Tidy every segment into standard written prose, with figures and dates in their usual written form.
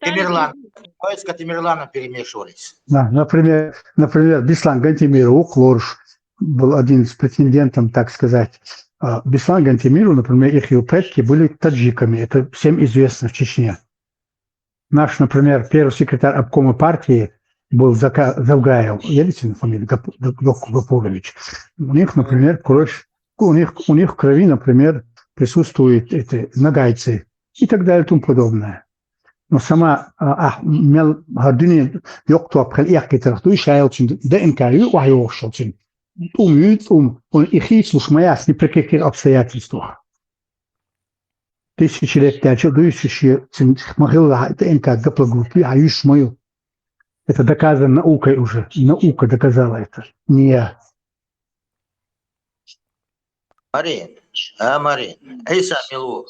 Тамерлан. Войска Тамерлана перемешивались. Да, например, Беслан Гантимиров, Лорш был один из претендентов, так сказать. Беслан Гантимиров, например, их его предки были таджиками. Это всем известно в Чечне. Наш, например, первый секретарь обкома партии был Завгаев, видите фамилию, Гапурович. У них, например, кровь, у них в крови, например, присутствуют нагайцы и так далее и тому подобное. Но сама мел гордыни yoktu apkal erketertu şayalçın da inkari вахи ошалçın. Он их и слушмаяс ни при каких обстоятельствах. Тысячелетия, дующие могила, это инка гаплагупи, а юж мою. Это доказано наукой уже. Наука доказала это. Не я. Марин. Иса Милу.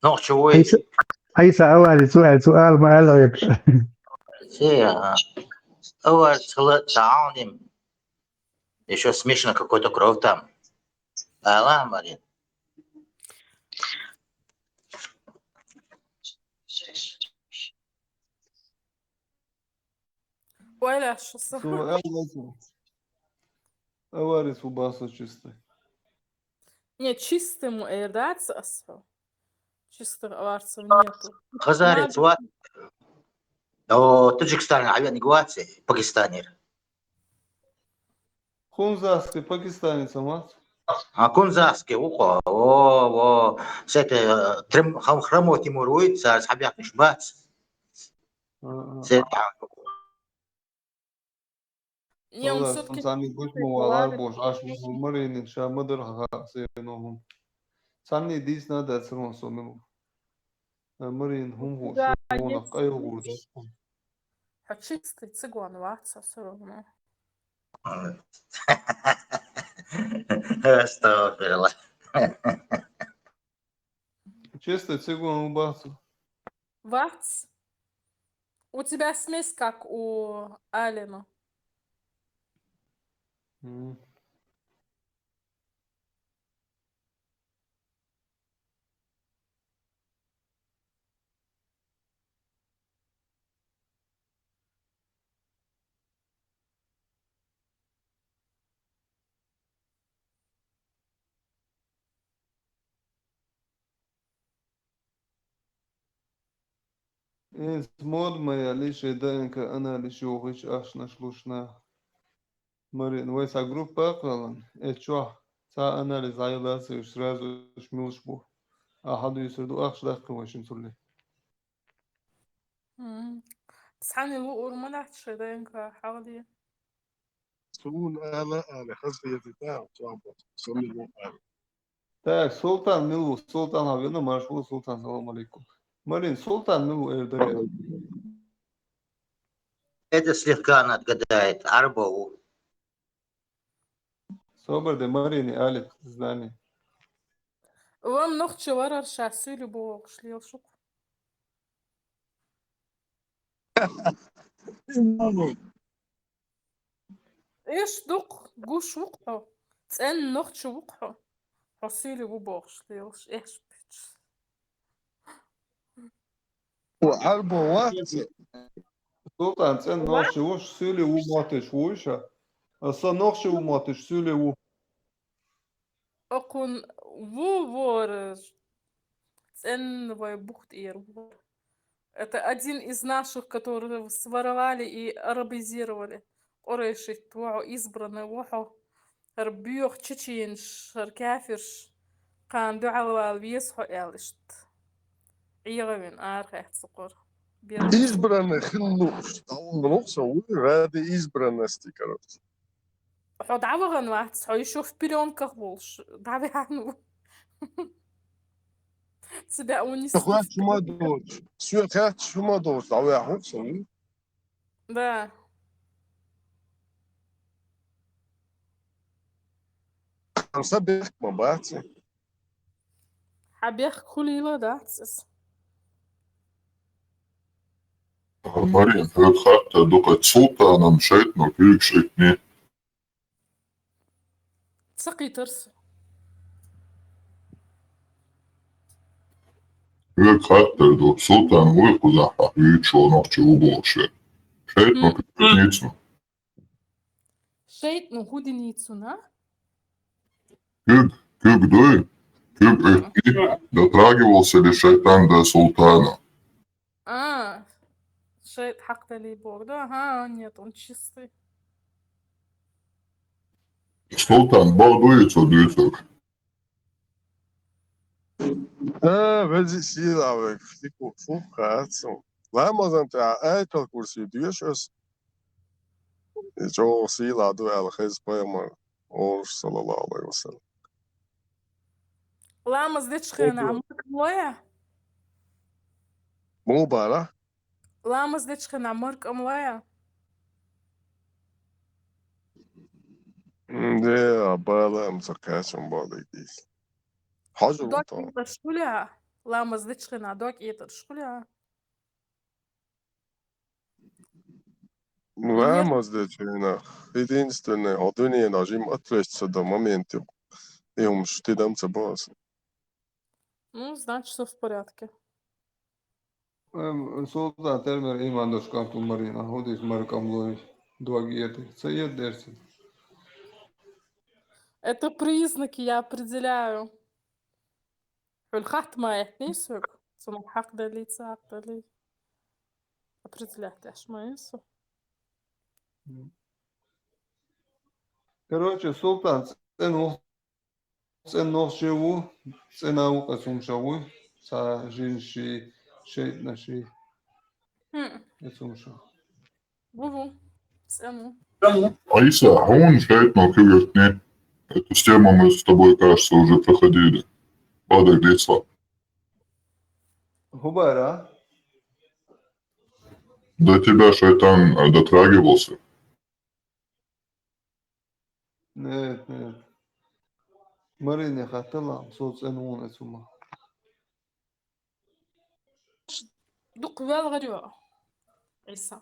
Ну, чего Айса авали суаль маалоек. Еще смешано какой-то кровь там. Алла, Марин. Валя, что Аварис у баса чистый. Не, чистым эрдаться асфал. Чистых аварцев нету. Хазарец, вот. Таджикистан, авиан Гуации, Пакистанер. Хунзаский, пакистанец, мать. Кунзаский, с этой хромой Тимурует, с Хабят Нишбац. Не, он все-таки... Сами гусьму, алар бош, аш маринин, шамадыр ха, сейнохум. Сами дис надо црон сомему. Марин хумху, шона, кайо гурда. А чистый цыган ватса все равно. Что, Чистый цыган у баса. Ватс? У тебя смесь как у Алина. إنس مود ما يعليش داينك أنا لشوغش أشنا شلوشنا مرين ويسا جروب باقلان اتشوح تا أنا لزايلات يشرازو شميلش بو أحد يسردو أخش داخل وشن سولي تسحني لو أرملات شدينك حاولي سون أنا خاصة يتتاع صعبة سمي الوقت Так, Султан Милу, Султан Хавина, Маршву, Султан, салам алейкум. Марин, Султан Милу, Эрдоген. Это слегка она отгадает. Арбоу. Собор де Марини, Алит, здание. Вам ног чеварар шасу любого шлил шук. إيش دق جوش وقحه تسأل نخش وقحه حصيلي وبوغش ليش إيش بيتش وحربه وقت Султан, цен ноши уж сюли у матыш уйша. А со ноши у матыш сюли у. أكون вор цен вайбухт ирвор. Это один из наших, которые своровали и арабизировали. Орейши твоу избранный вохо. ربيوخ تشينش ركافرش كان دعوة البيسحو إلشت عيغمين آرخ سقور избранный хилнуш он ради избранности короче حد عوغن واحد صحو يشوف بيريون كخبولش دعوة عنو تبعوني خواهد شما دوش سوی خواهد شما دوش دعوه احوك شنی да خمسة بيخ مباتي حبيخ كليلا داتس Marien, hört hatta dokat sultānam šeit no priekšritnie. تسقي ترس Kök hattardu sultan uykuzaha yüço nokçu uboşe. Şeitno pütnicnu. Шейт, ну, гуденицу, на? Kök duy. Kök etki дотрагивался ли шайтан до султана. А, шейт хакта ли бог, да? Ага, нет, он чистый. Sultan bağduysa duysak. Vezi sīlāvek, tikko fukāts. Lēmazam tā ētal, kuras ir diešos, jo sīlā duēla hez pajamā, Oruš sallallahu alaihi wasallam. Лама здечхена, амурк млоя? Mūbārā, Лама здечхена, амурк млоя? jā, bēlēm sarkāšam bādītīs. Hažu Док lūtā. это шкуля? Лама здечхена, док это шкуля? Lēmaz dečīnā, единственное, одуния нажим отвлечься до момента, и штидам цабās. Ну, значит, все в порядке. Sultan termer imandos kantu marina, hodis markam loi duagieti. Цает дерсит. Это признаки я определяю. الخط ما يحنيسك ثم حق دلي تساق دلي определять аж ما ينسو. Короче, султан цен нохшеву, цена укасумшаву, са жинши, шейт наши, эцумша. Ву-ву. Цену. Аиса, а он шейтно кюгертни. Эту тему мы с тобой, кажется, уже проходили. Падай лица. Хубара, До тебя шайтан дотрагивался. нет. Марине хатала, со цену эцума. دوق بالغريو عيسى.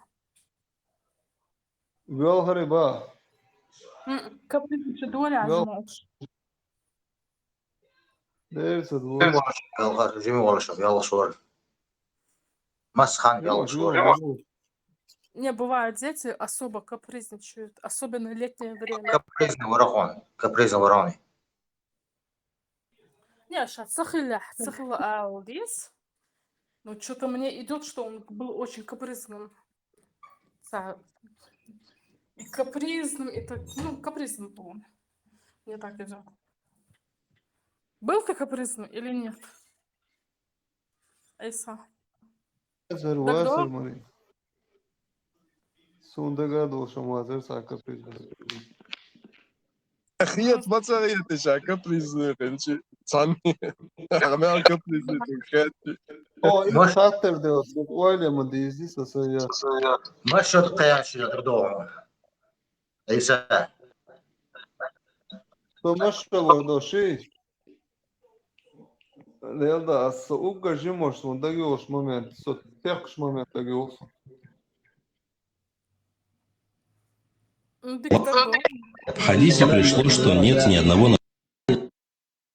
Вел хариба, كبريت شدولي عزموش. дерса двор. يلا جيمي والله شوف يلا صور مسخن يلا صور. Не, бывают дети особо капризничают, особенно в летнее время. كابريزنا ورغون كابريزنا وروني. Не, сейчас сахила аудис. Ну, что-то мне идет, что он был очень капризным. И капризным, и так, ну, капризным был он. Мне так идет. Был ты капризным или нет? Айса. Васер Марин. Сундага доша мазер сака признан. Giet, wat zeg je? Het is een caprice, Renchi. Zanni. Armel caprice, Renchi. О, и хаттер делать, буквально мы здесь сосая. ما شو تقياش يقدروا. إيسا. То машало доши. Лелда, с угажи может, он дагиош момент, со текш момент дагиош. В хадисе пришло, что нет ни одного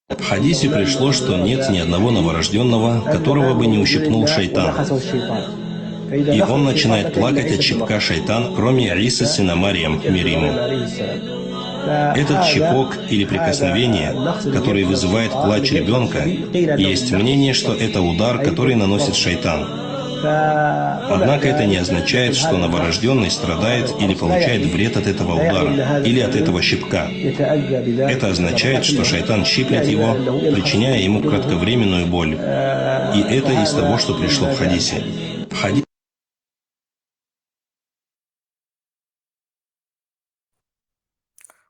В хадисе пришло, что нет ни одного новорожденного, которого бы не ущипнул шайтан. И он начинает плакать от щипка шайтан, кроме Иса сына Марьям, мир ему. Этот щипок или прикосновение, который вызывает плач ребенка, есть мнение, что это удар, который наносит шайтан. Однако это не означает, что новорожденный страдает или получает вред от этого удара, или от этого щипка. Это означает, что шайтан щиплет его, причиняя ему кратковременную боль. И это из того, что пришло в хадисе.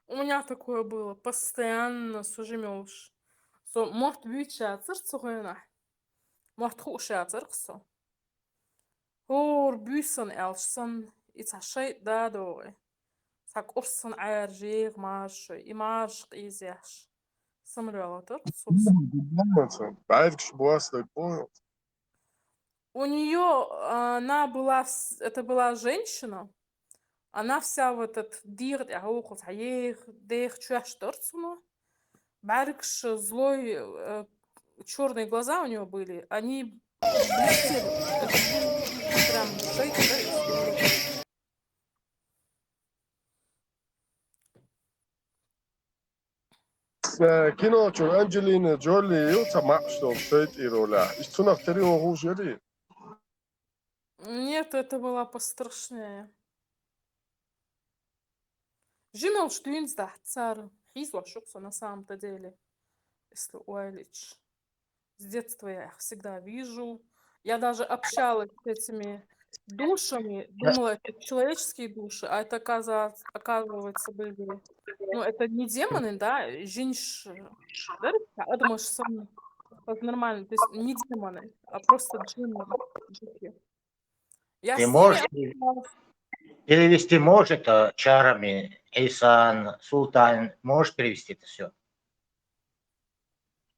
У меня такое было постоянно сужимёш. Может быть, цирцугена. Может, хушя цирксо. Hor bussen elsen, iets hashait dadoe. Sak orsen airjig marsch, imarsch izyash. Самрёлатор, собственно. Байтк шбуас, так понял. У нее, это была женщина, она вся в этот дир, яхухус, хаех, дех, чуяш торцуно. Баркш злой черные глаза у него были, они блестели. Это был прям шейк. Kinocho Angelina Jolie юуца мапштом стоит и роля. Истунах тери огужери. Нет, это была пострашнее. Жимел Штюнсдах, царь. Хизла шукса на самом-то деле. Если Уайлич. С детства я их всегда вижу. Я даже общалась с этими душами. Думала, это человеческие души, а это, оказывается, были... Ну, это не демоны, да? Женщ... Да? Я думаю, что это нормально. То есть не демоны, а просто джинны. Духи. Я Ты с ними можешь общалась. перевести, может, чарами, Эйсан, Султан, можешь перевести это все?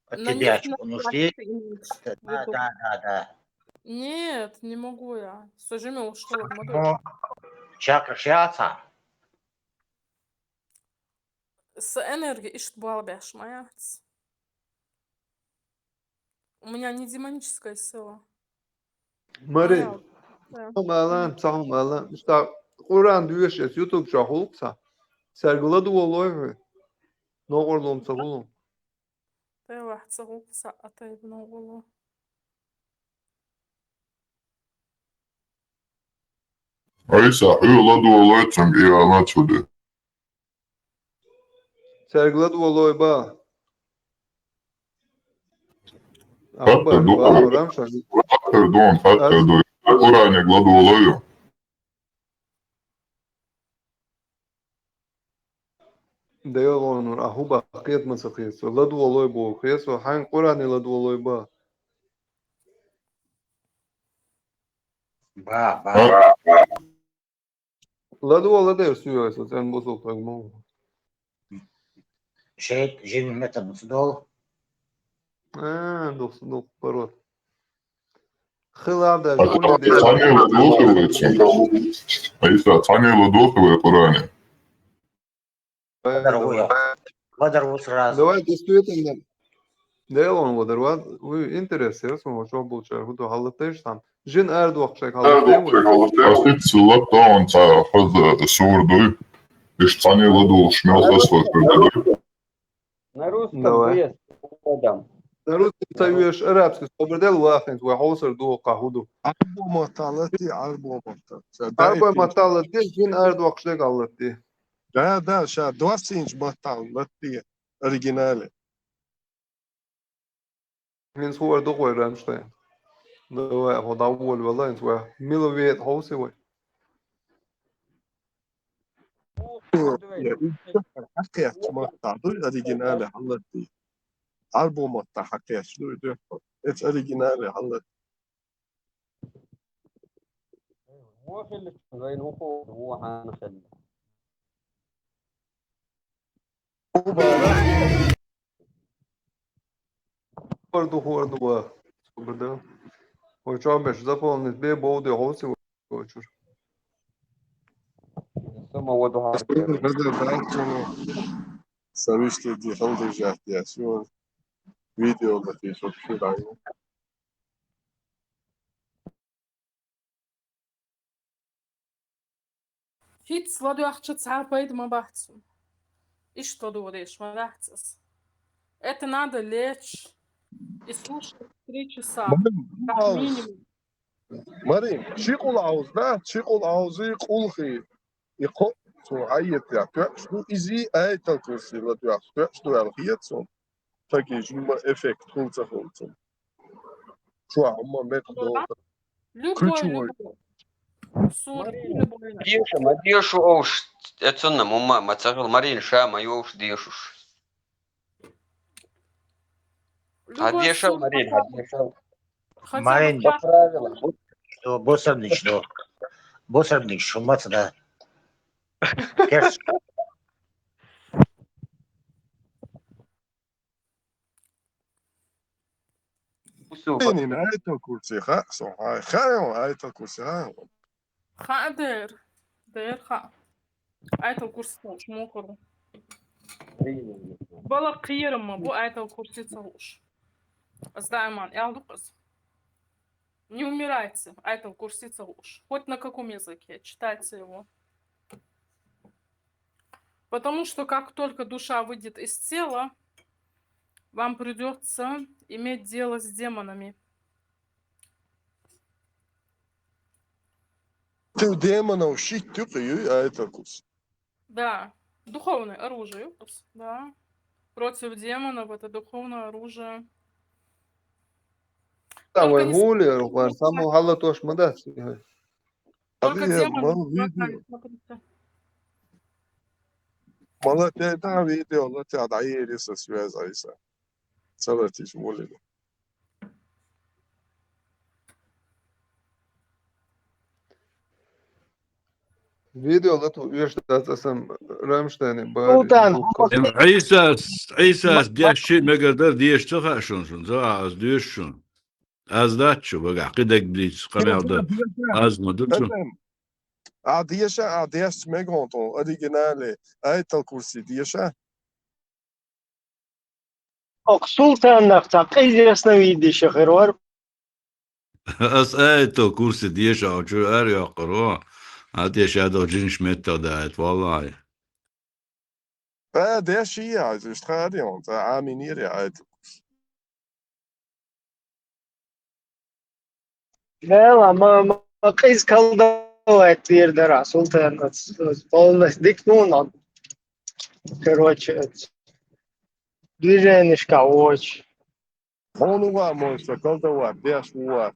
От На тебя них чего наплевать нужды? ты имеешь в Да, виду. да. Нет, не могу я. Сожимел, что вот Ну, чакра шиаца. с энергией ишь балбяш моя. У меня не демоническая сила. Марин, Да. Malan, sağ malan. İşte Kur'an diyor şey, YouTube şahuluksa. Serguladı olayı. Ne olurdu sağolum. Ты واحد صغوك سقطي بنقوله. Aysa, öyle dualayacağım ilan açıldı. Serguladı olayı ba. Hatta Ama dua, Kur'an şahı. hatta dua. Kur'an'ı gladu olayı. Diyor onun ahuba kıyet masakiyet. Ladu olayı bu. Kıyet ve hangi Kur'an'ı ladu olayı ba. Ба. Ladu olayı da suyu ise sen bu sultan mu? Шейт, жин метод дол. Doksun parot. Хилав да А Таня ладохивается. Aysa, Таня ладохивая Kur'an'ı. Квадрову сразу. Давай действительно. Делон водорват, вы интересуется, мы что получаем, вот халатыш там. Жин эрду акшак халатыш. Асит сылатта он хаза сурдуй. Иш Таня ладох шмел хасла кырдуй. На русском Давай. без подам. На русском союз арабский, собрдел вахнет, وحوصر دو قهودو. Arbo matalati, arbo matalati. Арба маталати, жин эрду акшак халати. Да, ща 20 инч маталати. Оригинали. Min صور دو قوي رامشتاين. Давай, هو داول والله انت واه ميلوفيت هوسي وي. حكيت matal, originali halati. Arbo matal حكيت شنو ده. It's originali halati. هو خلك غير هو حنخلي. برضو هو دو собрдел. Ой, что беш заполнить бе боуди هوسي وي. ثم وضعها بدل بعتهم سويشتي دي خلدي جاهدي شو فيديو التي شوف شو رأيه. Фит сладу ахча царпает мабахцу. И что думаешь, мабахцус? Это надо лечь и слушать 3 часа. Как минимум. مريم شيقول عاوز ده شيقول عاوز يقول خي يقول شو عيط يا شو إزي أي تلكوسي لا تيا شو الخيات شو تاكي شو ما إفكت خلص شو هم متدو Любой. Сур, любой. ديشو ما ديشو اوش اتسنى ماما ما تشغل مرين شاما يوش ديشوش Любой هديشو сур, مرين هديشو хотя бы Марин, в час. правила Что, босарник, что? Босарник, что мать, да. Керш. إني أي تلكوسي خا شو هاي خايم أي تلكوسي هاي خا دير خا. آية الكرسي مش موخر. بلا قيرما بو آية الكرسي تصوش. Сдайман, Ялдукас. Не умирайте, Айтал Курсица уж. Хоть на каком языке, читайте его. Потому что как только душа выйдет из тела, вам придется иметь дело с демонами. Tu демонов щит тюкаю, а это курс. Да, духовное оружие. Да. Против демонов это духовное оружие. Там Только не гуляр, смотрите, var само halatoš madas. только Abi демоны mal не video. смотрите. Mal ta video la ta dair is связь айса. Салати шмолили. Video la tu ieštāts esam Ramštēni Sultan, bāri. عيسى بيحشي مقدر ديش تخاشون شون زوا از ديش شون از دات شو بقى عقيدك بليتس قمع ده از مدل شو Adam. Adiesha megonton originale aital kursi diesha. Sultan نفتح известно видишь غير اس ايتو كورسي ديش او شو اريا قروه هاتيش هذا جنش متى دايت والله Der Shia ist Stadion, der Arminiri aital. لا ما قيس колдовать теперь да Султан полностью диктует короче движение очень Onu var moista kalda var, der var.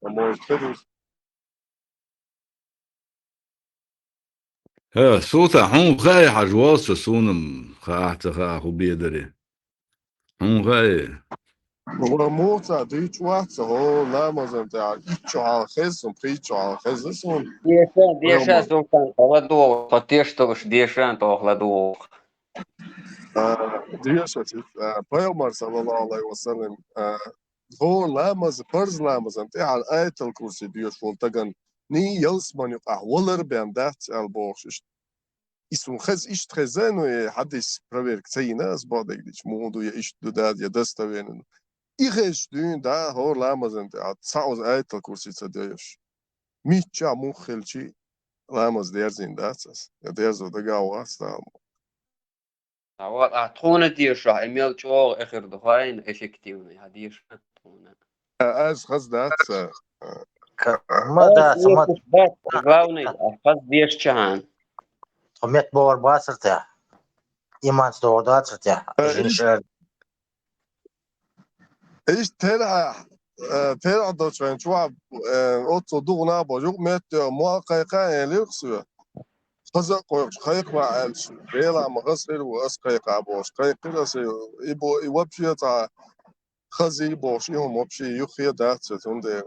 Moist pedus. ها صوتا حون غاي حجواص سونم خاحت خاحو بيدري حون غاي Oder Mozart, Deutschwart, so Namazan, der Ichoalches und Prichoalches und. Diešā sultan hladovs, patieštoš diešā to hladovs. Diešas, Pajamar sallallahu alaihi wasallam, هو لامز برز لامز انت على آية الكرسي ديوش ولتغن ني يلسمان يقع ولر بيان دات البوخش اسم خز ايش تخزانو حدث проверك تسي ناس بعدك ديش مودو يا ايش دوداد يا دستوين ايش دون دا هو لامز انت تصعوز آية الكرسي تديوش ميتشا مخلشي لامز ديرزين داتس يا ديرزو دقاو استا Тхуна диешā, имел чог эхер духайн эффективный, а диешā тхуна. از خز داتس ما دا سمت Главный, фаз диешчан. سمت بور باسرته إيمان ستوداترته جنشر ايش ترى دوتشان شواب اوتو دوغنا بوجوك مت مو قيقا ليرسو خزق قيق مع الش بيلا مغسل واس قيق ابوش قيق راس يبو يوبشي تاع خزي بوش يوم وبشي يخي دات تند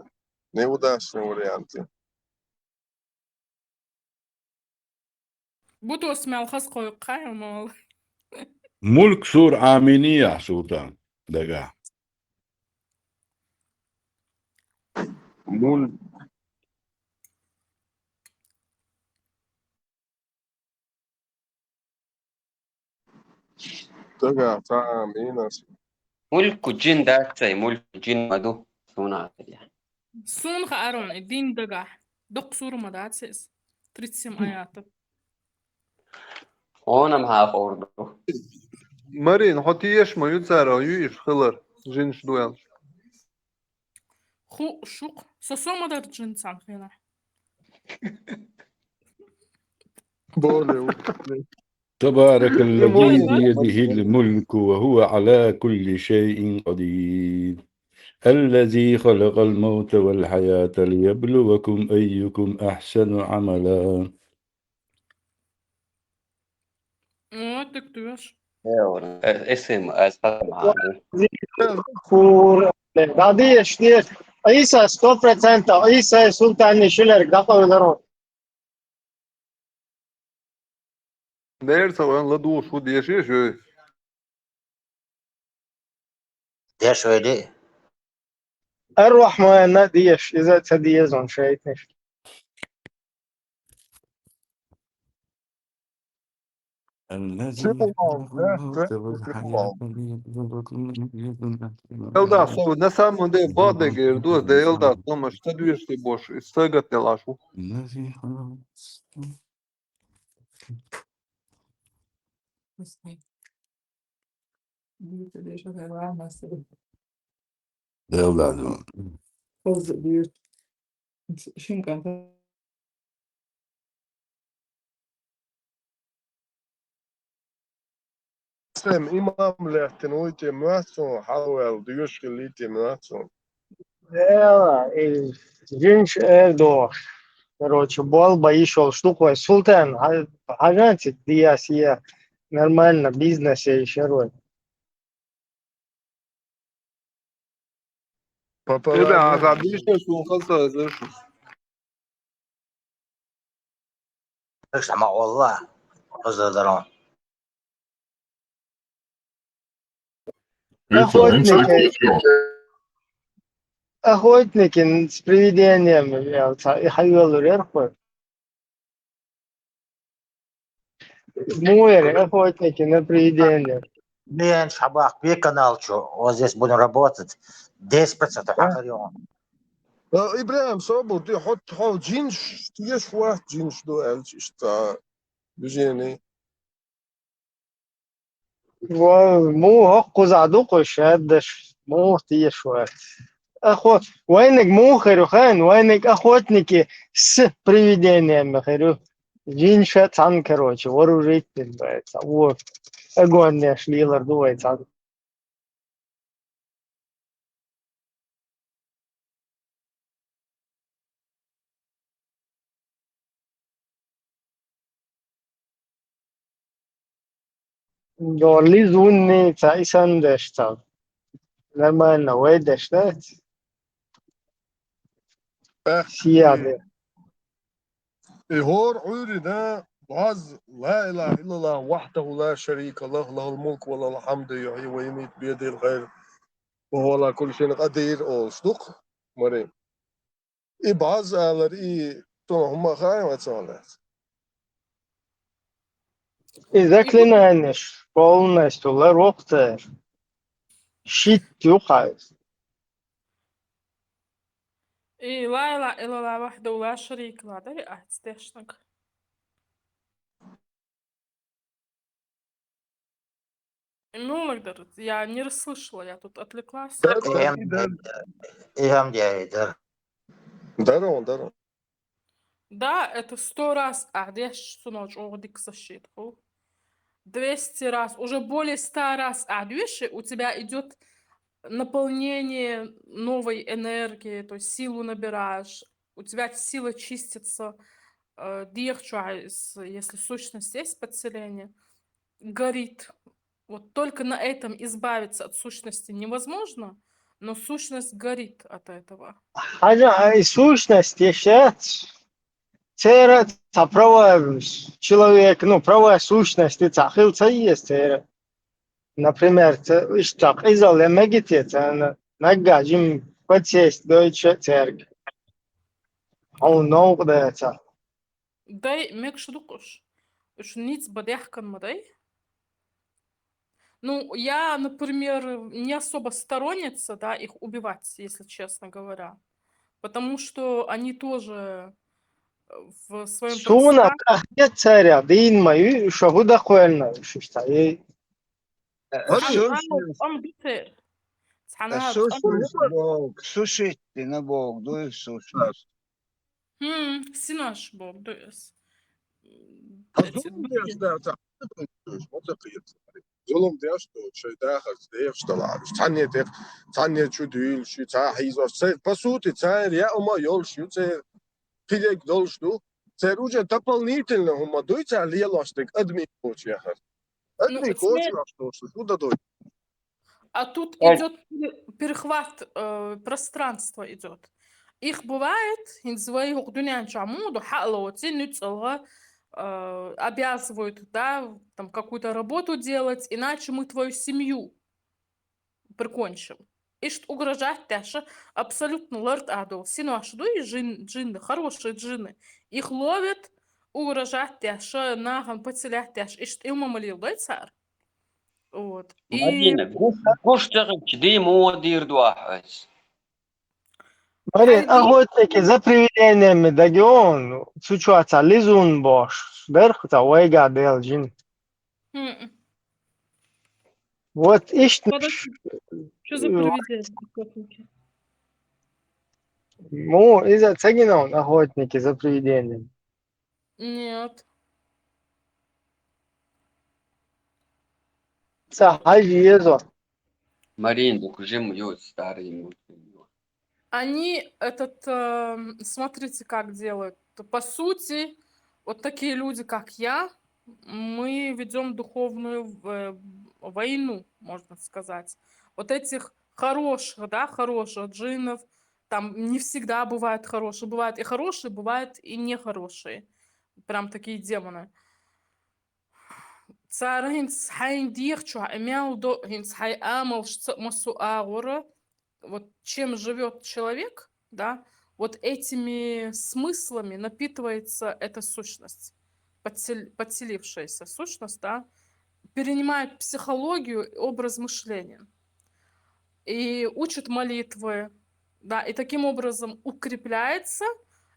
نيوداش نوريانتي Буду смел хаской каймал. ملك سور آمينية سلطان دقا مول تقع تاع ميناس ملك جن داتسي ملك جن مدو سونا يعني. Сун хаарон, дин дага. Док суру мадацис. 37 аята. هون معها فوردو. Marīna, hot iešma jucērā juiš hilar, žinš duel. Ху шук. Сосомадар джинсан хена. بولي تبارك الذي بيده الملك وهو على كل شيء قدير الذي خلق الموت والحياة ليبلوكم أيكم أحسن عملا Так ты ж. اسم اسمع فور هذه شنو عيسى 100% عيسى سلطان شلر قطعوا ضرور Nērsa vai ladū šo dieši iešoju. ديش ويدي اروح ما ناديش اذا تديزون شايفني الذي Simulon, خلق ne? الموت والحياة ليبلوكم أيكم Eldā أحسن savu nesam un de badīgi ir dos de eldā tomaš tad viesti boš izstāgat nelāšu. الذي خلق Evladım. Sem imam lehten uite mötson, halvel dyrskel lite mötson. Жинч Эрдош. Короче, Болба еще штуку. Султан, агентик, я нормально, бизнесе еще роль. Ebe Papalar āzā bijušies un kaltā ziršu. Ama Allah, Озадарон. Охотники, охотники с привидениями, хайвелу рерху. Муэри, охотники на привидения. Блин, шабах, пей канал, что, вот здесь будем работать. 10% حقيقي. إبراهيم صابو دي حط جينش تيش واحد جينش دو ألش تا بجيني مو هقو زعدوقش هدش مو تيش واحد. وينك مو خيرو خان وينك охотники с привидениями خيرو. Джинша цан, короче, вооружитель, вот. Огонь шлилар дует, цан. Горли зунни цайсан дэштал. Нормально, выйдешь, да? Сияды. هور عوري ده بعز لا إله إلا الله وحده لا شريك له له الملك وله الحمد يحيي ويميت بيده الخير وهو على كل شيء قدير أو صدق مريم إي بعز على إي تو هم خايم أتصالح И заклинаешь полностью, лароктер. Щит тюхает. И لا إله إلا الله وحده لا شريك له ده أحتشنك. Ну, Магдар, я не расслышала, я тут отвлеклась. даром Да, это 100 раз. Здесь что ночь огдик защитку. 200 раз, уже более 100 раз выше у тебя идет наполнение новой энергии, то есть силу набираешь, у тебя сила чистится, если сущность есть подселение, горит. Вот только на этом избавиться от сущности невозможно, но сущность горит от этого. Сущность еще цера правая человек, ну, правая сущность, и цахилца есть. Например, так изолемегите, нагажим подсесть дойче церковь. Он ногдается. Дай мекшдукуш. Уж ниц бадяхкан мадай. Ну, я, например, не особо сторонница, да, их убивать, если честно говоря. Потому что они тоже в своем Суна кахте царя, дин мою, шагуда хуэльна, шиштай. Сущность Бог, существенно Бог, дует сущность. Синаш Бог, дует. ظلم ديشتو شي داخل ديش طلع تانية شو ديل شو تاحيز وسير بسوتي تاير يا أما يول شو تاير فيديك دولشتو تاير وجه تقبل نيتن لهم دوي تاير ليه لاشتك أدمي كوش يا أخي أدمي كوش لاشتو شو ده دوي. А тут идет перехват пространства идет. Их бывает, обязывают, да, там какую-то работу делать, иначе мы твою семью прикончим. И что угрожать даже абсолютно лорд адол. Синуашду и джинны, хорошие джинны. Их ловят, угрожать нахам поцелять ишт илмамалил, да, цар? Вот. И Марина, гуш тагыч димо дирду ахас. Марин, хайди, охотники за привидениями, дагион, сучуаца, лизун бош, дерхута, уэга делджин. м, Вот ишь, подожди, что за привидение, охотники? му, из-за цегинон, охотники за привидениями. Нет. Сахаji езо. Марин, докужем ее старый мультфильм. Они смотрите, как делают. По сути, вот такие люди, как я, мы ведем духовную войну, можно сказать. Вот этих хороших, да, хороших джиннов, там не всегда бывают хорошие. Бывают и хорошие, бывают и нехорошие. Прям такие демоны. Цара хинц хайн дирчу, имел до хинц хай амал масу агура. Вот чем живет человек, да, вот этими смыслами напитывается эта сущность, подселившаяся сущность, да, перенимает психологию и образ мышления и учит молитвы, да, и таким образом укрепляется,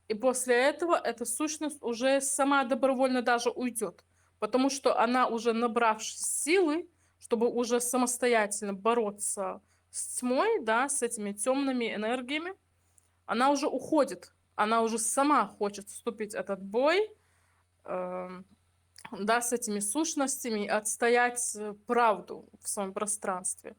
и после этого эта сущность уже сама добровольно даже уйдет, потому что она уже набравшись силы, чтобы уже самостоятельно бороться с тьмой, да, с этими темными энергиями, она уже уходит, она уже сама хочет вступить в этот бой, эм, да, с этими сущностями и отстоять правду в своем пространстве,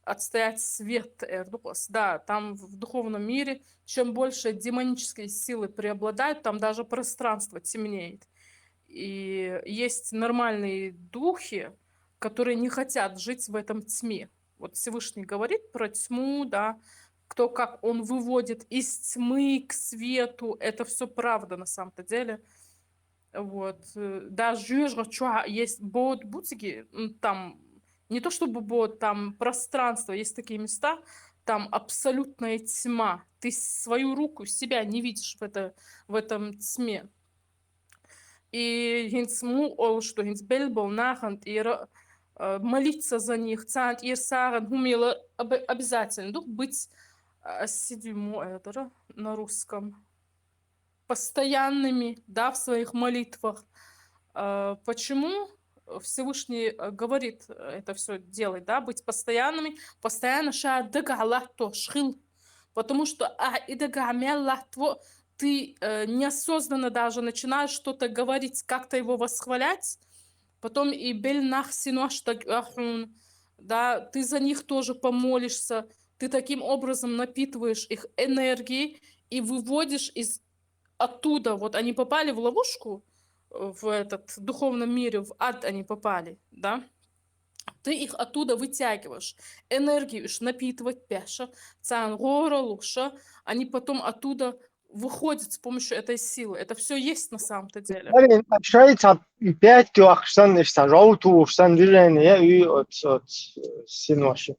отстоять свет Эрдукос. Да, там в духовном мире, чем больше демонические силы преобладают, там даже пространство темнеет. И есть нормальные духи, которые не хотят жить в этом тьме. Вот Всевышний говорит про тьму, да, кто как он выводит из тьмы к свету. Это все правда на самом-то деле. Вот. Даже есть бот бутики, там не то чтобы бот, там пространство, есть такие места, там абсолютная тьма. Ты свою руку, себя не видишь в этом тьме. И гинцму ол, что гинц бельбол нахант и молиться за них, цант и саран гумила обязательно. Ну, быть сидимо это на русском постоянными, да, в своих молитвах. Почему Всевышний говорит это все делать, да, быть постоянными, постоянно то шхил, потому что ты неосознанно даже начинаешь что-то говорить, как-то его восхвалять, потом и бельнах синуаштаг ахун, да, ты за них тоже помолишься, ты таким образом напитываешь их энергией и выводишь оттуда, вот они попали в ловушку, в этот духовном мире, в ад они попали, да, ты их оттуда вытягиваешь, энергию напитывать пеша, цангора луша, они потом оттуда выходят с помощью этой силы. Это все есть на самом-то деле. Марин, общается пять тюахсан, ишта, жауту, шсан движение, и от синоши.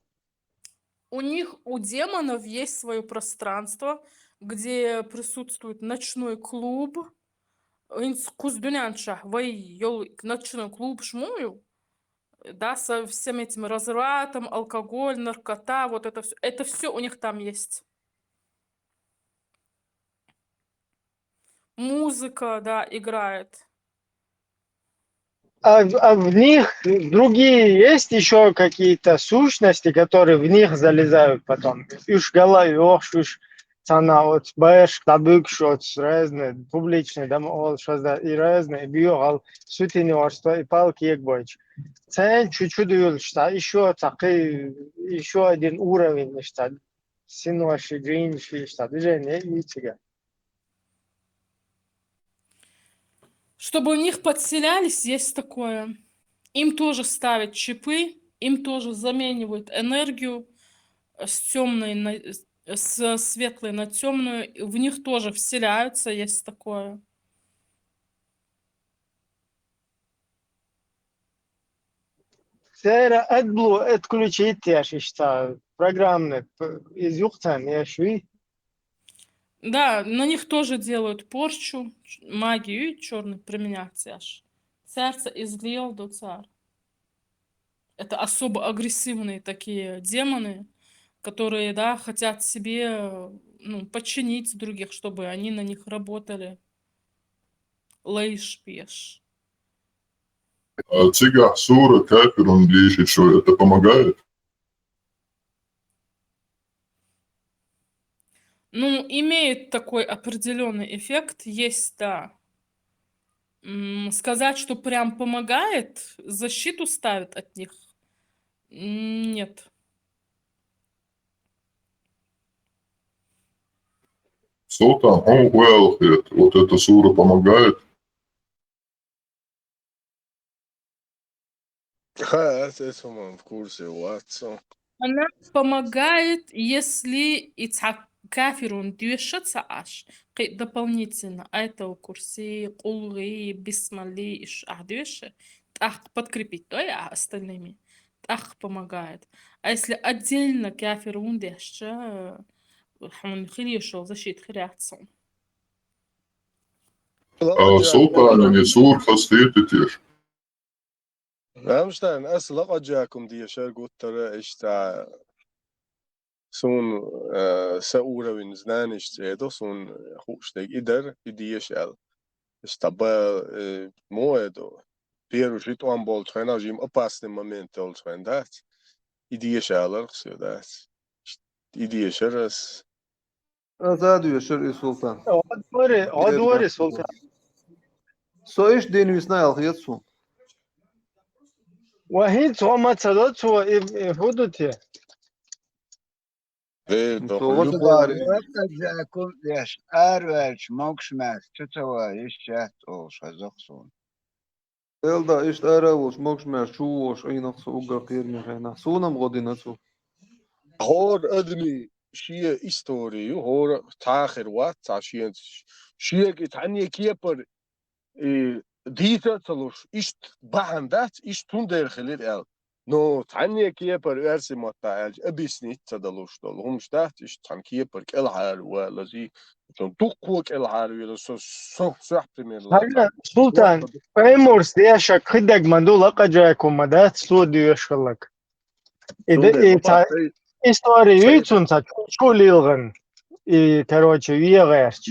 У демонов есть свое пространство, где присутствует ночной клуб. Ночной клуб шмую, да, со всем этим развратом, алкоголь, наркота, вот это все у них там есть. Музыка, да, играет. А в них другие есть еще какие-то сущности, которые в них залезают потом. Уж головёж, уж цана от бэш, табык, шот, разные, публичные, да, ол, шазда, и разные, биогал, сутенерство, и палки, егбойч. Цен чуть-чуть что еще такой, еще один уровень, что синоши, джинши, что движение, и тебя. Чтобы у них подселялись, есть такое. Им тоже ставят чипы, им тоже заменивают энергию с темной с светлой на темную. В них тоже вселяются, есть такое. Сера отблу, отключить, я считаю, программные из юхтан, я шви. Да, на них тоже делают порчу, магию и черный применять аж. Сердце излил до царь. Это особо агрессивные такие демоны, которые, да, хотят себе, ну, подчинить других, чтобы они на них работали. Лейш пеш. Цигах, сура, кафир, он лечит, что это помогает? Ну, имеет такой определенный эффект, есть, да. Сказать, что прям помогает, защиту ставит от них, нет. Султан, он уэлхет, вот эта сура помогает? Ха, это в курсе, Ватсон. Она помогает, если Ицхак кафирун движется аж дополнительно. А это у курси, кулги, бисмали, иш ахдвеше. Ах, подкрепить, то я остальными. Ах, помогает. А если отдельно кафирун движется, он хилишел защит хряцом. Султан, они сур хастеты теж. Ramstein, لقد جاءكم دي شرق ترى اشتا سون سأورا وينزنان اشتيدو سون خوشتك إدر يديش ال اشتبا موedو بيرو شيت وان بول تخين أجيم أباس نمامين تول تخين دات يديش ال خسيو دات يديش رس أزاد يشر إي سلطان عدوري سلطان سو إيش دين ويسنا الخيط سو وهي ما تصدت هو هدوتي سو لقد غداري جاءكم ديش أروش موكشماس تتوا يشات أو شازوكسون Elda is erre was moksmer chuos einach so ugarqir mi khana sunam godina so هور أدمي شيء إستوري هور تاخر وات عشان شيء تعني كيبر ديتا تلوش إشت بعندات إشت تندر خليل ال نو تعني كيبر أرسي متاعج أبيسني تدلوش دل هم شتات إشت تعني كيبر كالعار ولا زي تقوى كالعار ولا سو بريمير هلا سلطان فايمورس دي اشك خدك مندو لقى جاكم مدات سود يشغلك إذا историю يتونتا شو ليلغن короче виерч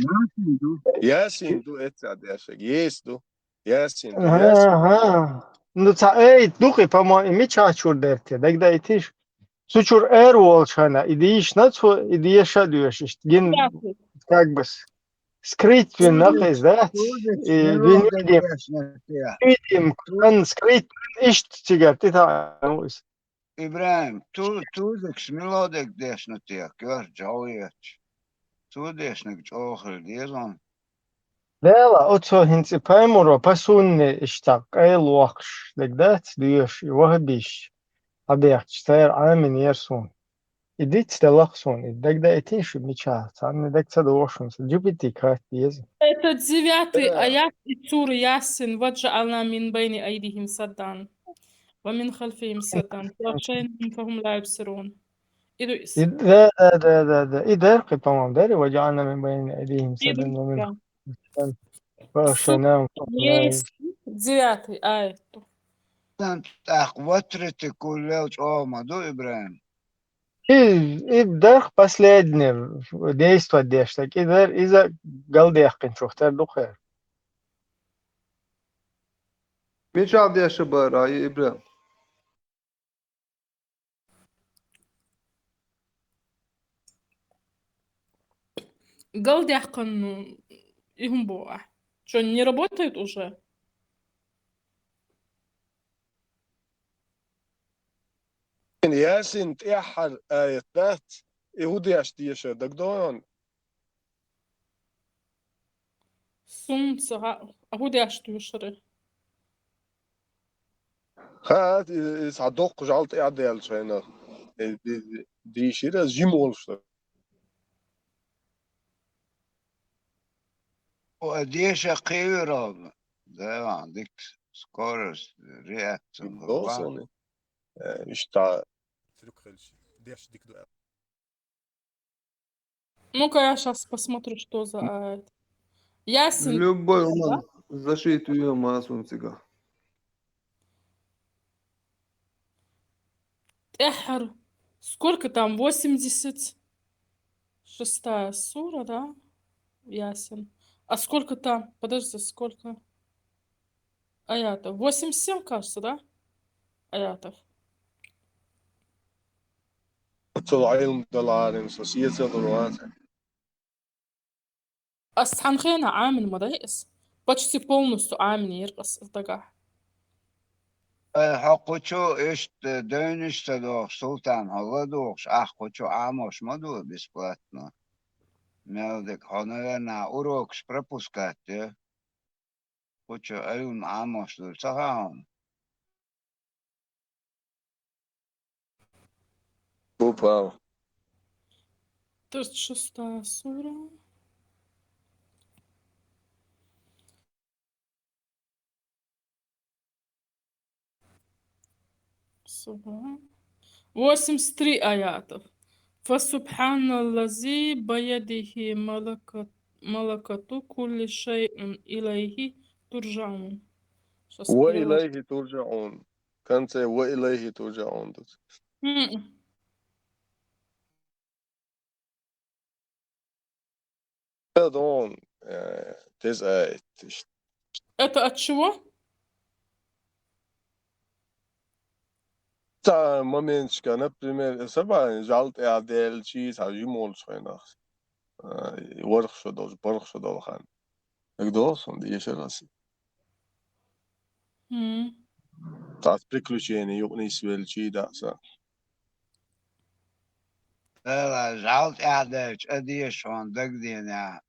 ياسين دو اتساد ياشك يسدو ياسين دو ياسين ага ну ца духи по-моему меча чурдерте тогда идиш сучур волчана идиш нацо идиеша дуешиш ген как бы скрыть винахис да винидим видим кан скрыть ишт тигар тита إبراهيم تودك شميلودك ديش نتيك يوش جويتش توديشنك جوخر ديزون لا أتو هنتي بايمورو باسون اشتاق أي الوقش لقدات ديوش وهبيش أبيعش تاير عامن يرسون إديت تلقسون إدك دا إتيش بميشات عن إدك تدوشون جبتي كات ديزن Это 9 аят из суры Ясин. وَجَعَلْنَا مِنْ بَيْنِ أَيْدِيهِمْ سَدًّا وَمِنْ خَلْفِهِمْ سَدًّا فَأَغْشَيْنَاهُمْ فَهُمْ لَا يُبْصِرُونَ إدريس دا إدارقي بامام داري وجعلنا من بين أيديهم سدا إدريس ومن да. خلفهم Сура فأغشيناهم فهم لا есть 9 аят. أنت أخوترتي كله جوما دو إبراهيم И вдох последний действовать дешь, так и дар иза галдех кончухтар духер. Michal dia shabara Ibrahim Галдяхкан Ихмбоа. Что, не работает уже? ياسين تأحر آيات يهودي أشتيش دك دون Сумца. А куда что шары? هات صدق جالت أعدال شينا دي شيرة جيمولش وديش قيرة ده عندك سكورس رياكشن دوسوني إشتا Ну-ка, я сейчас посмотрю, что за аят. Ясен, Любой да? уман защиту масунцыга. Эхр. Сколько там? 86-я сура, да? Ясен. А сколько там? Подожди, сколько аятов? 87, кажется, да? Аятов. العلم ده العالم سياسة الواسع. Асханхена Амин Мадаис. Почти полностью Амин Еркас Дагах. حقوچو اشت دönüş dox sultan hava dox ahqucho amos modu бесплатно. Мелдек honorana uroks пропускать. Хочо алюн amos dur цагаам. Попал. 36-я сура. Сура. 83 аятов. Фасубханаллази баядихи малакату кулли шай'ун илайхи туржаун. Сейчас перевод. وإليه ترجعون. كانت وإليه ترجعون. М. Pardon. تسعة. Это от чего? تا моментчика, например, سبعة جالت إعدال شيء ساجي مول شوينا. ورخ شدوش برخ شدول خان. إقدوسون دي يشرس. М. تاس приключения يقني سويل شيء ده سا. Zalt erdech adiesh van dagdina.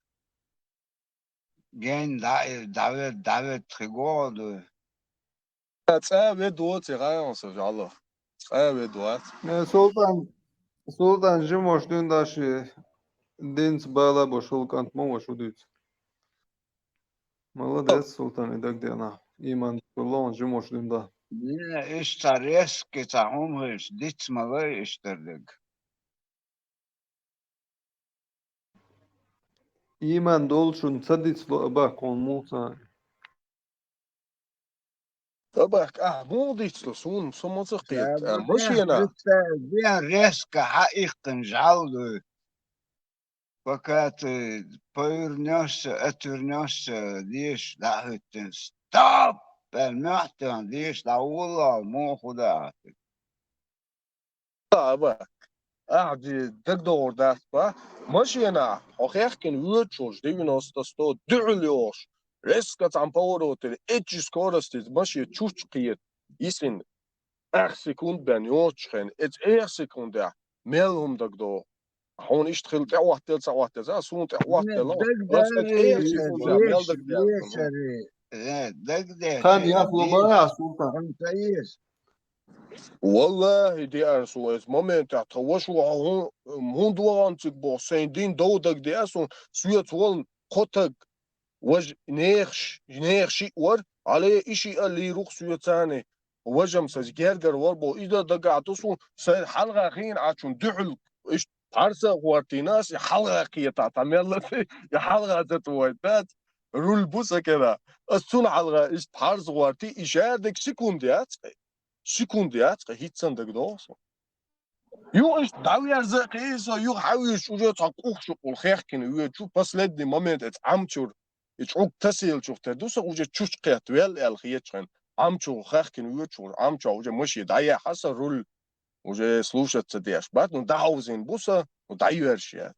Gen David Trigordo. تسعة دوت غايون سجالة. تسعة دوت. Султан жимош дындаши дынц бала бошол кант моваш удыц. Молодец, Султан, и так где она. Иман Сулон жимош дында. Nina ishtares ki tahumhish dit malay ishtardig. Иман долшун цадиц ло абак он муца. طبعا مو ديتلو سون سمو تقيت مش Bien هنا reska ha'iqin jaldu. Fakat pöyrnössä diish lahüttin. Stop! Ben möhten diish la ulla mu khuda. طبعا عادي تقدر داسبا مش هنا حقيقة ويتشوش دي نوستو دعليوش ريسكا تامبورو تل اتش سكورستيز مش يتشوش قيت يسين اخ سكوند بان يوتشخن اتش اخ سكوند ميلهم دقدو هون اشتغل تعوحتل سعوحتل سون تعوحتل بس اتش اخ سكوند ميل دقدر خان ياخلو بقى سلطان. انت ايش والله دي أرسوس مومنت أتوشوا هون دوان تكبر سندين دودك دي أسون سويت وال قطق وج نيخش ور عليه إشي اللي يروح سويت ثاني وجم سجيرجر وربو إذا دقعتوسون سير حلقة خين عشان دعل إيش عرسة وارتيناس حلقة قيتا تعمل يا حلقة تتويتات رول بوسة كذا السون حلقة إيش حرز وارتي إشادك سكونديات سكونديات هيتسن دقدوس يو إيش داوير زقيسا يو حاويش وجو تقوخ شو الخيخكين يو تشوف بس لدي مومنت عمتور يتعوق تسيل شوف تدوسا وجو تشوش قيت ويل الخيتشن عمتور خيخكين يو تشوف عمتور وجو مشي دايا حسا رول وجو سلوشة تديش بعد ندعوزين بوسا ودايوهرش يعني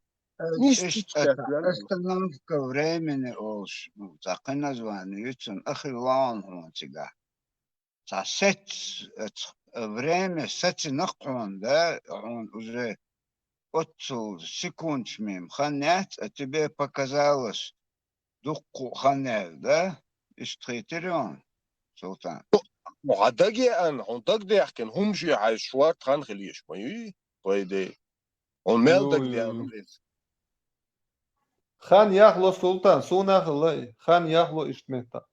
نيش تشكيت ويل استلمت كوريمن اوش تقنا زوان يتسن اخي وان هون تيجا ست время сети нахуй, да, он уже отцу секунд мим ханять, а тебе показалось духу ханять, да, истритерион, султан. وعداجي أن هندق دي أحكن همشي على شوار خان خليش ما يي ويدي ومال دق دي أن غيز خان ياخلو سلطان سونا خلاي خان ياخلو اشتمتا.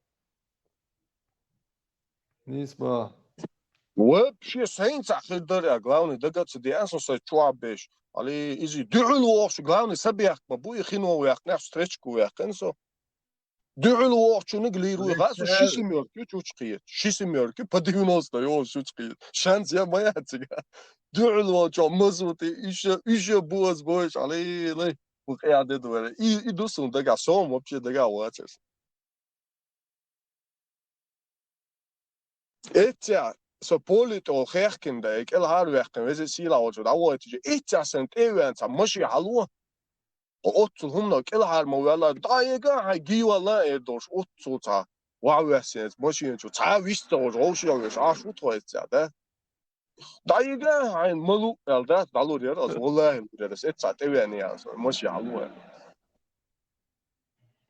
نسبة вообще сенца хидоря, главный догадаться диансон со чуабеш. Але изи дюл вош, главный сабиах, бабуи хино яах, наш встречку яах, кенсо. Дюл вош, чуник лиру, гасу шисимёрки, чучкиет. Шисимёрки, по 90, йо, чучкиет. Шанс я моя цига. Дюл вош, мазути, еще буаз бош, але, я дедуэре. И дусун дага сом, вообще дага вачес. Etja, så polit og herken der ikke, eller har du hverken, hvis jeg siger altså, der var det etja sendt event, så måske hallo. Og 800 eller har må vel der ikke har givet la dos 8 ta. Wow, jeg siger, måske jo ta vidste og også jo så så tror jeg det. Der ikke har en malu eller der lå det altså, wallahi det er et sat event ja, så måske hallo.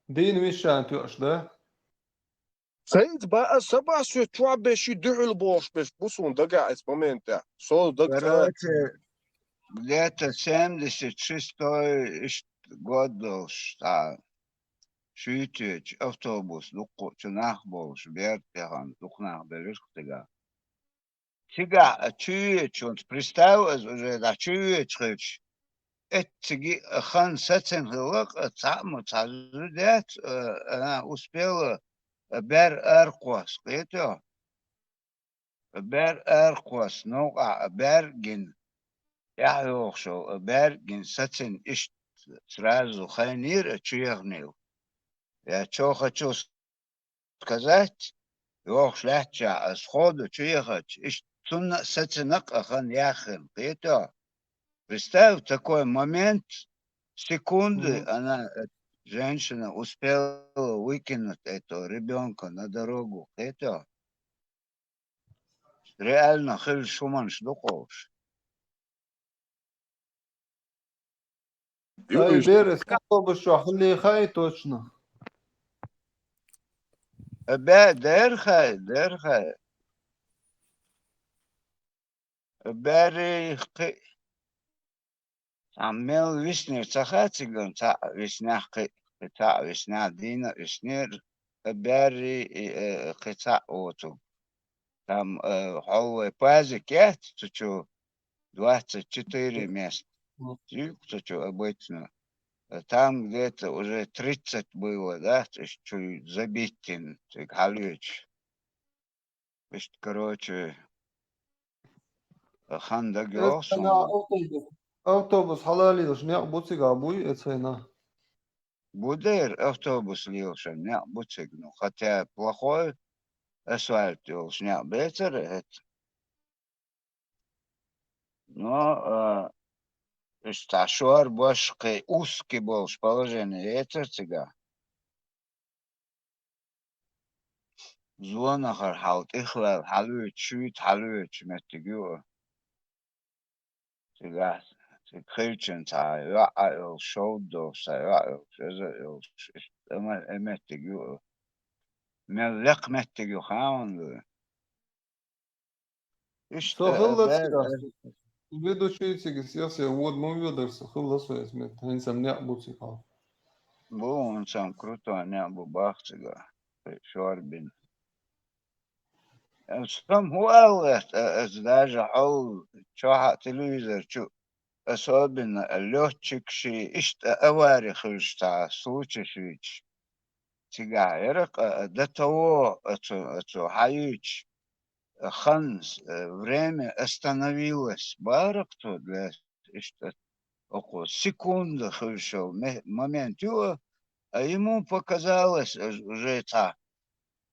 دين ويشان تقش ده Sent بقى سبع شو باش يدعوا البوش باش بوسون دقا اسمنت سو دقا Короче, где-то 76 год был, что шутить автобус, луку, чунах был, шбертехан, лукнах берешь тыга. Тига, чует, он представил уже, да чует, чуч. Эти хан сетен хилок, цаму цазудет, она успела бер эркwas, это бер эркwas, ну, бергин. Я يوخشو بيرجن ساتن إش сразу خينير تشيغنيو يا تشو хочу сказать يوخش لحتشا أسخودو تشيغش إش сунна сатинак ахан яхен это представь такой момент секунды она женщина успела выкинуть этого ребенка на дорогу это реально хил шуман шлюховш. أي بيرس كتب شو خلي خاي точно درخه بري عمال ويسنير تخاتيغن تا ويسناح تا ويسنا دينا ويسنير بري قطع اوتو там هو пазикет чуть 24 мест чуть обычно там где-то уже 30 было, да, то есть чуть забитин, галюч. То есть, короче, ханда гёсон. автобус халали лишь не буцик абуй это Будер автобус лился, не буцик, ну, хотя плохой асфальт лился, не бетер это. Но сташор больше узкий был положение, это цыга. زوان آخر حالت إخلال حلوه چویت حلوه چی متگیو تگاه تکیچن تا یا شود دو سیا یا متگیو ملق متگیو خواهند что خلص ведущий сейчас вот мы видерс خلص اسمه هنسم не буцик بو انسان круто не бу бахтига شوربين сам هو даже حول شو تلفزيون شو особенно летчик ши ишт авария хлышта случай швич тига эрк до того это хаюч ханс время остановилось баракту для ишт около секунды хлышал момент его а ему показалось уже это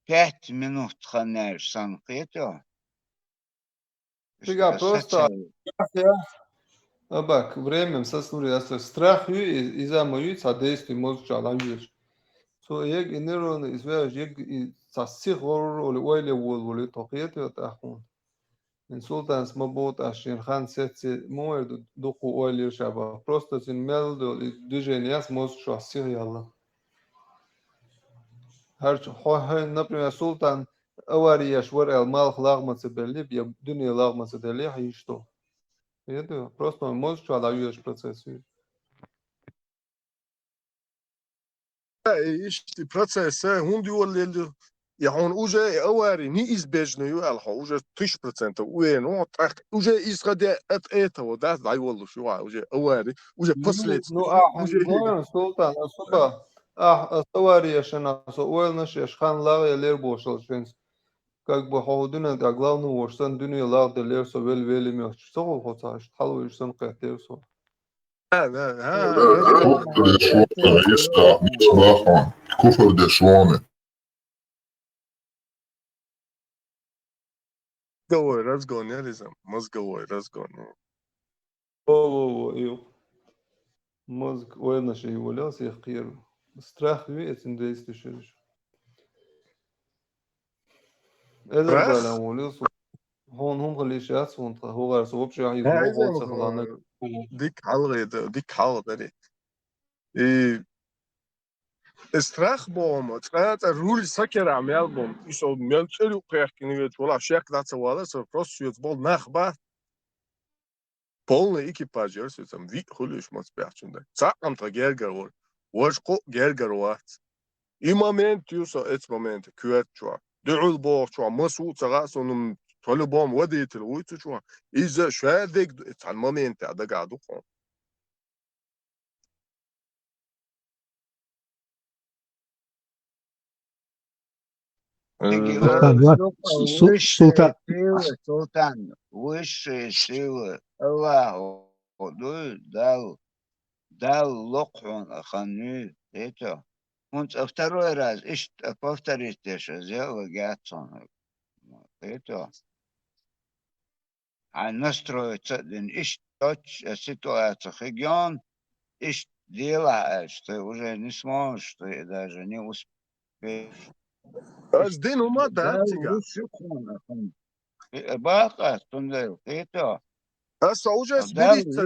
5 минут ханяешь сам это Тига просто Абак, временем соснули, если страх из-за моей содействия может чаланжить. So яг нейрон извяж яг сасихор или уолволи тохиет это ахун. Инсултан смобот ашин хан сетси моер духу ойли шаба. Просто син мелдо движение может шасих ялла. Например, султан авария швар алмал лагмацы бели, я дуния лагмацы дели хишто. Это просто может чаланжить процесс. İşte procese hundi yolları он уже аварии неизбежную, уже 1000% уверен, уже исходя от этого, да, заявил, что уже аварии, уже последствия, уже... Султан, особо, авария, уэлнаш, хан лага, лер бошал, как бы ходуна, да, главный ворсан, дуния лага, лер, со вели мёч, что хочешь, халуешь, сан катер, كفر دشوانة يسا مصباحا كفر دشوانة Говори, разгоняли, мозговой разгон. О, мозг, уэлнаш, его ляс, я хир. Страх весь, действуешь. إذا قال أولي هون هم خلي شاس وانت هو غير صوب شيء يزوق قوت سخلانك ديك حلقة دي استراخ بوم تقاط رول سكر عمل بوم يسو ملتلو قيقنيت ولا شيك دات ولا سو بروسيوت بول نخبا полный экипаж, там вид хулиш мот пяхчунда. Цакам та гергар вошко гергарват. И момент юсо эт момент кюет чуа. Дул бог чуа масу цага сонум طالبان وديت الويت شو إذا شادك المومنت هذا قاعد يقوم Султан, высшие силы Аллаху дал локхун ахану это. Он второй раз повторить еще сделал Гатсон. Это. А настроиться ищ ситуация регион ищ делаешь, что уже не сможешь, ты даже не успеешь. Дин ума да тига. Баха, тундел, это. Уже смириться.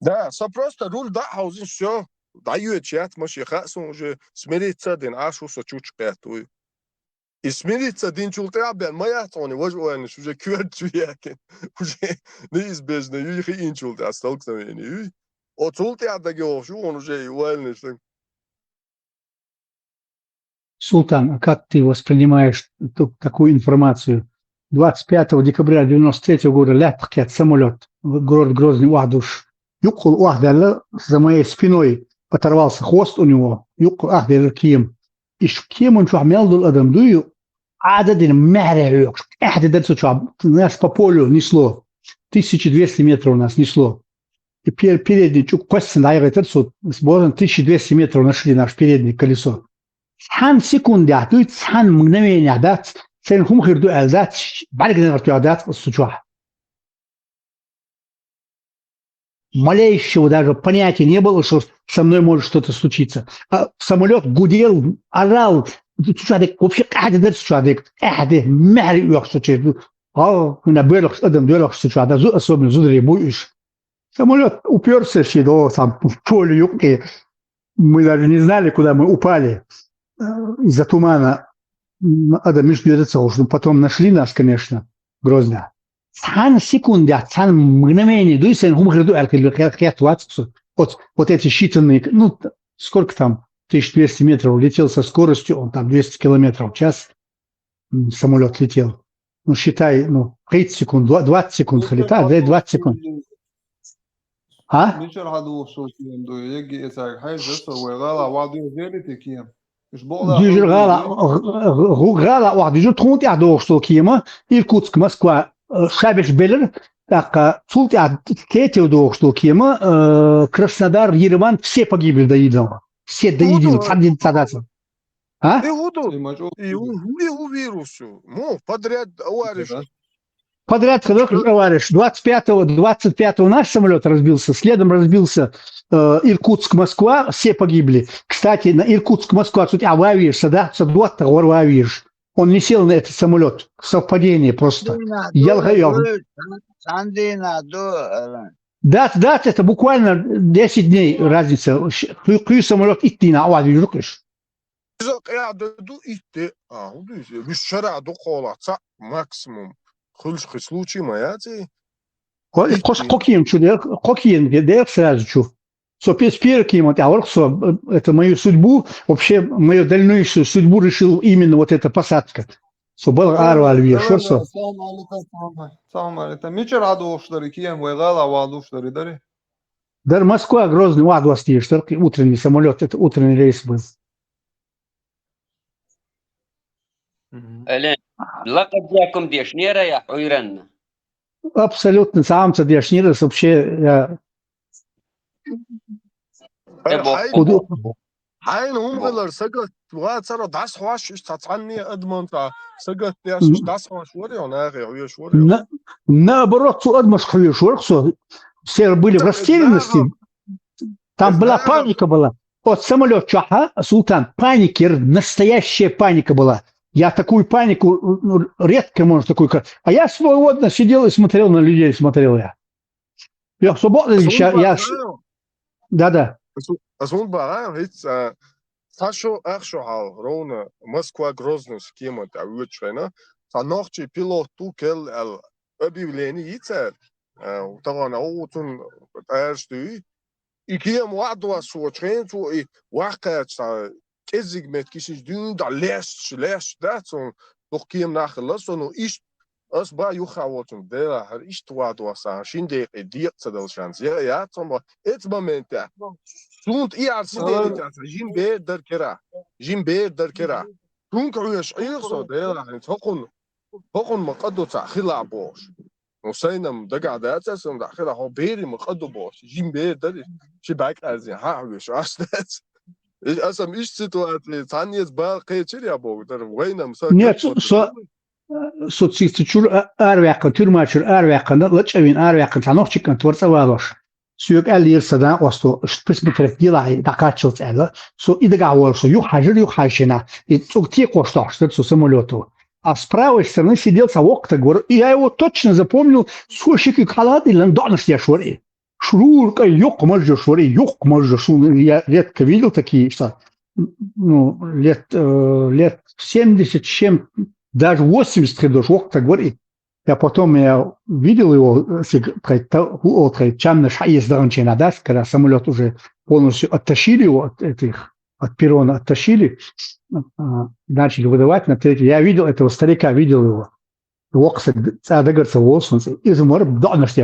Да, просто руль да хаузин все. Даю чат, маши хасун уже смириться дин ашу сочуч пятую. И смириться дин чулты абен моя тони вожуэниш уже кюртуякен. Уже неизбежно юхи инчулты осталкновение. От чулты адаги ошу он уже уэлниш. Султан, а как ты воспринимаешь такую информацию? 25 декабря 1993 года ляпкет самолет в город Грозный Уахдуш. Юкул Уахдалла за моей спиной оторвался хвост у него. Юкул Уахдалла Кием. И Кием он шухмел дул адам дую. عدد المعرفة احد درسوا شعب нас по полю несло 1200 метров нас несло и передний чук кости на его терсу с божен 1200 метров нашли наш переднее колесо хан секунды а тут хан мгновение дат sen هم خير دو ذات بعد كده نرجع ذات السجوع малейшего даже понятия не было, что со мной может что-то случиться. А самолет гудел, орал. Вообще قاعد شادك قاعد معري يحصل هنا بيرخ قدم بيرخ شاد زو особенно зудри буешь. Самолет уперся сюда там в поле юбки. Мы даже не знали, куда мы упали. Из-за тумана Адам между уже потом нашли нас, конечно, Грозно. Сан секунды, сан мгновение, дуйся, гумгреду, вот эти считанные, ну, сколько там, 1200 метров летел со скоростью, он там 200 километров в час самолет летел. Ну, считай, 30 секунд, 20 секунд летает, да, 20 секунд. А? Дюжер гала, واحد дюжер тронт я доошто киема, Иркутск, Москва, Шабиш Белер, так, султ я кетил доошто киема, Краснодар, Ереван, все погибли до единого. Все до единого, один цадаться. А? И вирусу. Ну, подряд авариш. Подряд авариш. 25-го наш самолет разбился, следом разбился Иркутск, Москва, все погибли. Кстати, на Иркутск, Москва, тут авиаешь, да, авиаешь. Он не сел на этот самолет. Совпадение просто. Да, это буквально 10 дней разница. Какой самолет идти на авиаешь? Максимум. Хулшки случай моя ти. Кокием чудо, кокием где сразу чу. Песперки, это мою судьбу, вообще мою дальнейшую судьбу решил именно вот эта посадка. Была арва альвия, шорсо. Мичер адушдари, кием вегала вадушдари дари. Даже Москва, Грозный, Вадвасти, что утренний самолет, это утренний рейс был. الين لقد جاكم ديشنيرة يا حويرنا Абсолютно, сам Дешнирос вообще... Hein umgeller sagat wat sar das hoş ist tatsanni Edmonton sagat das hoş var ya ne ya Наоборот, Адмаш Хвишорксо, все были в растерянности. Там была паника была. Вот самолет Чаха, Султан, паники, настоящая паника была. Я такую панику редко, может, такую... А я свободно сидел и смотрел на людей, смотрел я. Я свободно... Да-да. Азон баран хит Сашо Ахшохал Рона Москва Грозный схема да учлена. Санохчи пилот тукел ал объявление яйца. Тогда утун таашты. И кем вадва суочренцу и вахкаца кезигмет кисиш дун да леш да сон doch кем нахлас но иш as ba юхавотун дела иш вадва са шинде дица дал шанс я сон эт момента Sunt iar sidelit Jimbe der kera. Tunk uyash ayso dela hokun maqaddu ta'khila bosh. وسينم دقع داتا سم داخلها هو بيري مقدو bosh. Jimbe der شباك ازي ها uyash ashtat. Asam ish situatsiya tan jetzt ba qechir ya bog der waynam sa. Нет, соцсетчур арвяка türmaçur arvякanda лачавин арвяка танохчикан творца валош. Сүйек әлі ерсадан осто шписметрек дилай дакачылт әлі. Со идега волшо, юх хажина. И те кошташты, со самолету. А с правой стороны сидел совок-то, и я его точно запомнил, сушики халады, ландонаш я швори. Шрурка, юк можешь швори, юк можешь. Я редко видел такие, что лет 70, чем даже 80 ходишь, вок-то говорит. Я потом видел его, когда самолет уже полностью оттащили его от перрона, оттащили, начали выдавать на третий. Я видел этого старика, видел его. Говорится, Волсон, из моря, да, на что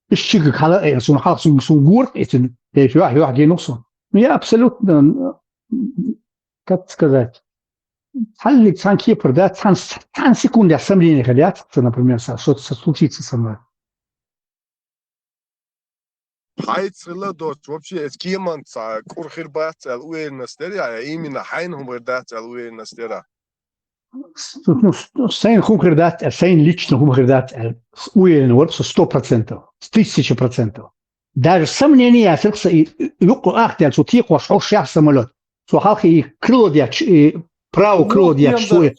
ищи как я абсолютно, как сказать, Халли цанки продать, цан секунды сомнения хотят, например, что-то случится со мной. Хайцрила дочь вообще скиманца курхирбацал уэлнастеря, именно хайнхум вердацал уэлнастеря. Сайн хумхирдат, сайн лично хумхирдат, уверен, вот 100%, 1000%. Даже сомнения, юку ахтел, что тихо шел шах самолет, что халки и крыло дяч, право крыло дяч, что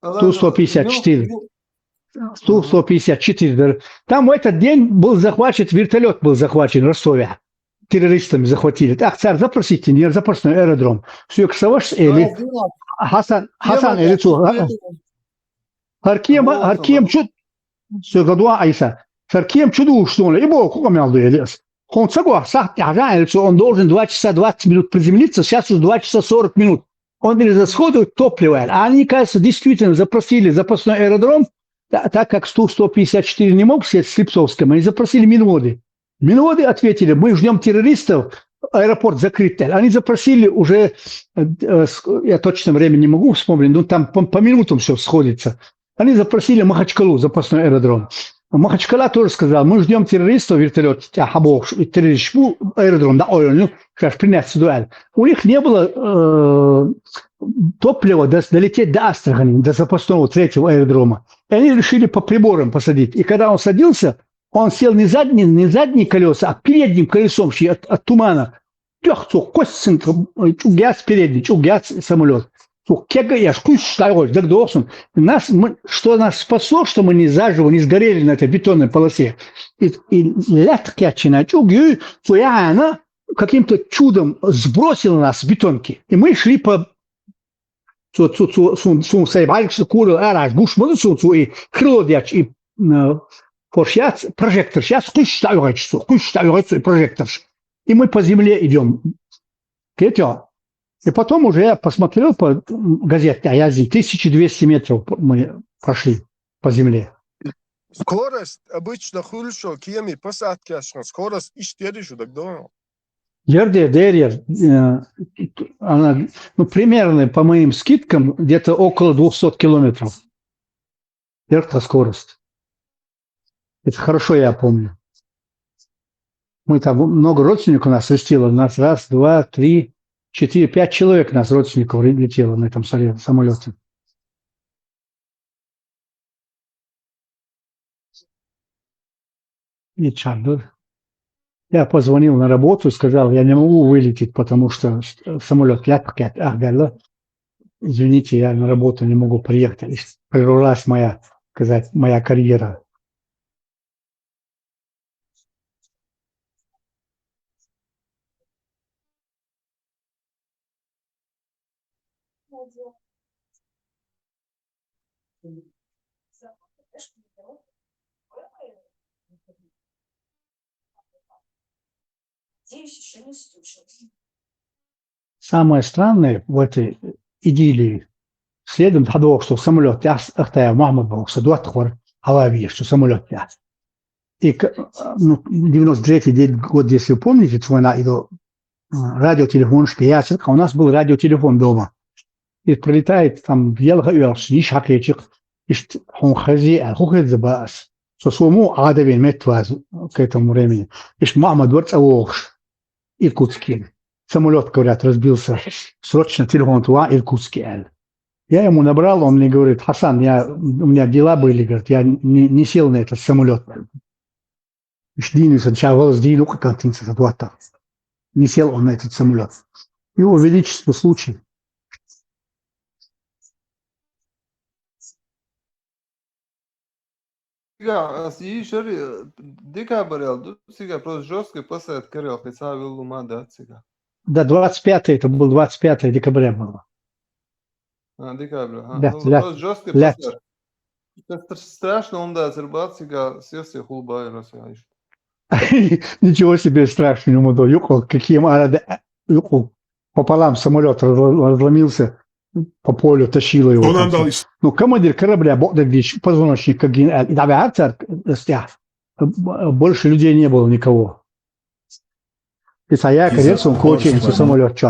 Ту-154. Ту-154. Там в этот день был захвачен, вертолет был захвачен в Ростове. Террористами захватили. Так, царь, запросите, не запросной аэродром. Все, ксаваш, или Хасан, или что? Харкем, чуд, все, гадуа, Айса. Харкем чуду, что он, и бог, куда мялду, елес. Он должен 2 часа 20 минут приземлиться, сейчас уже 2 часа 40 минут. Он израсходует топливо. А они, кажется, действительно запросили запасной аэродром, так как Ту-154 не мог сесть с Липцовском, они запросили Минводы. Минводы ответили, мы ждем террористов, аэропорт закрыт. Они запросили уже, я точно время не могу вспомнить, но там по минутам все сходится. Они запросили Махачкалу, запасной аэродром. Махачкала тоже сказал, мы ждем террористов, вертолет, террористов, аэродром, да, сейчас принять дуэль. У них не было топлива долететь до Астрахани, до запасного третьего аэродрома. И они решили по приборам посадить. И когда он садился, он сел не задние колеса, а передним колесом от тумана. Чугяц передний, чугяц самолет. Что нас спасло, что мы не заживо, не сгорели на этой бетонной полосе. И каким-то чудом сбросила нас с бетонки. И мы шли по прожектор. Сейчас прожектор. И мы по земле идем. Кетё. И потом уже я посмотрел по газете, а я здесь 1200 метров мы прошли по земле. Скорость обычно хорошо, кеми посадки, скорость исчережу, так да. Ерде, она, ну, примерно, по моим скидкам, где-то около 200 километров. Это скорость. Это хорошо я помню. Мы там, много родственников у нас летело. У нас 1, 2, 3, 4, 5 человек нас родственников летело на этом самолете. И Чардур. Я позвонил на работу и сказал, я не могу вылететь, потому что самолет летает. Извините, я на работу не могу приехать. И прервалась моя карьера. Самое странное в этой идиллии следом того, что самолет Махмад был, что дуатхор Алавия, что самолет и 93-й год, если вы помните, радиотелефон, а у нас был радиотелефон дома. И прилетает там Ялгаёрш, Нишакечик, и он хозяин, хухет забас. Что свому адовин метваз к этому времени. И Махмад Варцавохш, Иркутский. Самолет, говорят, разбился. Срочно телефон туа, Иркутский. Я ему набрал, он мне говорит, Хасан, у меня дела были, говорит, я не сел на этот самолет. Не сел он на этот самолет. Его величество случай. Да, 25 это был 25 декабря было. Декабря. Лет. Страшно, он да, цербацика, сессия хулбай, расяешь. Ничего себе страшного, каким пополам самолет разломился, по полю тащило его. Ну, командир корабля, позвоночник, как больше людей не было никого. И я, конечно, он коучил самолет.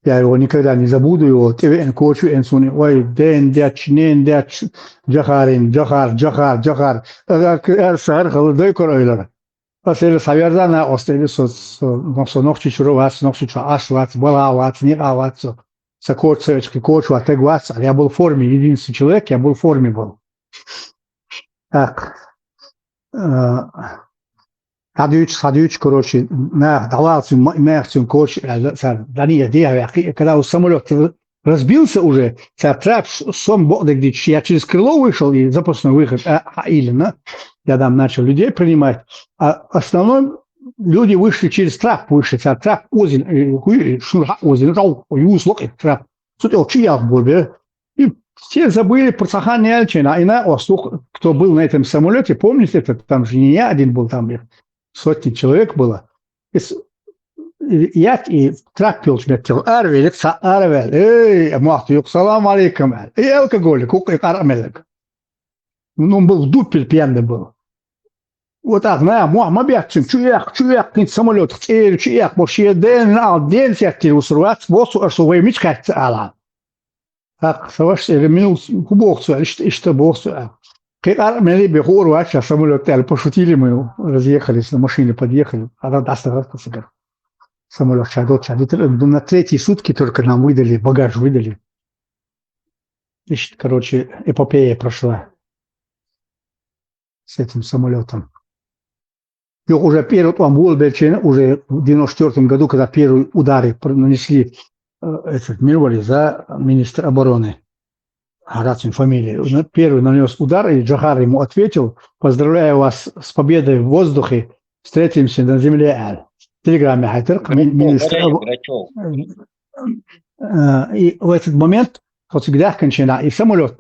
Я его никогда не забуду, его ой, дэн, дяч, нен, дяч, джахарин, джахар, сар, холодой коройлер. После Савердана остались ногти чуроваться, ногти чуашваться, баловаться, не аваться, сокорцевички, кочу, отыгваться. Я был в форме, единственный человек, я был в форме был. Так. Ходюч, короче, давался, мягким, короче, когда самолет разбился уже, я через крыло вышел, и запасной выход, я там начал людей принимать, а основном люди вышли через трап, трап, и все забыли про Сахани Альчина, и кто был на этом самолете, помните, там же не я один был, там сотни человек было. Я и трап пилчметил, арвелик, салам алейкум, и алкоголик, армелик. Он был в дупель пьяный был. Вот так, мабятчин, чуяк, самолет, чуяк, вообще день сяктил усруат, свой мечкать ала. Так, саваш минут кубоксу, что боксу. Как армели бегору, самолет, пошутили мы, разъехались на машине, подъехали, а там остался самолет чадот. На третьи сутки только нам выдали, багаж выдали. И, короче, эпопея прошла с этим самолетом. И уже первый уже в 94 году, когда первые удары нанесли Мирвали за министра обороны. Рацин фамилия. Первый нанес удар, и Джахар ему ответил: поздравляю вас с победой в воздухе, встретимся на земле. В телеграмме министр. И в этот момент, и самолет,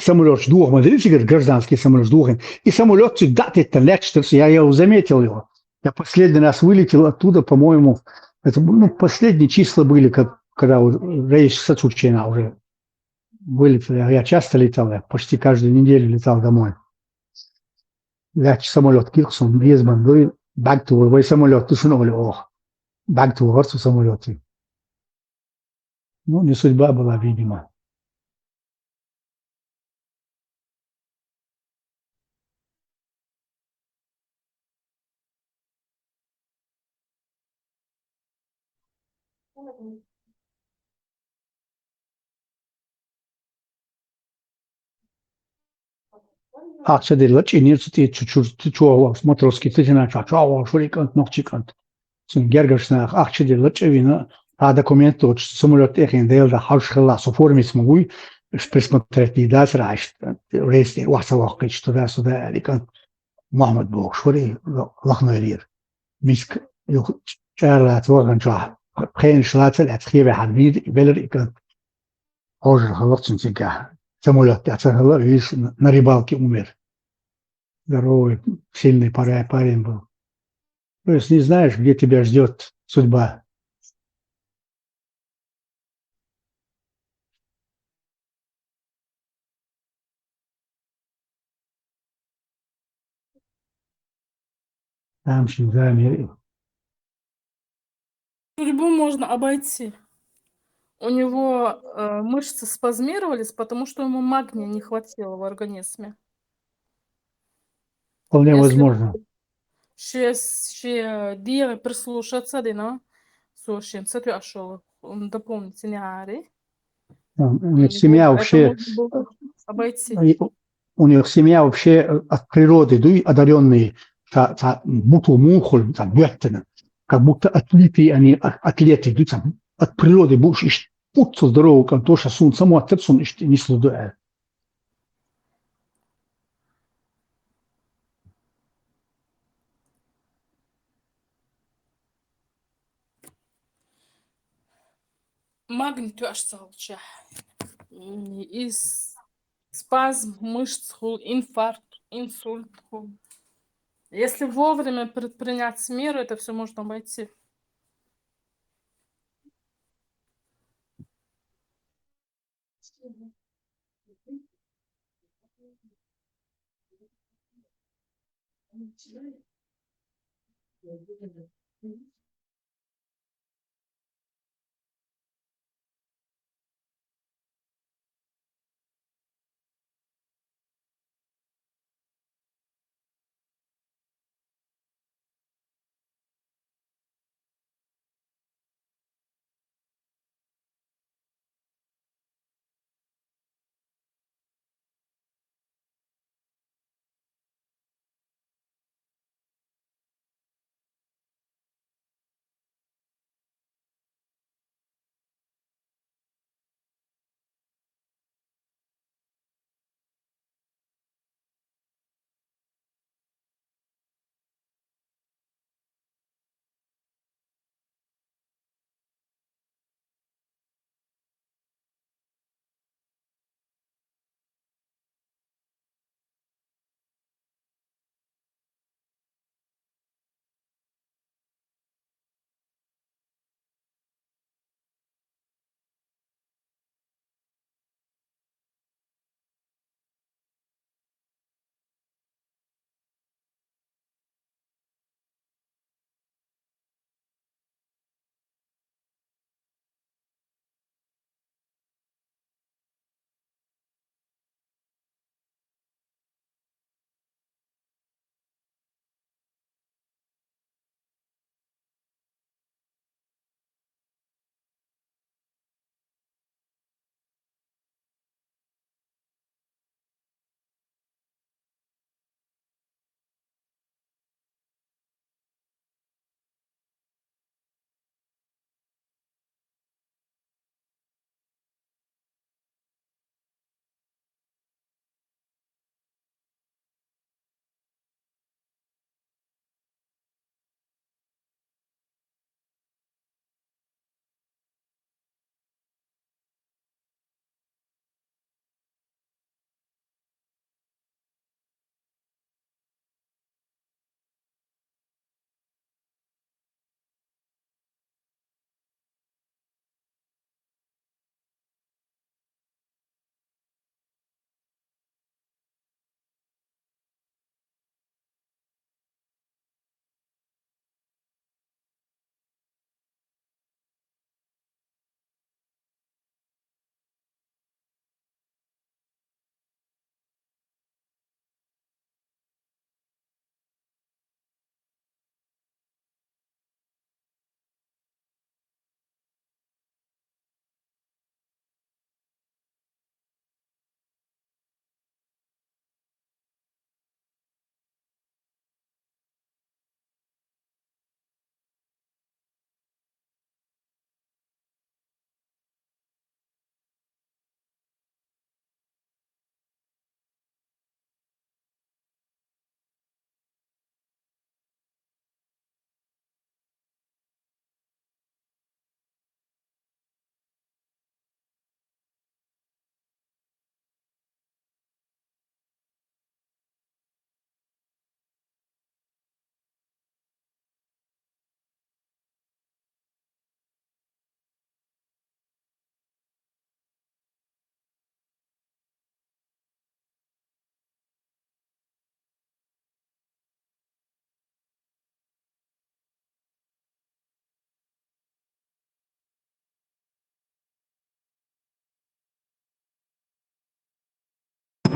самолет двух, гражданский самолет двух, и самолет я его заметил его. Я последний раз вылетел оттуда, по-моему, это последние числа были, когда рейс Сацучина уже вылетел. Я часто летал, я почти каждую неделю летал домой. Самолет Кирксон, без банды, бактур, вы самолет, ты шнули, ох, бактур, горцу самолеты. Ну, не судьба была, видимо. Акча инерция чуть-чуть матросский тетина чачава шурикант ногчикант. Сон гергашнах акча а документ тот самолет эхин делда хавшхла соформис могуй присмотреть не дать раш рейс васалах туда-сюда ликан Мохаммад Бог шури лахнойрир. Миск чарлат ворганча خين شلاتل أتخيبه حديد بلر إكن أوجر خلص نتيجة самолет أتخيله إيش на рыбалке умер. Здоровый, сильный парень был. То есть не знаешь, где тебя ждет судьба. Там замер. Судьбу можно обойти. У него мышцы спазмировались, потому что ему магния не хватило в организме. Вполне Если возможно. ще دير прислушаться, да, слушай, он дополнить не ари. У них семья Это вообще, можно было обойти. у них семья вообще от природы, да, одаренные, буту мухоль, беттена, как будто атлеты, они атлеты, да, от природы будешь путцу здорового кантоша сун, само от сун не следует. Магний тоже салча. И спазм мышц, инфаркт, инсульт. Если вовремя предпринять меры, это все можно обойти.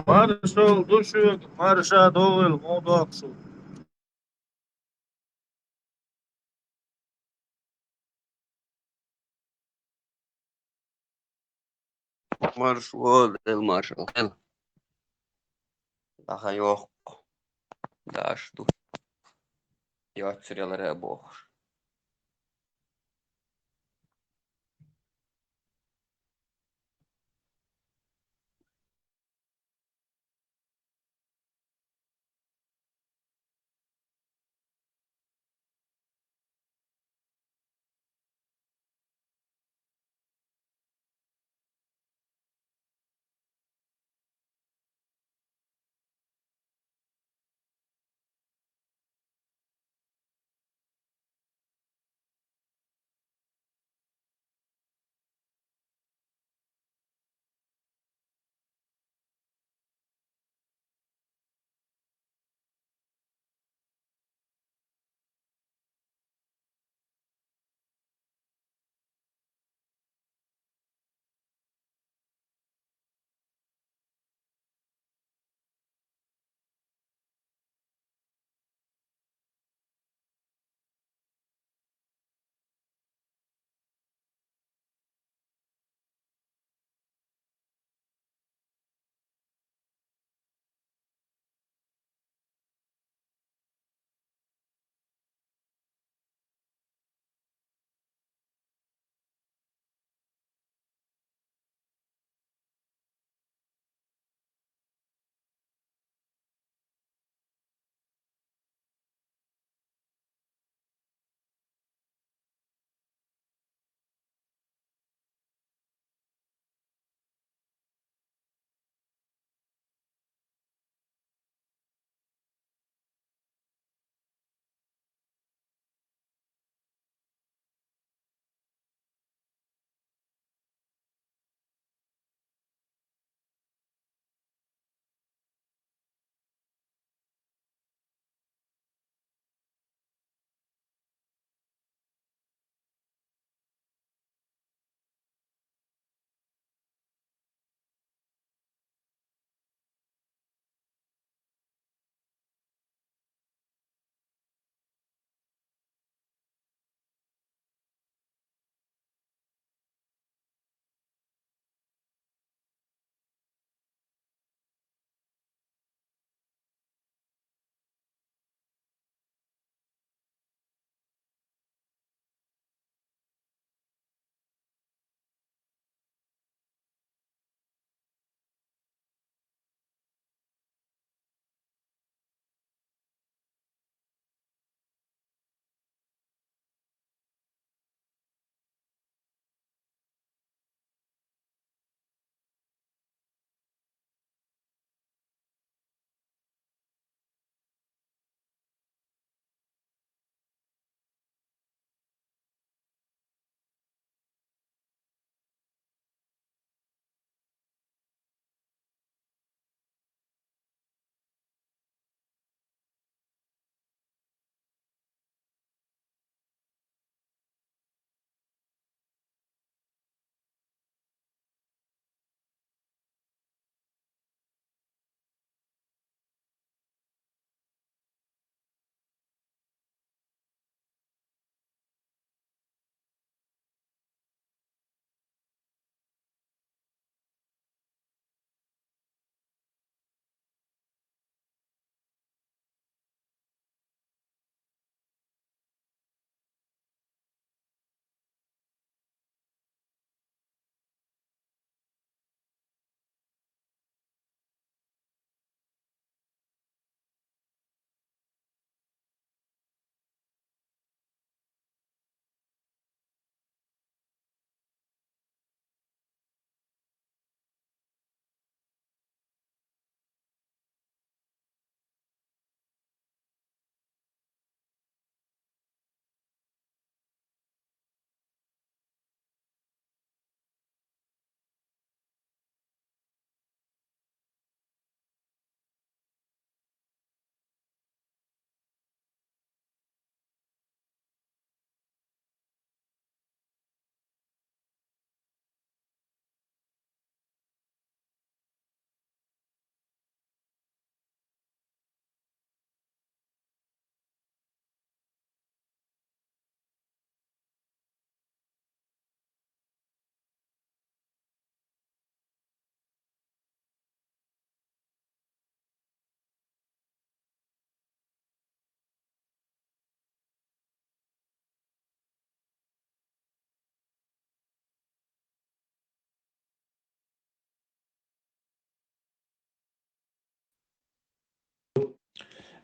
Marshall düşük, marşa doğul, modaksu. Marshall, el Marshall. El. Daha yok. Daştu. Jotsirjalle bohus.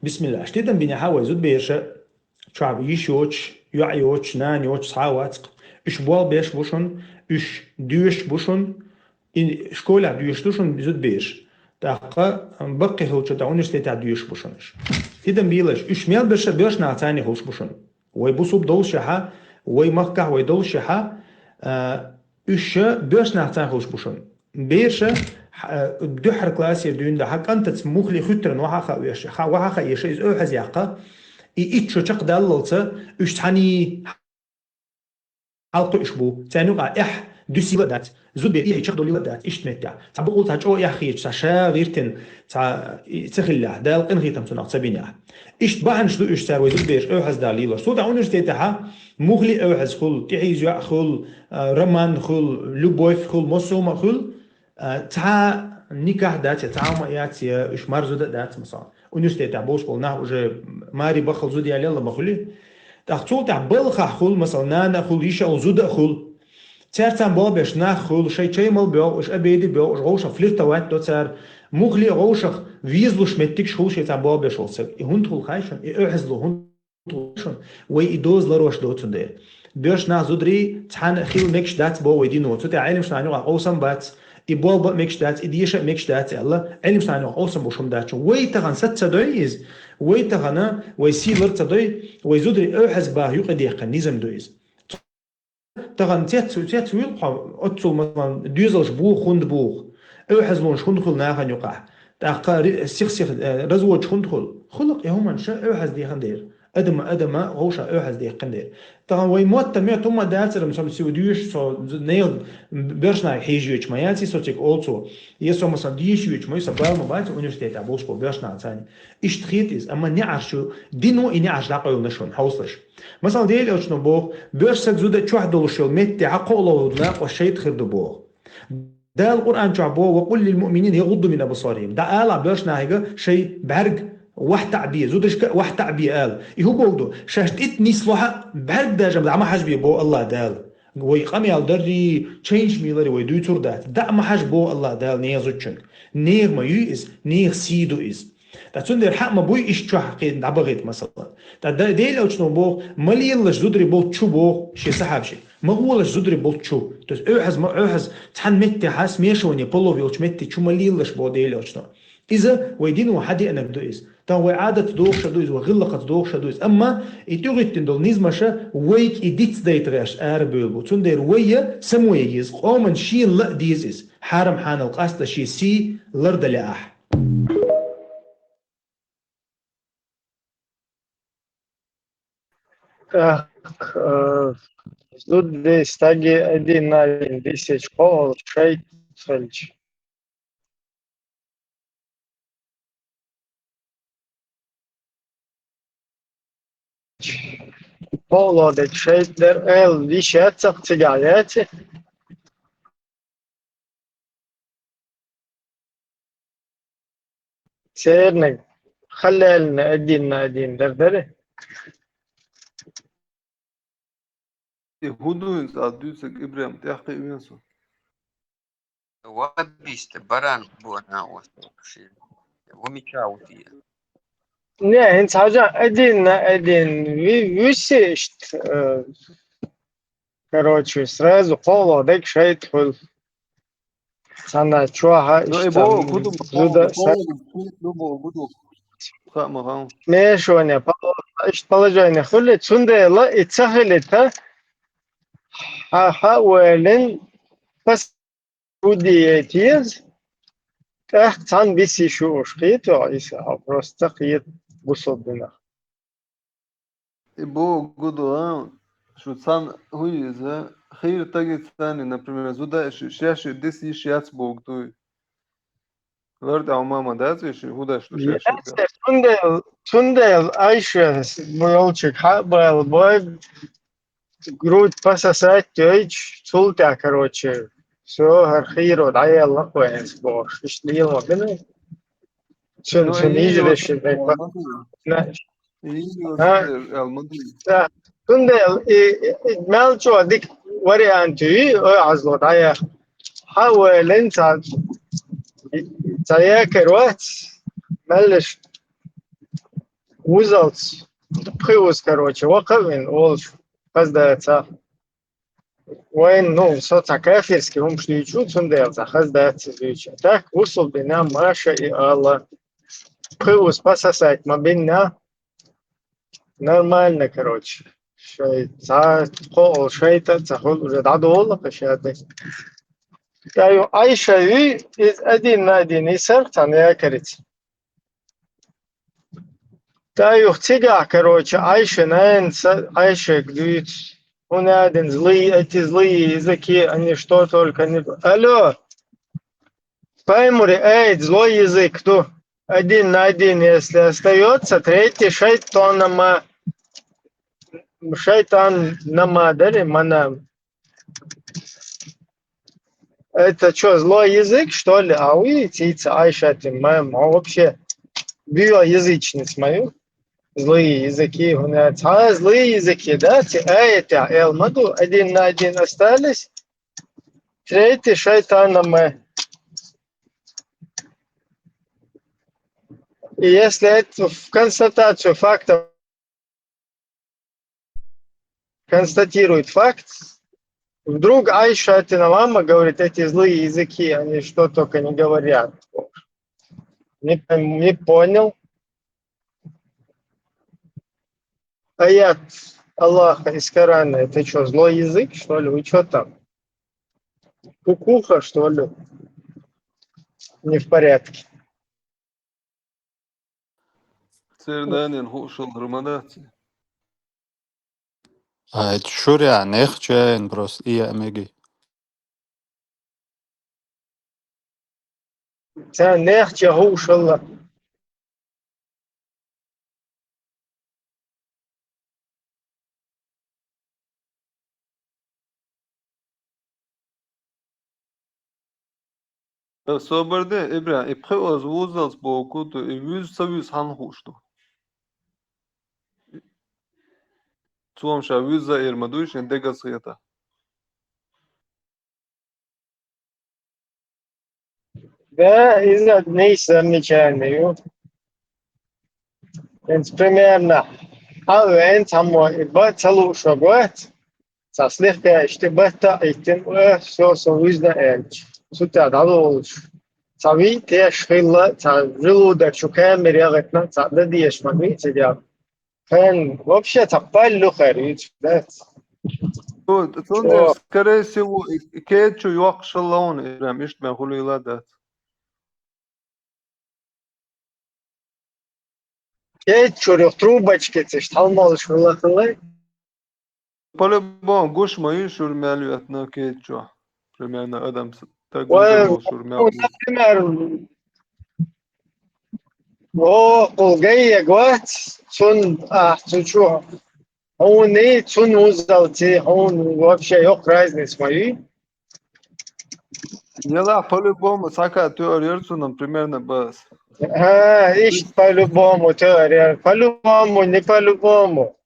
بسم الله اشتيتم بني حاوي زود بيرشا شعب يشوش يعيوش نان يوش صحاوات اش بوال بيش بوشن اش ديوش بوشن إن شكولا ديوش دوشن زود بيش تاقا بقي هو تشتاونش تاع ديوش بوشنش تيدم بيلش اش ميال بيرشا بيش نعتاني هوش بوشن وي بوصوب دول شحا وي مقع وي دول شحا اش بيش نعتاني هوش بوشن بيرشا دحر كلاسي دون ده حق انت تسموخ لي خطرن وحا ويش وحا يش از او حزيقه إيش شق داللته إشتحني حلقة إشبو تانو قا إح دوسي ودات زود بي إيش دولي ودات إيش تمتع تعبقول تاجو يا أخي تشا غيرتن تاع تخلى دال قن غيتم تناق تبينها إيش تبعن شدو إيش تار وزود بيش أو حز داليلا صوت عونش تيتها مغلي أو حز خل تعيز يا خل رمان خل لبويف خل مصوم خل تاع نكاح دات تعاوم يات إيش مرزو دات مثلا ونشتي تاع بوش قلنا وجه ماري بخل زودي على الله بخلي تاخذ تاع بلخ خل مثلا نانا خل يشا وزود خل تاعتان بابش ناخل شيء مال بيو اش ابيدي بيو اش غوش فليرتا وات دو تاع مغلي غوش فيزلوش متكش هو شيء تاع بابش وصل هند خل خايشن احزلو هند خايشن وي دوز لروش دوت ده بيش نا زودري تحن خيل مكش دات بو ويدي نوت تاع علم شنو اوسم بات يبول بات مكش دات اديش مكش دات الله علم شنو اوسم بوشم دات وي تغن ست دويز وي تغنا وي سي لرت دوي وي زودري احز با يقدي قنيزم دويز تغن تيت ويلقى اتسو مثلا ديزلش بو خوند بو او حزلون شخوند خل ناخن يقع تاقا سيخ رزوج خوند خلق يوما شا او حز دي خندير ادم غوشا او حز دي خندير تغن وي موت تميع توما داتر مثلا سيو ديوش سو نيل بيرشنا حيجيوش ماياتي سو تيك اولسو يسو مثلا ديشيوش ما يسا بايل مبايت ونيرسيتيت ابوسكو بيرشنا ثاني ايش تخيتيز اما نعرشو دينو اني عش داقيل نشون حوصلش مثلا ديل اوشنو بوغ بيرسك زودا تشوح دولشو متي عقولو لا وشيت خرد بوغ ده القرآن جعبوه وقل للمؤمنين يغضوا من أبصارهم ده قال عبيرشنا هيجا شيء بعرق واحد تعبير زودش واحد تعبير قال يهو بوغدو شاشت اتني صلحة بعرق ده جمد عما حاجبي بو الله دال ويقام يالدري تشينج ميلري ويدو تور دات ده ما حاج بو الله دال نيا زوتشن نير ما يؤس نير سيدو إز ده تندر حق ما بوي إيش تشوح قيد دعبغيت مثلا ده ديل أوشنو بو مليلش زودري بو تشو بو شي سحاب شي ما هو لش زودري بو تشو تس أوحز تحن متي حاس ميشوني بولو فيلش متي تشو مليلش بو ديل أوشنو إذا ويدين وحدي أنا بدو إز تان وعادة دوخ شدويز وغلقة دوخ شدويز أما يتوغيت تندل نيزمشا ويك إديت ديت غاش أربيل بو تندر ويا سمويز قومن شين لا ديز إز حارم حان القاسطة شي سي لرد لأح Ljudi stagi edināja visi skolu šeit ceļš. Polodek šeit der el visi atsaq cigājēci. Sērnek خلالنا أدينا دردري. Hudu adusek Ibrahim تحقي وينسو وبيست بران بونا وشي وميشاوتي Ne, hins haja один висишт, короче, сразу полодек шeit хул. Сана чуаха لا ишта إبوه كدو зуда لبو كدو خام خام مешоня ишт положение хули цундела ицахилита حاولن بس بديتيز تحتان بيسي شو شقيت وعيسى просто قيت بصدنا إبوه كدو شو تصان هو إذا خير تجد ثاني например زودا شاشة ديس يشياتس بوغدوي لرد أو ماما دازش هودا شو شاشة Tundel aizšies Boļčik Habel Boļ грудь пососать тёйч цултя короче все архиро даяла коэнс бош ишлил мабины чун Ну изреш Tundel melчо дик варианты азло дая حاول تذاكر وقت ملش Uzalts, pivus, короче, wakavin, olš, kazdēca. Vai, nu, soca kefirski, umšli čuc un dēlca, kazdēca zvīča. Tak, usuldina maša i ala. Pivus pasasēt, man bija нормально, короче. شيء تاخذ عدو والله قشاتك. تايو عايشة وي إز أدين نادين يسر تانيا كريت. تايو تيجا كروتش عايشة نين عايشة جديد. ونادين злые, эти злые языки, они что только не... Алло! Поймури, эй, злой язык, кто? Один на один, если остается, третий шайтан намадали, манам. Это что, злой язык, что ли? А вы, птица, Айша, ты моя, вообще, биоязычность мою. Злые языки, злые языки, да? Это Элмаду, один на один остались. Третий шайтаном. И если это в констатацию факта констатирует факт, вдруг Айша, это мама говорит, эти злые языки, они что только не говорят. Не понял. Аят Аллаха из Корана, это что, злой язык, что ли? Вы что там? Кукуха, что ли? Не в порядке. Сирденин хушал громадаци. А это шуря, нехчен просто, и амеги. Нехче гушалла. Соберде, Ибра, и пхеваз вузалс бокуту, и вюз савюз ханхушту. Цуамша вюза ирмадуиш, и дегас гета. Да, из-за дней замечательные. Примерно. А вы там бацалу шагот. Сослегка, что бата этим все совузно эльч. Сутя дадолш. Сави теш хилла, желудок шукаем мерягатна, да диеш магни сидят. Хэн вообще тапаллу харич, да. Тонде, скорее всего, кетчу юахшалаун, Ибра, ишт мен хулу иладат. Кетчу трубочки, ты шталмал шулахлы. По-любому, гуш мои шурмялю отна кетчу. Примерно адам так гузал шурмял. Например, جاي جوات تون تشو هوني تون وزالتي هون вообще yok разницы мои. Дела по-любому, сака теорию, нам примерно бас. Ищет по-любому теория, по-любому, не по-любому.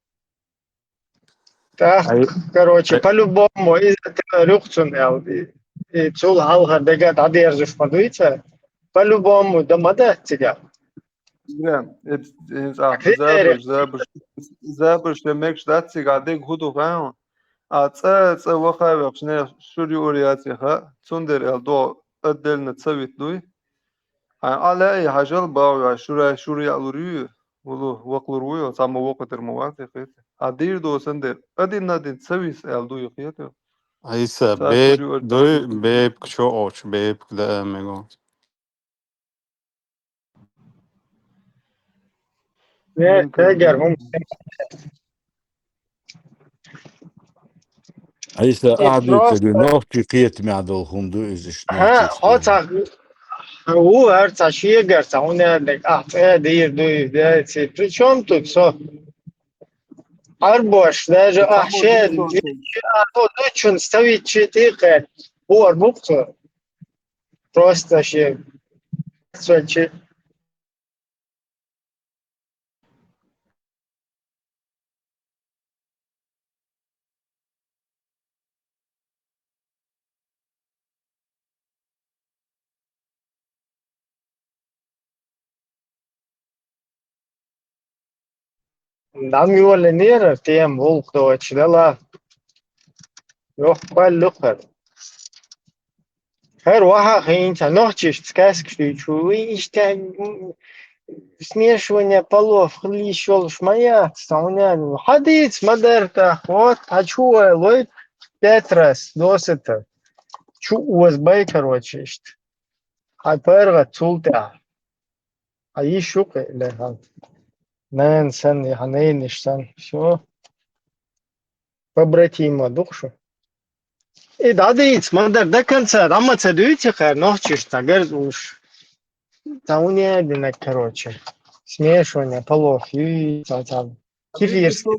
Так, короче, по-любому из-за теории и цул халха бегат одержишь подуйца, по-любому домада тебя. Ja, забрш демекш дациг адег худу гаун. Аца вахавах шне шури ориациха цундер элдо أدلنا تسويت دوي على أي حاجة باو شوري علوري ولو وقلروي وصام وقت المواقف أدير دو سندر أدين نادين تسويس ألدو يخيته Айса, беб, дой, беб, кчо оч, беб, да, мего. تاجر هم عيسى أعبي просто تدنوك قيت معدوهم دو إزش ها هتا هو هرца шиегарца он ядлек дир дуй дайцы причем тут со арбош даже ахше то дочун ставить четыре бор букто просто ще Dan yola nere tiem volk doç dela yok balluqar. Her waxa хинча ночиш сказки чуи işte смешивание полов, хлищел, шмая, саунян. Ходить, модерта, вот, хочу, лой, 5 раз, досыта. Чу USB, короче, işte. Hyper цулта. А еще, да, нэн, сэн, янэн, иштан, все. Побратима душу. И да, дить, модер, до конца, там отсадуете, ночиш, тагер уж. Саунян, короче. Смешивание полов, и там. Кефирский.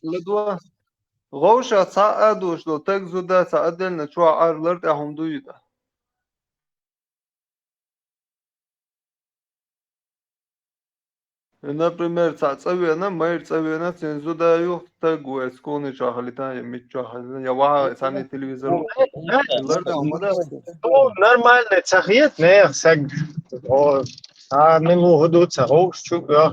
لدوا غوشة تعادوش لو تجزو ده تعدل نشوع عرلر هم دويدا Например, цавена, майр цавена, цензу даю, тагу эсконы чахалита, я митчахалита, я ва сани телевизор. Нормально, цахет, не, саг. Мы году цахов, чуга.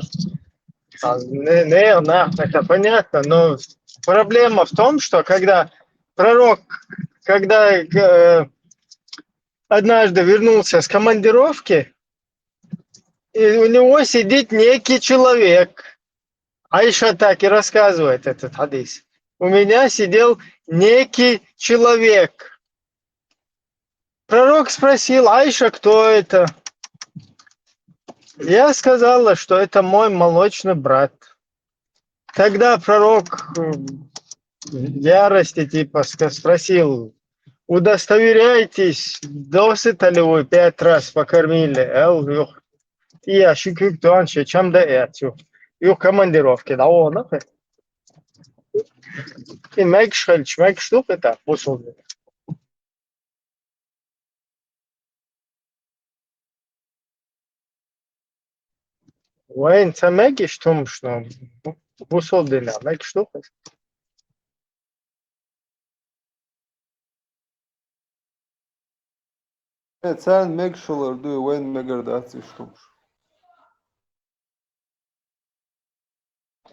Это понятно, но проблема в том, что когда пророк, когда однажды вернулся с командировки, и у него сидит некий человек. Айша так и рассказывает этот хадис. У меня сидел некий человек. Пророк спросил: Айша, кто это? Я сказала, что это мой молочный брат. Тогда пророк в ярости типа спросил: удостоверяйтесь, досыта ли вы 5 раз покормили? И я шикаю, кто он еще чем до этого. И в командировке, да, он, и мег штук это пошел. Вайн цамеги что пошел дина, мег штук. Sen meg şolar duy, wen megardat iştumuş.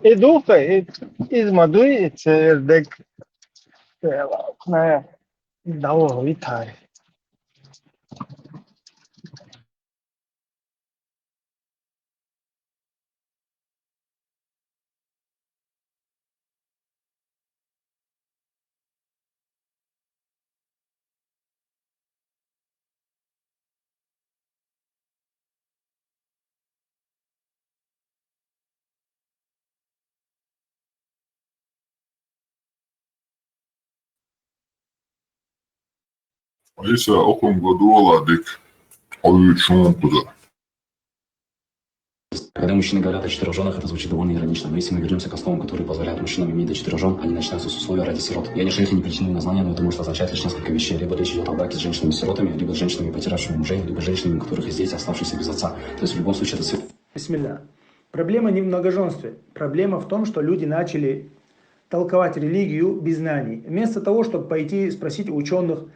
И духа, из мадуи, цердек, на даво витари. Если около году ладик, чему куда? Когда мужчины говорят о 4 женах, это звучит довольно иронично. Но если мы вернемся к основам, которые позволяют мужчинам иметь до 4 жен, они начинаются с условия ради сирот. Я не шейх и не причиню на знания, но это может означать лишь несколько вещей. Либо речь идет о браке с женщинами-сиротами, либо с женщинами, потерявшими мужей, либо женщинами, у которых есть дети, оставшиеся без отца. То есть в любом случае это... Бисмилля. Проблема не в многоженстве. Проблема в том, что люди начали толковать религию без знаний. Вместо того, чтобы пойти спросить у ученых,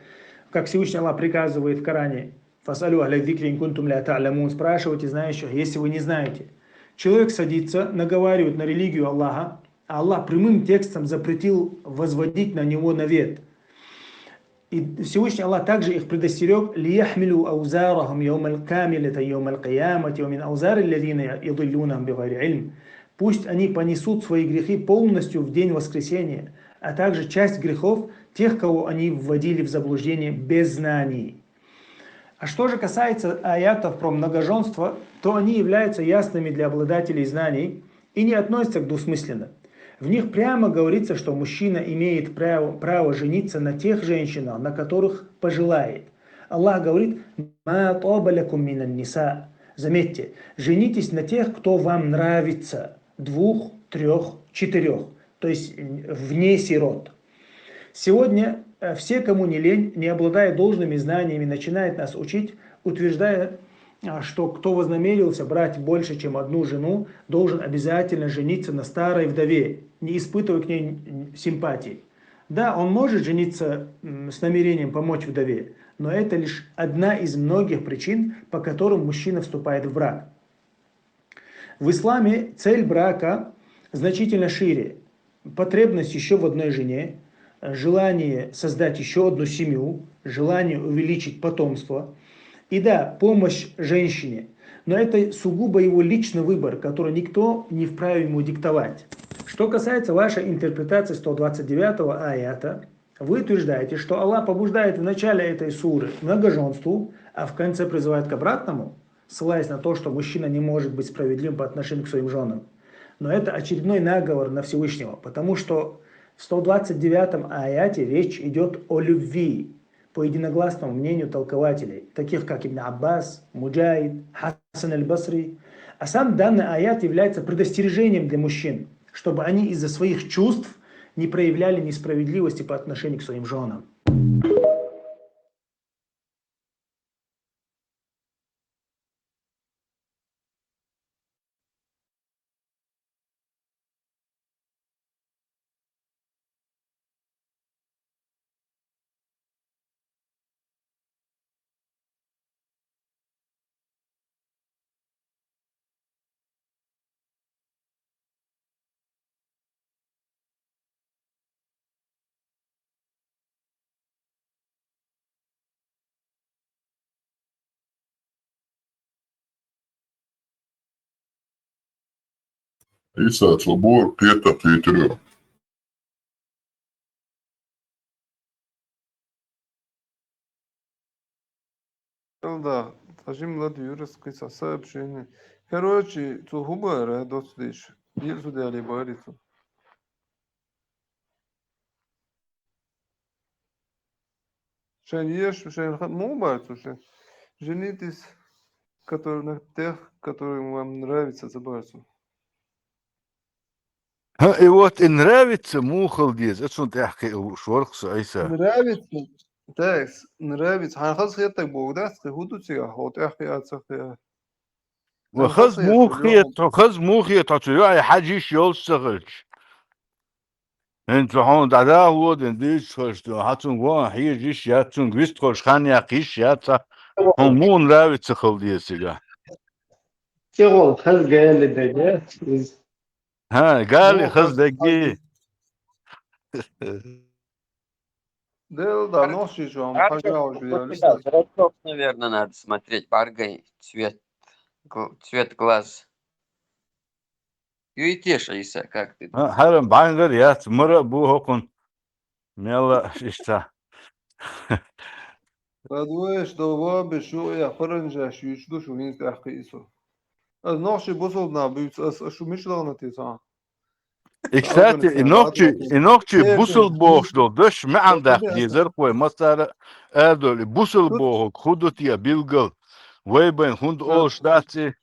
как Всевышний Аллах приказывает в Коране, «Фасалю ахля зикри ин кунтум ля та'лямун», спрашивайте знающих, если вы не знаете. Человек садится, наговаривает на религию Аллаха, а Аллах прямым текстом запретил возводить на него навет. И Всевышний Аллах также их предостерег: «Лияхмилу аузарахум йомал камилата йомал киямати ва мин аузари аллазина юдиллунахум бигайри илм». Пусть они понесут свои грехи полностью в день воскресения, а также часть грехов тех, кого они вводили в заблуждение без знаний. А что же касается аятов про многоженство, то они являются ясными для обладателей знаний и не относятся к двусмысленно. В них прямо говорится, что мужчина имеет право жениться на тех женщинах, на которых пожелает. Аллах говорит: «Ма таба лакум минан ниса». Заметьте, женитесь на тех, кто вам нравится, 2, 3, 4, то есть вне сирот. Сегодня все, кому не лень, не обладая должными знаниями, начинают нас учить, утверждая, что кто вознамерился брать больше, чем одну жену, должен обязательно жениться на старой вдове, не испытывая к ней симпатии. Да, он может жениться с намерением помочь вдове, но это лишь одна из многих причин, по которым мужчина вступает в брак. В исламе цель брака значительно шире. Потребность еще в одной жене, желание создать еще одну семью, желание увеличить потомство. И да, помощь женщине. Но это сугубо его личный выбор, который никто не вправе ему диктовать. Что касается вашей интерпретации 129 аята, вы утверждаете, что Аллах побуждает в начале этой суры к многоженству, а в конце призывает к обратному, ссылаясь на то, что мужчина не может быть справедливым по отношению к своим женам. Но это очередной наговор на Всевышнего, потому что в 129 аяте речь идет о любви, по единогласному мнению толкователей, таких как Ибн Аббас, Муджаид, Хасан аль-Басри. А сам данный аят является предостережением для мужчин, чтобы они из-за своих чувств не проявляли несправедливости по отношению к своим женам. Isa Tlabur, Pieta Pietro. Да, тажим ладюрас киса сообщение. Короче, цугубара дослиш. Ильзу дали барицу. Шен еш, шен му барцу, шен. Женитесь, который на тех, которым вам нравится за барцу. И вот и нравится мухалдиз. Это что ты шорхс, Айса. Нравится. Текс, нравится. Ханхас хеттак богдас, худуцига, хот ахи ацахи. وخز موخيت تطلع حاجيش يوصغش انت هون دادا هو دن ديش خشت هاتون وان هي جيش ياتون غيست خوش خان يقيش ياتا هم مون راوي تخل ديسيغا شغل خز قال الدجاج ها قال لي خز دقي Дел, да, носишь вам, пожалуйста, наверное, надо смотреть. Баргай, цвет глаз. Юитеша, Иса, как ты? هرم بانغر يات مرة بو هوكن ميلا شتا Радуешь, долго бешу, я фарнжа, шучу, что не стахисо. А ноши босол на бьют, а шумишло на тиса. И, кстати, и ногти бусел бог, что дождь мы андах дизер, кой мастара эдоли, бусел бог, худот я билгал, вейбен хунд ол штати,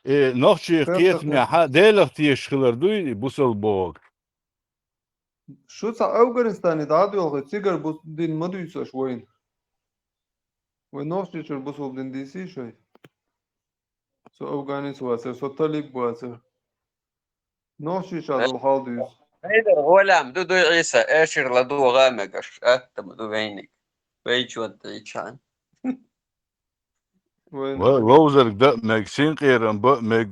и ногти киет меня, делах тиешхилар дуй, бусел бог. Что за Афганистане, да, дело, цигар бус дин мадуйся швоин. Вы ноши чер босол дин диси шой. Со Афганис васер, со Талиб васер. نوشي شادو الحاضيس هيدا غلام دودو عيسى اشر لدو غامقش اكتم دو عينك بيجو الديشان ووزر ده مكسين قيرن مك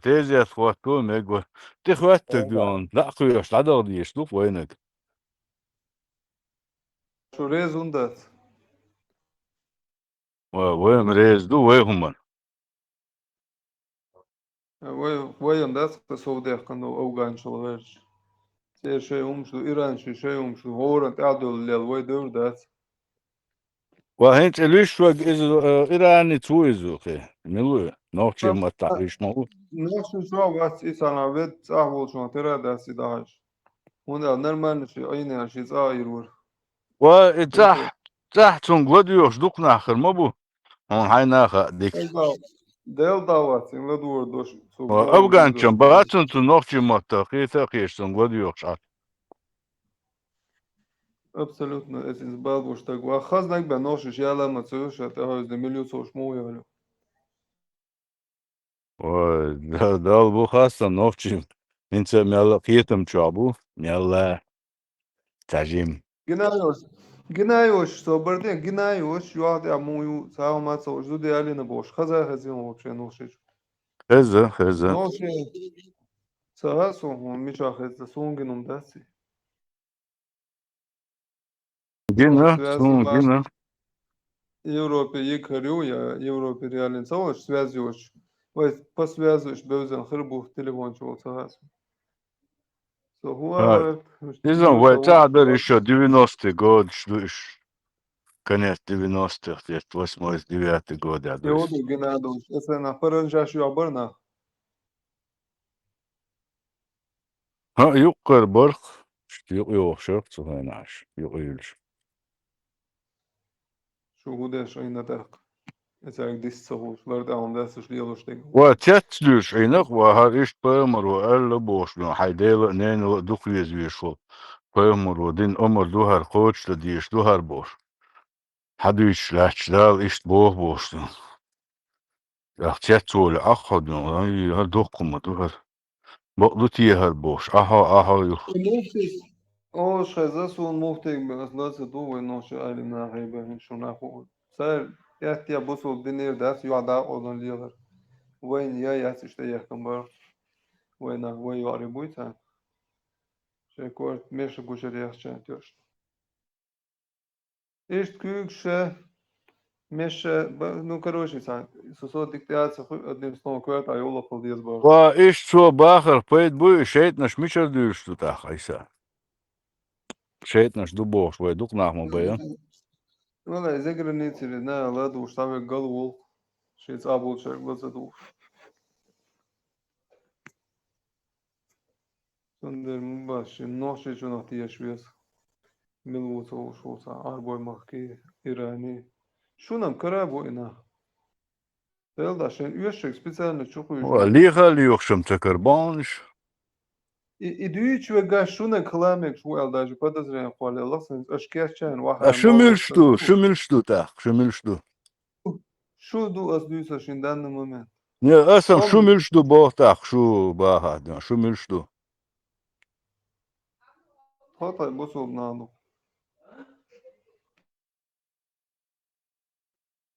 تيزي اخواتو مك تخواتك دون لا خويش لا دي يشوف وينك شو ريزون دات وين ريز دو ويهم وين دات كسودي كانوا اوغان شلغش تي شي شو ايران شي شو هورن تعدل ليل وي دور دات وهنت ليش وق ايراني تويزو خي ملو نوتشي ما تعيش مو نفس شو بس إسانا بيت أحول شو ترى داسي داش هنا نرمان شيء أين شيء صاير تحت تنقلديوش دوك ناخر ما بو هون هاي ناخر ديك ديل دعوات إن لدور دوش أفغان باتن تنوخشي ما تخيش تنقلديوش Абсолютно, это избавил, что так. Хаз так бы ношишь, я лама цуешь, это хаз демилю сош мою. Ой, дал бу хастам новчим. Инце мяла киетам чабу, мяла тажим. Гинаешь, что барден, гинаешь, юаде амую, саумат сош, дуде алина бош. Хаза хазим вообще ношишь. هذا نوشي ساسو مش أخذ سونجنوم داسي نوش جينا связываю سون наш جينا Европе يكريو يا Европе реально целый связываешь посвязываешь бёзен хрбу телефон чего сасу هو не знаю, بيوصل это еще 90-й год, что конец 90-х, где-то 89-й год, я думаю. يودو جنادو أنا فرنجا شو عبرنا ها يقر برخ يق شرط صهيناش يقيلش شو هو ده شو ينتهك إذا ديس سهوش لرد عم داسش ليلوش تيجو وتتلوش عينك وهاريش بامر وقال بوش لو حيديل نين دوك يزويشو بامر ودين أمر دوهر قوتش لديش دوهر بوش حدوش لاتش دال إشت بوش تتول أخد هر دوكم دوهر بقلتي هر بوش أها يخ نوفتي أوش خزاسون مفتك بأسلاس دو ونوش أهلنا غيبة شو ناخو سار يحتيا بوسو دينير داس يوعدا أولن ليلر وين يا ياسش تيا كمبر وين يعري بويتا شكورت مش قوشر يخشان تيوش إيش كوكشة مش ну короче сам сосо диктация одним словом кварта يولا فالديز بار وإيش شو باخر بيت بوي شيتناش ميشر ديش تتاخ إيسا شيتناش دو بوش ويدوك ناخمو بيا ولا إذا قرنيتي لنا لا دوش تابع قلوول شيت أبو شرق لزدو سندر مباش نوشي شو نحتي شويس ملوت وشو سا أربوي مخكي إيراني شو نم كرابو إنا تلد عشان يوشك специально чухаешь ليخا ليوخشم تكربانش и дюйч вега шуна кламек шуэл даже подозреваем хвалил ласен ашкерчан А ваха молот шумильшту так, шумильшту. شو دو أصدويسا شين данный момент Не, асам Пом шумильшту бог так, шу баха, да, шумильшту. خطأ بوصل نانو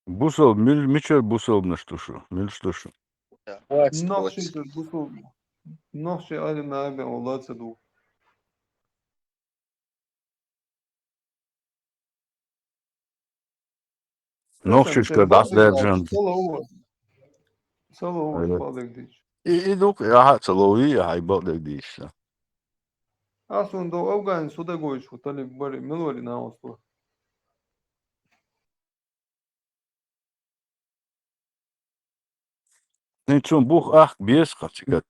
Бусол, мичер бусол на штушу, мильштушу. نخشي بوصل نخشي أنا نعبي والله تصدق Нохчишка, да, legend. Solo هو بالك ديش Идук, я целови, я айбал диш. أصلا دو أوغان سودا гоиш وطالب بري ملوري ناوستو Ничун бух ах биес хатика.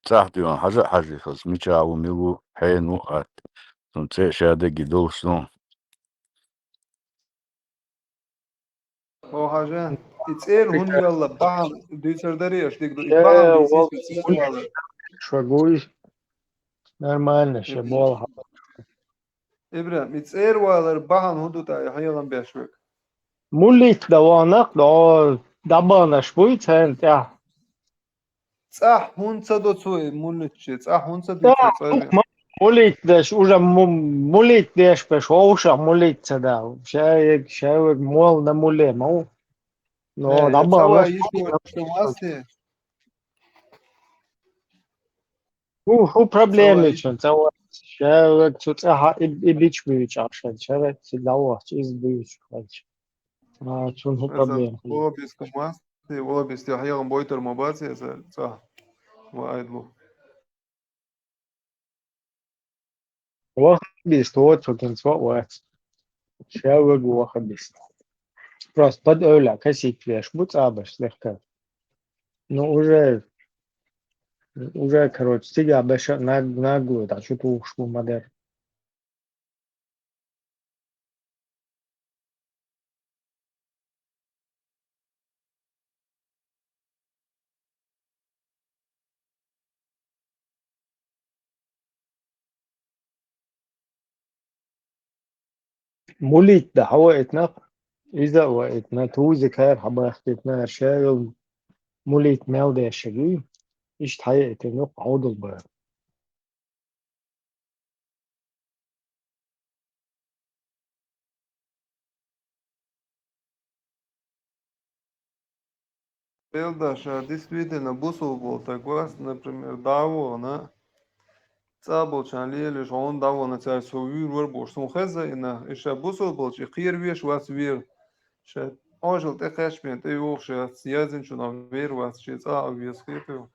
Цахдион хажи хас мичау милу хейну ат. Тун це шаде гидолсон. هو حاجان يتسير هون يلا بحن ديشر دريش تقدر Ще يتبحن بيسيس вот بتسير والله шагуй, нормально, ще إبراهيم бол. إبراهيم يتسير والله بحن هدو تاعي حيلا بيشوك Мулит даванак, да, дабанаш будет, ja. صح هون صدو تسوي مولتشي صح هون صدو Да, تسوي صايبين mulit deš, уже mulit deš peš oša mulit sada. Še mol na mule, mau. No, إيه تسوى dabanaš. يشو شماسي Hu تسوى problemi يشو çun, tava. Še tu ha ibiç büyüç aşağı. Še dava, iz büyüç. Çun hu مثلا problem. هو بيسكماسي هو بيستحيا بويتر مباسي صح وايد Vaxt biz to çokun vaxt. Še vaxt biz. Просто под öyle косить bu цабаш слегка. Ну, уже, короче, стига беша наглую, да, что-то ушло модер. موليت ده حوقتنا إذا وقتنا توزي كار حباختنا شاغل موليت ميل ده شغي إيش تحققتنا عود البيض Белдаша действительно бусул был такой, например, давно, цаболчан лелиш, он давно царь совюр варбош, сумхеза и на еще бусул был, че хир веш вас вир, че ожил ты хэшмен, ты его ше съезден, что на вер вас че вес хиту.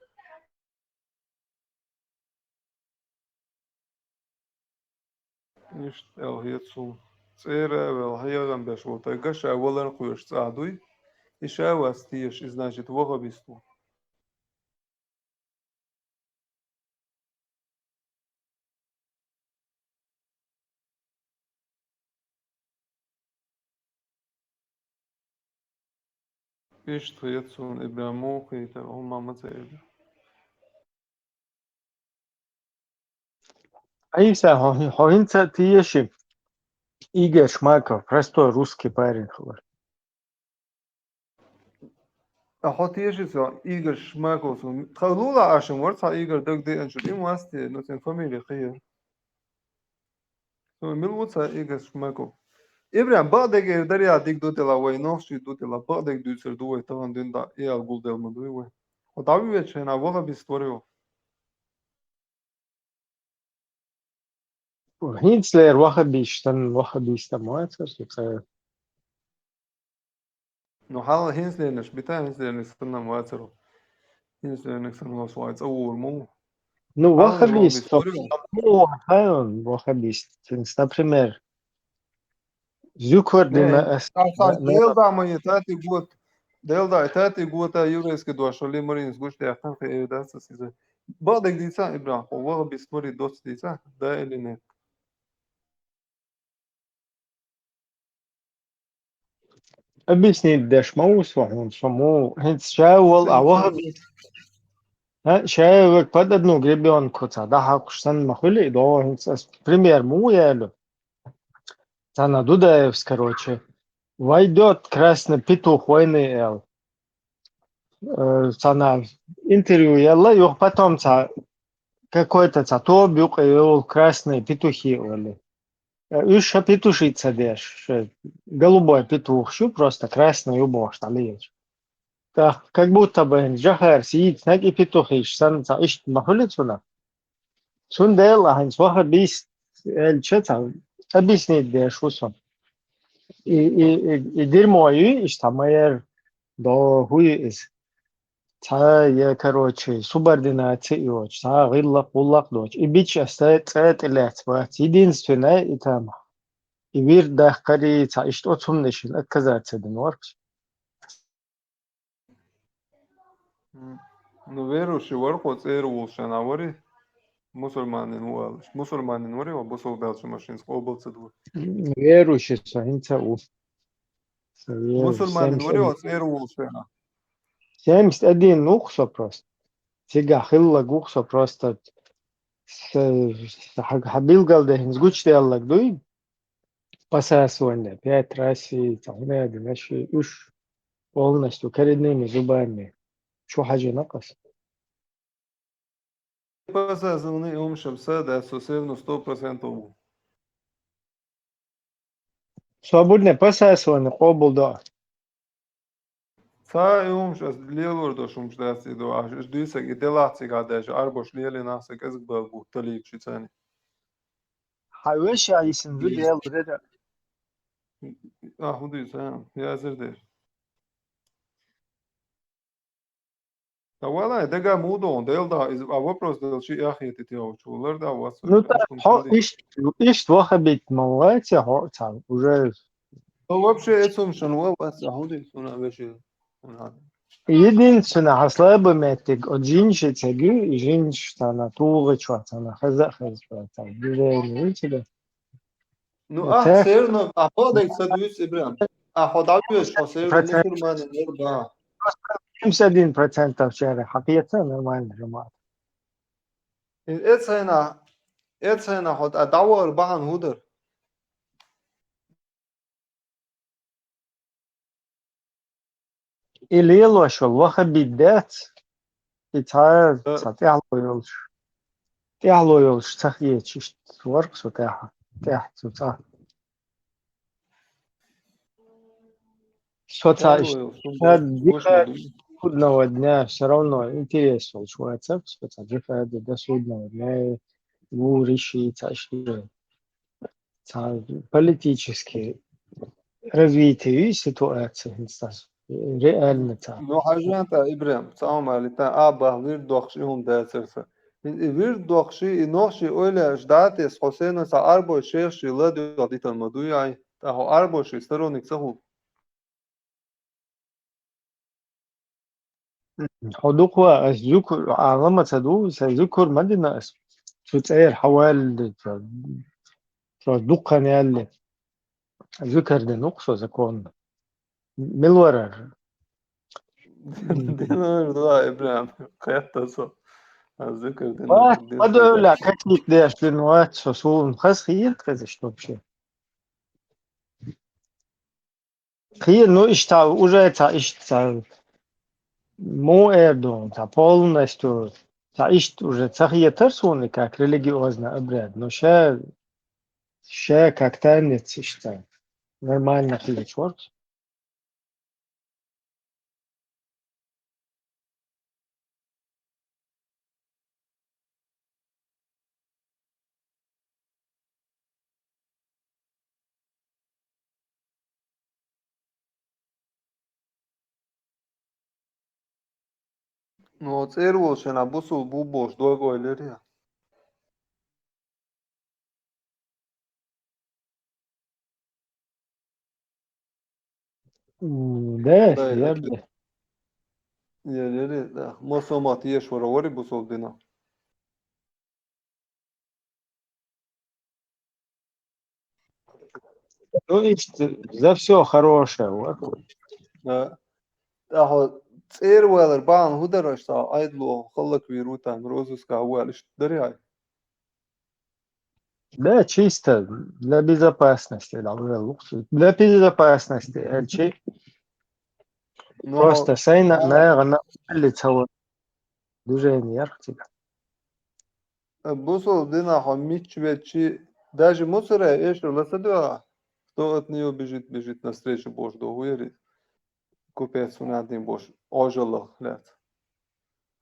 Nicht elhiecu. Цера vēl hieram bešo, tai gašā volan kujoš cādui, и šāvās tieši, значит, вогабисту. Ишт хиецун ибраму хита, он мама цейда. Аиса, хохинца тиеши. Игорь Шмаков, простой русский парень. А хот тиеши со Игорь Шмаков, тхалула ашем ворца Игорь дог де анчут, им васти, но тен фамилия хия. So milwuца Игорь Шмаков. Ибрам бадеге дарья дик дотела вой нохши дотела бадег дюцер дуой таван динда иал гулдел мадуй вой. Одави вече на вогабисторио. Хинцлер вахабиста моется, что No hal hinslenes bita hinslenes stanna moatsero. Hinslenes stanna swats awur mo. ну, Hal вахабист, вогабисторио. вахабист. Например, Зюквар Не, аса делда мои тати гута юрейски дуашо лимаринс гуште ахтан фе эвдаса сизе. Бадег дица ибрам, вогабистори доц дица, да или нет? объяснить дашь маус вахун, шаму, хинц шаул, а вахабист. شايفك под одну гребенку, да, хакушсан махули, да, хинц, пример, му ялю. Цана Дудаевс, короче. Войдет красный петух войны эл. Цана интервью ялла, юх потом какой-то тобюк ел красные петухи оли. Еще петушица дешь. Голубой петух, щу просто красный убош талиешь. Так, как будто бы жахар сидит, снег и петухи, сан ищ махулицуна. Сундел, ханс вахабист, эль чета, объяснить дешь усон. И дерьмою, и что майер до хуиз. Я, короче, субординация очень, гиллак, буллак дочь. И бич остается лет, единственное, и там, и вир дахкари, и что цумнешин, отказаться дноркс. Ну верующий вархот эрулшан авари мусульманин уалш. Мусульманин вари, а бусул дальше машин сколбался двор. Верующий, сахинца у. Мусульманин вари, а эрулшана. 71 ухсо просто. Сега хилла гухсо просто. Хабил галдехин, сгучте аллак дуй. Посасывание, 5 раз и там, наши уж полностью коренными зубами. شو حاجة نقص. Посасывание умшем сада, сосевно 100%. Свободное посасывание обл да. Ца умшас лелордо шумшдаси до, а ждуйся и делаться гадаж, арбош лели насак эзгбал бухталик шицани. Хайвеш айсин видел вреда. А худуйся, я зердеш. Да вала, дега мудо, делда, а вопрос дел чи ахиет и тео, чулар да вас. Ну так, иш вахабит малайся, там уже. Ну вообще это умшан вас, а худуйся на вечер. Единственное, хаслаба метик, от жинши цеги, и жиншта на туга чуата, на хазаха чуата, движение, видите? Ну, а серно, а подек садуюсь ибрам. А ходавюсь, а серно мусульманин, да. 71% вчера, хакиятся нормально, жмат. Это ход, а давар бахан худер. Или лошо, вахабит дет, и та тяхлойлш. Тяхлойлш, цахьечиш, ворк сутяха, тях цуца. Соца, судного дня все равно интересно, что это до судного дня его решится, что политически развитие ситуации, реально так. No hajanta Ibrahim, tamam lita aba vir dokshi hum dasersa. Vir dokshi noshi öyle jdates Hosena sa arbo şerşi ladu adita maduyay. Ta ho arbo şi staronik sahu. حدوقها الذكر عظمة سدوس ذكر مدينة شو تسير حوالي دقن يالي ذكر دي نقصة زكون ملورر Dinar dua Ibrahim. Kayata so. Zikr وات dinar بدو لا dinsa كتيك ديش لنوات سوسون خس خير كذش تبشي خير ну ишта уже та ишта мو эрдон та полностью та ишт уже цахия терсуны как религиозный обряд но ше как танец ишта нормально хилич вот. No წერილში ნაბუსულ ბუბოშ დოეგოილერია. Да, Да, верно. Yerleri da mosomati yeshwara wari busol dina. Ну, ишта за все хорошее. Вот. Da ho წერილერ ბან ჰუდარაშტა აიდლო ხალაკ ვირუტან розуска авалиш даряй. Да, чисто для безопасности. Для безопасности. Просто сейна, наверное, лицо движение Арктика. Busol dina ho мичвечи даже мусора эшо ласадуа. Кто от нее бежит навстречу Бож до уери. Купец у нас Бож ожело лет.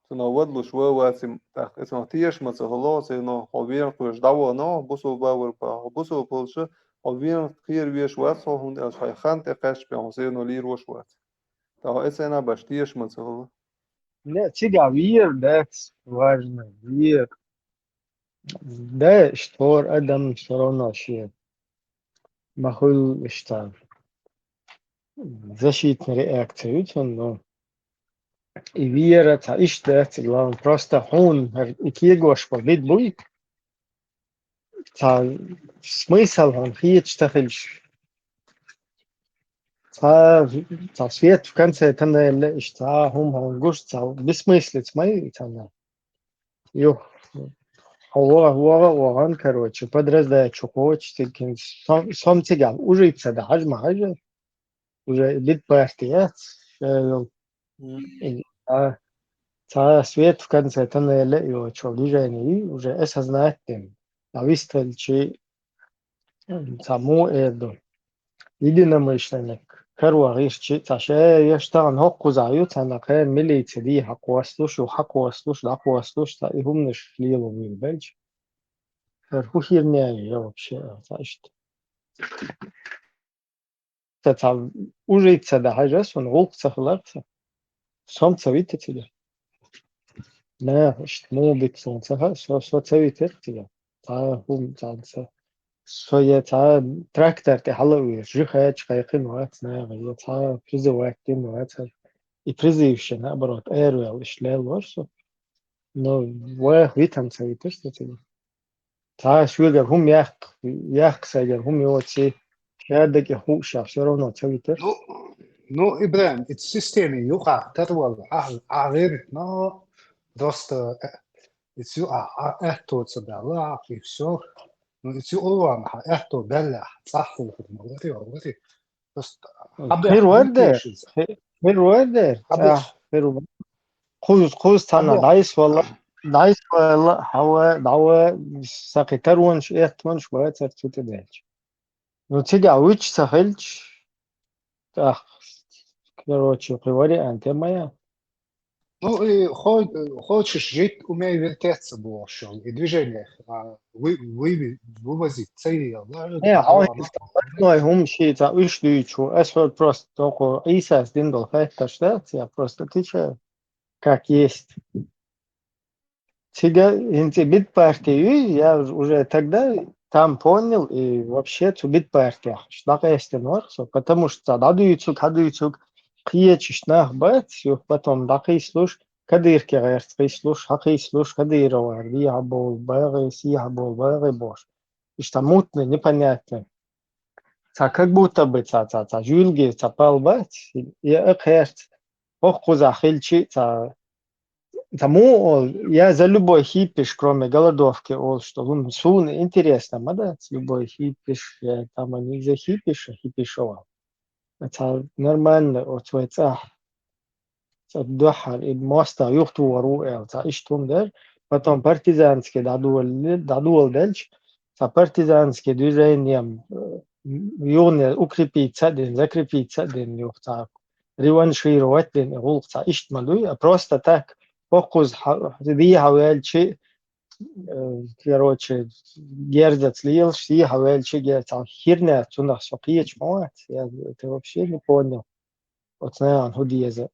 На водлу швуацим так это тиеш мацалосе но ховер то ждаво но бусол бавер па бусол полше ховер хир веш вас хун ас хайхан те каш пе хосе но ли рош ват та это на баш тиеш мацал Да, тебя вир, да, важно, вир. Да, что Адам все равно шьет. Махул, что защитная реакция, но и вера, та иш да, главное, просто хун, и киргош, побит будет. Та смысл, он хит, что хочешь. Та свет в конце тоннеля, что он гуш, бессмыслиц мои, там, юх. هو короче, подразделяет, что хочет, сам цыган, уже и цеда, хажма, уже бит партиец, свет в конце тоннеля, и что движение, уже осознать тем, а выстрелчи саму эту единомышленник, короче, таше, я что он хокку зают, она кая милиция, ди хакуаслуш, хакуаслуш, и гумнеш лилу вильбельч. Ху херня я вообще, знаешь. Это уже да, хажас, он волк цахларца. Сам цавите тебя. Да, что мобит сон цаха, со цавите тебя. Та хум танца. Со я та трактор те халуи, жихач кайхин ват, на я та призывать тем ват. И призывше, наоборот, эрвел, шлел ворсо. Но воях витам цавите, что тебе. Та швидер хум ях сайдер хум йоци шадак яху шаф все равно цавитер. Ну, Ибрahim, это система юха, тервал, агир, но просто это это цадала, и все. Ну, это улван, это белла, саху, говори. Просто خير ورده خير ورده خير خوز تانا دايس والله هوا دعوة ساقي ترونش منش وقت سرتوت دالش но тебя учится хельч ах короче говори анте моя Ну и хочешь жить, умей вертеться больше, и движение вывозить цель, да, это Ja, auch такое, ist neu humšī, tā išlīču, es varu просто только īsās dimbal это штат, я просто отвечаю, как есть. Инти битпартию я уже тогда там понял, и вообще цу битпартия, что есть норсо, потому что кадуйцук, қиечиш нах бат, потом дақи слуш, кадир керерц, слуш, хақи слуш, кадировар, виа бол, бэры бош. И что мутно, непонятно. Как будто бы жюльги палбать, я экерт, ох захильчи, тому я за любой хипиш, кроме голодовки, что он сун интересно, да, любой хипиш, я там не за хипишовал. Это нормально, вот это الدحر الماستر يخطو وروع إشتم در потом партизанский дадуал дальше, партизанский движением юны укрепить цадин, закрепить цадин, юхта, реваншировать дин, гулца, иштмаду, просто так, фокус, хавельчи, короче, гердец лил, хавельчи, гердец, херня, цунах, сокиеч, я это вообще не понял. Вот, наверное, худезе.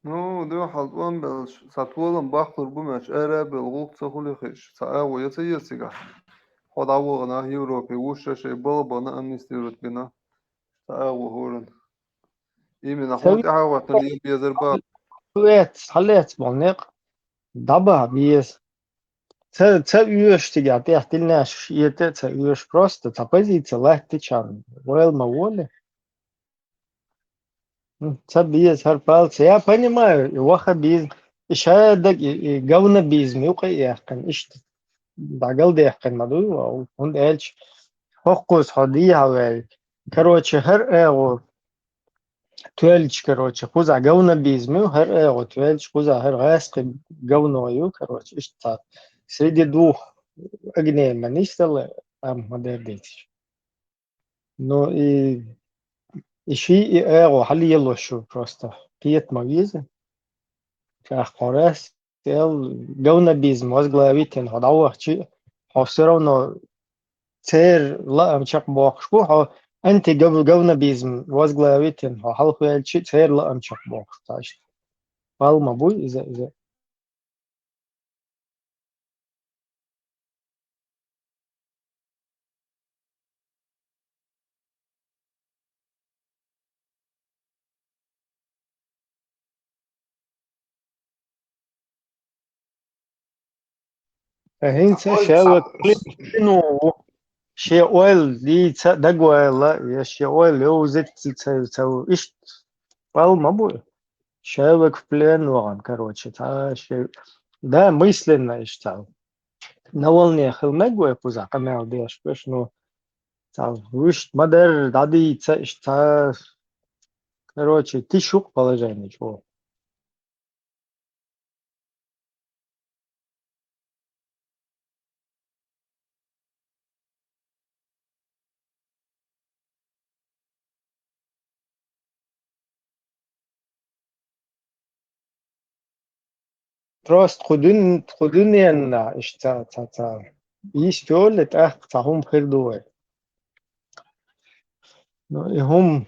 Ну, ده حلوان بلش ساتولم باخر بمش أراب الغوق تخلي خش سأو يتيسيقا خد عوغنا يوروبي وشة شي بلبنا أمنستيروت بنا سأو هورن إيمن أخوتي عاوة اللي بيزر باب حليت بالنق دبا بيز уешь тебя, ты ахтильняш, и это уешь просто, позиция легкий чан, войлма воли. Биз харпалцы, я понимаю, и вахабизм, и шаядак, и гаунабизм, и уқаяхкан, ишт, дагал дехкан маду, он эльч, хоккус ходия, короче, хер эго, تولج короче خذ جونا بيزمو هر اغو تولج خذ هر غاسق جونا يو короче اشتا سيدي دو اجني منيستل ام مدرديتش но и شي и اغو حل يلو شو просто قيت مويزة كاخورس تел جونا بيزم возглавитель هدعوه شي هو все равно цер لا امشق بوخشكو هو انت جونا بيزم возглавитель هو حلقو شي цер لا امشق بوخش تاش Palma bu إذا هينسى شاوك لينو شي اويل دي دقويلا يا شي اويل يو زيت تسو إيش Palma bu شاوك в плен وغن короче شي да мысленно ищал на волне хилмегуэ пуза камел деш пеш ну виш мадер дади короче ты шук положение чего Просто خدوني اشتا есть تولت هم خير دوي هم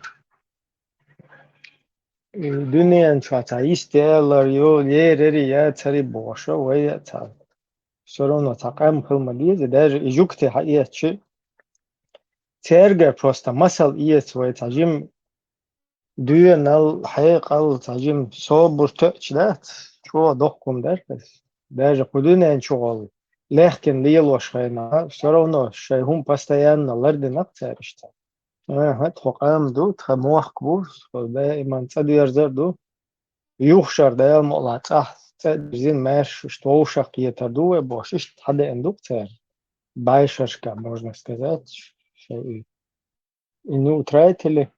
دنيا شاتا يستيلر يو يري يا تري بوشة ويا تا سرونا تقام خلمديز даже يجوكتي حقيقة شيء ترجع просто مسل إيس ويتعجم دينال حقيقة تعجم صبر تأشلات شو دقكم درس даже خدوني شغل لكن ليلوش خينا سرونا شيء هم постоянно لردن أكتر اشتا هات حقام دو تخموح كبوس دائما تدير زردو يوخشر ده مقلع صح زين ماشي что шахиета дуе бош حدا индукция байшашка можно сказать и не утратили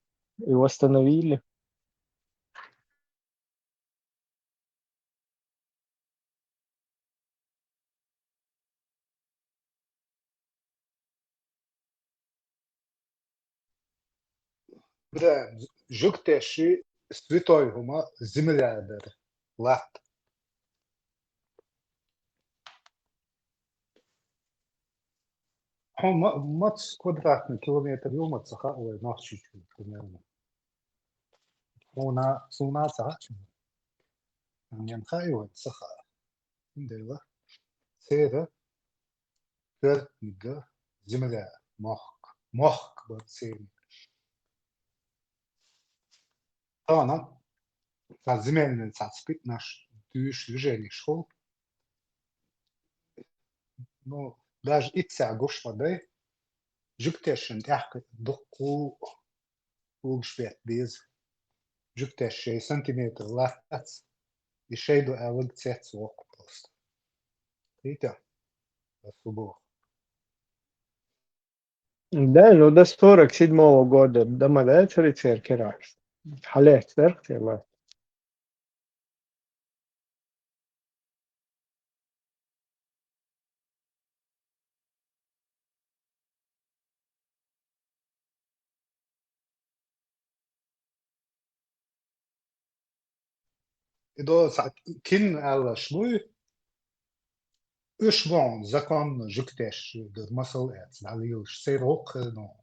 и восстановили Брен, жуктеши святой гума землядер. Лат. Он мац квадратный километр юма цаха ой нахчи примерно. Суна цаха. Нем хайой цаха. Дела. Цеда. Книга земля. Мох бацин. Она земельный цацпит наш дюш движение шел. Ну, даже ится гош воды, жуктешен тяжко доку угшвет без жуктеш 6 сантиметров латац и шейду элэг цец вок просто. Видите? Особо. Да, ну до 47-го года домодатель церкви раз. Халет церкви, ма. И до кин элла шлуй Ushwan zakon juktesh de muscle ets nalil serok no.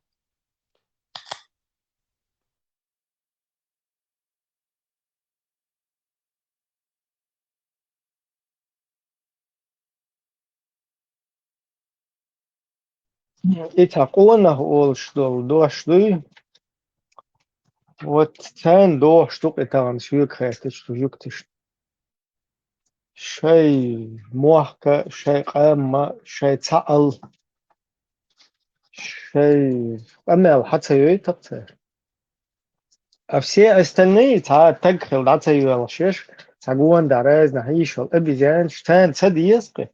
Итакуна олшдол дошли. Вот цен до штук это он швидкость, что жуктиш. شيء موحكة شيء قامة شيء تعال شيء أمل حتى يتقطر. А все остальные тагхил дацаю алшеш цагуан дарез нахишол обезьян штан цадиеспе.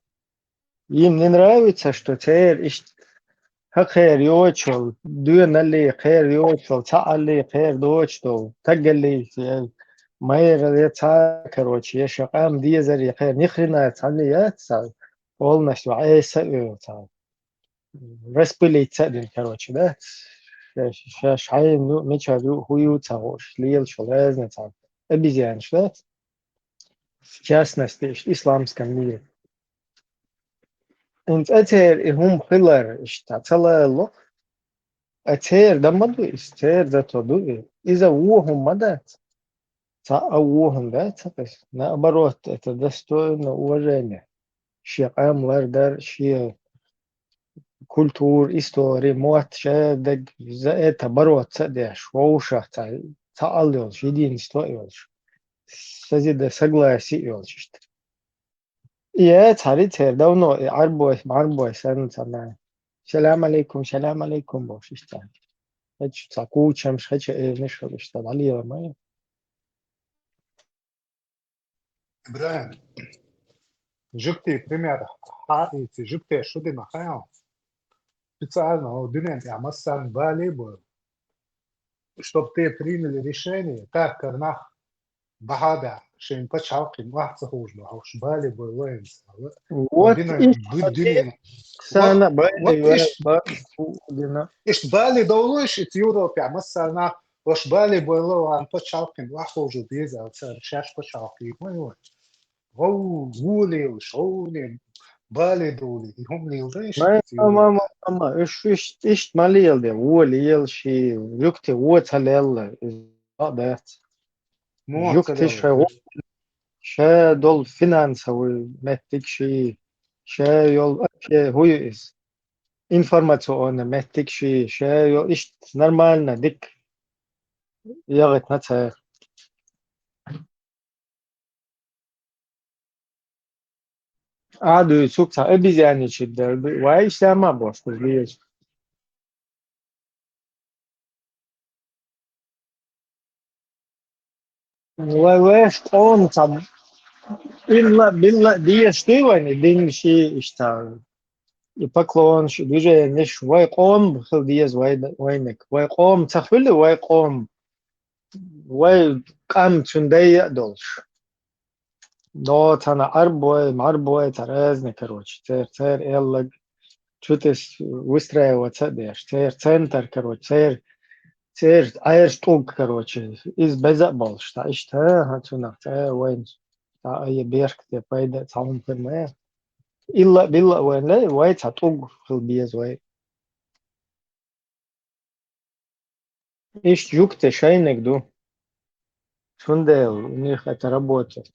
Им не нравится, что теперь خير يوتشل دون اللي خير يوتشل تعالي خير دوتشل تقلي ما يغليتها كروتش يشقام دي زري خير نخرنا تعليات والله شو عايز تعال رسبلي تعدين كروتش ده شاي مش هو يوتاوش ليل شو لازم تعال обезьян что в частности исламском мире. Und eter hiller اشتعتلا لو اتر دمدو استر دتودو إذا وهم مدات وهم ذات بس نبروت تدستو نورجنا شي قاملر در شي كولتور إستوري موت شادق زائد تبروت سدش ووشة تعاليول شدين استويولش سزيد سجلاسي يولش يا تاريخ دونو عربوي سنة سلام عليكم باش اشتغل هيك تاكوتش مش هيك مش اشتغل عليه ما Брен, жукти пример хаити жукте шуди нахаям. Специально динент я массан балибу, чтобы ты приняли решение, так карнах бахада шин пачалки мах захужно, а уж балибу лоинс. Вот سنة إيش بالي دولوش إثيوبيا يا مثلا وش بالي بولو عن بتشالكن واحوجو بيزا وصار شاش بتشالكي ما هو غولي وشوني بالي دولي هم اللي يلديش ما إيش ماليل ده هو ليل شيء يكتي هو تلل هذا يكتي شا دول فينانس هو متك شيء شا يول هو is информационно метик ши шеё иш нормально дик ягет наца аду сукца обезьяничать да вай сама бош лиеш вай он там билла диештивани динши иштар и поклон движение вай قوم خل диез вайнек вай قوم تخفل вай قوم وای قام چندای دولش دو تانا عربوي ترازني كروش تير يلا شوتس وسترا وتصديش تير سنتر كروش تير Айр штук, короче, из безабол, что ишь, хацунах, وين, أي بيرك تي بايدة تعاون في الماء إلا بيلا وين لا وايد هتوق في البيز وايد إيش جوك تشاينك دو شون ده نيخ أتربوت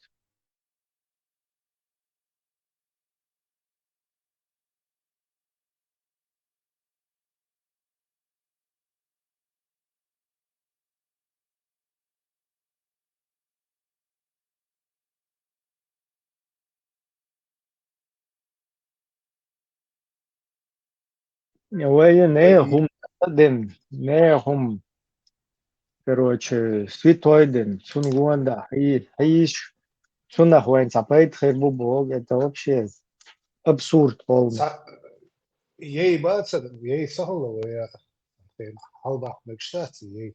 وين نيهم دن نيهم короче святойден шун гуанда хаиш шун нахуй цапает хербу бог это вообще абсурд полный يي باتسد يي سهل ويا halba mekştat يي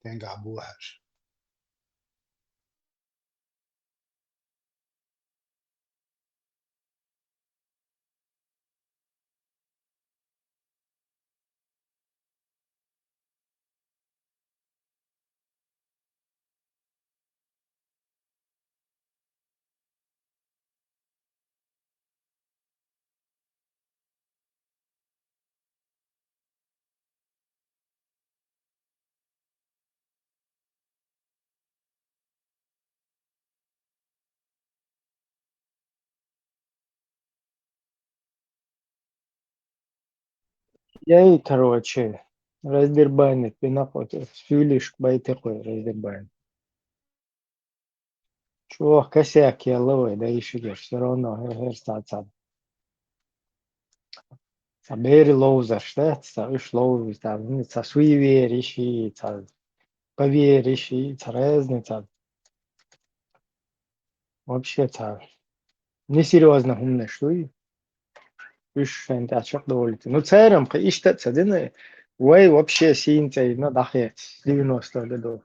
تنقع بوحش яй короче раздербанит пинахот фюлиш бай такой раздербанит чего косяк я ловой да еще все равно статься Saberi louzar, что? Иш лоуз, там, ца суевериши, ца повериши, ца разница. Вообще, ца несерьезно умно, что и иш انت اشق دولتي. Ну, царем, иш та цадина, вай вообще синтей, на дахет, 90 годов.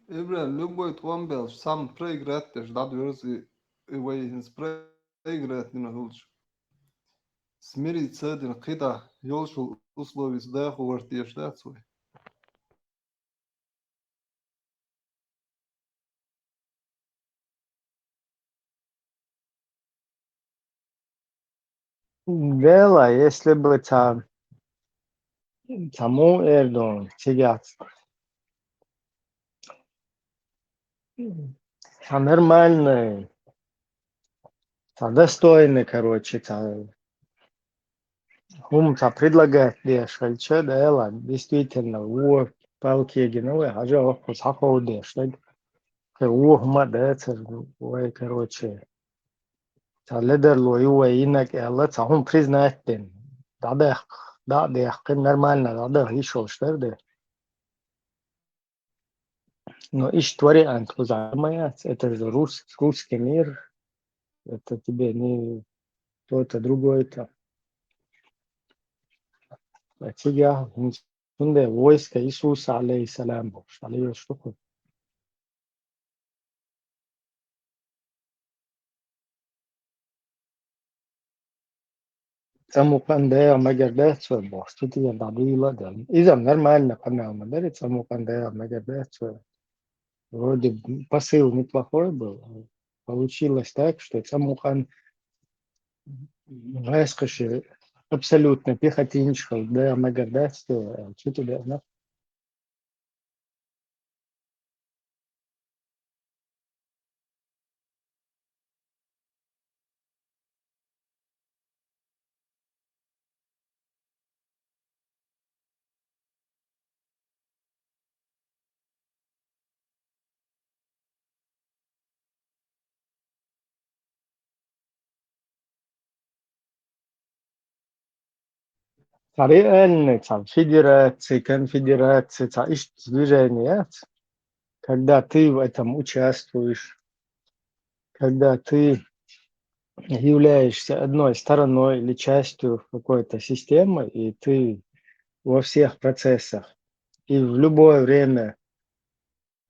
Ibran, любой твамбел сам проиграть, да, дверцы, вейхенс проиграть не нахулш. Смирить цедин кида, ёлшул условий сдаху вартеш, да, свой. Вела, если бы тому Эрдон, сидят. Та нормальный, та достойный, короче, та Хумца предлагает дешевле, да, Элла, действительно, о, палки геновые, а же ох, сахар дешевле. О, мадец, ой, короче, та лидер лой, ой, инак, Элла, та хум признает ден. Да, нормально, да, еще что да. Но ищ твори антузамаяц, это же русский мир, это тебе не то-то, другое-то. Тебя, войско Иисуса, алейхиссалям, что Самукандея Магердецу, что тебе дадуила, да. Изам нормально, канал, мадери, Самукандея Магердецу. Вроде посыл неплохой был. Получилось так, что Цамухан Раскоши абсолютно пехотинчиков, да, Магадатство, что туда, да? Реально, там, федерации, конфедерации, там, движения, когда ты в этом участвуешь, когда ты являешься одной стороной или частью какой-то системы, и ты во всех процессах, и в любое время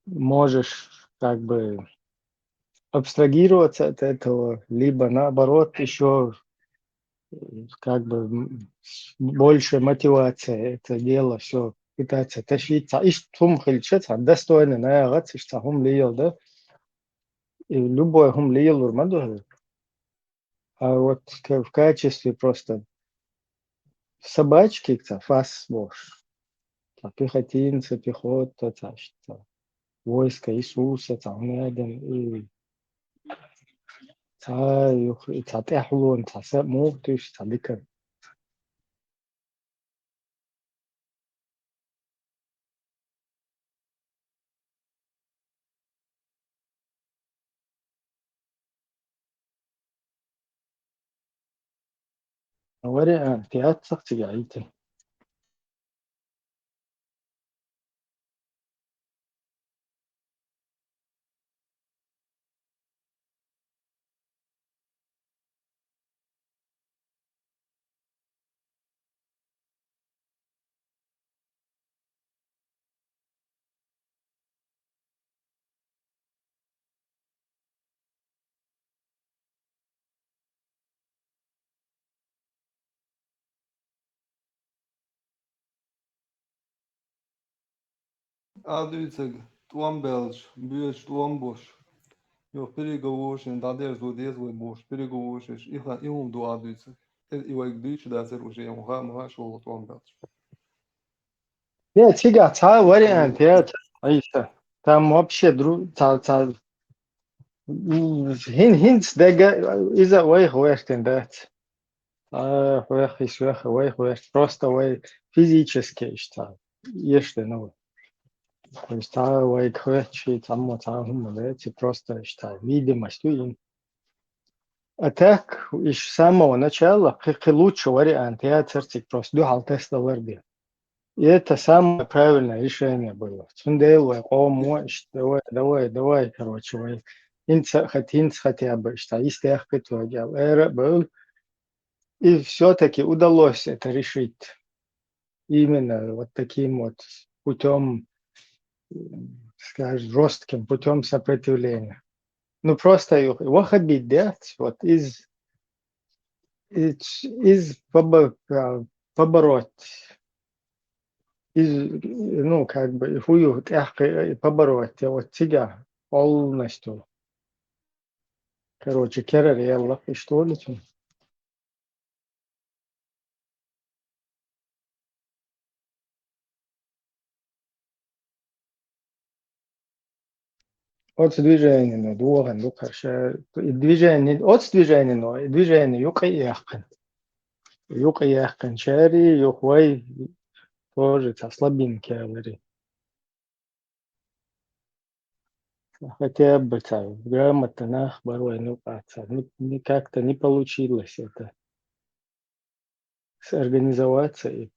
можешь как бы абстрагироваться от этого, либо наоборот еще как бы больше мотивация это дело все пытаться тащить. Иш тум хильчет, достойно, наверное, что хум лил, да? И любой хум лил урмаду. А вот в качестве просто собачки, фас бош, пехотинцы, пехота, войско Иисуса, и تحلون موتش تذكر ورقة تياتر تجعيته Adüceg, Tuambelj, Büyüç, Tuamboş. Yok переговоршин, дадер зудез вы бош, переговоршиш, ихум ду адüceg. Ивайк дыч, дазер уже ему га шоу Туамбелж. Я тига ца вариант, я Аиша. Там вообще хинц дега иза вай хуэштен дат. Хуэх и швех, вай хуэш, просто вай физически, что еште, ну. То есть вай хуэчи, там эти просто, что видимостью. А так, с самого начала, как лучший вариант, я церцик просто духал тест варди. И это самое правильное решение было. Цундейл, давай, короче, вы. Инц хотя бы, что из тех, кто делал, был. И все-таки удалось это решить именно вот таким вот путем, скажем, жестким путем сопротивления. Ну просто его хабит делать, вот из побороть, ну, как бы, хую побороть, вот тебя полностью. Короче, керер, ялла, и что ли? От движения, но духан, движение, от движения, но движение, юка яхкан, чари, юхвай, тоже, слабинки, говори. Хотя бы грамотно, порой, ну, как-то не получилось это сорганизоваться.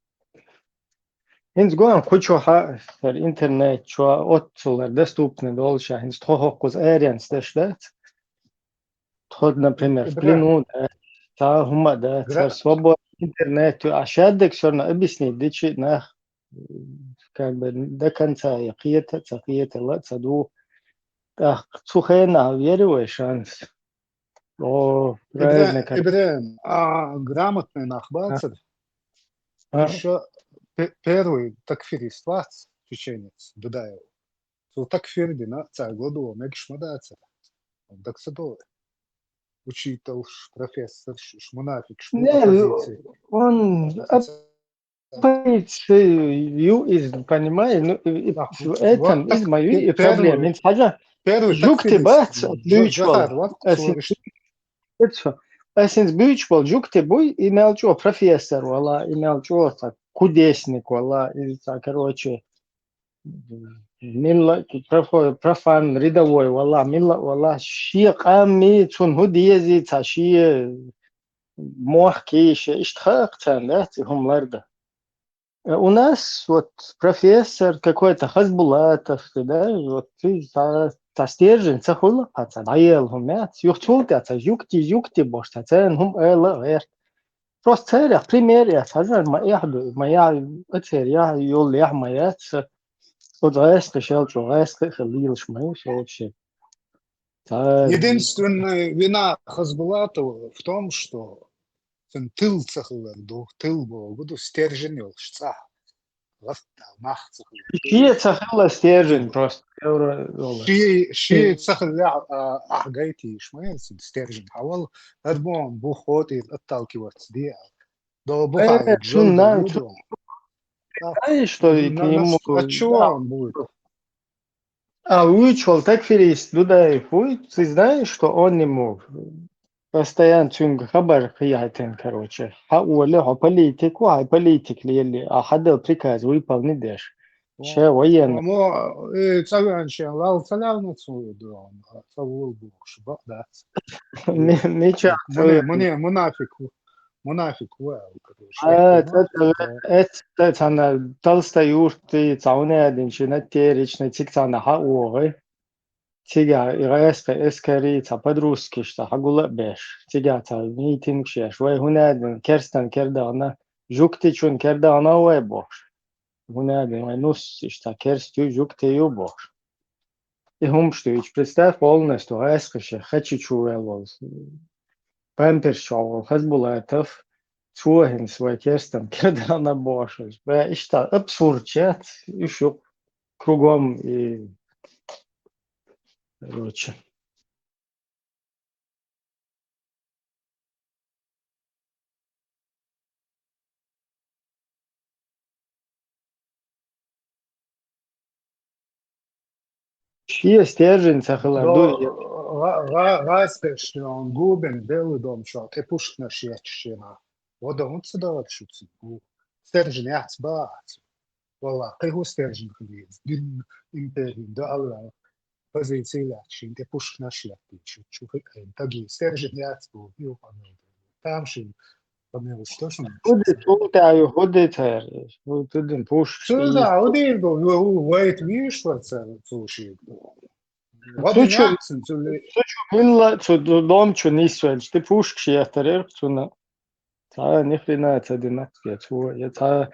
Инс гуам кучу интернет, что отцулар доступны долша, инс тохокуз эрианс дэшдат. Тход, например, в плену, та хума, да, свобода интернет, а шаддек все равно объяснить, дичи нах, как бы до конца, якиета, ла, цаду. Так, сухена, верю, шанс. О, правильно. Ибрем, грамотный нахбацер. Еще первый такфирист, чеченец, Дудаев. So tak firdi, na, царь году, мегиш мадаться. Так садовый. Учитель, профессор, шмунафик, шму Не, оппозиции. он оппозицию из, понимаешь, ну, в этом Вот из так моей и проблемы. Ведь хотя первый так жук ты филис. бац, отличал, Джахар, вот если слышишь. Esens bijušpal žukte buj imel čo profesor, вала, имел čo так кудесник, вала, и так, короче, милла, профан, рядовой, вала, милла, вала, ши қами, цун худези, ца ши мохки, ши иштхақтан, да, хумларда. У нас вот профессор какой-то Хазбулатов, да, вот ты та стержень, ца хула, ца даел хумят, юхтулте, ца юкти бош, ца хум эла, просто царя, пример, я сажаю, моя цель, я юл, я моя, вот райска, шелчу, райска, халилш, мою, все вообще. Единственная вина Хазбулатова в том, что тыл цахлар, тыл был, буду стержень шца. Ши цахла стержень просто, евро-доллар. شي تسخن أحقايتي شوية стержень. حاول أربون بوخوتي التالكي واتسدي دو بوخا جل بيودو. Знаешь, что к нему... От чего он будет? А учил так филист, туда и хуй, ты знаешь, что он не мог. Постоянно цунг хабар хиятен, короче. Уоле политику, политик ли, حدا приказ выполнить. Ще военный. Мо цаган ще лал цалявна цую дрон, цавул буш, да. Ничего. Мне منافق وау, это она толстая ты цауне один чинатеричный цикцана хауой. Тига ирайска эскарица подружки что хагула беш. Тига та митинг шеш. Вай хунадин керстан кердана жукти чун кердана вай бош. Хунадин вай нус что керстю жукти ю бош. И хумштуич представь полностью айска ше хочу чуэлол. Пампершол Хазбулатов Цуахин свой керстан кердана бош. Бе ишта абсурдчат еще кругом и короче. Ши стержень цахла. Распеш он губен белый дом шо, те пушт на шиячшина. Водом цедават шуци. Стержень яц бац. Вала, кайгу стержень хлиз. Дин империи да алла. Позиции лячшин, те пушт на шиячшин. Чухай таги стержень яц бу ю памел. Там шин памел что шин. Ходи тут, а ходи цер. Вот один пуш. Да, один был, вейт вишла цер, слушай. Сучу милла, цу дом чу нисвель. Ты пуш кшиятарер, цуна. Та нихрена цадинатская цу. Я та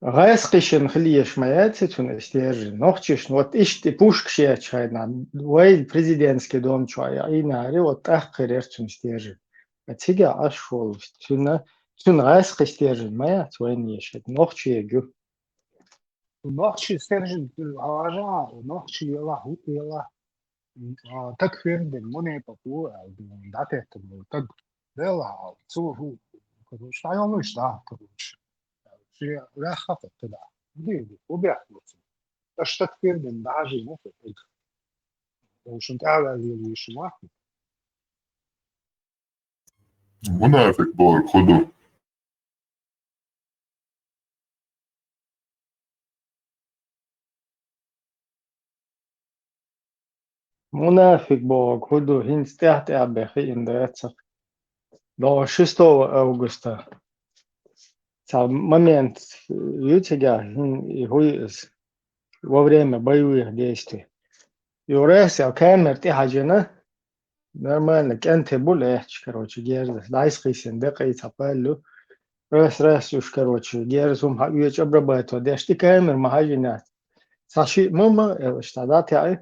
Reißrischen хлиеш маяцы цуна стержень. Нохчиш, вот иш ты пуш кшиячайна. Вей президентский дом чуая. И нари вот ахкерер цун стержень. А тига ашол. Цуна reißrich стержень мая цуя нишет. Нохчи егю. نوعشي استرجل الأراجع نوعشي يلا تك فين المنى بقوة دعته تك بلا تصوره كروش عيون مش ده كروش شيء لا خطر كده دي وبيحكوا ايش تكفير من بعجي مو في وش انت على اللي شو واحد منافق بول خدو. Munafik bog hudu hinstert erbechi in der до 6 августа. Ca момент ютига и хуис во время боевых действий. Юрес я камер ти хажина нормально кенте булеч, короче, гердас. Дайскисен декай цапалу. Раз уж, короче, герзум юеч обрабатывать. Дешти камер махажинат. Саши мама штадат я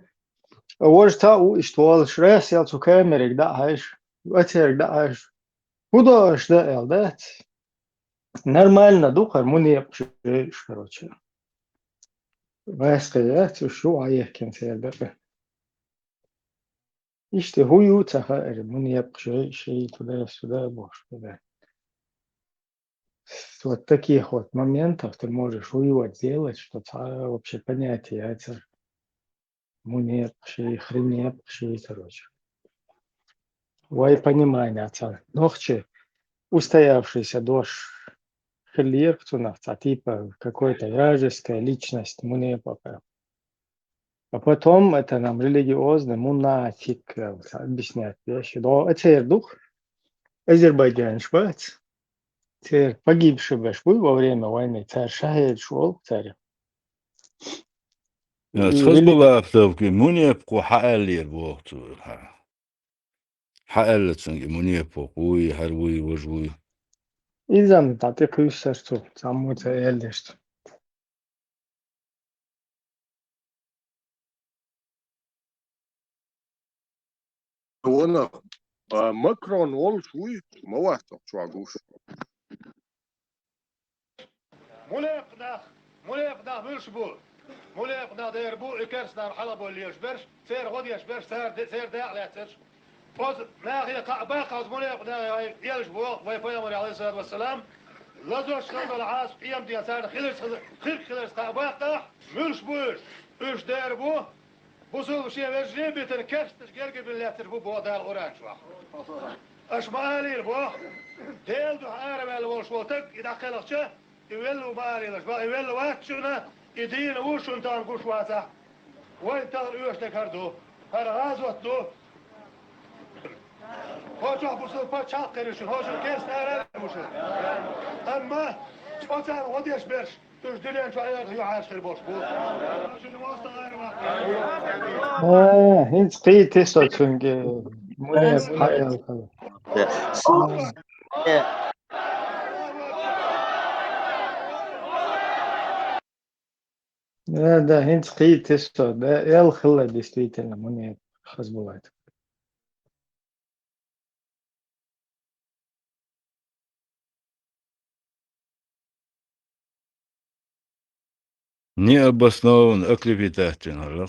ورثة واشتغل شراس يلتو كاميرك ده هاش واتيرك ده هاش куда ده ده нормально духар муне короче واسقيات وشو عيك كنت يدقى إشتي هو يوتها من يبقى شيء تدا بوش تدا вот таких вот моментов ты можешь вывод сделать, что вообще понятие это мунепши, хренепши, короче. Вай понимание это. Нохче устоявшийся дождь хлебцунах, типа какой-то вражеская личность мунепака. А потом это нам религиозный мунафик объясняет вещи. Но это дух Азербайджан, швац. Царь погибший был во время войны, царь Шахид шел, царь. Хазбулла автовки мунепку хаалир бохту. Хаалцанги мунепку уи харвуи вожвуи. Изам тате кюсерцу, саму це елдешт. وانا ماكرون وول شوي ما واحد شو عقوش مليق بلشبول مليق داير بو إكرس دار حلب اللي يشبرش سير غد يشبرش سير داع لا ترش فوز ناخي باقي از مليق دا يلشبو ويفيمر عليه الصلاة والسلام لازوش خلص العاص قيام دي سار خلص باقي ملشبوش ايش داير بو بوصل شيء وجري بتنكرش تشقرق بالله تربو بو دار اورانج اش مالي بو ديل دو عارب الوش وتك يدخل شه يولوا مالي لش بقى يولوا واتشنا يدين وش انت نقوش واسع وين تغر يوش لك هردو هر غازوت دو هوجو بوصل با چاقرشون هوجو كيس نار وشن اما سبوتان وديش برش توش دلين شو عيال يعاش البوش بو شنو واسطه غير ما هنس قيت تسو تشنج منيب حيال كذا. ده هنس قيت تسو ده يل خلا действительно منيب خزبولات. Необоснованно оклеветательно.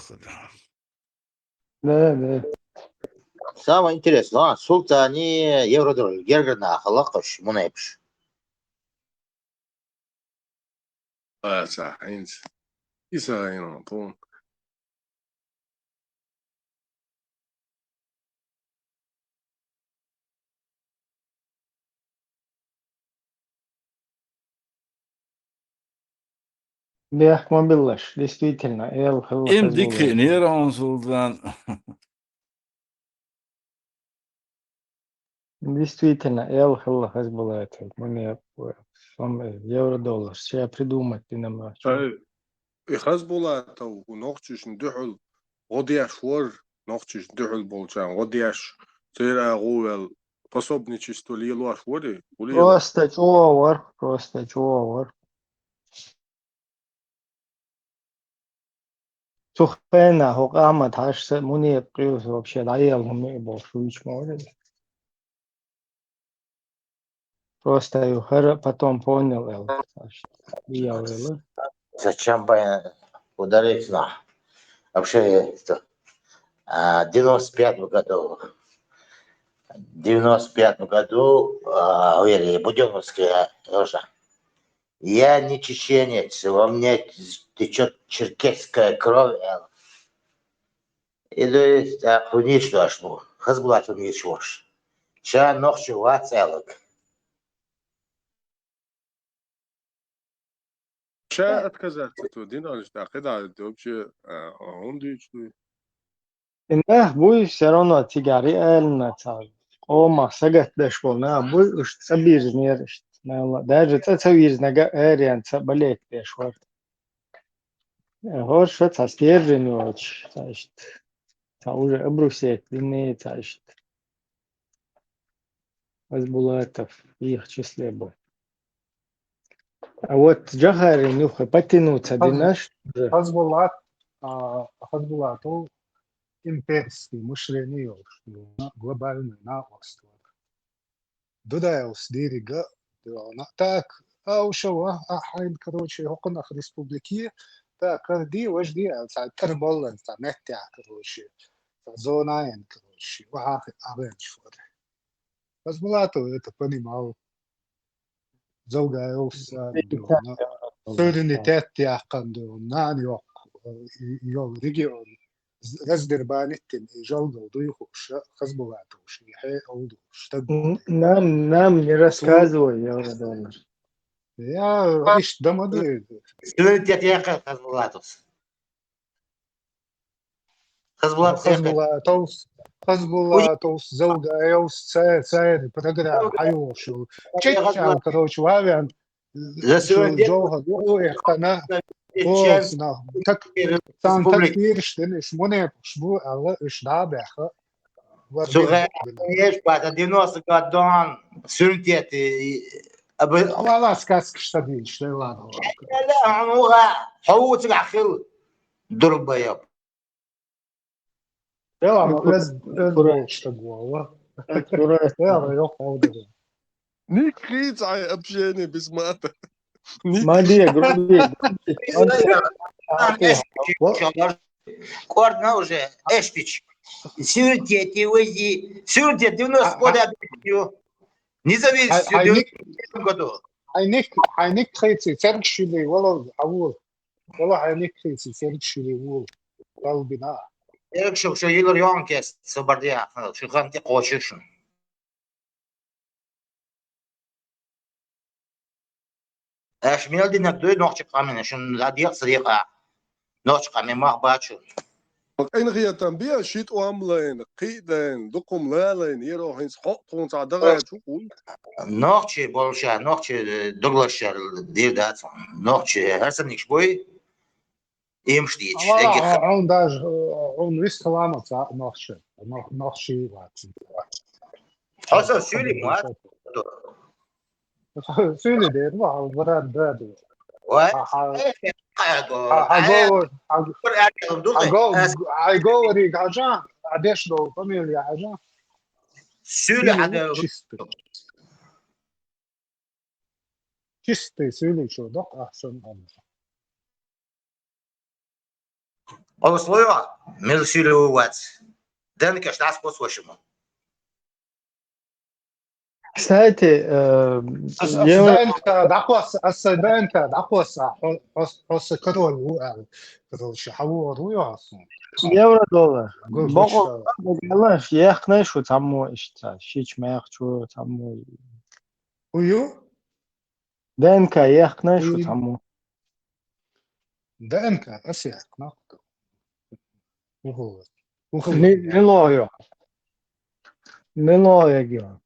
Да. Самое интересное, султа они евродоллар, гергана, халакош, мунайпш. صح عينز إيسا هنا طون Бях мобилаш, действительно, ел хла Имдик хазбулат. нейрон султан. Действительно, ел хла хазбулат. Мне евро-доллар. Сейчас придумать ты нам. خزبولا تو نوختش ندحل غدياش ور نوختش ندحل بولشان غدياش سير أغوال пособни чисто лилуаш воры Просто чувар. Тухпена, хокама, таш, мне плюс вообще доел, мне большуич может. Просто я потом понял, я говорил. Зачем бы ударить на? Вообще, в 95 году, Буденновская рожа. Я не чеченец, во мне течет черкесская кровь. И то есть, уничтожь му, хазбулат уничтожь. Ша ночью вацелок. شا отказаться то динариш تعقد على الدوبشة عندي شوي إنه بوي سرنا تجاري إلنا تعال. ما سجت دشبولنا بوي وش تبير نيرش. ما درجة تسوير نجا أريان تبليك دشوار. هور شو تستير نيوش تعشت. تعوج أبروسيت بني تعشت. بس بولاتف يخشى ليبو. أوت جهر نيوخ باتينو تديناش. Хазбулату имперский мышление, глобальный наглость. Додайлс дирига, так, а ушова, а хайн, короче, хоконах республики, تا دي وش دي تا كربول تا نتيا كروشي تا زوناين كروشي وها أبين شوره بس بلاتو تبني معه زوجة يوس دونا سودني تتيا قندو نان يوك يو ريجيون رزدر بانتين جلدو ضيخو خزبولاتو شيحي أودو اشتقو نام يرسكازو يا ولد يا إيش دمدي سوريتيت ياقي خزبولاتوس خزبولاتوس زوجة يوس سير برقرا حيوشو تشيتشاو كروش وهاوين شو جوها روح قناة بوسنا تك سان تكبير شتن إيش مني شبو أغا إيش دابع صغير ايش بعد 90 قدام سوريتيت والله سكاسك شتبيل شتيلان لا هو حوت العخل ضرب ياب يلا لازم اشتقوا يلا يقعدوا Niet kriet hij op je bismata. ما دي جروبي كوردنا уже эшпич сюртети уйди сюртет 90 года независимостью в 90 году هينك خيتي تركشلي والله عوض والله هينك خيتي تركشلي وول قلبنا شوف شو يقدر يونكس سوبرديا شو خانتي قوششن اش ميلدي نقدو نوخش قامن شن لا ديق صديقه نوخش قامن ما باتشو enige je dan bij shit omleen, qieden, dokum lelen, hier ook eens hot ons adere toe. نوخش بولشا نوخش دوغلاش دير دات نوخش هرسن نيش بوي يمشي عون داج عون ويست كلامه نوخشي واتي حسن سولي موات سولي دير ما براد براد هاجوري حاجة عديش لو فاميليا حاجة سولي حاجة чистый سولي شو دق أحسن условия между силой ват денка штас посвящено кстати أنت دعوس حس كرول وقال كروش حوار وياصون $1 بقى والله يخني شو تمو إشتا شيء ما يخشوا تمو ويو دينكا يخني شو تمو دينكا أسيح ناقد وهو نلايا جيان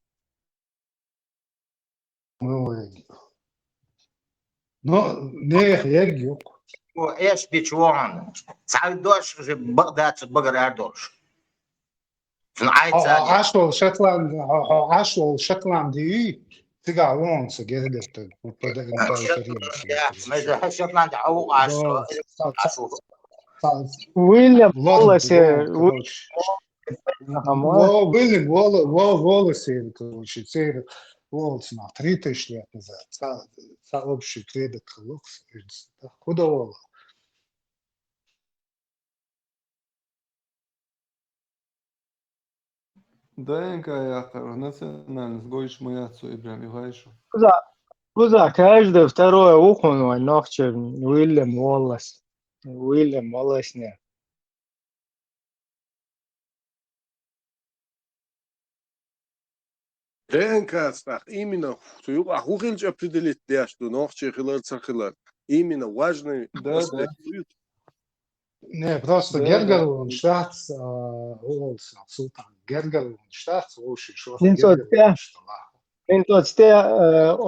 نيخ يجيوك ايش بيتشوان سعيد دوش بغداد بقر اردوش عاشوا شوتلاندي تقعون سجلت وبدا ما شوتلاند او عاشوا ويليام والله سير короче سير вот смотри ты что назад общий кредит лукс худого Денка яхар, национальность, гоиш моя цу Ибрам Ивайшу. куза каждое второе ухо ногче Уильям Уоллес не Денка стах именно туюк ахухилч определить что ногче хилар цахилар именно важный аспект. Не, просто Гергел штатс Уоллес Султан Гергел штатс лучше что Инtot stie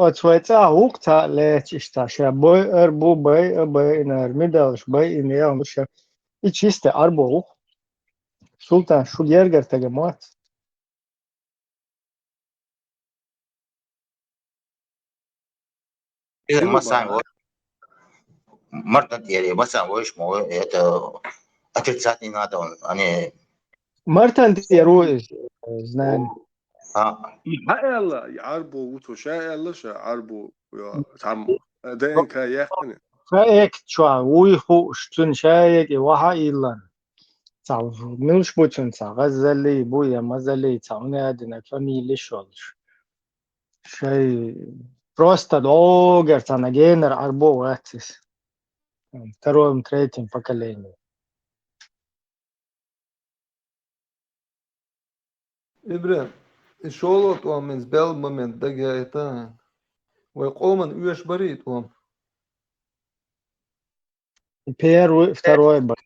otsveicā uktā lēčistā šajā boi ar bubai in ar midalš bai in jaunu šajā ičiste arbo uk. Sultan šu Gerger tega moc. مثلا مرة يعني مثلا وش مو это отрицательный надо они Martan tie ruiz znani. يلا يعربوا وتوشا يلا شا عربوا يا تعمو دينكا يحكني проект чуа уйху штун шаек и ваха илан. Цал милш бучун ца газали буя мазали цауне адина фамилия шолш. Шай просто долгер цана генер арбо ватис. Втором, третьем поколении. إبراهيم الشغل توام من زبال момент دقيقة ويقومن ويش بريد وام Первый, второй брат.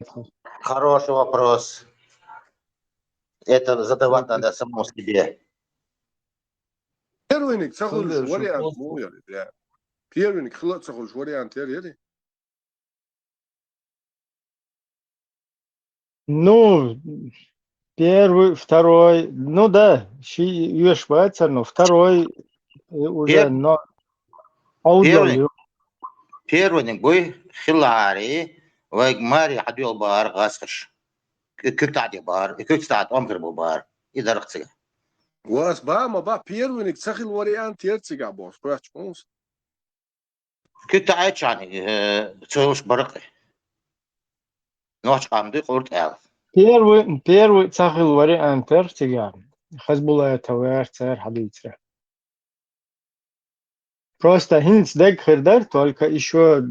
Хороший вопрос. Это задавать надо самому себе. Первый تاخذ вариант мو يعني. Первый خلق تاخذ вариант يعني. Ну, первый, второй, ну да, Швейцар, но второй уже, но аудио. Первый бой خلاري وماري حديو بار غاسخش كنت عادي بار كنت عاد أمر بار إذا رقصي واس با ما با первый تاخذ вариант يرتجع بوس كويس بوس كنت عايش يعني تسويش برقي نوش عمدي قلت ألف Первый цахил вариант Эртиган. Хазбула Тавер Цер Хабитра. Просто Хинц Дег Хердар только еще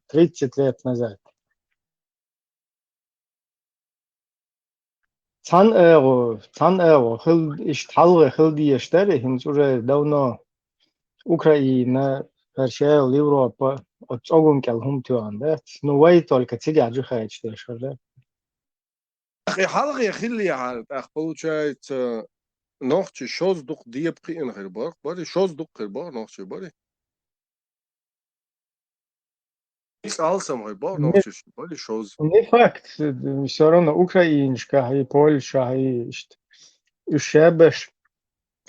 30 лет назад. Цан эго, хил ишталгы хил диештери, Хинц уже давно Украина, Персия, Европа, от огун келхум туан, да? Ну, вай только тига джихач дешер, да? أخي حلقة يا خلي يعني أخبروا شايت نوختي شوز دوق دي بقي إن غير بار باري شوز دوق غير بار نوختي باري إيش ألسم غير بار نوختي باري شوز Не факт, все равно украинская и Польша и الشابش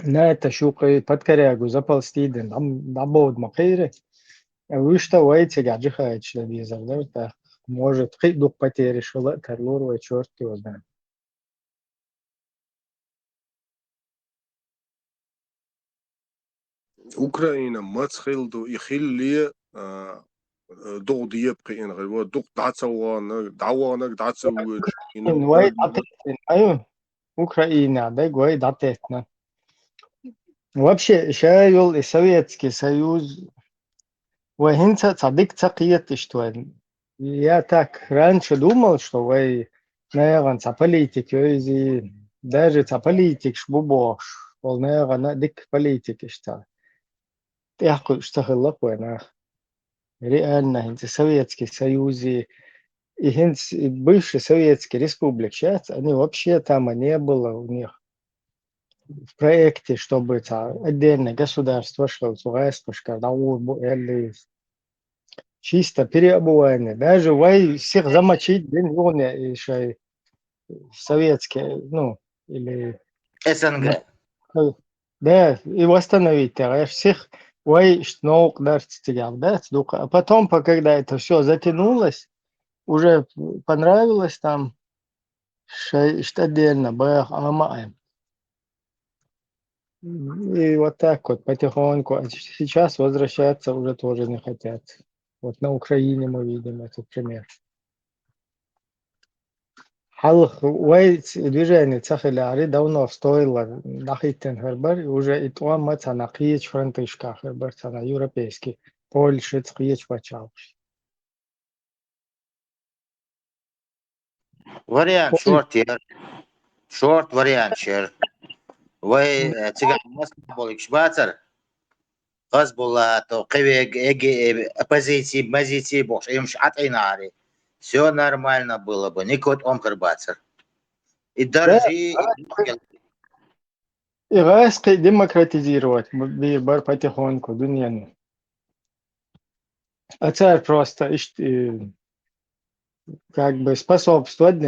لا تشوقي подкорягу запалстиден дабод макейре вышта вайце гаджихач визар да так может хидук потери шула тарлор черт его знает. أوكرانيا ما تخيلدو يخلي دوق دي بقي إن غير دوق دعوانا دعسوج واي داتتن ايوه Украина да гой датетна. Вообще шайл и Советский Союз وهنت صديق تقيت что я так раньше думал, что вы, наверное, политики, даже политик шбубош, наверное, дик политики что. Я что хлопаю, реально, это Советский Союз и бывший Советский Республик, сейчас они вообще там не было у них в проекте, чтобы отдельное государство шло, или чисто переобувание. Даже вы всех замочить, еще советские, ну, или... СНГ. Да, и восстановить. Всех вы что да, а потом, когда это все затянулось, уже понравилось там, что отдельно, и вот так вот потихоньку. А сейчас возвращаться уже тоже не хотят. Вот на Украине мы видим этот пример. Халық движение цахиляри давно стоило нахитен хербер, уже и то мы цана киеч франтышка хербер, цана европейский, Польша киеч почавший. Вариант шорт вариант шер. Вы цыган болик швацар. غصب الله то قوي оппозиции бош им шатайнари. Все нормально было бы, никот омкарбацер. И даже и резко демократизировать бар потихоньку дуньяну. А царь просто как бы способствовать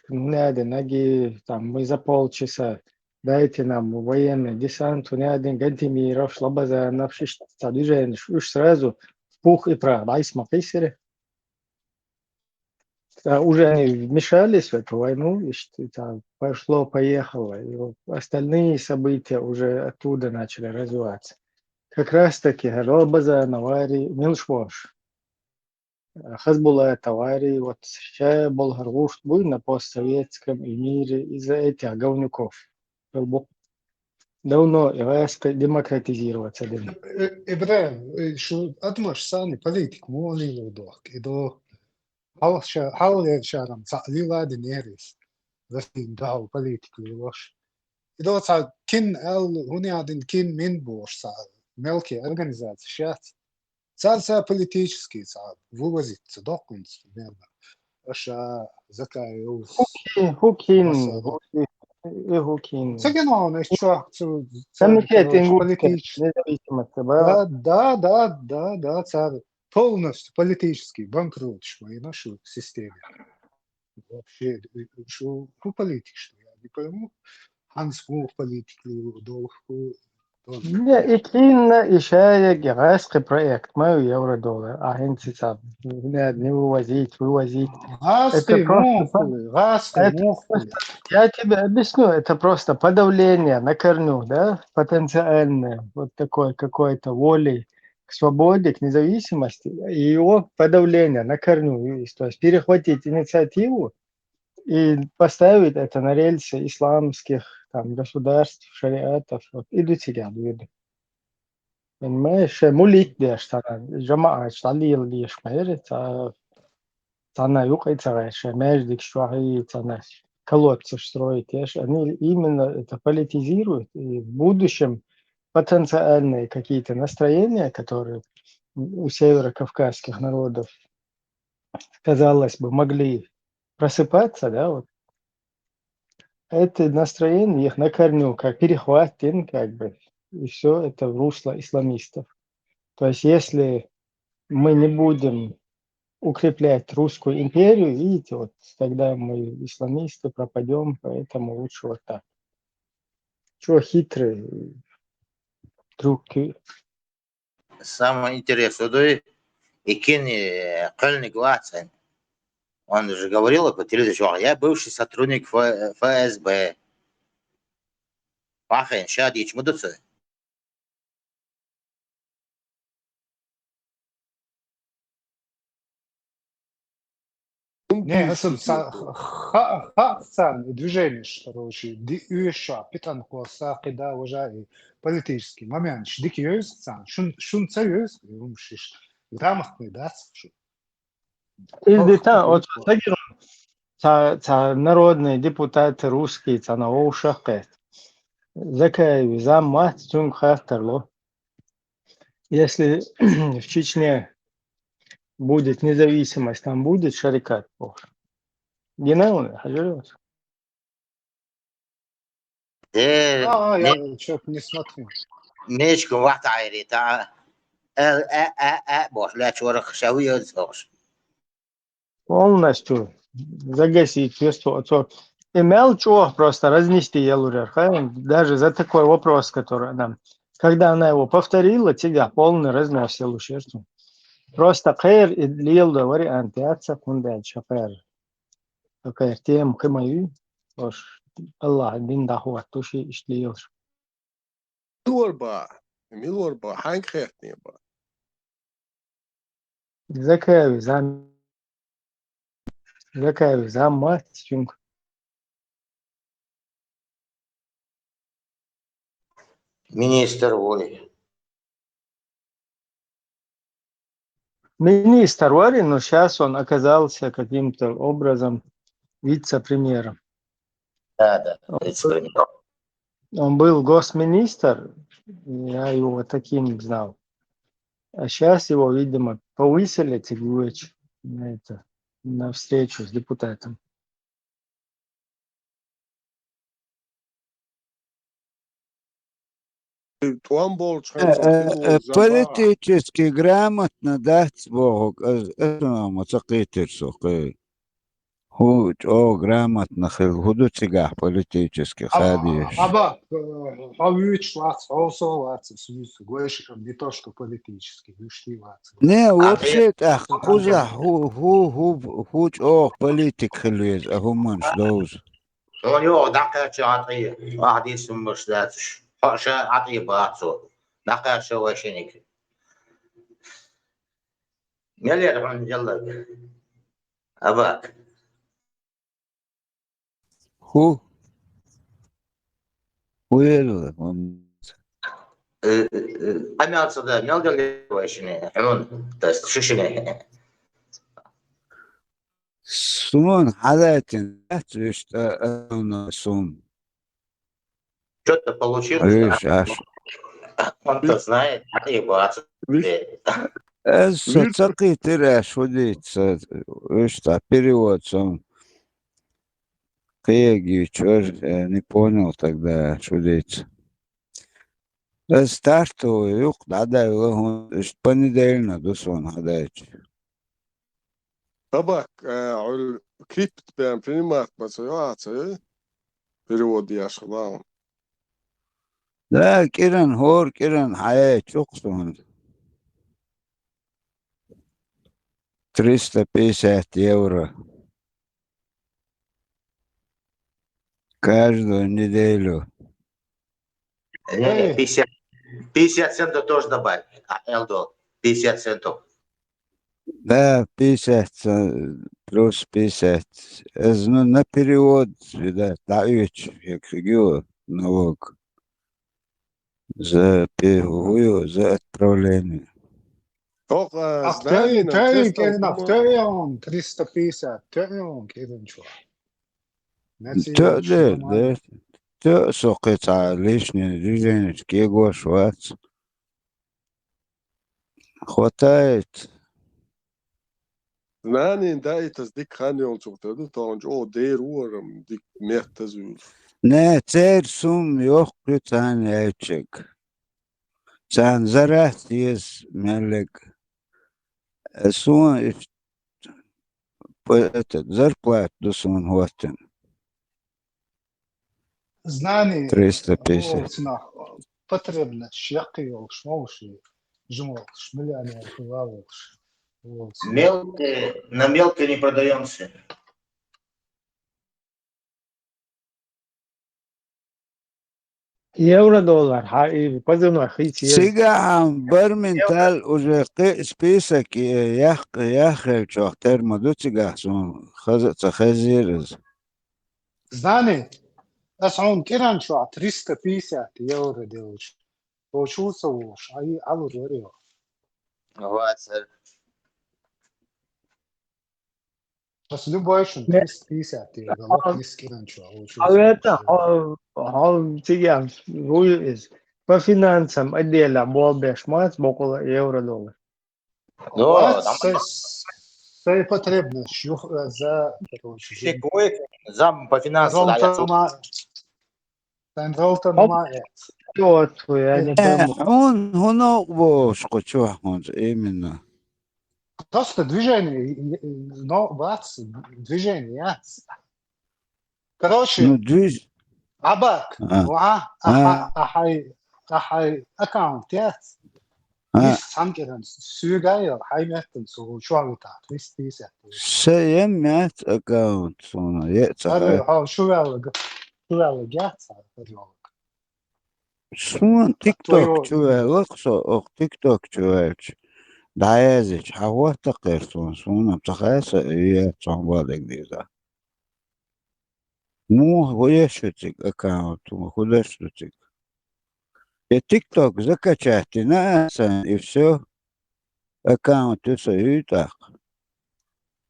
ноги там мы за полчаса. Дайте нам военный десант, один гантимиров, шлабаза, навшишь движение, уж сразу в пух и прах. Дай смотри, уже они вмешались в эту войну, и там пошло-поехало. И остальные события уже оттуда начали развиваться. Как раз таки, шлабаза, навари, милшвош. Хазбулла товари, вот сейчас Болгаргуш будет на постсоветском мире из-за этих говнюков. Давно резко демократизироваться. إبراهيم شو أدمر ثاني بوليتيك مو ليلو دوك إدو حاول شارم صعلي لا دنيريس بس دعو بوليتيك ليلوش إدو صار كين هوني عادن كين من بوش صار ملكي организация شات صار политический صار вывозит документ верно أشا زكاة يوز Хукин. سجنوا نشوف Комитет политический независимости. Да, царь полностью политический банкрот, что и нашу системе. Вообще, что политик, что я не пойму. Hans Buch политик ли долг. Не, Икин еще гигантский проект, мою евро-доллар, а хенцица не вывозить. Раски мухлы. Я тебе объясню, это просто подавление на корню, да, потенциальное, вот такой какой-то волей к свободе, к независимости, и его подавление на корню, то есть перехватить инициативу и поставить это на рельсы исламских там, государств, шариатов, вот, идут сидят, виды. Понимаешь, мулик деш, джамаа, шталил деш, поверить, цана юкайцарайша, междик швахи, цана колодцы строить, они именно это политизируют, и в будущем потенциальные какие-то настроения, которые у северокавказских народов, казалось бы, могли просыпаться, да, вот, это настроение их на корню, как перехватен, как бы, и все это в русло исламистов. То есть если мы не будем укреплять русскую империю, видите, вот тогда мы исламисты пропадем, поэтому лучше вот так. Чего хитрые трюки. Самое интересное, Икин Кольник Ватсон, он же говорил по телевизору, я бывший сотрудник ФСБ. Пахен, шадич, мудуцы. Не, это хасан движение, короче, дюша, питан коса, когда уже политический момент, дикий юзсан, шун цаюз, умшиш, грамотный, да, Изде-та, от народные депутаты русские, на ушах, закай заммат, цунг хахтарло. Если в Чечне будет независимость, там будет шарикат. Генерал, хажерос. я что-то не смотрю. Нечку вахт айри, та бош, ля чорах шавия зош. Полностью загасить чувство. Имел чего просто разнести Елурер, даже за такой вопрос, который нам, когда она его повторила, тебя полный разнос Елушерту. Просто кэр и лил вариант, яца кундача кэр. Кэр тем кэмаю, ош Аллах дин дахуат туши ишлиёш. Милорба, ханг хэтнеба. Закай замат чунг. Министр воли. Министр Вари, но сейчас он оказался каким-то образом вице-премьером. Да, вице-премьер. Он был госминистр, я его таким знал. А сейчас его, видимо, повысили на встречу с депутатом. Политически грамотно, да, Богу, это мацакитер сухой. Грамотно, худу цигах политически ходишь. Аба, повыч лац, лац, гойшиком не то, что политически, вышли лац. Не, вообще так, хуза, хуч, политик хлез, а гуманш доуз. Он его дакачи атри, ахдисум мушлятш. Паша атри бацо. Дакачи вашеник. مليار عن يلا أباك هو ويلو أنا أصدق مليار اللي وإيشني حمون تست شو شنو سون حالاتين اشتا سون что ты получил عيش عاش он то знает они бывают сацаки тираш водится اشта перевод сам Кеги, не понял тогда, что делать. Старту, юг, да, понедельно, до сон, гадаете. Табак, крипт прям принимает материалы, перевод я шла. Да, Киран Хор, Киран Хая, Чуксон. 350 евро. Каждую неделю. Не, 50 центов тоже добавь. Элдо, 50 центов. Да, 50 плюс 50. Ну, на перевод, видать, дають, як фигур, налог. За перевод, за отправление. Тёрин, Кирин, Тёрин, 350, Тёрин, Кирин, чё? Да. Тё, сокета, лишнее движение, кего швац. Хватает. Знание, да, это дик ханьон чуктаду, тонж, о, дейр уорам, дик мертазул. Не, цер сум ёхкру цан яйчик. Цан зарат есть мелек. Сум, этот, зарплату сум хватит. Знание, 350. потребно, шьякил, шмолши, жмол, шмыляне, хвалыш. Мелкие, на мелкие не продаемся. евро-доллар, позывной хитин. Сега барментал уже список яхел чохтер мадутига сум хазир. Знание, أسعون كيران شو 350 يورو ديوش وشو سووش أي عبر وريو Вацер. بس любойшун 350 يورو لا كيس كيران شو Это, тиган, руис, по финансам отдельно был бешмат около евро-доллар. Все потребно, что за Зам по финансам. Он ног что именно. Просто движение, но бац, движение. Короче, абак, ахай аккаунт, яц. Самкерен, сюгайо, хайметтен, су шуавита, 350. Саемят аккаунт, сона, яца. Шувал яца, Сун тикток чувак, ох тикток чувак. Даязич, хават такерсон, сона, псахайса, я цамбадек диза. Ну, воешутик аккаунт, худашутик. И ТикТок закачать и все. Аккаунт все и так.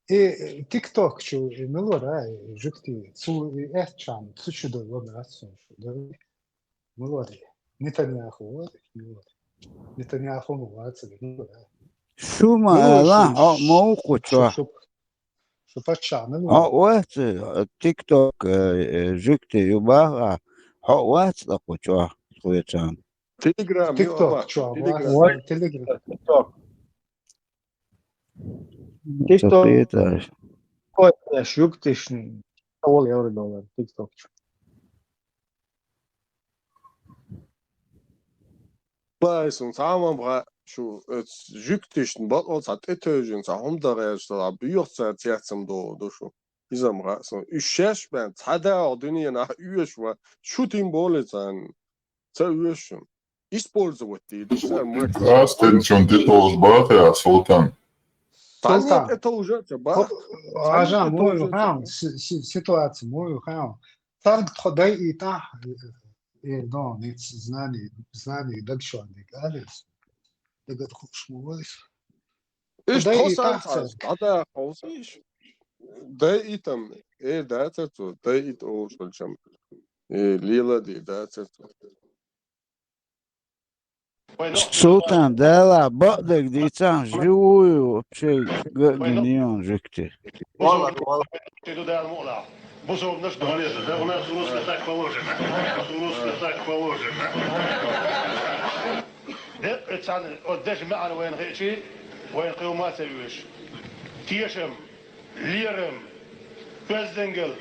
И ТикТок, что мелора, жукти, цу эчан, цучудо лобрацию, что мелори. Нетаньяху, Нетаньяху муваться, мелора. Шума, ла, мауку чё? Что поча, мелора. Вот ТикТок, жукти юбага, вот такой чё, хуйцан. Телеграм, ТикТок, чё, Телеграм. TikTok. Koyda şuktişn. Ol евро-доллар. TikTok. Байсон цааман бра шу жигтишн бод оцат этөжин са хомдагайста биёрцаа цяцам до шу изамра со ишэш бэн цадаа одны на юэшва шутим болэцан ца юэшн использовать ди Здравствуйте, чем ты толс бата, Султан? Нет, это уже бах. Ажа, мою хам, ситуация, мою хам. Так, ходай и та, no, nic znani dakšādi gādies. Tagad kurš mūlis. Ich Ходай и tross та einfach, церковь. da auswich. Da itam, da certo, da it o šalčam. Lila di da certo. Султан, да, бадак дицам живую вообще гнион жикти. Иду до Алмула. Бусов наш доголеза, да у нас в Русле так положено. В Русле так положено. ده اتسان قداش معنا وين غيشي وين قيومات سويش تيشم ليرم بزدنجل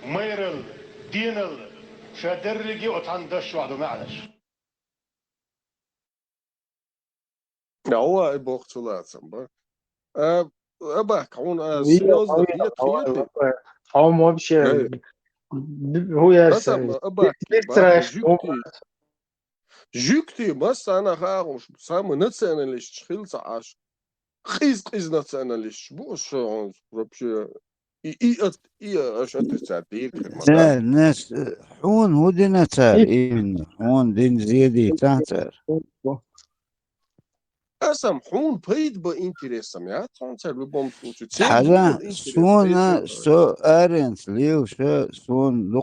ميرل دينل شادرجي وتعن دش وعدو معناش Ja, هو بوقت صلاة أبا كون سيوز دقيقة تخيلي. هم вообще هو أسمع أبا جوكتي بس أنا خارج سامو نتسأنا ليش تخيل عاش قيز نتسأنا ليش بوش ربشي أشتت تعديل كلمة ناس حون هو دينا تار إيمن حون دين زيادي تانتر أسم حون بيد بإنتريسم يا تانتر ببوم توتو حالا سونا سو أرنس ليو سون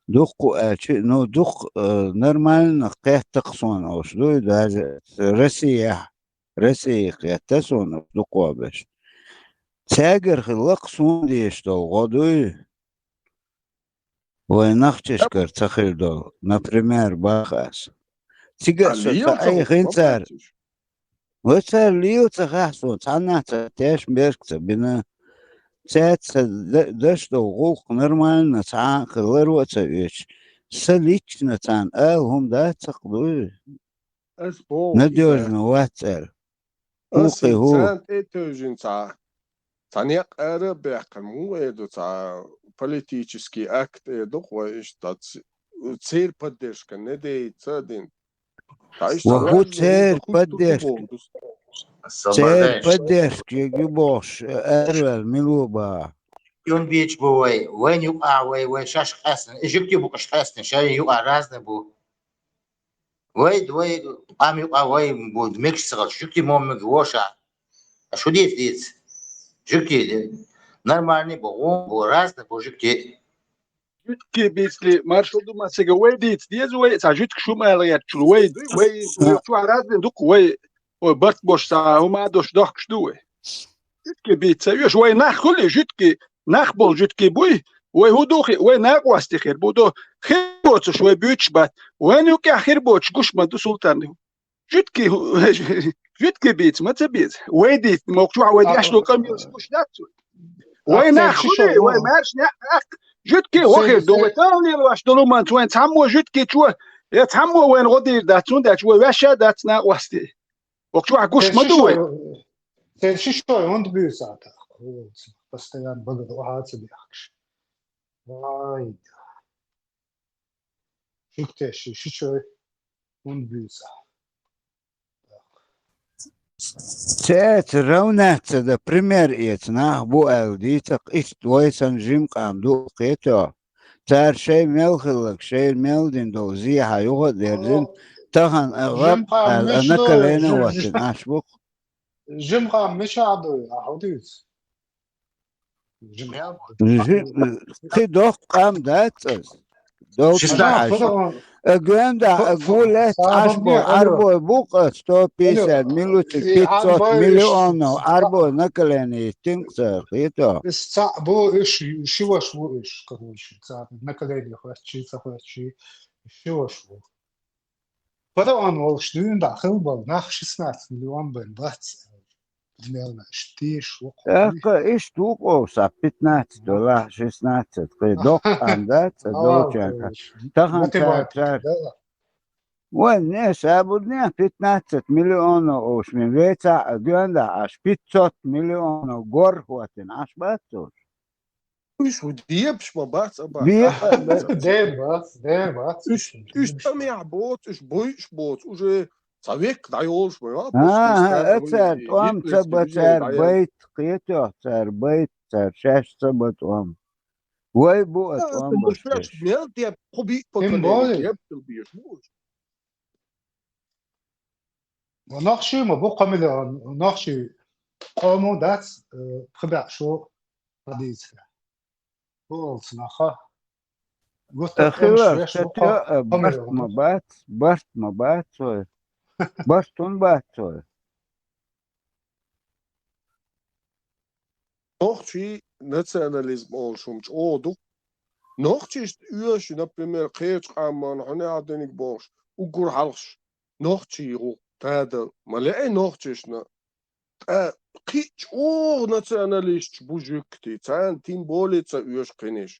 دقو أشي نو دق نورمال نقيه تقصون أو شدو ده رسي قيه تسون دقوا باش تاجر خلق سون ديشتو غدوي وينخشش كر تخيل دو например باخاس تيجا سوتا أي خنتر وصار ليو تخاصو تعناتا تاش بيركتا بنا تات دشتو غوق نورمال نتعان خلر وتايش سليش نتعان هم دا تقضوي نديوز نواتر أسي تانت إتوجين تانيق أرى بيحكمو إدو политический акт دقوة تسير поддержка ندي تادين وهو تسير поддержка يجيبوش أرول ملوبا يون بيتش بوي وين يقع وي شاش حسن إجبتي بوكش حسن شاي يقع رازنا بو وي قام يقع وي بود ميكش صغر شكتي مومك وشا شو ديت جبتي نورمالني بو رازنا بو جبتي جوتكي بيسلي مارشو دوما سيجا وي ديت ديز وي تا جوتك شو ماليات وي شو رازنا دوك وي برت بوش تا هما دوش دوخش دوي جوتكي بيت سيوش وي ناخ كل جوتكي ناخ بول جوتكي بوي وي هو دوخي وي ناق واستي خير بودو خير بوتش وي بيوتش بات وين يوكي خير بوتش قش ما دو سلطان جوتكي بيت ما تبيت وي ديت موقشوع وي دي اشلو كم يوش داتو وي ناخ كل وي مارش ناخ جوتكي هو خير دو تاني واش دو ما توين تحمو جوتكي شو يا تحمو وين غدير داتون دات وي واشا دات ناق واستي وقشوع قش ما دوي شو هوند بيساتا постоянно благоухаться бьякш. Вай. Шиктеши, шичой, он бьется. تات رونات ده بريمير إتنا بو أوديتك إستويسن جيم قامدو قيتو تار شيء ملخلك شيء ملدين دوزي هايوه ديرزين تهان أغاب أنا كلينا واتن أشبك جيم قام مش عدو أحوديس في دوق قام داتس دوق أجندا أقولت أربو بوق ستوبيسر ملوت 500 مليون أربو نكلني تنكسر خيطة بو إيش شو إيش كروش نكلني خواتشي سخواتشي شو فطبعا والشدين داخل بال ناخ 16 مليون بين باتس примерно штиш إيش توقو سا $15 16 دوق عندات دوچاكا تخن تار وين ناس أبودنا 15 مليون وش من بيتا أجندا عش 500 مليون غور واتن عش باتوش إيش وديبش ما بات دير بات إيش تميع بوت إيش بوت وجه صديق دعي أولش ما أتسر توام تبتر بيت قيتو تر بيت تر شاش تبتوام وي بو توام بشتش ونقشي مبوقة من نقشي قومو دات خبع شو حديث قلت نخا قلت أخيرا برت مبات سوي برتون بات سوي Nochtje nationalisme olšumč odu. Nochtje ist uurtje, например, keertschamman, haneadenik boos, ugur hals. Nochtje ro, tada, maar lei nochtjes na. Kitsch nationalist bujukti, zijn team bolitsa uurskenish.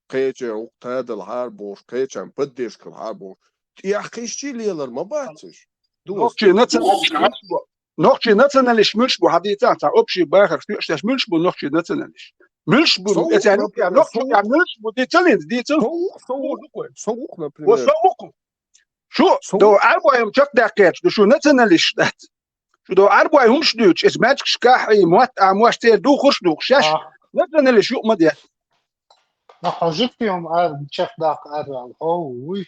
Keetje ook tada haar boos, keetje en puddisk haar boos. Ja, kistje leler, maar baatjes. Nochtje nationalist. Nochtje nationalisch Milchbu hat die Zeit, ob Bacher für das Milchbu nochtje nationalisch. Milchbu ist ja nochtje Milchbu die Zellen, die Schon, do Arbeit im Chuck der Catch, du schon nationalisch das. Do Arbeit umstütz, es match skahi mot amwastel du khush du shash. Nationalisch يوم مدير. حاجت فيهم تشيخ داك وي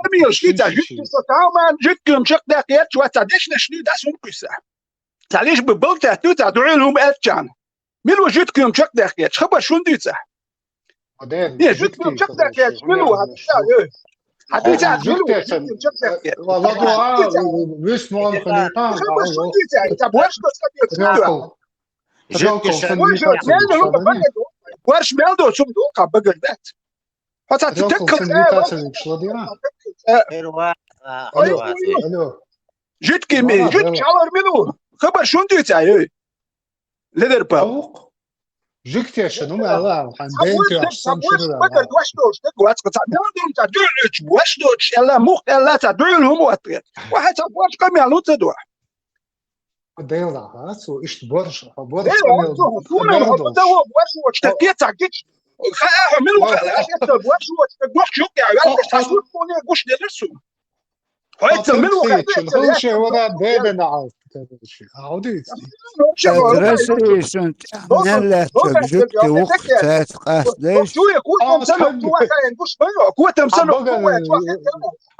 Amir shita jüt so tauman jüt Chuck der Catch was da dich nicht das unküsse. تعليش ببلطة توتا دعيلهم أتجان ملو جدكم شك داكيت خبر شون ديتا يا جدكم شك داكيت ملو هديتا ملو جدكم شك داكيت والله دعاء ويش مون خليطان خبر شون ديتا طب واش واش مالدو شو دوقا بقر ذات حتى تتكل جدكم جدك شاور ملو خبر شون ديتا يا ليدر باوق جكتي شنو ما الله حنبينتي احسن شنو بقر واش دوش واش قطع دون تدعش واش دوش يلا مخ يلا تدعلهم واتريت واحد واش كم يعلو تدوح ديلا هاسو ايش برش برش واش تكيت تاكيت خا من واش واش شو يعني تحسوا واش درسوا هاي من هو شيء ولا بيبنا عاود عاوديت ترسيشن نلا تجدت وقت قاصدش شو يكون سنه واش كوتم سنه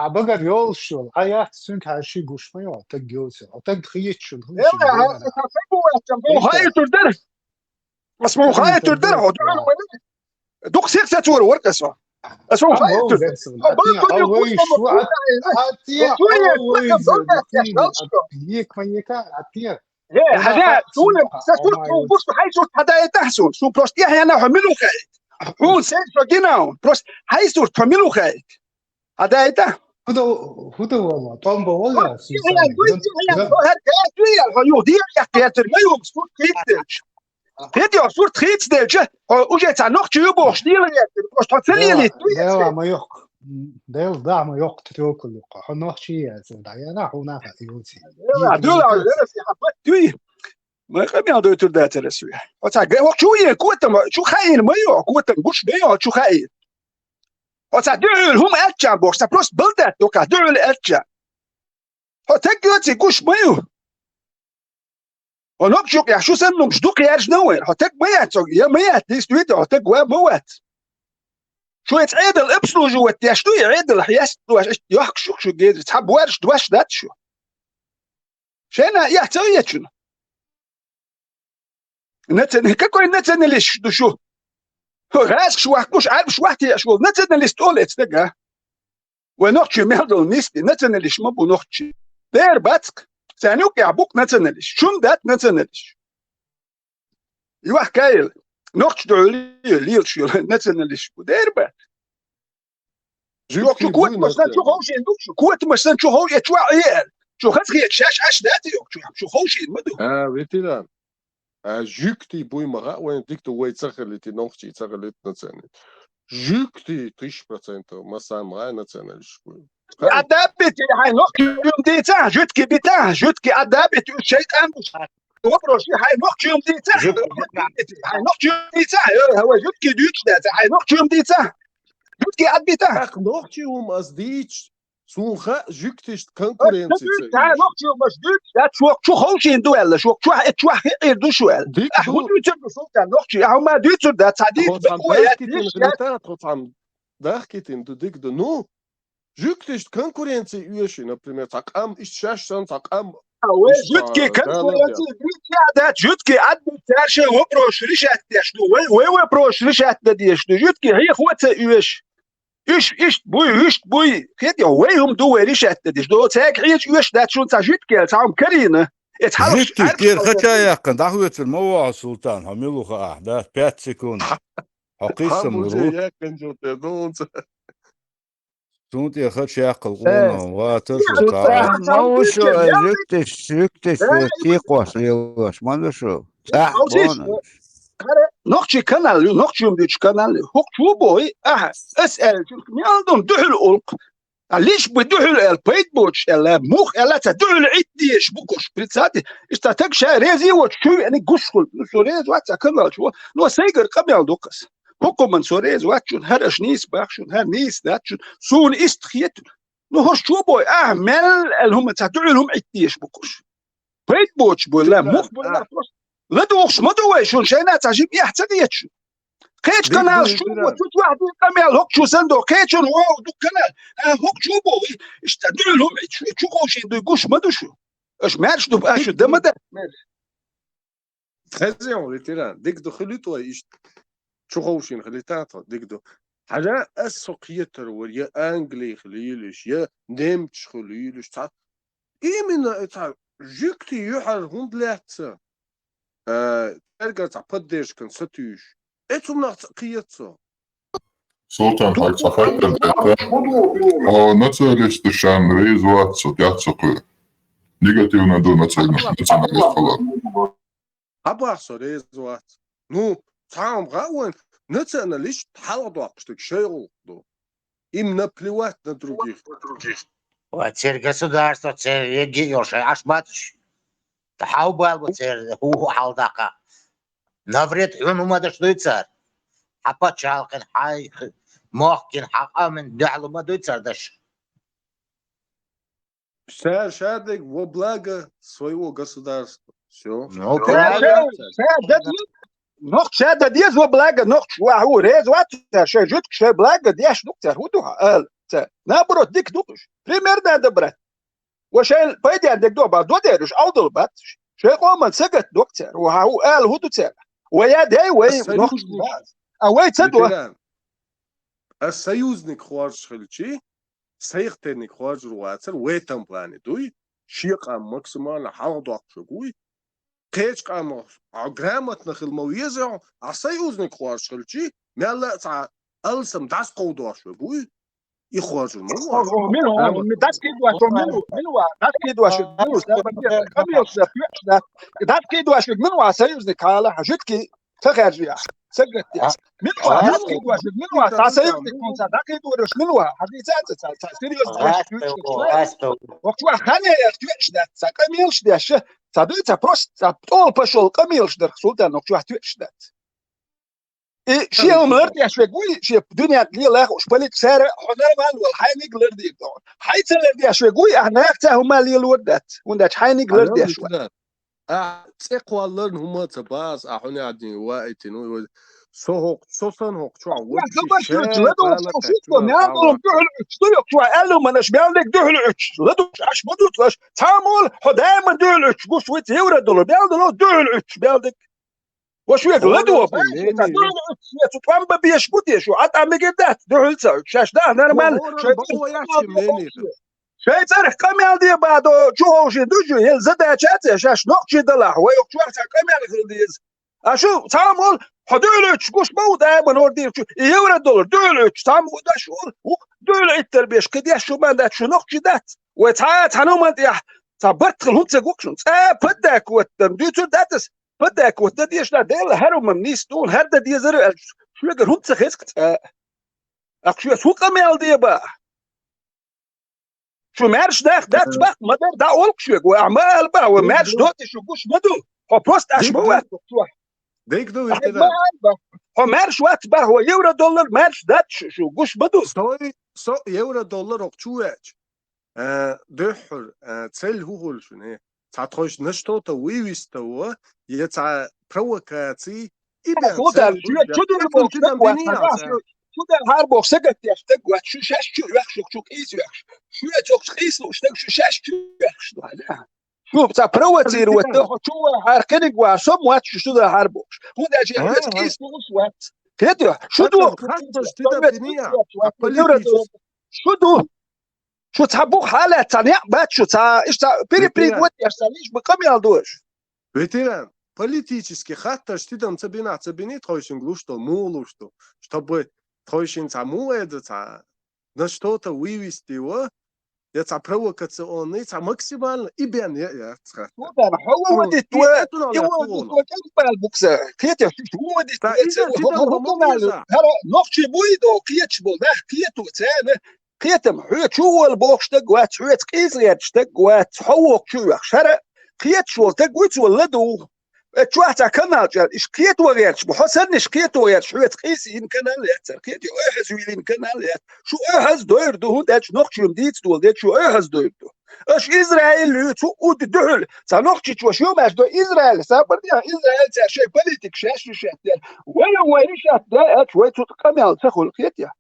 بقر يول شو حياه سنك هالشي قوش ما يو تجوز تخيت شو هاي تردر اسمه هاي تردر دوك سير تور ورقه اسمه هاي هذا شو ستور بوست حيث هذا تحسن شو بروستيه انا حملوا خيط هو سيرفو جيناو بروست حيث حملوا خيط هذا ايتا هذا والله طنبه ولا Peter soort gietsdeltje, hoe je het nog tjubor stielen je, was dat zelf لا ما يق ديل ضاع ما يق تتوكل حنوح شيء دعينا هنا يوتي دول على في حبات توي ما خمي هذا تردات الاسوي وتاع شو هي كوت شو خاين ما يق كوت قش بيو شو خاين وتاع دول هم اتشا بوكس بلس بلدات دوكا دول اتشا هتجي قش بيو ونبشوك يا شو سنو مش دوك يارش نوين هتك ميات يا ميات دي ستويت هتك موات شو يتعادل ابسلو جوات يا شو يعادل حياس واش يحك شو جيد تحب وارش دواش دات شو شينا يا تريت شنو نتن كاكو نتن ليش دو شو راسك شو واحد عارف شو واحد شو نتن ليش تولت تلقى ونوختي مهدل نيستي نتن ليش ما بو نوختي دير باتك ثانيوك يعبوك نتنلش شون دات نتنلش يوح كايل نوختي دعولي ليل شو نتنلش ودير بات شو كوت مثلا شو خوشي شو كوت مثلا شو هو يتشوع عيال شو خسخي يتشاش عش داتي شو خوشي مدو weet je dan جوكتي بوي مغا وين ديك تو وي تسخلتي نوختي تسخلت نتنل جوكتي 30% مثلا مغا نتنلش أدابت هاي نوختي يوم ديتا جوتكي بيتا جوتكي أدابت الشيطان وبروشي هاي نوختي يوم ديتا هاي نوختي يوم ديتا هو جوتكي دوتش داتا هاي نوختي يوم ديتا جوتكي أدبيتا نوختي يوم أزديتش سونخا جوكتشت كونكورنسي تعال نقطة مشدود لا شو خوشين دوال شو إيردو شوال أحمد يتبع سلطان نقطة هم ديتر ده تعديل بقوة خصام داخكتين دو ديك دو نو جوكتشت كونكورنسي يوشي например تقام إشتشان تقام جوتكي كونكورنسي ده جوتكي عدو تاشا وبروش ريشات ديشنو وي بروش ريشات ديشنو جوتكي هي خوات يوش إيش بوي كده ويهم دو ريشات ديش دو تاك عيش يوش ده شو تاجيت كيل تعم كرينه جيتكي كير خشايا كان دعوة الموضوع سلطان هميلو خا ده 5 سكوند حقيقة مرور سونت يا خشايا قلقونا واتر سلطان موشو جكتش تيقوش ليوش ما شو صح نقطة كنال نقطة يوم ديش كنال هوك شو بوي اسأل ميالدون دحل ألق ليش بدحل البيت بوش المخ لا تدحل عديش بوكش بريتساتي استاتك شاريزي وشو يعني قشل سوريز واتسا كنال شو لو سيجر قبل دوكس هوكو من سوريز واتشون هرش نيس باخشون هر نيس داتشون سون استخيت نو هر شو بوي مل الهم تدحلهم عديش بوكش بيت بوش بوي لا مخ بوي لا لا دوخش ما دوي شون شينا تعجب يحتديت شو كيتش كنال شو وتوت واحد كمال هوك شو سندو كيتش واو دو كنال هوك شو بوي اشتدوا لهم شو قوشي دو يقوش ما دوشو اش مارش دو باش دم ده تخزيون ريتيران ديك دو خليتو ايش شو قوشين خليتاتو ديك دو حاجه السوقيتر وريا انجلي خليلش يا نيمتش خليلش تا ايمن تا جيكتي يحر هوند لاتس ترجع تبديش كان ستوش اتم نعتقيته سلطان حق صفحت نتسالش تشان ريز واتسو تياتسو نيجاتيفنا دو نتسالش خلاص أبغى ريز وات نو تعام غاون نتسأنا ليش تحلق وقتك شيء دو إمنا بلوات ندروجي وتصير государство تصير регионы аж матش تحاول وتصير هو حالدقة نفرت إنه ما دشتويتر حبات شالقن حي ممكن حقا من دعلو ما دويتر دش شادك وبلاغة своего государства все نوخ شادة ديز وبلاغة نوخ هو ريز واتر شجوتك شي بلاغة ديش نوكتر هو دوها قال نابرو ديك دوكش بريمير دا دبرت وشيل بايدي عندك دو بعد دو ديرش أوضل بات شيء قوم سكت دكتور وهو قال هو دكتور ويا داي وي نوخ أوي تدوه السيوزنك خارج خلشي سيختنك خارج رواتر ويتم بلاني دوي شيقا ماكسيمال حاضو أقشقوي كيش قام عقرامت نخل مويزع السيوزنك خارج خلشي مالا تاع ألسم داس قودو أقشقوي يخرج الموضوع منو داس كيدو داس كيدو داس كيدو منو سيوزنك على حاجتك تخرج سجلت منو داس كيدو منو سيوزنك كونسا داس كيدو منو حقيقة سيريوس وقت خانة يختوش ده سكميلش ده ش صدقت بروست طول بشول كميلش ده سلطان وقت يختوش ده شيء ملرد يا شوي قوي شيء الدنيا اللي لا وش بالك سارع هنرمال والحينيق لرد يقدر حيث لرد يا شوي قوي احنا اختهم اللي الودات وندش حينيق لرد يا شوي تقوى لرن هم تباس احوني عدين وايتين سوق صوصن هوك شو وش شو نعمل دحل شو قالوا ما نش بيعملك دحل لدو اش بدوش تعمل دائما دحل قوش ويت يورد دول بيعملوا دحل بيعملك وشو يقلدوا تتوان بيشبوتي شو عاد عم يقدات دحل شاش ده نرمال شيء صارح كم يالدي بعده شو هو شي دوجو يلزد اشات شاش نقشي دلح ويوك شو كم يالديز اشو تعمل حدولش قوش مودا من وردي يورد دولار دولش تعمل ده شو دول التربيش كده شو ما ده شو نقشي دات وتعات هنوما يا صبرت هم تقوكشون بدك وتمديتو داتس بدك وتديش لا ديل هرو ممنيس دول هردا دي زر شو يقدر هم تخسكت اكشو سوق مال دي با شو مارش داخ دات بقى ما ده اولك شو واعمال بقى ومارش دوت شو قوش مدو هو بوست اشبوات ديك دو هو مارش وقت بقى هو يورو دولار مارش دات شو قوش مدو سو يورو دولار وقتوش دحر تسل هو شنو تعطوش نشطوتا ويويستوا يتع بروكاتي إبان شو ده تسل شو ده يكون تدم بنيا شو ده هار بوك سكت يحتاج وقت شو شاش شو يخش شو كيس يخش شو يتوقع قيس لو اشتاق شو شاش شو يخش شو بتاع بروتير وتاخد شو هار كنق وعصم وقت شو ده هار بوك هو ده جي حيت قيس لو وقت كده شو ده شو ده شو تحبوك حالة تانية بات شو تا إيش تا بري وات يستنيش بكم يالدوش ветеран политически хатта штидам цабини тхойшин глушто муулушто чтобы тхойшин цамуэда ца на что-то вывести его я ца провокационный ца максимально ибен я ца هو ده هو ودي تو يو كان بوكسا كيت هو ودي هذا نقش بويدو كيتش بو ده كيتو تاني كيتم حيت شو البوكش تقوات حيت قيزيت تقوات حوق شو شرع قيت شو تقوت ولدو تشوحتا كنال جال إيش قيت وغيرش بحسن إيش قيت وغيرش حيت قيسي إن كنال يات قيت يأهز ويلين كنال يات شو أهز دوير دو داش نقش يمديت دول داش شو أهز دوير دو إيش إسرائيل تو ود دهل سنقش شو ماش دو إسرائيل سابر دي إسرائيل تاع شيء بوليتيك شاش شات وين شات ده شوي تقمل تخل قيت يا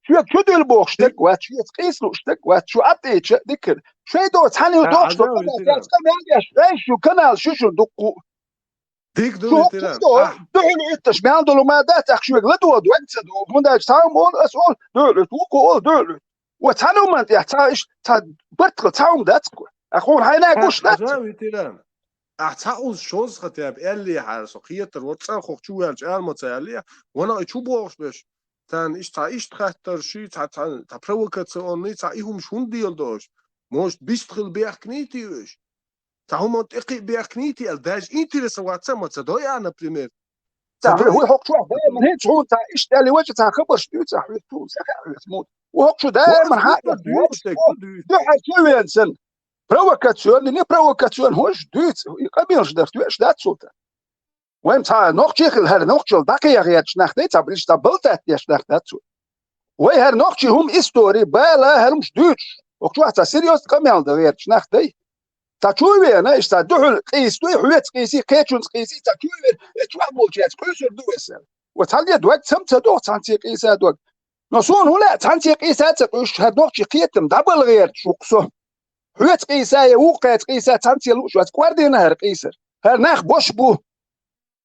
شو دو البوخ تقوات شو تقيس له تقوات شو عطيت ذكر شو دو تحني ودوخ شو كنال شو كنال شو دقو ديك دول تيران دحين إتش ما عنده ما دات أخشوا يغلطوا دوانسة وبونداج تاهم أول أسؤال دول توقوا دول وتحنوا ما تحتاج برتق تاهم داتكو أخون هاي ناقوش دات عجاوي تيران أحتاج شوز خطيب اللي حارس خيط الواتساب خو شو يالج المتعلية وانا شو بوش بش تان إيش تخطر شيء تا بروكاتسيوني تا إيهم شون ديال دوش موش بيشتغل بيحكنيتي وش تاهم تقي بيحكنيتي الداج إنترس واتساب متدوي أنا بريمير هو حق شو دائما هيك شو تا إيش تالي وجه تا خبر شو تا شو سموت وحق شو دائما حاجة ده شو ينسن بروكاتسيون اللي بروكاتسيون هوش دوت يقبلش درت واش دات صوت وين تا نوخ تشيخل هر نوخ تشل باقي يا غير شناخ تا بلش تا بلتات يا شناخ دات صوت وي هر نوخ هم استوري بالا هر مش دوتش وقت واحد سيريوس كمل ده غير شناخ دي تا شوي انا ايش تا دحل قيس توي حويت قيسي كيتشون قيسي تا شوي تشوح بولجات كوسر دوسل وتحلي دوك سمت دوك تانتي قيسا دوك نصون ولا تانتي قيسا تقوش هدوك قيتم دبل غير شوقسو حويت قيسا وقيت قيسا تانتي لوش وتكوردي نهر قيسر هر ناخ بوش بو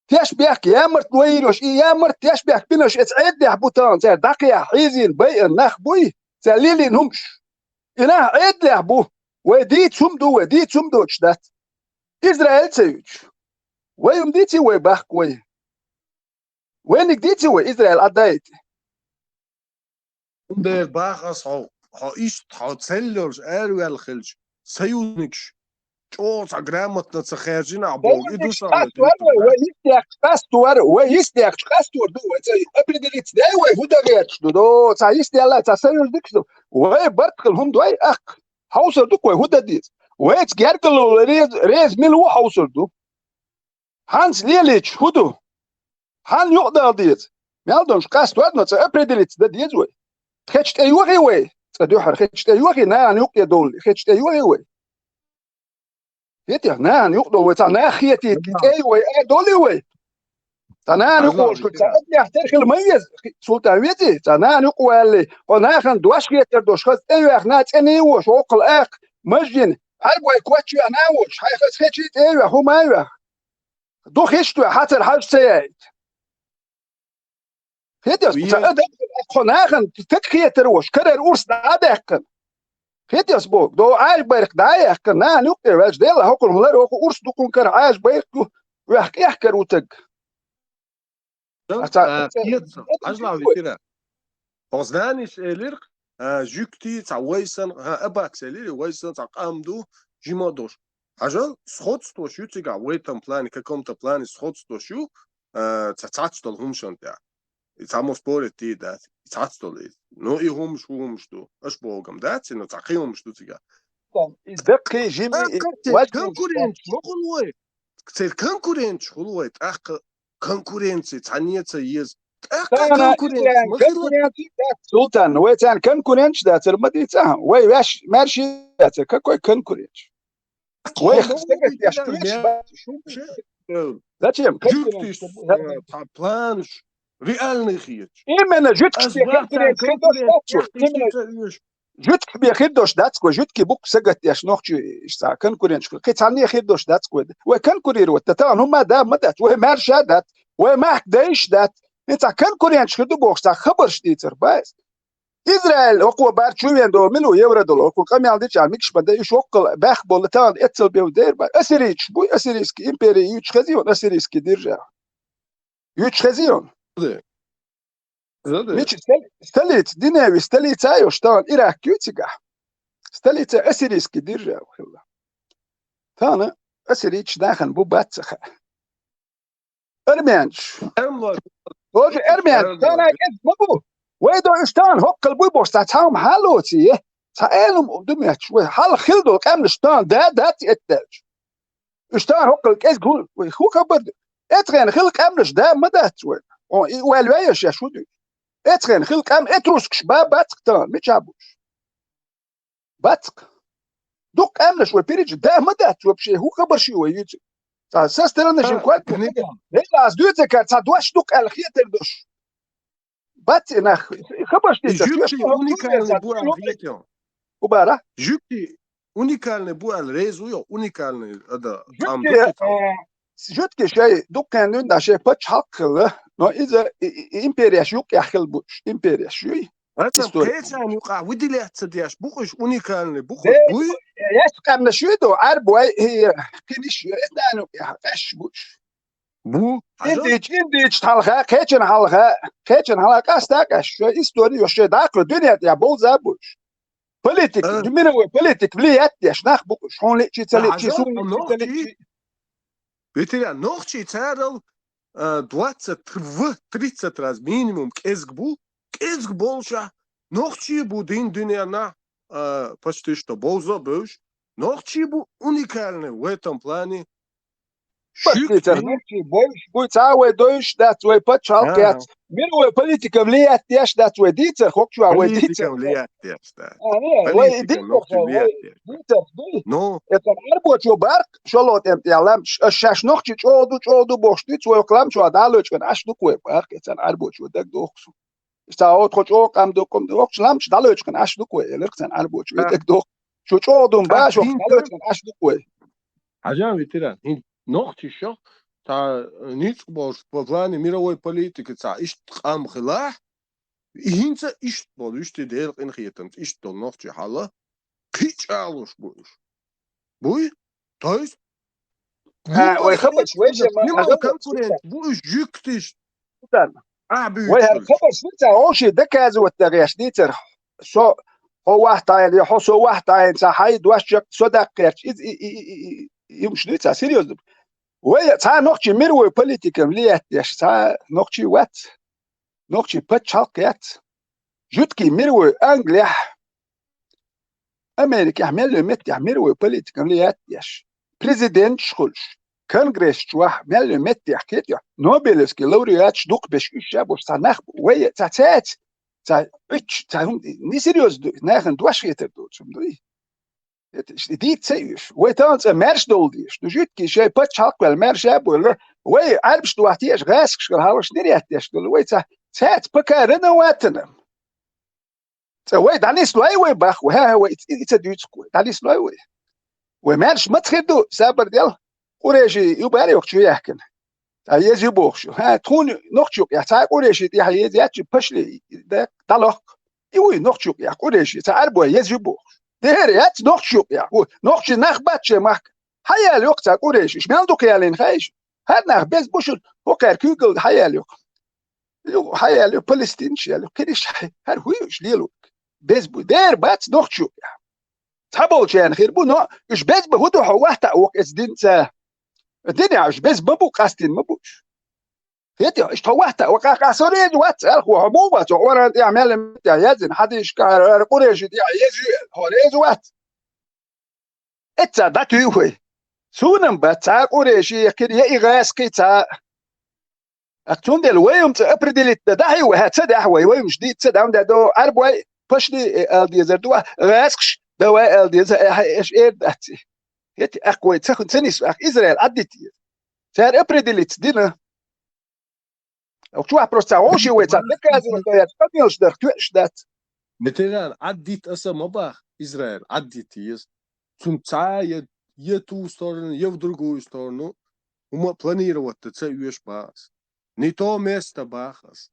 تياش بيحك يا مرت ويروش يا مرت تياش بيحك بينوش اتعد يا بوتان زي دقيا حيزين بي ناخ بوي سليلي نمش انا عيد له بو وديت سمدو شدات إسرائيل تيجي ويوم ديتي ويباك وينك ديتي وإسرائيل أدايت ده باخ أصحاب إيش تحصلش أروي الخلج سيونكش شو تجرمت نتخرجين عبول إدو صار ويستيق كاستور دو زي قبل دليت داي ويهودا غيرش دو تعيست يلا تسير ديكسو ويبرتكل هم دوي أخ حوصل دوك ويهودا ديت ويت جاركلو ريز ملو حوصل دو هانس ليليتش هودو هان يقدر ديت مالدونش كاستور نت قبل دليت ده ديت وي خدت أيوة وي تدوحر خدت أيوة نان يقيا دول خدت أيوة وي يتيا نان يقدو وتانا خيتي أيوة دولي وي تنان يقول شو تعبني احترق الميز سلطان ويتي تنان يقول اللي وناخن دواش خيتر دوش خذ أيوة اخنات اني وش وقل اخ مجن هربوا يكواتشو انا وش هاي خذ خيتشيت ايوة هم ايوة دو خيشتو حتى الحاج سيد هيديس خناخن تكخيتر وش كرر أورس دادك هيديس بوك دو عاش بيرك دايك نان يقدر واش ديلا هوكل ملر هوكل أورس دوكم كر عاش بيرك ويحكي يحكر وتق أجلع بكرة أصدانيش إليرق جوكتي تعويسن أباكس إليري ويسن تعقامدو جيمادوش حاجة سخوتستو شو تيجا ويتم بلاني ككمت بلاني سخوتستو شو تعتستو همشون تاع يتعمو سبورت تي دات يتعتستو ليز نو إيهم شو همشتو أش بوغم دات إنه تعقيهم شتو تيجا إزبقي جيمي كونكورينت شغل ويت كتير كونكورينت شغل ويت أخ كونكورينسي تعنية يز أنا إسرائيل كان كوريانتي سلطان ويتان كان كوريانش داتر ما ديتان وي واش مارشي داتر كاكوي كان كوريانش وي خستك يا شتوش Зачем? Жуткий планш, реальный хиеч. Именно жутки жутки بيخدوش داتسكو جوتكي بوك سجت ياش نوخشي سا كان كورينش كيتاني يخدوش داتسكو وكان كورير وتتان هما دا مدات وما رشادات وما دايش دات انت كان كورينش خدو بوكس خبر شتيتر باس إسرائيل أقوى بارشوين دو ملو يوردو أقوى كم يالديش على ميكش بده يشوكل باخ بولتان اتسل بيودير با أسريش بوي أسريسكي إمبيري يوش خزيون أسريسكي ديرجا يوش خزيون ميش ستليت ديناوي ستليت أيوش تان إيراك كيوتيجا ستليت أسريسكي ديرجا وخلا تانا أسريش داخل بو باتسخ أرميانش أرميان تانا كيف بابو ويدو إشتان هوك البويبوش تاعهم حالوتي تاعلم دميت شوي حال خلدو كامل إشتان دات يتاج إشتان هوك الكيس قول ويخو خبر إتغين خلق كاملش دا مدات شوي والوايش يا شودي إتغين خلق كامل إتروسك شباب باتك تان ميتشابوش باتك دوك كامل شوي بيريج دا مدات شوي بشي هو خبر شي ويجي ساسترنا جنكوال هلا أزدوت كات صدواش دوك الخيتر دوش بات نخ خبرش Жюкти уникальный буал ветер. Убара. Жюкти уникальный буал резуё уникальный да. جوتكي شيء دكان لون ده شيء بتش حقله نو إذا إمبريا شوك يحكي بوش إمبريا شوي هذا كيسان يقع ودي لا تصدقش بوخش unikальный بوخش بوي يسقم شوي دو عربو هي كنيش إدانو يحكش بوش بو إنديش حلقة كيتشن حلقة استاكش شو إستوري وشو داخل الدنيا يا بوزا بوش بوليتيك دمينو بوليتيك ليات ياش ناخ بوش هون ليتشي تليتشي سوني Ветеря ногчи царил 20-30 раз минимум кезг болша ногчи будин дюняна почти что болзо бөш ногчи бу уникальный в этом плане Будет цауэ дойш дат уэ пачалкят. Миру политика влияет яш дат уэ дитер хокчу а уэ дитер. Политика влияет яш да. Уэ дитер. Ну. Это арбочу барк шолот эмтиалам шаш нохчи чоду боштит уэ клам чу адалочкан аш дукуэ барк это арбочу дак дохсу. Стаот хочо кам доком докчлам далочкан аш дукуэ элерксан арбочу дак дох. Чоду баш далочкан аш дукуэ. Ажан ветеран نقطة شو تا نيتقبلش بلاني ميروي بوليتيك تا إيش قام خلاح هينتا إيش بول إيش تدير إن خيتمت إيش دول نقطة حلا كيش عالوش بوي تايس ويخبر شوية ما كان كورين بوش جوكتش ويخبر شوية هوشي دكاز والتغيش ديتر شو هو واحد يعني حصو واحد يعني صحيح واش صدق يمش ديتر سيريوس وي تا نوخشي ميروي بوليتيكم ليات ياش تا نوخشي وات نوخشي باتشالكيات جوتكي ميروي انجليا امريكا عمل مت ميروي بوليتيكم ليات ياش بريزيدنت شخلش كونغرس شوح مل مت حكيت نوبلسكي لوريات دوق باش يشابوش تا نخ وي تا اتش تا هم ني سيريوس ناخن دواش يتردو تشمدوي دي تسيف ويتانس مارش دولديش نجيتكي شيء باتش حقل مارش ابول وي عربش دواتيش غاسك شكل هاوش نرياتيش دول وي تات بكارنا واتنا وي دانيس لوي وي باخ وها هو يتديتكو دانيس لوي وي ومارش ما تخدو سابر ديال قريشي يباري وقت يحكن يزي بوخشو ها تون نقشو يا تا قريشي دي يزياتش بشلي دالوك يوي نقشو يا قريشي تا عربو يزي بوخ دهريات نقشو يا نقش نخبتش ماك حيال يوقت قريش ايش مالدو قيالين خايش هاد نخ بس بوش وكار كوغل حيال يوق حيال يوق فلسطين شيال كديش هر هويش ليلو بس بو دير بات نقشو يا تابول شان خير بو نو ايش بس بهدو حوحتا وق اسدنسا الدنيا ايش بس ببو قاستين مبوش فيتي ايش حوحتا وقا سوريج وات الخو عموما ورا يعمل يزن حد يشكر قريش دي يزي هوريز وات اتsa داتوي سونم بتا قريش يكر يغاس كيتا اكتون دل ويوم تأبردلت دحي وهتصدق حوي ويوم جديد تصدق عند دو عربوي بشلي الديزر دو غاسكش دو الديزر ايش ايه داتي هيك اقوي تاخد سنيس اسرائيل عدتي صار ابردلت دينا او شو بروستا وشي ويتا بكازو يا تقديش دخ توش دات متران عديت أسا مباح إسرائيل عديت يس ثم تعايد يتو ستورن يفدرغو ستورنو وما планировать це юш бас не то место бахас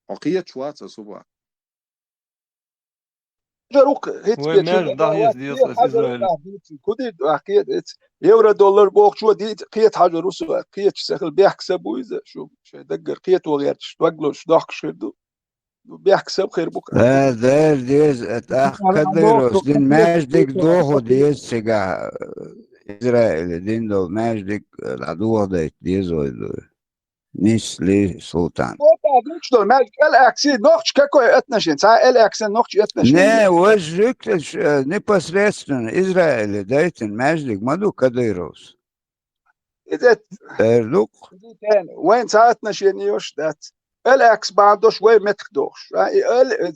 окей чуаться суба جروك هيت وماش ضايس ديال إسرائيل كودي اكيد يورو دولار بوك شو دي قيت حاجه روسو قيت سخل بيحسبوا اذا شو دقر قيت وغير شتوغلوش داخش دو بيحسب خير بك هذا ديز كديروس دين ماجدك دوخو ديز سيجا إسرائيل دين دو ماجدك العدو ديز نيس لي سلطان شلون ماجد الاكسي نوخش كاكو اتنشين ساعه الاكسي نوخش اتنشين не وجهك непосредственно إسرائيل دايتن ماجدك مدو كديروس اذا اردوك وين ساعتنا شينيوش دات الاكس بعدوش وين متخدوش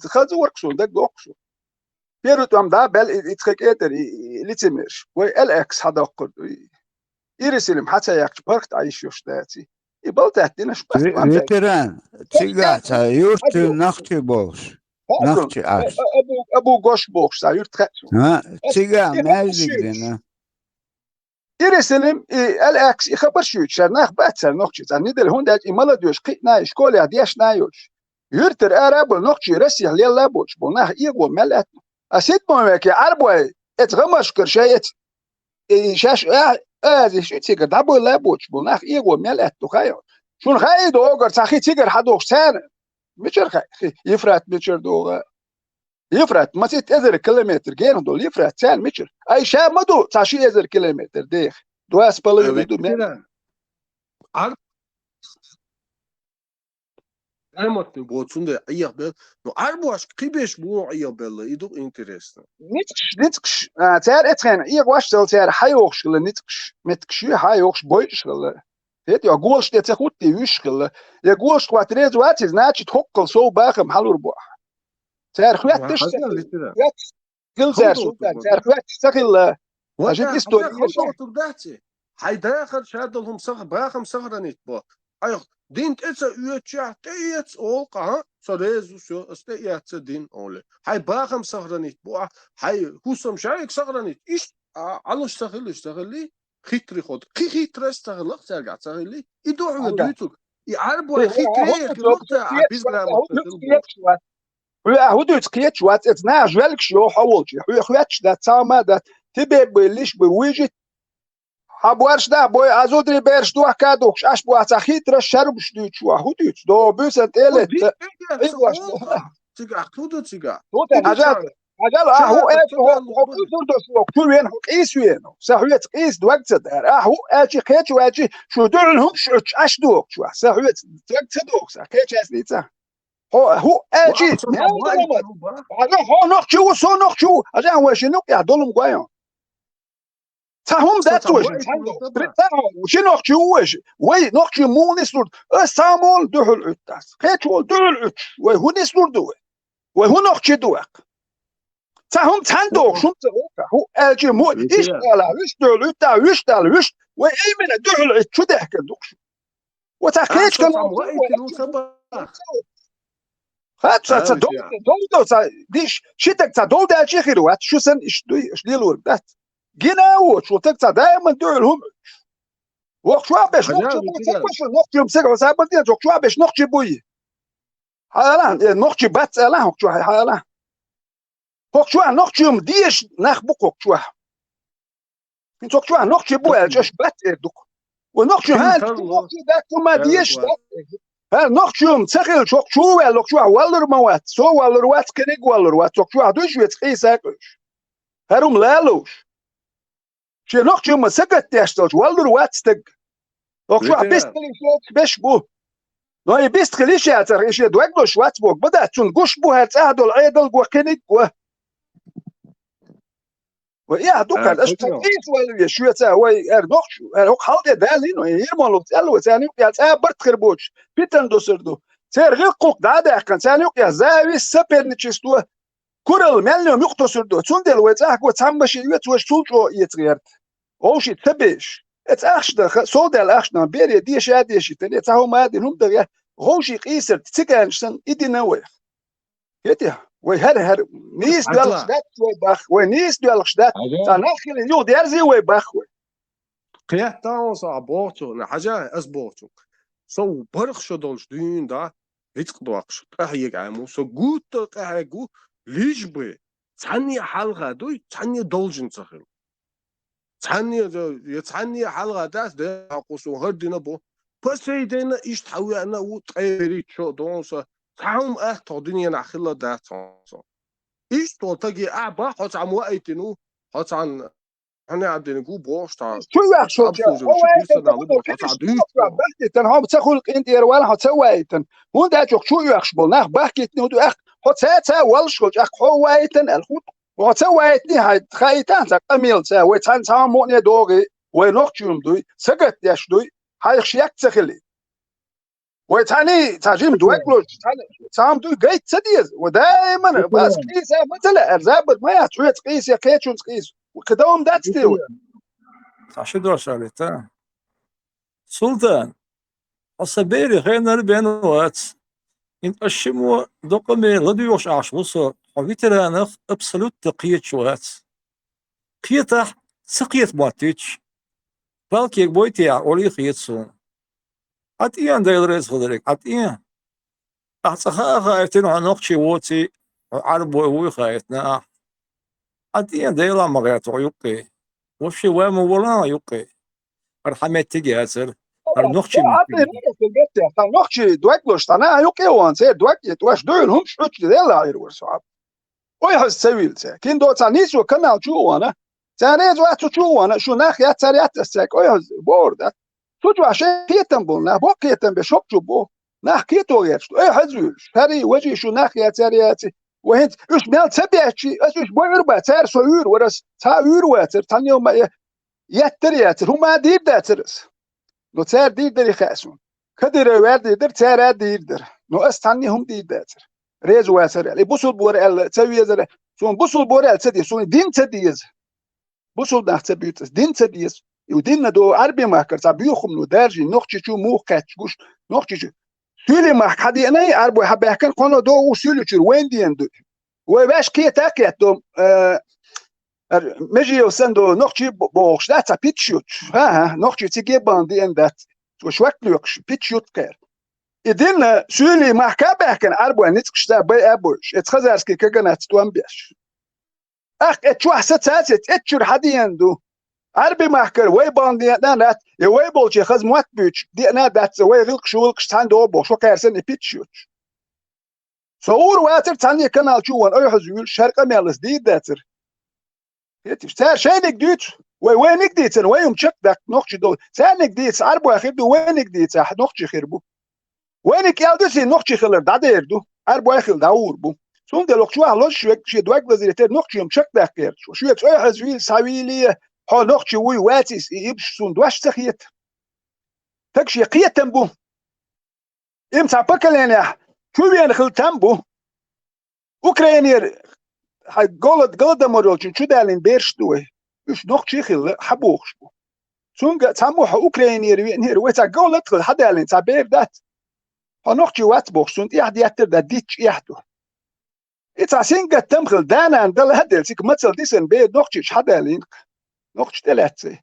خذوا وركسو دك دوكسو بيروت ام دا بل يتخك اتر ليتمش وي الاكس هذا قد يرسلم حتى ياك بركت عايشوش داتي يبل تاتينا شبه فيتران تيغات يورت نختي بوش نختي عاش ابو غوش بوش يورت ها تيغا ماجدك دينا يرسلم الاكس يخبر شو شرناخ باتسر نوخشي ندل هون داج امالا دوش قيتنا شكوليا دياش نايوش يرتر اراب نوخشي رسي ليلا بوش بوناخ ايغو ملات اسيت مومك عربوي اتغمش كرشايت شاش ازي شو تيجر دابو لا بوش بوناخ ايغو ملات تخايو شون خايدو اوغر صاحي تيجر حدوش سنه مشر خاي يفرات مشر دو يفرات ما تيت ازر كيلومتر جين دول يفرات سان مشر اي شاب مدو تاشي ازر كيلومتر ديخ دواس بالي دو مين عرب الموت بوتسونده ايغبل نو عربواش قيبش بو ايغبل يدو انتريست نتكش تار اتخن ايغواش تار حيوخش نتكش متكشي حيوخش بويش هيت يا غولش تاخد يوشخل يا غولش كواتريز واتز ناتش تحقل سو باخم حلور بو تار خوات تش كل زار تار خوات تستغل اجيب استوري هاي داخل شادلهم صغر باخم صغرانيت بو ايغ دينت اتسا يوتشا تيتس اولقا سوريزو سو استياتس دين اول هاي باخم صغرانيت بو هاي هوسم شايك صغرانيت ايش علوش تغلي خيتري خود خيتري استغلق ترجع تغلي يدوحوا دويتو يعربوا خيتري خلوقتا بيزرا هو دوت قيت شوات اتنا جوالك شو حولش هو خواتش دا تاما دا تبي بليش بويجي حبوارش دا بوي ازودري بيرش دوح كادوكش اش بو اتخيتر شربش دوت شو هو دوت دو بوسنت الت ايواش تيغا خودو تيغا هو هو شو كل وين قيس وين صحويت قيس دوقت دار هو اجي قيت واجي شو دولهم اش دوك شو صحويت دوك صح قيت اسنيتا هو اجي هو نوخشو وسو نوخشو اجا هو شنو يعدلهم قايون تاهم ذات وش وش نوخشو وش وي نوخشو مو نسلود سامول دهل اتاس قيتول دهل وي هو نسلود دو وي هو نوخشو دوك تاهم تندوق شو هو اجي مو ايش قال وش دهل اتا وش دال وش وي ايمن دهل شو ضحك دوك وتاخيت كان خاطر دول ديش شتك دول ده شي خير وات شو سن ايش ليلو بات جينا شو تك دائما دولهم وقت شو باش نوقت سكر سابتي شو باش نوقت بوي حالا نوقت بات لا وقت شو حالا وقت شو نوقت ديش نخبق وقت شو انت وقت شو نوقت بوي اش بات دوك ونوقت هان ده ما ديش نوخشوم تسخيل شو لوكشو والر موات سو والر وات كنيج والر وات شو دوش ويت قيساكش هروم لالوش شي نوخشوم سكت تشتوش والر وات ستق لوكشو بيستلي شوك بش بو نو بيستلي شي اتر ايش دوغلوش وات بوك بدا تون غوش بو هات اهدل عيدل بو كنيج ويا دوكا استوقيت ولا شو تا وي ارنوخ هو خالد دالين يرمون له ثاني يا برت خربوش بيتن دوسردو سير غير قوق دادا كان ثاني يا زاوي سبر نتشستو كورل مليون يقتصردو تندل وتاك وتامش يتوش تولجو يتغير اوشي تبش اتاخش ده سودال اخشنا بيري دي شادي شي تني تاو ما دي هم ده غوشي قيسر تيكانشن ايدي نوي يتي وي هر نيس دالخ دات وي باخ وي نيس دالخ دات تناخل يو ديرزي وي باخ وي قيا تاوسا بوتو حاجه اسبوتو سو برخ شدولش دين دا يتقدوقش قهيق عامو سو غوت قهيغو ليجبي تاني حلقه دوي تاني دولجن تخل تاني حلقه داس ده قوسو هردينا بو بسيدنا ايش تحوي انا وطيري شو دونسا تعم تقدني انا خلا دات ايش تلتقي اعبا حط عم وقتنو حط عن انا عندنا جو بوش تاع شو يحشو هو تنهم تخل انت ولا هتسويتن هو ده شو يحشبل نخ بحكيت نودو اخ هتسا والش اخ هويتن الخوت وهتسويتني هاي خايتان تاع اميل تا وتان ساموني دوغي ونوختيوم دوي سقط ياش دوي هاي خشيك تخلي وتاني تاجيم دوكلوش تام دوي جاي تديز ودائما بس قيس مثلا ارزاب ما يحشو تقيس يا كيتشون تقيس وكدوم دات تيو عشان درس عليتا سلطان الصبيري خينا بينوات إن أشمو دقمي لديوش عشوصو وفيترانخ أبسلوت تقيت شوات قيتح سقيت مواتيش بالكيك بويتيع ولي خيتسون عطيان دايل ريز خدريك عطيان أحتخا خايتين عنوخشي ووتي عربو هوي خايتنا عطيان دايلا مغياتو يقي وفشي وامو ولا يقي مرحمت تيجي هاتر نوخشي نوخشي دوكلوش تانا يقي وانسير دوكي توش دوين هم شوتش ديلا عيرور صعب ويحس سويل تا كين دو تانيسو كنال شو وانا تانيز واتو شو وانا شو ناخي اتساريات الساك ويحس بورد توجو عشان كيتن بولنا بو كيتن بشوك جو بو ناخ كيتو يرشتو اي حزوش هاري وجي شو ناخي اتسارياتي وهنت اش ميل تبيعشي اش بوير باتر سوير ورس تا يور واتر تانيو ما يترياتر هما دير داترس نو تار دير دري خاسون كدر وارد در تار دير در نو استاني هم دير داتر ريز واتر علي بوسل بور ال تسوي زر سون بوسل بور ال تدي سون دين تديز بوسل نحت بيوت دين تديز ودين دو عربي ما كرت بيوخم نو درجي نوختي شو مو كاتش نوختي شو سولي ما حدي انا عربي حبه كان قنو دو سولي وين دي اندو وباش كي تاكيت دو مجي وسندو نوختي بوخش داتا بيتشوت ها نوختي تيجي باندي اندات وشوكلوكش بيتشوت كير إدين سولي ما كابه كان عربي نتكش دا باي ابوش اتخزارسكي كغنات توامبيش اخ اتشو حساسات اتشور حدي اندو عربي محكر وي باندي نات وي بولشي خز موات بيتش دي انا دات وي غلق شولك تاندو بو شو كارسن بيتشوت صور واتر تاني كانال شوان اي حزول شرق مالس دي داتر يتش تار شينك ديت وينك ديت ويوم تشك داك نوختي دول سانك ديت عربو اخدو وينك ديت نوختي خربو وينك يالدسي نوختي خلر داديردو عربو اخل داور بو سون دلوك شو هلوش شي دوك وزيرتر نوختي يوم تشك داك كير شو اي حزول ساويلي ها نوختي وي واتيس يبش سون دواش تخيت تكشي قيتن بو امتى بكلنا شو بين خلتن بو اوكرانير هاي قلد مورولشن شو دالين بيرش دوي ايش نوختي خل حبوخش بو سون تسموها اوكرانير وينير ويتا قلد خل حدالين تا بير دات ها نوختي وات بوخ سون يحد ياتر دا ديتش يحدو اتا سينجا تمخل دانا اندل هدل سيك مثل ديسن بير نوختي حدالين نوختي تلاتسي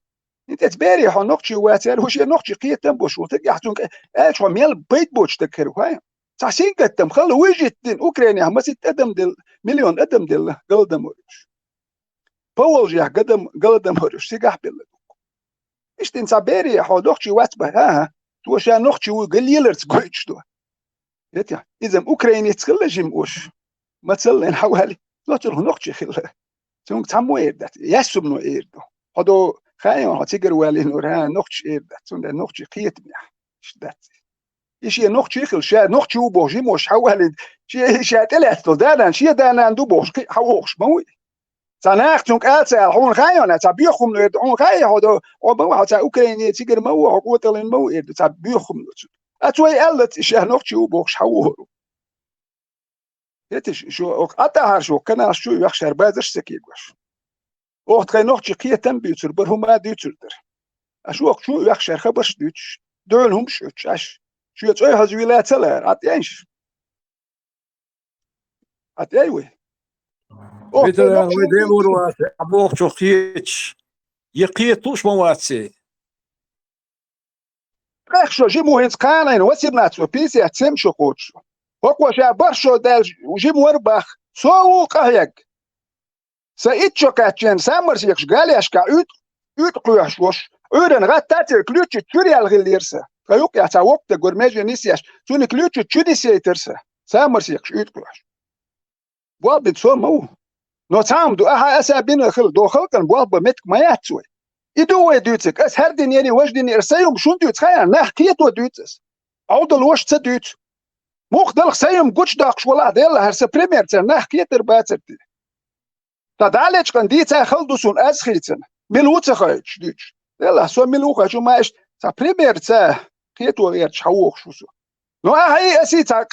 انت تباري ها نوختي واتر وش نوختي قيتن بوش وتقحتون ايش ميل بيت بوش تكرو هاي تحسين قدم خلوا ويجت اوكرانيا ما ستقدم دل مليون قدم دل قلدم ورش بولج يا قلدم ورش سيقح بلد ايش تنسابيري ها نوختي واتبه ها توشا نوختي وقليلر تقويتش دو يتيا اذا اوكرانيا تخلجم وش ما تسلين حوالي لا تروح نوختي خل سونك تمو ايردات يسب نو ايردو هادو خايون هتيجر والي نورها نوختي ايردات سون نوختي قيت ميح شدات إشي نوختي خل شا نوختي وبوجي مش حوالي شي تلاتو دانا شي دانا ندو بوش حوخش موي Nachtjunk elcel, hon gaan het, ze buurkom nu, hon ga je hadden, op een wat ze Oekraïne, zeker moe, ook wat al in moe, ze buurkom nu. Het twee ellet is er nog zo box houden. Het is zo ook ataar zo, kan als zo weg zijn bij de stukje was. Ook geen nog je keer temperatuur, maar hoe maar duurder. Als ook zo weg zijn gebers Duits, door hem schut, als je het als je laat zeller, at eens. At jij. Peter, we delen wat. Aboog toch iets. Je keert toch maar wat ze. Krijg zo, je moet eens gaan en wat je net zo pis je het zo goed. Ook was je barsho del, je moet erbach. Zo krijg. Ze iets ook atjen, samen zich galiaska uit kluis was. Uren rat dat kluutje turial geleerse. Ga ook ja, zou ook de gourmet nisias. Toen kluutje tudiseterse. Samen zich uit kluis. Wat bent zo moe. No saam do aha asa bin khil do khalkan bo ba met mayat soy idu we dutsik as her din yani wajdin irsayum shun duts khaya nakhtiet wa duts awdal wash tduts مخدل خسيم قوش داقش ولا ديلا هرس بريمير تر نحكي تر باترتي تدالج كان دي تا خلدوسون اسخيتن ملوت خايش ديش ديلا سو ملوخا شو ماش تا بريمير تا كيتو غير حوخ شو نو هي اسي تا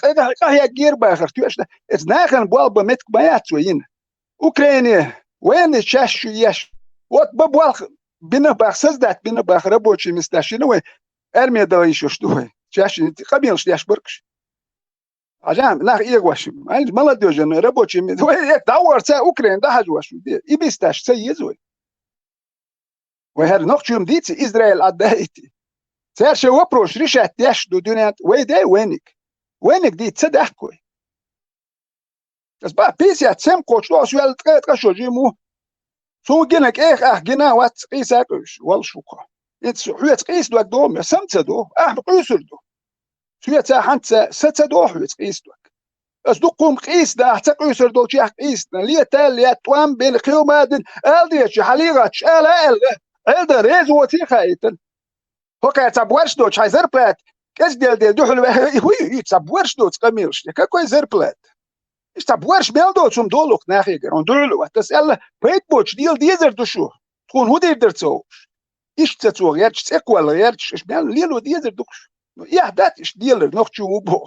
قهيا غير باخر توش ات ناخن بوال بمت بيات وين اوكرانيا وين الشاش يش وات ببوال بنا باخسز دات بنا باخر بوشي مستاشينو ارمي دايش شو شاش قبيل شتاش بركش عشان ناخ يغواشم عايز مالا دوجن ربوچي مي داور سا اوكرين ده هجواشو دي يبيستاش سيزوي وهر نوخچوم ديت اسرائيل ادايتي سيرش وبروش ريشات ياش دو دونات وي دي وينك دي تصدقكوي بس با بيسيا تسم قوچلو سوال تقشو جيمو سو جنك جنا وات قيساكوش والشوكا انت حوت قيس دوك دوم سمتدو قيسردو سويتا حنت ستدو حوت قيس دوك بس دوقوم قيس دا حتى قيسردو شي قيس لي تال لي توام بين قيومادن الدي حليغاتش الدا ريزو تي خايتن هوكا تبورش دوش حيزر بلات كاش ديال دوحل وي تبورش دوش قميرش كاكوي زر بلات اش تبورش ميلدو تسوم دولوك ناخي كرون دولو تسال بيت بوتش ديزر دوشو تكون هو دير تسو ايش تسو يرش تقوال يرش اش ميل ليلو ديزر دوش يا دات اش ديل نوختشو وبو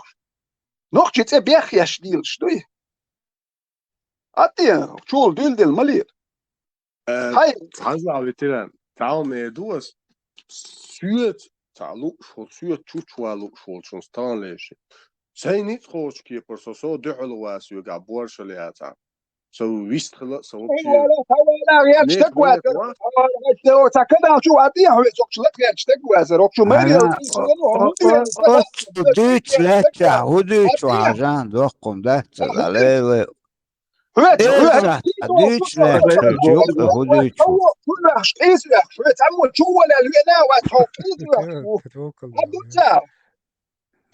نوختشي تي بيخ ياش ديل شتوي اتي تشول ديل مالير هاي تحزع بتران تعال ميدوس سويت تعالو شو سويت تشوالو شو شونستان ليش سي نيت خوش كي برسوسو دحلو واسيو غابور شلياتا سو ويست خلا سو لا يا تشتكوا لو تاكد شو عادي هو شلت يا تشتكوا زروك شو مالي دوتش لا تعودش وعجان دوقم ده عليه دوتش لا تشوف هدوتش كل واحد قيس شو تعمل شو ولا الونا وتحوق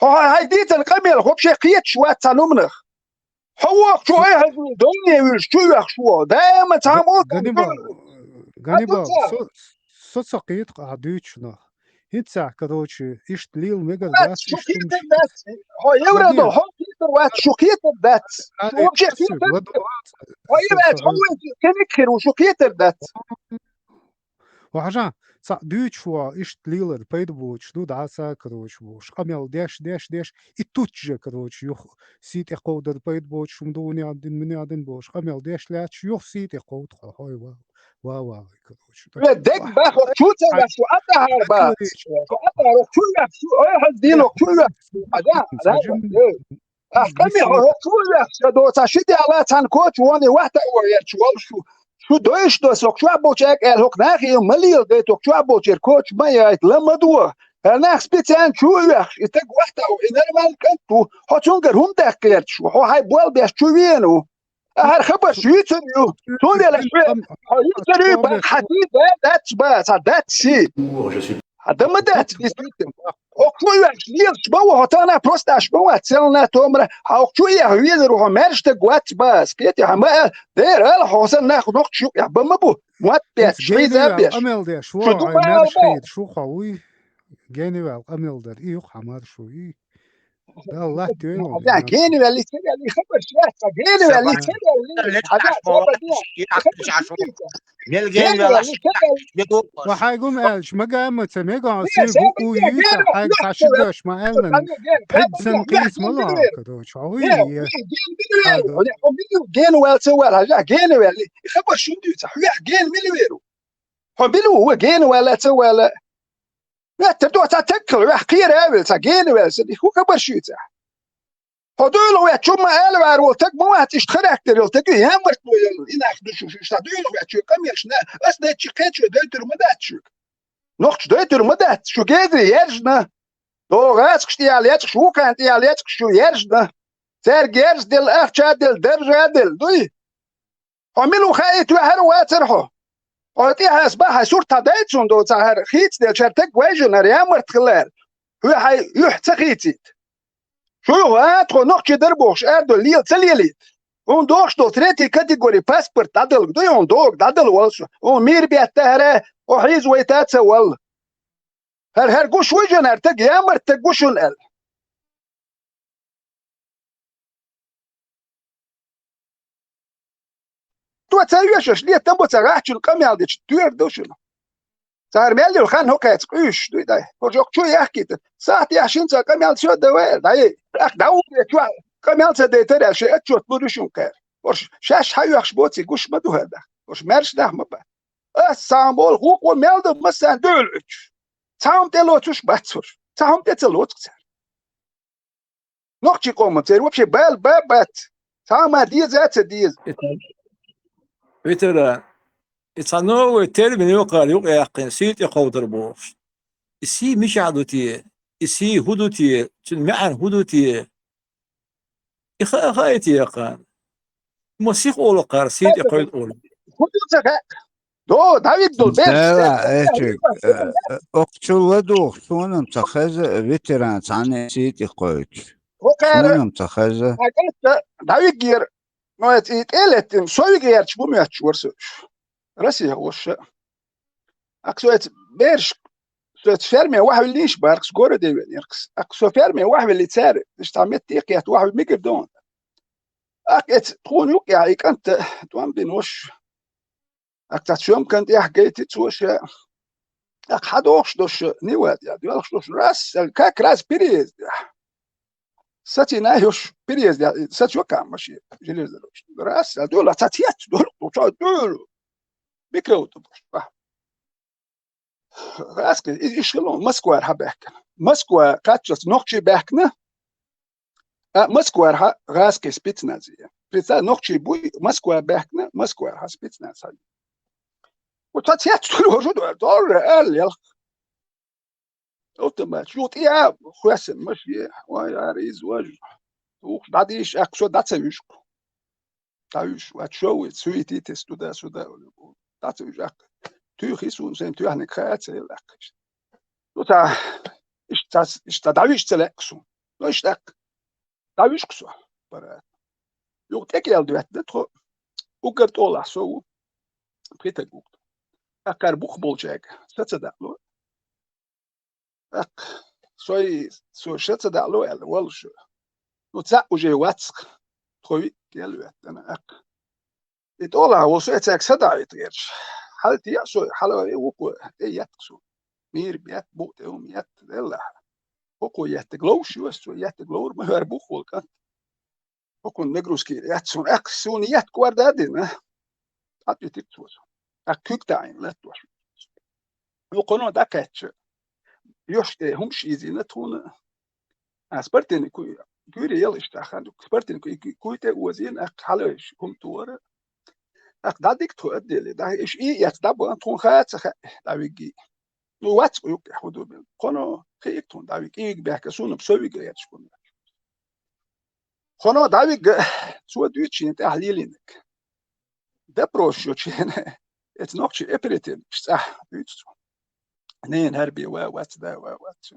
هاي ديت القميل هو بشي قيت شوات تنمنخ هو شو ايه الدنيا شو يخشوا دائما تعمل غنيبا соцсақиет адучно هيتسا короче иштлил мега дас شوكيت الناس هو يورد هو شوكيت الناس وبشي هو يبعد هو كنكر وشوكيت الناس وحاجة صح ديوتشوا иштлилер пейдбуч ну да са короче буш камел деш и тут же короче юх сит эқодер пейдбуч шумдуни один буш камел деш ляч юх сит эқод хой ва короче دك باخد شو تبع شو أتا هربا شو أتا شو أي دينو شو أحكمي هو شو دو تشدي على تنكوت واني واحدة شو دوش دو سوق شو أبوشك الهوك ناخي مليل ديتوك شو أبوشك كوتش ما يعيط لما دوا الناس بيتان شو يخ يتق واحدة وإذا ما كنتو هتونجر هم دقيت شو هو هاي بوال بيش شو وينو هر خبر شو يتسميو تقول يا لشوية يتسميو بان حديد that's bad that's it هذا ما دات بيسيتم أكو يحليل شبوه هتانا بروستا شبوه تسلنا تومرة أكو يحويل روح مرشت قوات باس كيتي هما دير هلا حوصل ناخد نقط شو يا بمبو موات بيت شوي زابيش أمل ده شو عمر شيء شو خوي جاني والأمل ده إيه حمار شوي ده الله تيلو هذا جيني اللي كده اللي خبر شوية جيني اللي كده اللي هذا خبر دي خبر جيني اللي كده وحيقوم قالش ما قامت سميقا هي سيل سبب بوكو دي يوتا جيني حاج يحكي تشدش ما قالن جيني بحد سبب دي سنقيس جيني ملا بدوير كدوش هي عوي جيني بدوير هذا جيني والسوال هذا جيني اللي خبر شو دي صح جيني مليويرو حبيلو هو جيني ولا سوال لا تبدو تتكل وحقير قابل جيني ولا سدي هو خبر شو صح هدول ويتشوف ما قالوا عروتك مو هتشتغل اكتر قلت لك يا مرت إن أخدش شو هدول ويتشوف كم يشنا بس ده تشكيت شو ده ترى ما داتشوك نقش ده ترى ما دات شو كذا يرجنا دو غاز كشتي عليك شو كانت عليك شو يرجنا سير جيرز دل أخشى دل درجة دل دوي عملوا خايت وهروا واترحوا قلتي هسبها صورتها دايتشون دو تهر خيت دل شرتك ويجنر يا مرت خلال هو هاي يحتخيتيت شو هاتخو نقش دربوش اردو ليل تليليت اون دوغش دو تريتي كاتيجوري باسبورت دادل دو اون دوغ دادل والش اون مير بيتهره او حيز ويتات سوال هر قوش وجن ارتق يا مرتق قوشن ال تو تسويش ليه تمبو تراحش القمي على تشتير دوشن صار مالي الخان هو كاتقوش دوي داي فرجوك شو يحكي ساعتي عشان قمي على شو دوال داي اخ داو شو قمي على ديتر شيء اتشوت بورشون كار ورش شاش حيو يخشبوتي قوش مدو هذا ورش مارش ده مبا السامبول هو ومالدو مثلا دولش تاهم تلوتش باتسور تاهم تلوتش نقشي قوم تير وبشي بات تاهم ديز ات ديز بيتر يتصنعوا الترم يقال يقين سيت يقودر بوش السي مش عدوتي السي هدوتي معن هدوتي خايتي يقان موسيقى أول قار سيت يقود أول هدوتك دو داويد دول بيرش لا إيشك أقتل ودو شون متخذ فيتران عن سيتي قويتش شون متخذ قلت داويد جير ما يتقلت سوي جير شو مياتش ورسو راسي هو الشيء أكسوات بيرش سوت فيرمي واحد اللي يشبارك سكور دي يركس أكسو فيرمي واحد اللي تسار استعملت تيقيت واحد ميجر دون أكيد تكون يوقع هيك أنت توان بينوش أكتشوم كنت يحكيتي تسوش أك حدوش دوش نيوات يعني دوش دوش راس الكاك راس بيريز ساتي نايوش بيريز يعني ساتي وكا ماشي جليز دوش راس دول تاتيات دول بيكرو تبوش راس إيش كلون مسكوار حبك مسكوار كاتشس نوكشي بحكنا مسكوار راس كسبيتنازية بيتا نوكشي بوي مسكوار بحكنا مسكوار هسبيتنازية وتاتيات دول دور قال يلا قلت ما شو يا خواسم ماشي ويا ريز وجه بعديش اكسو داتسويش تاوش واتشو سويتي تستو دا سودا داتسويش تو خيسون سيم تو هنك خات سيلك تو تا اشتا داويش تلكسو لو اشتاك داويش كسو برا يو تكيل دوات دتخو وقرت اولا سو بريتا قوت اكار بوخ بولجاك ستسدالو اك سو شتسدالو ال والش نو تسا وجي واتسق خوي قالوا انا اك يتولا وسو اتساك سدايت غيرش حالتي ياسو حلوه وكو ياتسو مير بيات بوت يوم يات دلا وكو ياتغلوش وسو ياتغلور ما هو بوخ ولكن وكو نغروسكي ياتسون اكسون يات كواردادين اتي تيتسوس اكيك تاين لا توش يقولون داكاتش يوش همش يزينتون اسبرتني كوي كوري يلا اشتاخان اسبرتني كوي تا وزين اك حلوش كم تور اك داديك تو ادلي دا ايش اي يتدبو انتون خات داويجي وات يوك حدو بين كونو خيكتون داويجي بيحكسون بسوي جيتش كون كونو داويج سو دوتشين تحليلينك ده بروشو تشين اتس نوكشي ابريتين صح دوتش نين هربي وات دا وات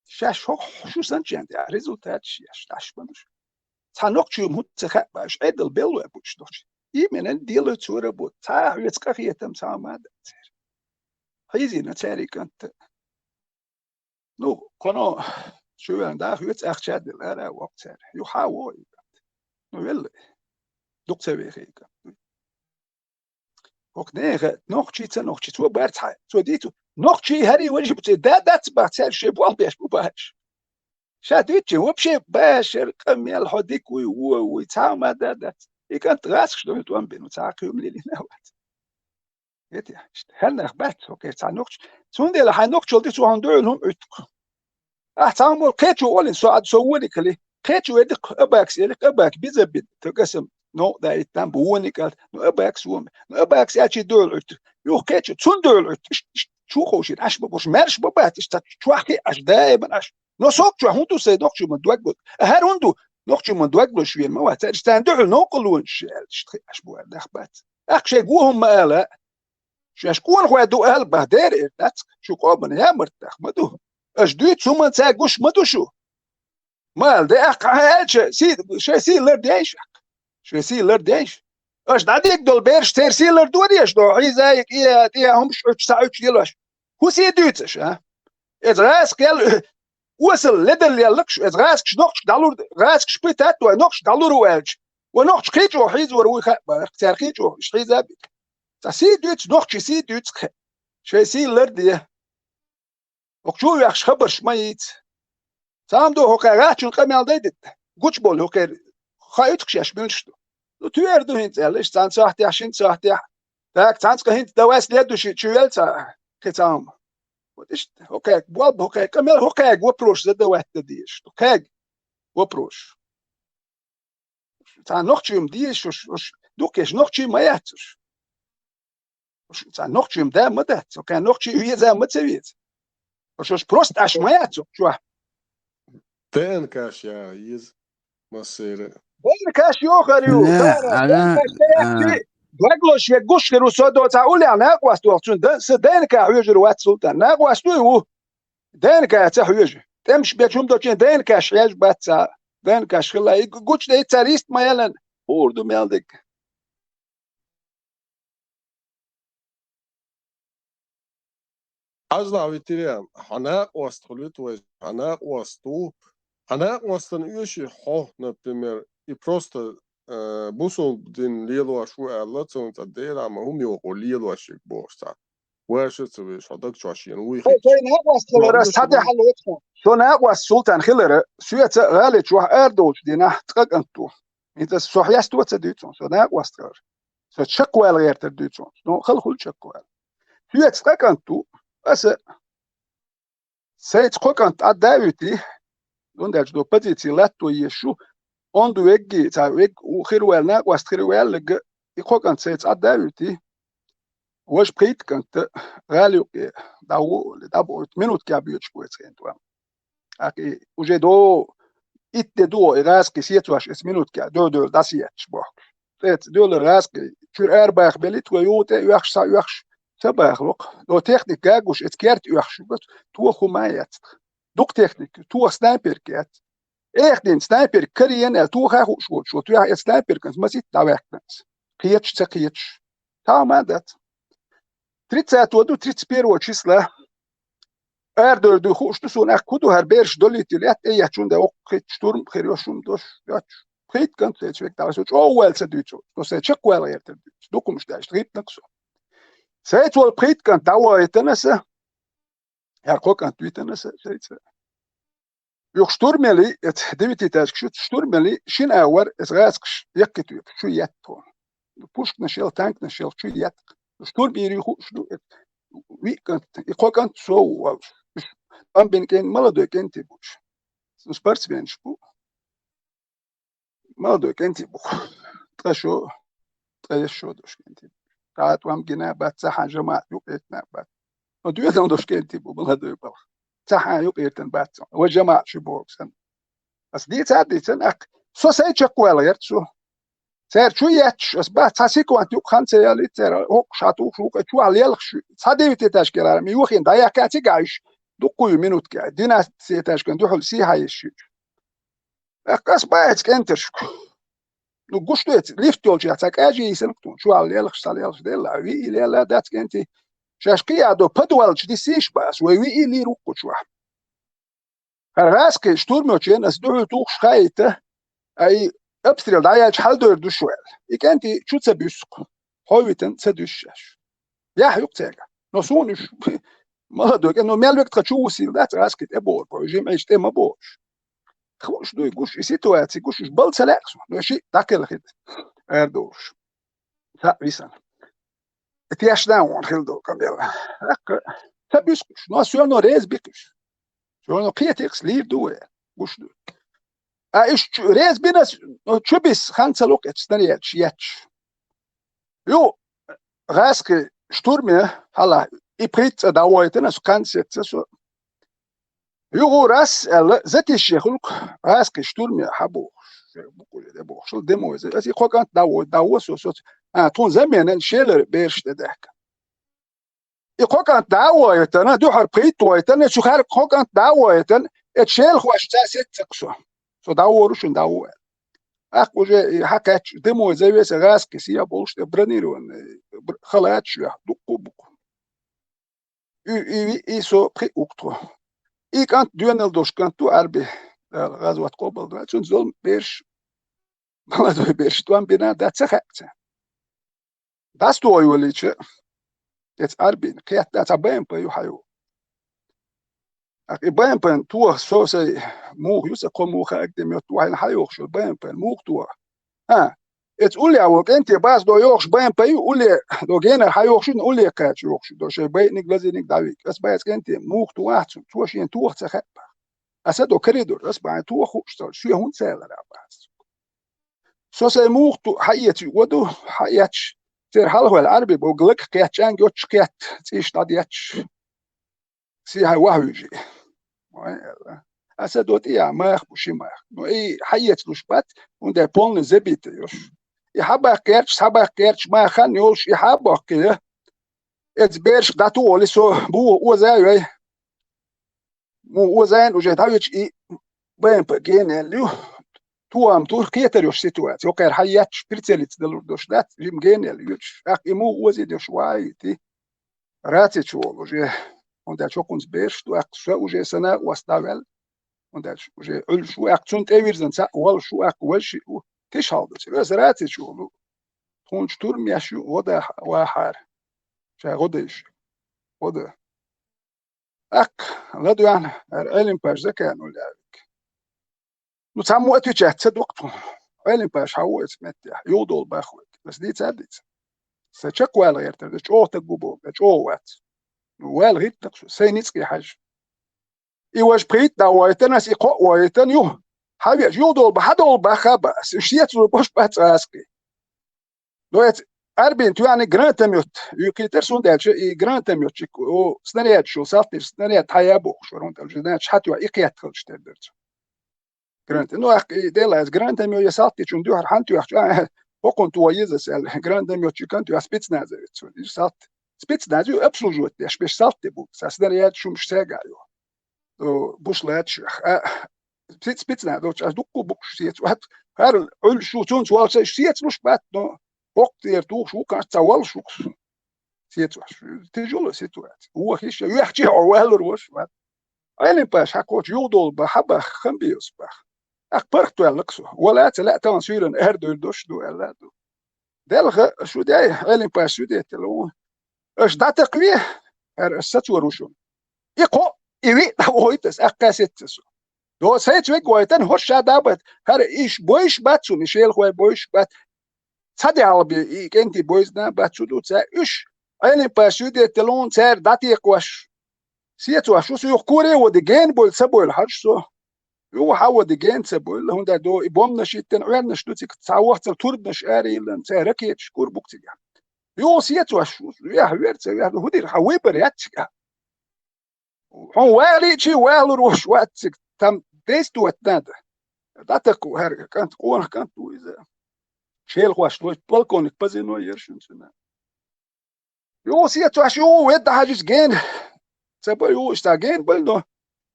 شاش شو سنجند يا ريزولتات شاش تاش بنش تانوكشي متخ باش ادل بيلو ابوش دوش يمن ديلو تورا بو تا يتقخيتم ساماد هيزي نتاري كنت نو كونو شو ده خيوت أخشاد لا وقت يحاول نقول دوك سوي خيك وكنيغ نوخشي تو بارتها تو ديتو نوخشي هري وجه ده تبعت شيء بوال بيش باش شاديتش وبشي باش رقم الحديك ويتعاوم ده يكنت راسك شنو توان بينو تعاقيم لي نوات يتي هل نخبات اوكي تاع نوخش سوندي لا نوخش دي تو هندولهم تعمل قيتو اولين سو سووني كلي قيتو يدك اباكس يدك اباك بيزبد تقسم نو دا يتم بوني قال نو اباكس وم نو اباكس ياتي دول يو قيتو تون دول شو خوشي اش بوش مارش بابات است شو حكي اش دائما اش نو سوق شو هوندو سي نوخش من دوغ هر هوندو نوخش من دوغ شويه ما وات استاندو نوقلون اش بو دخبات اخشي قوهم ما شكون هو دو قلبه داري شو قومن يا مرتاح مدو اش دوت ثم تاقوش مدو شو مال ده اقعاج سي شي سي لرديش شو سي لرديش اش داديك دول بيرش تير سي لردوريش دو عايزاك يا هم شو ساعات يلاش هو سي دوتش ها از راسك يل وصل لدل يلكش از راسك نوقش دالور راسك شبيتات ونوقش دالور والج ونوقش كيجو حيز وروي اختار كيجو حيزابك سي دوت نوقش سي دوت شي سي لردي وكشو يخش خبر شميت سام دو هوكا راتشون قمال ديدت قوش بول هوكا خايتك شاش بنشتو تو دو هنت ليش تان ساعتي عشان ساعتي تاك تانسك هنت دواس ليدو شي تشويلتا كتام ودش هوكا بواب هوكا كمل هوكا وبروش زد وقت ديش هوكا وبروش تان نوقشيم ديش دوكش نوقشي ما ياتش تان نوقشيم دا مدت هوكا نوقشي هي زي ما تسويت وش بروست اش ما ياتش شو تان كاش يا يز مصير بين كاش يوخريو أنا دوغلوش يغوش كرو سودو تاولي انا قواستو تون دين كا حيجر وات سلطان نا قواستو هو دين كا تا حيجر تمش بيتهم دو دين كاش ياج بات دين كاش خلا يغوش دي تاريست ما يلن اوردو ميلدك أجل ويتريان حناق واستخلوت وحناق واستو حناق واستن يوشي حو например и просто бусол дин лило шо аллатсон тадера ма хум йо лило шик бошта واشت شادك شاشين وي هاي ناق واستو راس هذا حلوتكم شو ناق والسلطان خلر سويت غالي شو اردوش دينا تقق انتو انت صحياستو تديتون شو ناق واستر شو تشكوا غير تديتون شو خل تشكوا سويت تقق انتو بس سيت قوكانت أداوتي دون داج دو بديتي لاتو يشو ondo ويجي تا ويج وخيروال ناق واستخيروال لج قوكانت سيت أداوتي واش بقيت كنت غالي دابو منوت كابيوتش كويس كنتوا أكي وجي دو دو إراس كسيت واش اسمينوت كا دو داسيتش بوك سيت دو الراس كير أرباخ بليت ويوت يخش تباخلق لو تكنيك جاجوش اتكيرت يخشبت تو خمايات دوك تكنيك تو سنايبر كات اخدين سنايبر كريان تو خاخو شو تو يا سنايبر كنت مسيت داوكنس قيتش تقيتش تا مادت تريتسات ودو تريتس بيرو تشيسلا اردر دو خوش تو سون اكودو هر بيرش دوليتيلات اي چون دا اوك شتورم خيروشوم دوش ياتش قيت كنت تشيك داوسو اول سدوتو تو سي تشيك ولا يرتد دوكم مش داش تريت نكسو سيت والبريت كان توا يتنسى يرقو كان تويتنسى سيت يوك شتورملي ديفيتي تاش شتورملي شين اور اسغاسكش يكتو شو ياتو بوشك نشيل تانك نشيل شو يات شتورميري خو شنو وي كانت يقو كانت سو ام بين كان مالدو كنتي بوش سبارتس بين شبو مالدو كنتي بو تشو تشو دوش كنتي قاعد وام جنا بات صح جماعة يقيتنا بات ودوية دوش كنتي بو بالهدو يبال صح يقيتن بات وجماعة شبوكسن بس دي تعديتن اك سو سيتشك ولا يرتسو سير شو ياتش بس بات ساسيكو انت يق خمسة يا لتر هوك شاتو شو شو عليلك شو صديوي تتشكل على ميوخين دايا كاتي قايش دقوا يمينوت كا دينا سيتشكل دوحل سي هاي الشيء اكاس بايت كنتش no gosto lift olja tak aji senktun شو على يلخ صال يلخ ديلا وي إلى لا دات كنتي شاشكي عدو بدوالج دي سيش باس وي إلي روكو شو Raske stormotje nas du toch schijten. Ai upstrel da ja hal door du schwel. Ik kent die chutse busk. Hoyten se duschas. Ja,juk tega. No sonisch. Ma do no melvek tchusi dat raske ebor, po jem echt ema bosh. خوش دوی گوش سیتواتسی گوشش بال سلاکس دوشی داخل خد اردوش تا ویسان اتیاش داون خلدو کاملا اك تبيسكش ناسيونو ريز بيكش شو قيتكس لير دوه گوش دو ايش ريز بينس تشبيس خمسه لوك استنياتش ياتش يو غاسك شتورمه هلا يبريت داويتنا سو كانسيت سو يو راس ذاتي الشيخلك راس كشتورمي حبو بقول ده بو شو ديمو زي خوكانت داو سو تون زمان شيلر بيرش دهك خوكانت داو يتنا دو حرقيت ويتنا شو خارق خوكانت داو يتن اتشيل خوش تاسيت سكسو سو داو روشن داو اك وجه حكاش ديمو زي بس راس كسيا بولش برنيرون خلات شو دوكو بوكو اي سو بري اوكترو Ik aan duanel doshkan tu arbe gazwat qobal da chun zol besh malado besh tuan bina da tsakha das tu oyoliche et arbe kiyat da tabayn pa yu hayo ak ibayn pa tu so se mu yusa qomu kha akdem tu hayn hayo sho bayn pa mu tu ha et uli awok enti bas do yox bayn pa yu uli do gener hayo shin uli kach yox do shay baynik lazinik davik as bayas enti mu tu ahtun tu shin tu tsakha أسدو كريدور أسبع تو خوشتر شو هون سالر عباس سو سيموختو حياتي ودو حياتش تير حلو العربي بوغلك كياتش أنجوتش كيات تيش تادياتش سي هاي وهوجي أسدو تيا ماخ بوشي ماخ نو إي حيات لوشبات وندي بولن زبيت يوش يحبا كيرتش ما خان يولش يحبا كيه اتبيرش داتو ولي سو بو وزاي مو وزين وجهتاويش اي بين بجين اللي توام تركيا يوش سيتواتي وكير حياتش بريتيليت دلوردوش دات جيم جين اللي يوش اك مو وزيد يوش واي تي راتي شو وجه وندات شو كنت بيرش تو اك شو وجه سنه واستاول وندات وجه ال شو اك تشنت ايفيرزن سا وال شو اك وش تيش هالدش بس راتي شو تونش تور مياشو ودا واحر شا غدش ودا اك غدو يعني علم باش زكان ولا عليك نتعمو اتجاه تسد وقته علم باش حويت متح يودول باخوك بس دي تسديت ساتشك ولا غير تدش او تجوبو بتش او وات وال غير تقص سينيتسكي حاج ايواش بريت داويتنا سي قو ويتن يو حاجه يودول بحدول باخباس شيت باش باتسكي دوت Arbin tu yani grantemjot, ykiter sundelche I grantemjot o snariat sho saltir snariat hayabo shoront aljudan chatwa iqiyat khalshterdert. Grant no ak delas grantemjot ya saltir chun du har hantu ach hokon tu yezes el grantemjot chikant ya spitznazer so di salt spitznazer absolut der spech salte bu snariat shum shtegayo. Do bushlat spitznazer as dukku buk shtiet wat har ul shu tun swal shtiet mush bat no وقت يرتوخ شو كان تسوال شو سيتوش تجول سيتوات هو خيش يحكي عوال روش أنا باش حكوت يودول بحبة خمبيوس بخ أكبرت لكسو ولا تلا تنسيرن أردو دوش دو ألا دو دلغ شو داي أنا باش شو داي تلو إيش دا تقويه الساتور وشون يقو إيوي داويتس أقاسيتسو دو سيتوك ويتن هوش دابت هر إيش بويش باتسو ميشيل خوي بويش بات Sade albi kenti boizna bachudu tsa üsh ayne pashude telon tser dati ekwash sietu ashu su kure wo de gen bol sabol hajso yo hawo de gen sabol hunda do ibomna shitten werna shtutik tsawacht turb ari lan tsaraket shkur buktiga yo sietu ashu ya hwert ya hudir hawiber yatska hon wali chi wal rosh watsik tam destu atnada dataku her kant qon kant iza شيل خواش لوش بالكونك بزينو يرشون سنة يو سيت واش يو ويد حاجز جين سبا يو اشتا جين بلدو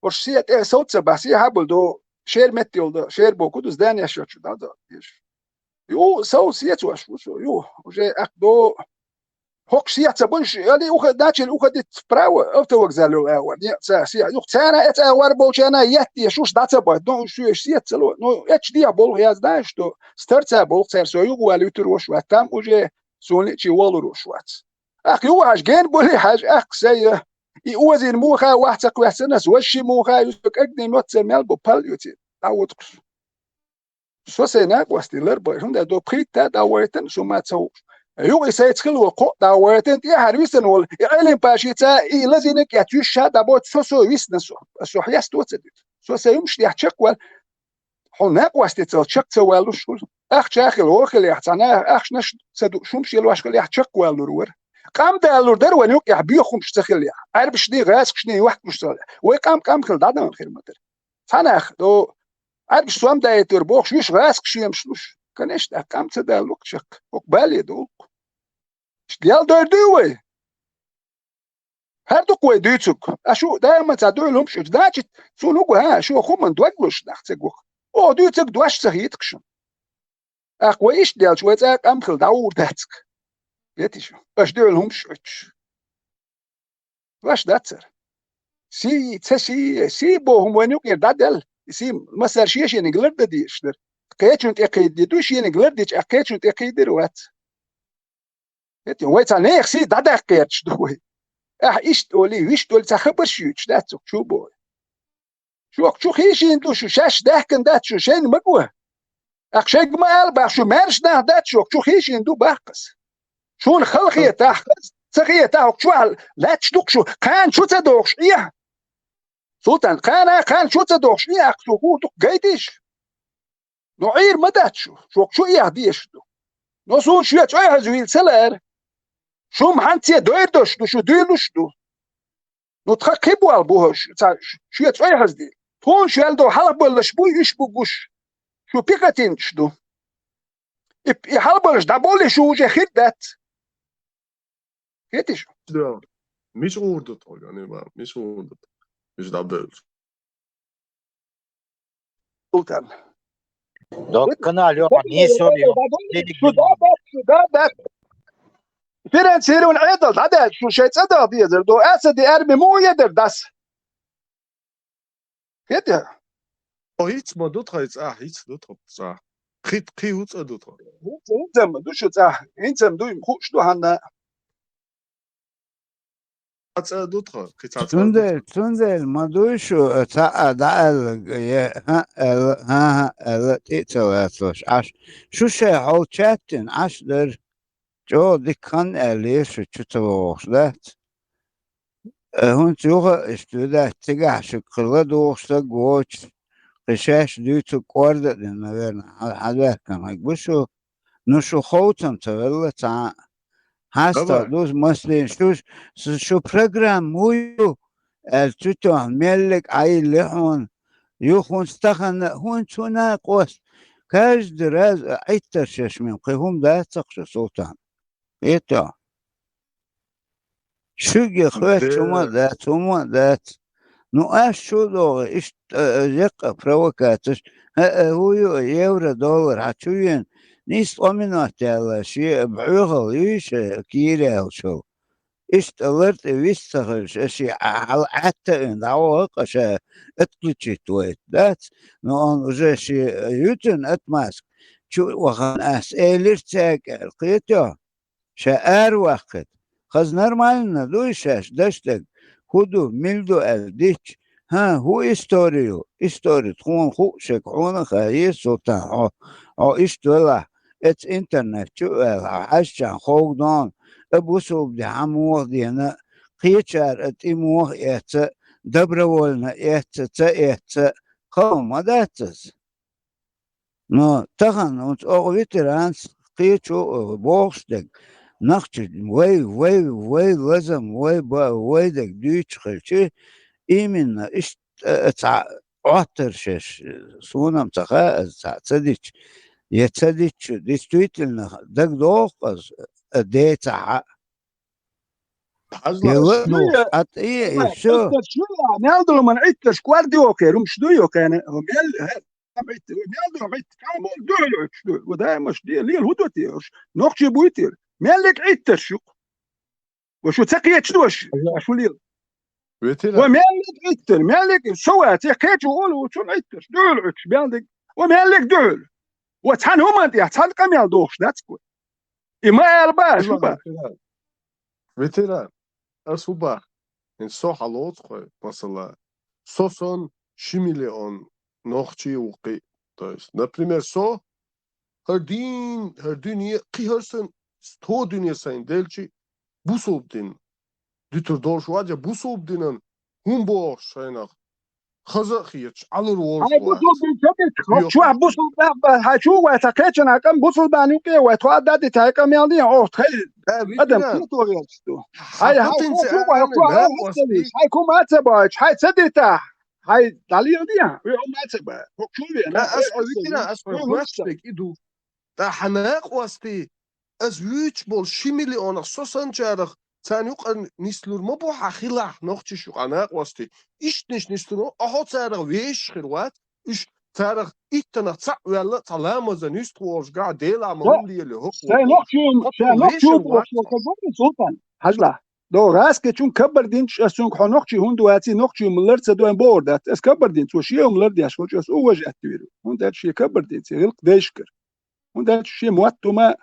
ورش سيت ايه صوت سبا سي هابل دو شير متيل دو شير بو كدوس دان يشوت دا يو سو سيت واش يو وجي اك دو هوكسيات بونش اللي أخذ داتشل أخذت براو أفتوك زالو أول يا سيا يختانا إت أول بوشانا يتي شوش داتش بعد نو شو يشيت سلو نو إتش دي أبول ياز داش تو ستارت أبول سير سو يقوى ليتروش واتام وجه سوني شيء والروش وات أخ يوهاش جين بولي حاج أخ سيا يوزين موخا واحد سقوي سنة وشي موخا يسبك أجني نوت سمال بباليوتي داود سوسيناك واستيلر بيرهم ده دو بريتا داورتن شو ما تسوش يو يسيت خلو القو داورتن يا هريسن وال يعلم باشيتا إيه لازينك يتوش هذا بوت سوسو يسنسو سو حياس توتدت سوسا يمشي يحشك وال هناك واستيتل شك توالو شول أخ شاخل وخل يحتنا أخ نش صدق شومشي الواشكل يحشك والور قام دالور در ونيوك يحبيخم شتخل يا عرب شني غاس شني واحد مشتغل وقام خل دادا من خير مدر فانا دو عرب شوام دا يتربوخ شوش غاس شي يمشلوش كانش دا قام تدالوك شك وقبالي دو ديال دور دوي هر دو قوي دوتسك اشو دائما تدعو لهم شو داچت سولوغو ها شو خو من دوغلوش نختسك او دوتسك دواش سخيتكشن اقويش ديال شويه قام خل داور داتك يتي شو باش دير لهم شوش واش داتر سي تسي بوهم وينوك يدادل سي مسار شيش ينقلر ديش در قيتشنت اقيد دوش ينقلر ديش اقيتشنت اقيد روات يتي ويتا نيخ سي دادا قيتش دوي ايش تقولي ويش تقول تخبر شوش داتك شو بوي شو خيشين دو شو شاش دهكن دات شو شين مقوه اخشيق ما البا شو مارش ده دات شو خيشين دو باقس شو الخلقية تاخذ سخية تاخذ شو لا تشدوك شو كان شو تدوخش إيه سلطان كان شو تدوخش إيه أقصو هو دوك جايديش نوعير ما داتشو شو إيه ديش دو نصور شو يتعي هزويل سلار شو محنتي دوير دوش دو شو دويلوش دو نتخقبو البوهش شو يتعي هزدي تون شو يلدو حلق بلش بو يشبو قوش شو بيقاتين شدو يحلق بلش دابولي شو وجه خير دات يتيش Ja, مش وردت يعني ما مش وردت مش دبل سلطان دوكنا اليوم نيسوليو شو دابت فرنسيري ونعيدل هذا شو شيء تصدق بيزر دو أسدي أرمي مو يدر داس كده هيت ما دوت هيت هيت دوت صح خي هوت دوت انتم دو شو صح انتم دو خوش دو هنا تنزل ما دوشو تا دال ها تيتواتوش عش شو شيء هو تشاتن عش در جو دي كان اليش تشتوش دات هون تيوغا اشتودات تقعش كل دوش تقوش قشاش ديتو كورد لنا غيرنا هذا كان هيقبشو نشو خوتم تولى تا هستا دوز مسلين شو برنامج مويو التوتو ملك اي لحون يخون استخن هون تونا قوس كاج دراز عيتر ششمين قيهم دا تقش سلطان ايتا شو خوات شما ذات نقاش شو دو ايش يقى بروكاتش هو يورو دولار هتشوين نيست أمينات على شيء بعوغل إيش كيرة شو إيش تلرت ويستخرج شيء على حتى إن دعوة قشة اتقلتشي تويت ذات نون وجه شيء يوتن اتماسك شو وخان أسئلة تاكل قيتو شعر وقت خز نرمالنا دويشاش دشتك خدو ميلدو الديش ها هو استوري تخون خو شكعون خايس سلطان أو إشتولا ات انترنت شو عشان خوضان ابوسو بدي عموه دينا قيتشار ات اموه ات دبرولنا ات قوم داتس نو تخن انت اوغيترانس قيتشو بوغشتك نختش وي لازم وي دك ديتش خلشي إيمن إيش عطرشش سونم تخا تصديش يتصديش ديستويتلنا دك دوقز ديتا يلا ات ايه شو يعني هذا من عيتش كواردي اوكي رمش دويو كان هم ميالدو عيت كان دولو وده مش دي اللي الهدوتي نوقش بويتير مالك عيتش شو وشو تقيت دوش شو ليل وتر ومالك إتر مالك سوات يحكيت وقول وشو إتر دول عكس بيالك ومالك دول وتحن هم أنت يحتحن قميل دوش داتكو إما الباش وبا وتر أصوبا إن صح على مثلا сосон шимилион нохчи уқи. То есть, например, her dünya kıharsın 100 dünya sayın delçi bu soğubdin. Dütür doğrusu var ya bu soğubdinin humbo sayınak. Kazakhiyeç alır olsun. هاي بوصل بالجبل شو بوصل هاي شو وتكيتنا كم بوصل بانوكي وتوعد تايكا ميالي او تخيل ادم كنتو غيرتو هاي هاي كوم اتباج هاي تديتا هاي داليو دي ما تبا شو لا اسمع إدو تا حناق واستي از ويتش بول شيميلي اون سوسانجارخ Sen yok nislur mu bu hakilah nokçu şu anak vasti. İşte nislur aho tarih veş khirwat. İş tarih ittana tsa valla talamaz nist qorga del amam diyeli huk. Sen nokçu sultan. Hajla. Do raske çun kabardin asun nokçu hundu ati nokçu mullar tsaduen bordat. Es kabardin to şiye mullar diyaş koças o wajat veru. Hunda şiye kabardin silk deşkir. Hunda şiye muattuma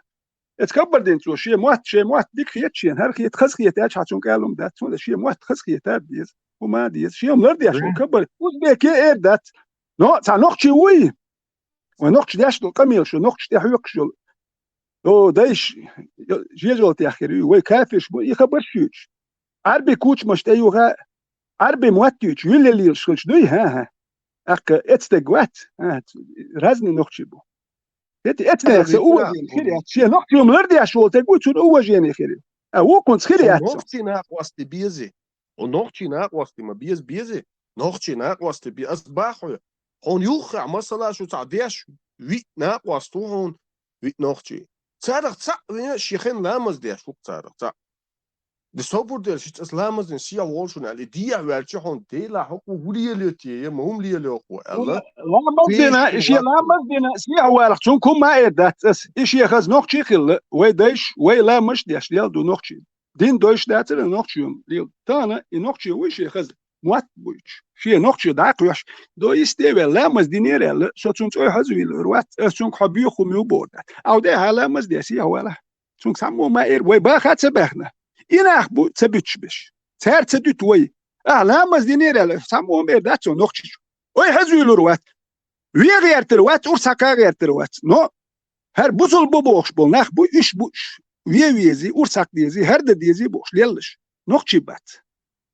اتكبر دينتو شيء موات ديك خيتشين هر خيت خز خيتاش حتون قالهم دات ولا شيء موات خز خيتات ديز وما ديز شيء ملردي عشان كبر وزبيكي اير دات نو تاع نوختشي وي ونوختش داش دو قميل شو نوختش تاع يقشل او دايش جيجول تاع خيري وي كافش يخبر شوش عربي كوتش مش تايوغا عربي مواتيش يلي اللي يشكلش دوي ها اك اتستغوات رازني نوختشي بو اتنا سووجين خيري شي نوختي ملردي عشول تقول شو اوجين خيري او كنت خيري نوختي ناقواستي بيزي ونوختي ناقواستي ما بيزي نوختي ناقواستي بيز باخو هون يوخع مثلا شو تاع ديش وي ناقواستو هون وي نوختي صارخ تاع شيخين لامز ديش فوق صارخ تاع de sobor der shit as lamas in sia wolshun ali dia welche hon de la hoku huriyeleti ya mum liyeloko alla lamadina ishi lamadina sia welch tun kum ma edat es ishi khaz nokhchi khil we deish we la msh diash lial do nokhchi din doish dater nokhchum lial tana nokhchi we shi khaz muat buch shi nokhchi da qash do isteve lamas dinere so tun tsoy hazwil ruat tun khabi khum yubodat aw de lamas dia sia wala tun samu ma er we ba khat sabahna إناخ بو تبتش بش تهر تدوت وي لامز دينير سامو ميرداتو نوختش وي حزوي لروات وي غير تروات ورساكا غير تروات نو هر بوزل بو بوخش بول ناخ بو إش بوش ويزي ورساك ديزي هر ديزي بوخش ليلش نوختشي بات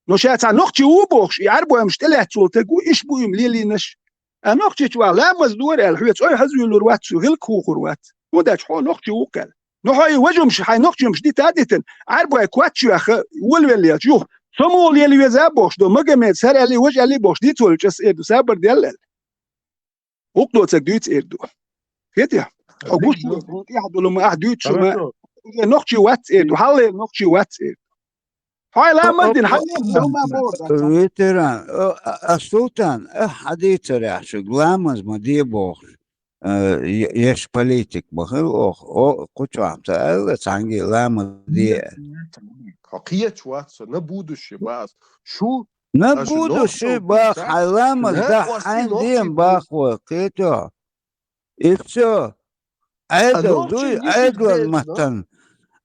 نو شاتا نوختشي و بوخش يعربو همش تلات سولتكو إش بو يمليلينش نوختشي توا لامز دور الحويت وي حزوي لروات غير كوخروات وداش حو نوختشي وكال نحوي وجه مش حي نقطة مش دي تاديتن عربوا كواتشو أخ والولي شوف ثمو اللي يزابوش دو مجمع سر اللي وجه اللي بوش دي تقول جس إيدو سابر ديال وقلو تسجديت إيدو كده أبوش يحضر لما أحدود شو ما نقطة وات إيدو حالي نقطة وات إيدو هاي لا مدين حالي ما بور ويتران السلطان حديث رح شو غلامز ما دي بوش יש פוליטיק בכיר או קוצ'ם זה צנגי למה די חקייט שוואץ נבודש באס שו נבודש באח למה זה ענדים באחו קטו איפשו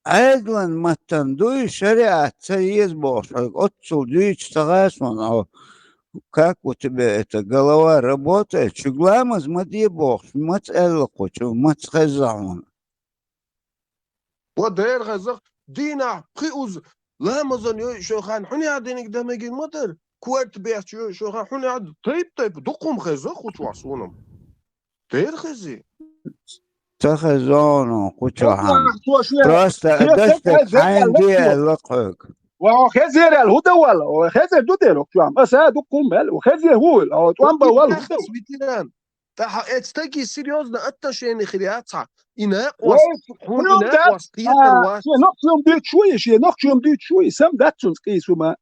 עדלן מתן דוי שריעת צייז בוש отцу дui чтагасман как у тебя эта голова работает? Чуглама смотри бог, мать эллокочу, мать хазан. ودير غزق دينا قيوز لا مزن شو خان حني عدينك دمجي مطر كوارت بيت شو خان حني عد طيب دقم غزق وتواصونم دير غزي تخزانو قوتهم просто عندي اللقق وخزر الهدى ولا وخزر دودر كلام بس هذا قنبل وخزر هو او طنبا ولا سويتيران تا اتستكي سيريوزنا التشين خرياتها انا نقصهم ديت شويه شي نقصهم ديت شويه سم داتسون قيسوما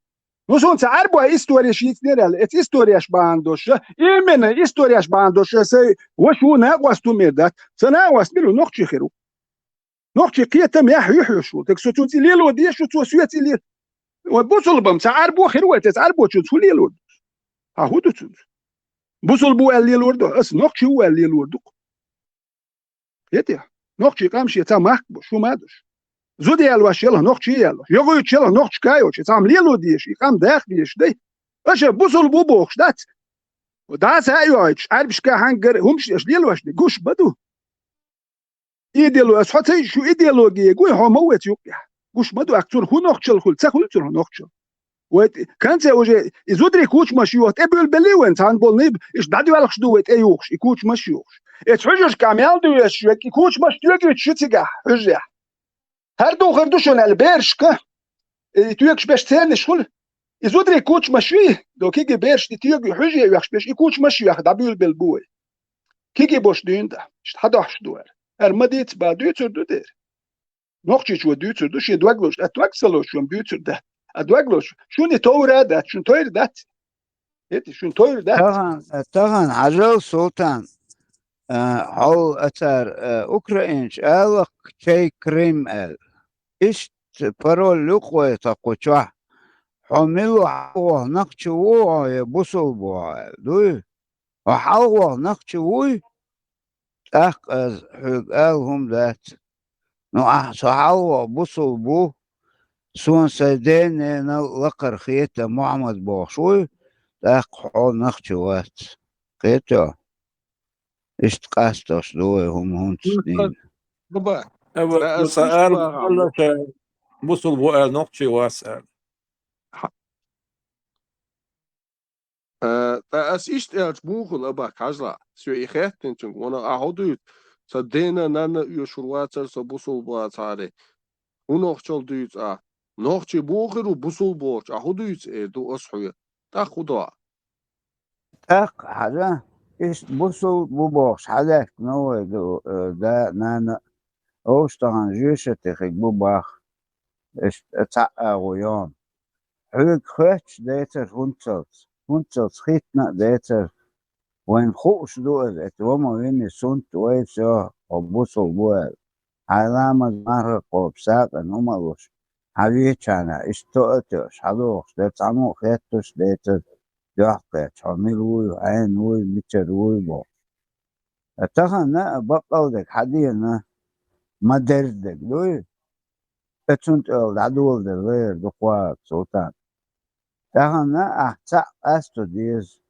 نوسون تعربوا استوريا شي تنرال ات استورياش باندوش ايمن استورياش باندوش سي وشو ناقواستو ميردات سناقواست بلو نقشي خيرو نوخشي قيتم يحيوشو تكسو تليلو دي شو توسيو تليل وبوصل بم تعربو خير وتعربو شو تليلو هو تو بوصل بو الليلو دو اس نوخشي هو الليلو دو يتي نوخشي قامشي تا ماك شو مادش زودي يالواش يلا نوخشي يلا يغوي يلا نوخش كايوش تام ليلو ديش يقام داخ ديش دي اش بوصل بو بوخش دات وداس ايوش عارفش كا هانجر همش اش ليلواش دي قوش بدو ايديلو اس حتى شو ايديولوجيا قوي هو موت يوقع قوش بدو اكتور هو نوخشل خل تاخل تر نوخشل كانت وجه يزودري كوش مشيوت ابل بليون تان بولنيب ايش دادو على دوت ايوخش يكوش مشيوخش اتحجج كامل دو يشوك يكوش مشيوك تشتيغا حجه هر دو غير دوشون البيرشكا تيوكش باش تاني شغل يزودري كوش مشي دو كيجي بيرش تيوك حجه يوخش باش يكوش مشيوخ دابيل بالبوي كيجي بوش ديندا حداش دوار المديت با دوتر دو دير نوخشي شو دوتر دوش يدوغلوش اتوكسلوش شو دوتر ده ادوغلوش شوني تورا دات شون توير دات يتي شون توير دات طبعا عجل سلطان هو أثر أوكرانيش ألق شيء كريم ال إيش برول لقوة تقوى حملوا حوا نقشوا يبصل بوا دوي وحوا نقشوا أخ حقهم ذات نوع حوا بصل بو سون سيدين لقر خيته محمد بوشوي أخ حوا نقشوات خيته إيش تقاستوش دوي هم تسنين بابا سأل بقول لك بوصل بو نقشي واسأل as ist buchel aber kasla so ich hätte den ona a hodut so dena nana u shurwatser so busul bo tsare unoch chol duts a noch chi bucher u busul bo a hodut do oshuya ta khuda أق حدا إيش بوصل بوبوش حدا نو ده نانا أوش طبعا جيشة تخيك بوباخ إيش تعاويان حلق خوش ديتر هونتلت خيتنا ديتر وين خوش دوئل اتوما ويني سنت ويسا وبوصل بوئل علامة مرة قوبسات انهما لوش حبيتشانا اشتوئتوش حدوش ديتعمو خيتوش ديتر يحقيت حميلوي وعينوي بيتروي بو اتخنا بقلدك حدينا ما دردك دوي اتسنت العدول دلغير دقوات سلطان تخنا احتاق استو ديز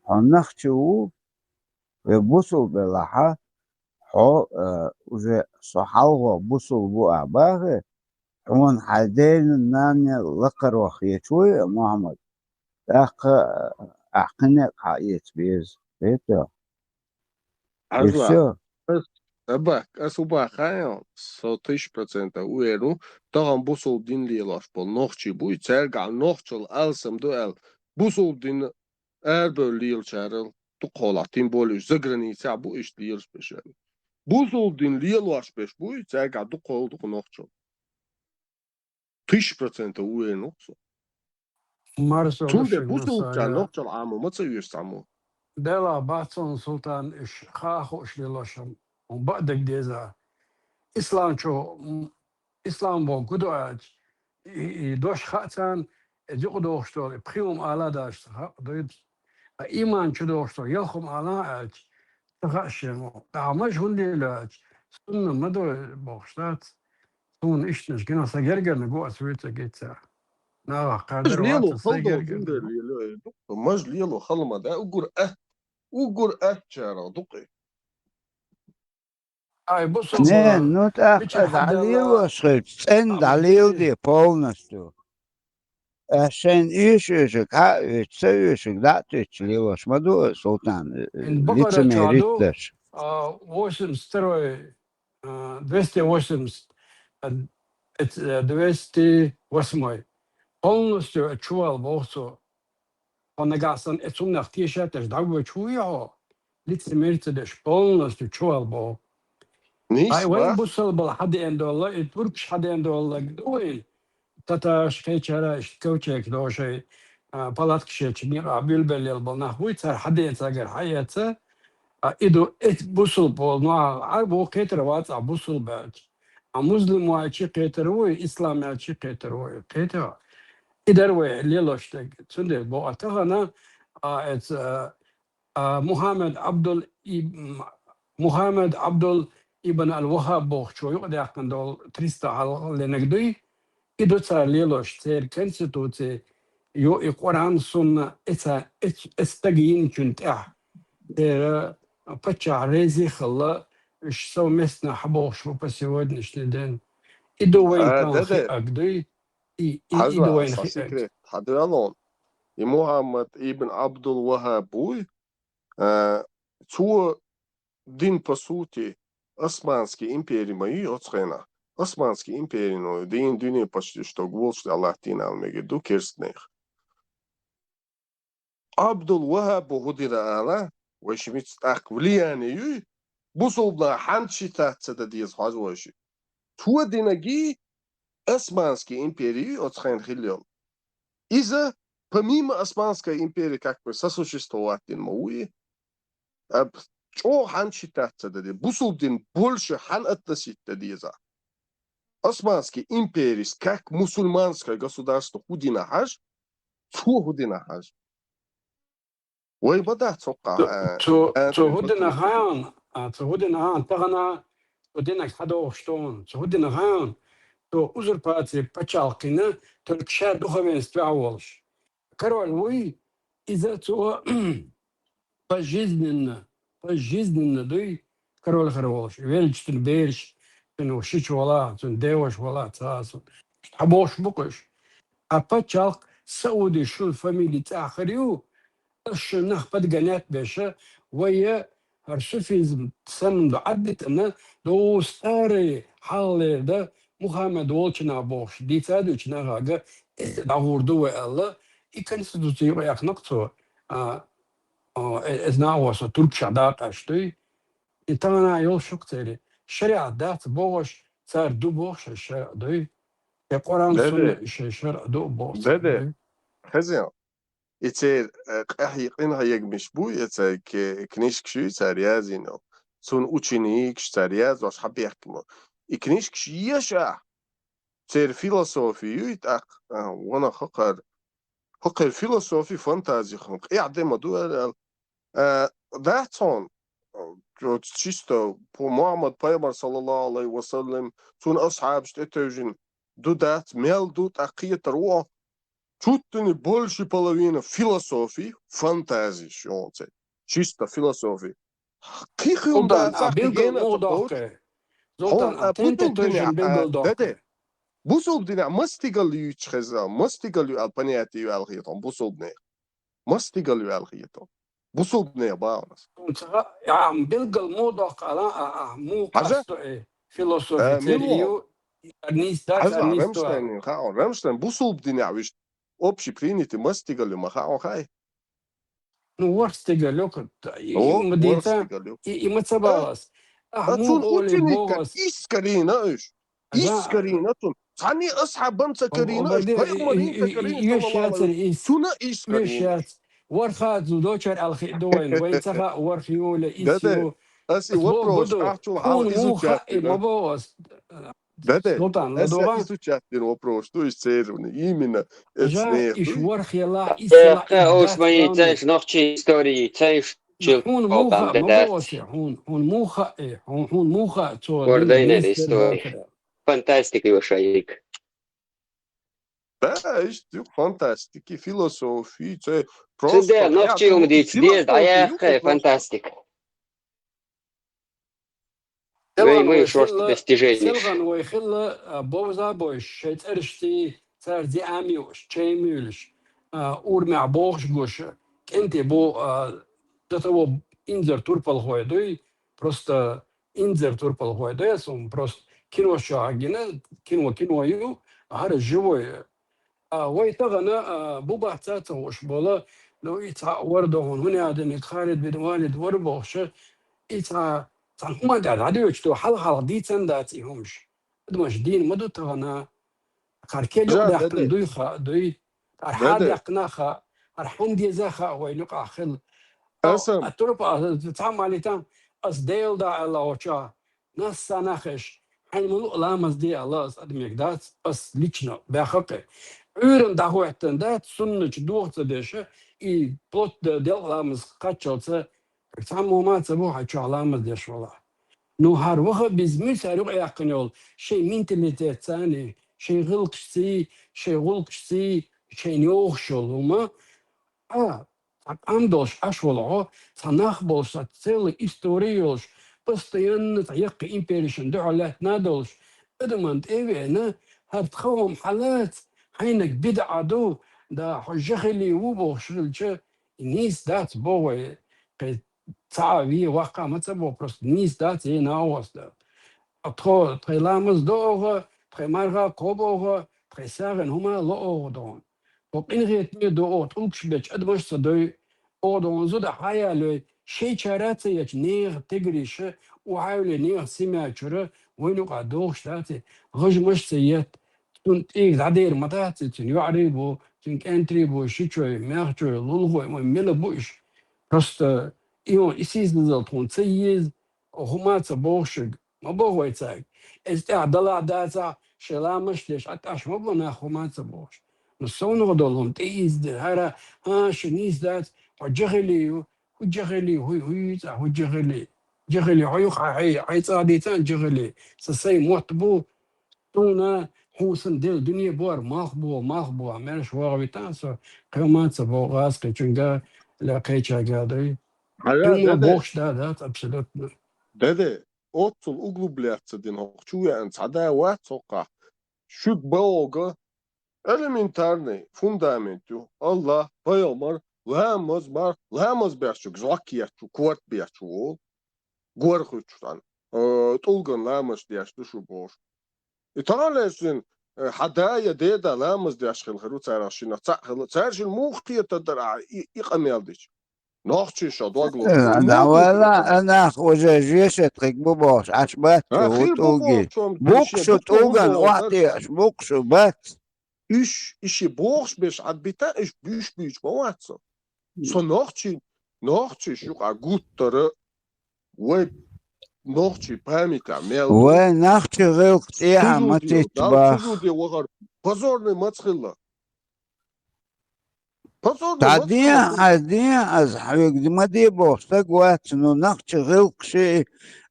هنخشو وبوصل بلاحة حو وجه صحاوه بوصل بو أعباغي حون حدين ناني لقر وخيتوي محمد أحقنك حقيت بيز بيتو azla abak asuba khayo so 30% u eru tagam busul din lielash bol nochchi bu itsel nochchol alsam do el busul din erböl liel charel tu qolatin bolish zagranica bu ish liels beshen busul din lielash besh bu itsel du qol du nochchol 30% u eru nochso Marso tunde busul ja nochchol amo matsa yusamo دلا باتون سلطان إش خاخو إش للاشم وبعدك ديزا إسلام شو إسلام بو قدوات دوش خاتان يقو دوشتول بخيوم آلا داشت دويد إيمان شو دوشتول يلخم آلا أج تخاشمو عمش هندي لاج سنة مدو بوشتات سون إشنش كنا سجرجر نقوى سويتا جيتا نا قادر ليلو وات خلدو سجرجر دندر ليلو مج ليلو خلما ده ugur atchara duqi أي بصوا не ну так بيش حد دليل وشخيت سن دليل دي полностью عشان يشك تسويشك لا تشليوش مدو سلطان إن بقرة лицемерить شادو даже 82 280 208 полностью отчувал Богу. Он нагасан этумнах тишатеш дагу чуя. лицемерить полностью чувал Богу. نيس وين با بوصل بالحد عند الله يتركش حد عند الله دوين تتاش كيشارا اشتكوشك دوشي بلات كشيش مير عبيل بليل بالنحوي تار حد يتاجر حياته إدو إت بوصل بول نوع عربو كتر وات بوصل بعد مسلم وعشي قيتروي إسلام عشي قيتروي قيتها إدروي ليلوشتك تندي بوقتها محمد عبد ابن الوهاب بوخ شو يقدر يحكي دول 300 على لنقدي إدو صار ليلوش تير كنستوتي يو القرآن سنة استجين كنت تير بتشع ريزي خلا إيش سو مسنا حبوش شو بس يود نشندن إدو وين كان خي دede أقدي حزنا إدو وين خي ساسيكريت حديالون محمد ابن عبد الوهاب بوي تو din po suti Osmanski imperij moji odskrena. Osmanski imperij no din dyni почти что гволшти Аллахтин алмеги ду керстнех. Абдул Вахаб гудира ала وشميت تاق влияние бусулна ханчита да диз хазвоши. Ту динаги Османский империй отсхен хилил. Из-за помимо Османской империи как бы сосуществовать din мои Чо хан считаться да бусулдин больше хан относится диза. Османский империй как мусульманское государство худина хаж, чо худина хаж. Ой бада цока. تو هدنا غان تو هدنا غان تغنا هدنا حدو شتون تو هدنا غان تو أزر باتي بتشالقنا تركشا دخوين استعولش كرول وي إذا تو пожизненно دوي كرول خروش ويلج تنبيرش تنو شيش ولا تندوش ولا تاسو حبوش بقش أبتشالق سعودي شو الفاميلي تاخريو الشنخ بد قنات باشا ويا هرشفيزم تسمن عدت أنا دو ستاري حالي ده محمد والشنا بوش دي تادو شنا غاقا دعور دوي الله إكنستوتيو يقنقتو إذناوس ترك شعدات أشتي إنتانا يول شكتيري شريعة دات بوش صار دو بوش الشرع دوي القرآن سنة الشرع دو بوش دede خزيان يتير قحي قنها يجمش بو يتير كنيشكشو يتير يازينو سون ученик يتير واش حب يحكمو يكنيشكش يشع تير فيلسوفي يتاق وانا حقر فيلسوفي فانتازي خنق يعدم دول داتون чисто по Мухаммад Пайгамбар саллаллаху алейхи ва саллям сун асхаб штетежин дудат мел дут акият руа чуть не больше половины философии фантазии шонце чисто философии кихум да بيلقل موضوعك زولتان أنت تجن بيلقل دوك بوصل دينا مستقل يتخزا مستقل البنياتي والخيطان بوصل دينا مستقل والخيطان بوصل دينا باونس عم بيلقل موضوعك على مو قصده فيلسوفي تريو أرنيس دات أرنيس تو رمشتين بوصل دينا ويش общий принятый мастигали махао хай. Ну ворстигалюк, и мацабалас. أتون أوتينيكا إسكارينا إيش إسكارينا تون ثاني أصحاب بمسا كارينا إيش بيأمرين كارينا صلى الله عليه وسلم سونا إسكارينا ورخات زودوشر الخيدوين وين تخا ورخيول إسيو أسي وبروش أحشو حال إزوجاتي مبوس سلطان لدوغا إزوجاتي وبروش تو يسيروني إيمنا جا إيش ورخيلا إسلا أوش ما يتعيش نوخشي ستوري تعيش هون موخا مبوس هون موخا هون موخا وردينا الستوري فانتاستيكي وشايك Да, isto fantástico, filosofia, просто. Ночью мы десь даях, фантастик. Мы шорт достижений. Селган ويخل بوزا بوش شيت ارشتي صار دي اميوش تشيمولش اور مع بوش гош كنت بو تتو инзер турпал хойдой просто инзер турпал хойдой сум просто кино шагина кино هذا живое ويتغنى بوبا تاتا وش بولا لو يتع وردهون هنا عدن خالد بن والد وربوش يتع هم دا عدو يشتو حل دي تنداتي همش دمش دين مدو تغنى خاركيلو داخل دوي حاد يقناخا ارحون دي زاخا ويلقى خل التربة تعمل تام أصديل دا الله وشا ناس سنخش حيملو لامز دي الله أدميك دات بس ليشنا بحقه عورن دهوتن دات سنة دوغت دشه إي بلوت دل لامز قاتشلت سامو ما تبوها شو لامز دش والله نو هر وقت بزمي سارو يقنول شيء منتاليتي ثاني شيء غلقشتي شيء غلقشتي شيء نيوخشل وما Андош ашволо санах болш целый историош постоянно таяк империшн дулат надолш эдмант эвена хартхом حالات حينك بدعدو دا حجخلي وبوشلچ نيس دات بوي تعوي واقع متبو просто نيس دات ناوست اتخو تلامز دوغ تمارغا كوبوغ تسارن هما لوردون Op inrichting door het omgebed advers de ordon zo de hayale şey çaretse neer tegrische o hayale neer simature wenu qador shtati rojmosh seyet tun ik dader matat tun yuaribu tun entribu shichoy merchoy lulgo melabush просто ion isis de ton seyez homat borshig ma borwetsak es der dala data shlamash lesh atash mabna homat borsh نصونه دولهم تيز هذا شنيز ذات وجغلي وجغلي هو جغلي جغلي عيوق عي صاديتان جغلي سسي موتبو تونا حوسن دل دنيا بور ماخبو عمرش واغويتان سو كمان سبو غاز كيشنجا لا كيشا قادري تونا بوخش ذات ابسولوتنا دادا اوتل углубляться дин хчуян цада ва цока шуд бога элементарный фундаменту Allah payamar lamos berçuk zakiyatçu kvart berçu ol gorxuçtan tulgan lamos diyaştı şu boş İtalyansın hadaya deda lamos diyaşkıl xırut sarashina sarjil muxtiyata dara iqameldiç ناخذ شادواغلو ولا انا خوجه جيشت بوبوش عشبات وتوجي بوكشو توغن وقتي بوكشو بات işi borç beş adbita iş büyük boğatsa. Nohçi şu agutları ve nohçi pamita mel. Ve nohçi gılk ya matit bah. Pazarlı matxilla. Tadiya az havik dimadi boştak vatsno nohçi gılk şey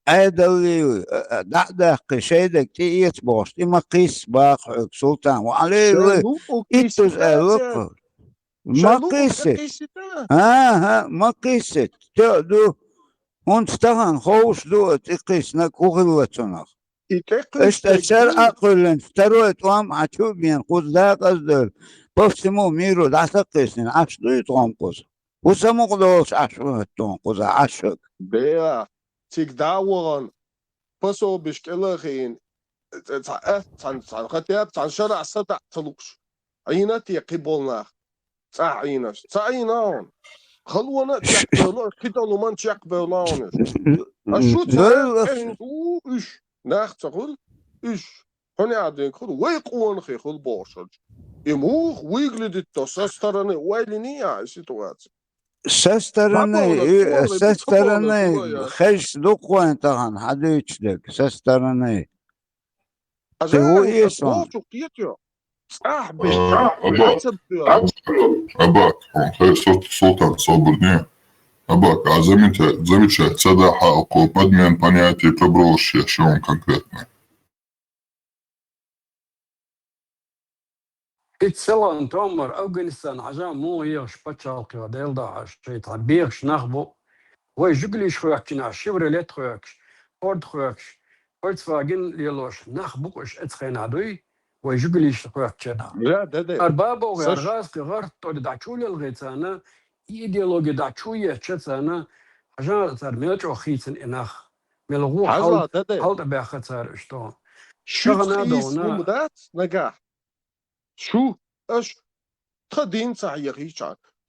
أيدوي دعدق شيدك تيت بوست إما قيس باق سلطان وعليه إتوز أوقف ما قيست ما قيست تأدو ونستغن خوش دو تقيس نكوغل تنخ اشتشر أقلن ستروت وام عتوبين قد لا قصدر بفتمو ميرو دعسق قيسن عشدو يتغم قص وسمو قدوش عشو هتون قص عشق بيا تيك داورن بسو بشكلخين تان شرع سطع تلوش عينتي قبولنا تعينون خلونا تيقبلون كتالو من تيقبلون أشو تعين إيش ناختقل إيش هني عادين خلو ويقون خي خل باشج إموخ ويقلد التسسترني ويلنيا سيتواتي سسترني خش دوقوان طبعا حد يشدك سسترني هو يسون أباك خير سلطان صابرني أباك замечать садаха около подмен понятий поброшья, что он конкретно. اتسلان تومر أفغانستان عجام مو يغش بتشالقي وديل داعش شيء تعبيرش نخبو ويجقليش خوكنا شيفروليت خوكش فورد خوكش فولكسواجن ليلوش نخبوش اتخين عدوي ويجقليش خوكنا لا ده أربابو غرغاز كغرت تود دعشولي الغيتانا إيديولوجي دعشوية تشتانا عجام ترميلش وخيتن إناخ ملغو حالت بيختصر اشتون شغنا دونا نجاح شو اش تخدين صحيح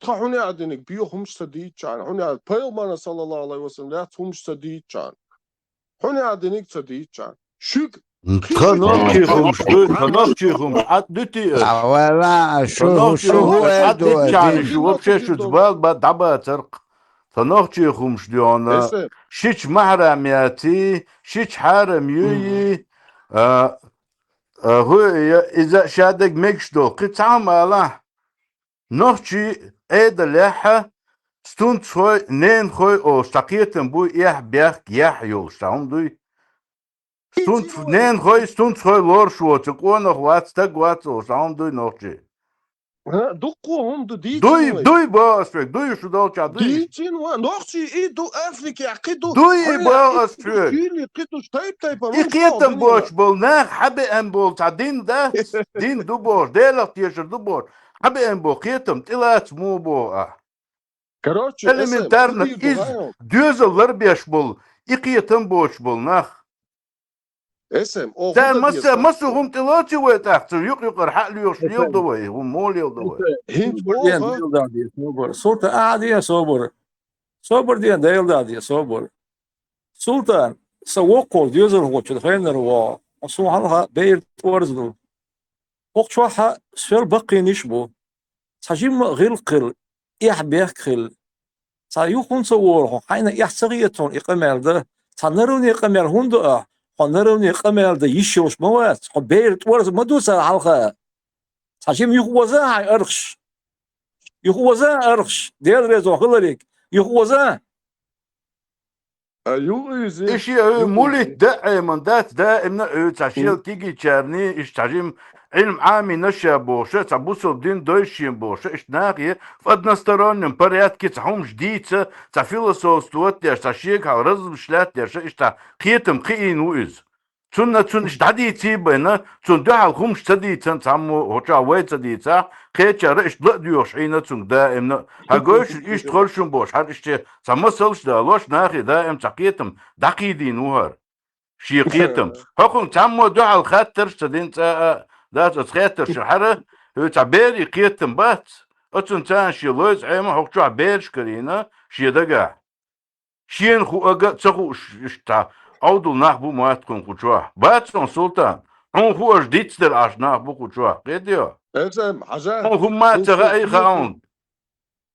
تخوني عدنك بيوهم سديد كان هوني عد بيومنا صلى الله عليه وسلم لا تهم سديد كان هوني عدنك سديد كان شوك تناخشيهم عدتي ولا شو عدت كان شو вообще شو زبال بدعبا ترق تناخشيهم شديانا شيش محرمياتي شيش حرم يوي هو إذا شادك مكشدو قطعة مالا نوشي إيدا لحا ستون خوي نين خوي أو شتاقيتن بو إيح بيخ يح يولشتاهم دوي ستون نين خوي ستون خوي لور شو تقوان أخوات ستاقوات أو شتاهم دوي نوشي دقوهم دوي باسفك دوي شو دوشا دوي ديتين نوشي إيدو أفلك يعقدو دوي باسفك شيلي قدو تايب إقيتن بوش بول ناخ حبي أن بول تعدين دات دين دو بوش ديلك تيشر دو بوش حبي أن بول قيتم تلات مو بو Короче, элементарно из дюзелер беш бул икиетен бош бул нах Sen masa hum tilati ve tahtı yok harhal yok yıl dolayı hum mol yıl dolayı Sultan adiye sobor diye değil de adiye sobor Sultan سوقو ديوزر هو تخينر و أصوحها بير تورزلو وقتها سير بقي نشبو سجيم غلقل يحبيخل سيكون صور حين يحسغيتون إقمال ده تنروني إقمال هندو نروني إقمال ده يشوش موات بير تورز مدوسة حلقة سجيم يخوزا أرخش يخوزا أرخش دير ريزو خلريك يخوزا إشي مولي دائما دائما تشيل تيجي تشارني إيش تعجيم علم عامي نشا بوشة تعبوصل دين دويشين بوشة إيش ناقية فادنا سترون بريات كي تحوم جديدة تفيلسوس توت ديش تشيك على رز بشلات ديش إيش تا قيتم قيين وإز تون إيش تعدي تيبنا تون دو على خمش تدي تعمو هوشا ويت تدي تا قيتشا رئيش ديوش عينا تون دائما هاقوش إيش تخلشون بوش هاد إيش تعمسلش دالوش ناقي دائم تقيتم دقيدين وهر شيقيتم حكم تعمو دو على الخاطر تدين تا دات خاطر شحرة هو تعبير قيتم بات أتون تان شي لوز عيما حكو عبير شكرينا شي دقا شين خو أقا تسخو إشتا عودو ناخبو مواتكم خجوه باتون سلطان هون خو أجديد در عش ناخبو خجوه قيديو هون ما تغاي خاون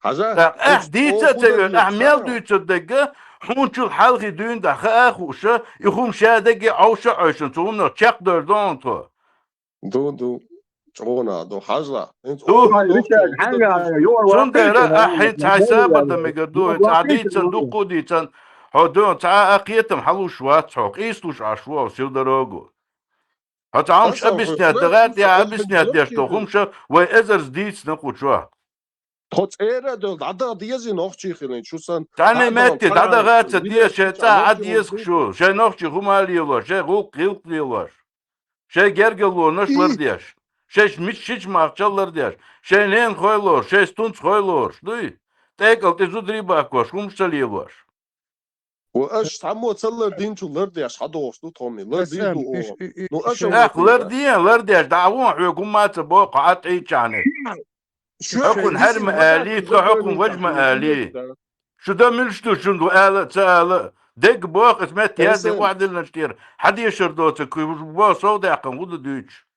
أجديد تغاي أحميل دو تدقا هون شو الحلقي دون دا خاخوشة يخوم شادقي عوشة عوشن تقومنا تشاق دردون تو دو جونا دو حاجة سندرة أحين حسابا دم يقدو تعديد صندوق ديتن هدون تع أقيتم حلو شوات حق إيستوش عشوا وسير دروجو هتعمش أبسنيات دغات يا أبسنيات ديشتوخمش وإزرز ديتس نقول شوا خد إيرا دول عدا ديزي نوخشي خلين شو سن تاني ماتي عدا غات ديش تا عاد يسك شو شي نوخشي خما ليلو شي غوق ليلو شي جرجلو نشلر ديش شي مش مارشالر ديش شي نين خويلور شي ستونس خويلور دوي تاكل تزودري باكوش خمشتليلوش وأش تعمو تسلر دين شو لرديش حدوش دو تومي لرديش دو نو أش لرديش دعوون حكومات بوق عاد اي كانت حكم حرم آلي حكم وجم آلي شو ده ملشتو شندو آلة تآلة دق بوق اسمت يازي واحد النشتير حد يشردوت كيبو صودا يقن غود دوتش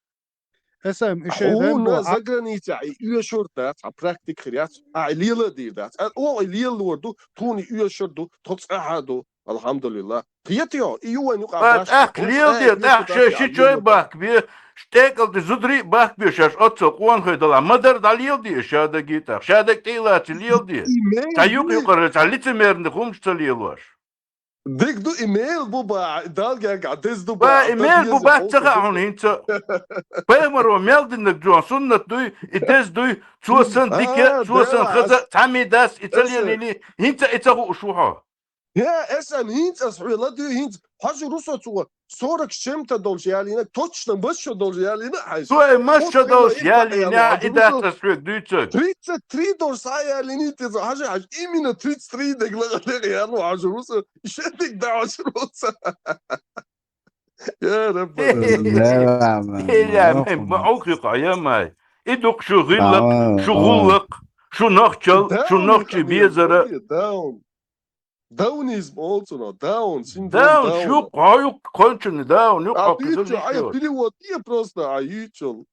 اسم هون زغرانيتا اي شورتا براكتيك خريات ليله دير دات او ليل وردو توني اي شردو تصعدو الحمد لله قيتيو ايو ان يقع ليل دير شي شوي باك بي شتيكل دي زدري باك بي شاش اتسو قوان خيدلا مدر داليل دي شاده جيتا شاده تيلات ليل دي تايوق يقرر تعليتمر نخمش تليلوش ديك دو ايميل بوبا دالجا قاعدز دو ايميل بوبا تغاون انت بيمر وميل دينك جونسون دوي ادز دوي توسن ديك توسن خزا تعمي داس ايطالياني انت اتغو شوها يا اسم هينت اسوي لا دو هينت حاجه روسو تو صورك شمت دولجيالينا توتشن بس دولجيالينا حاجه تو مش دولجيالينا اذا تسويق دويتك تري دور ساياليني تز حاجه ايمينا تري دغلا يا رو حاجه روسو شدك دعوه روسو يا رب لا معوق يا ماي ادق شغلك شو نخشل بيزره داونيزم also no down شو قايق كونشن داون يقع عيط بلي وديه просто عيطل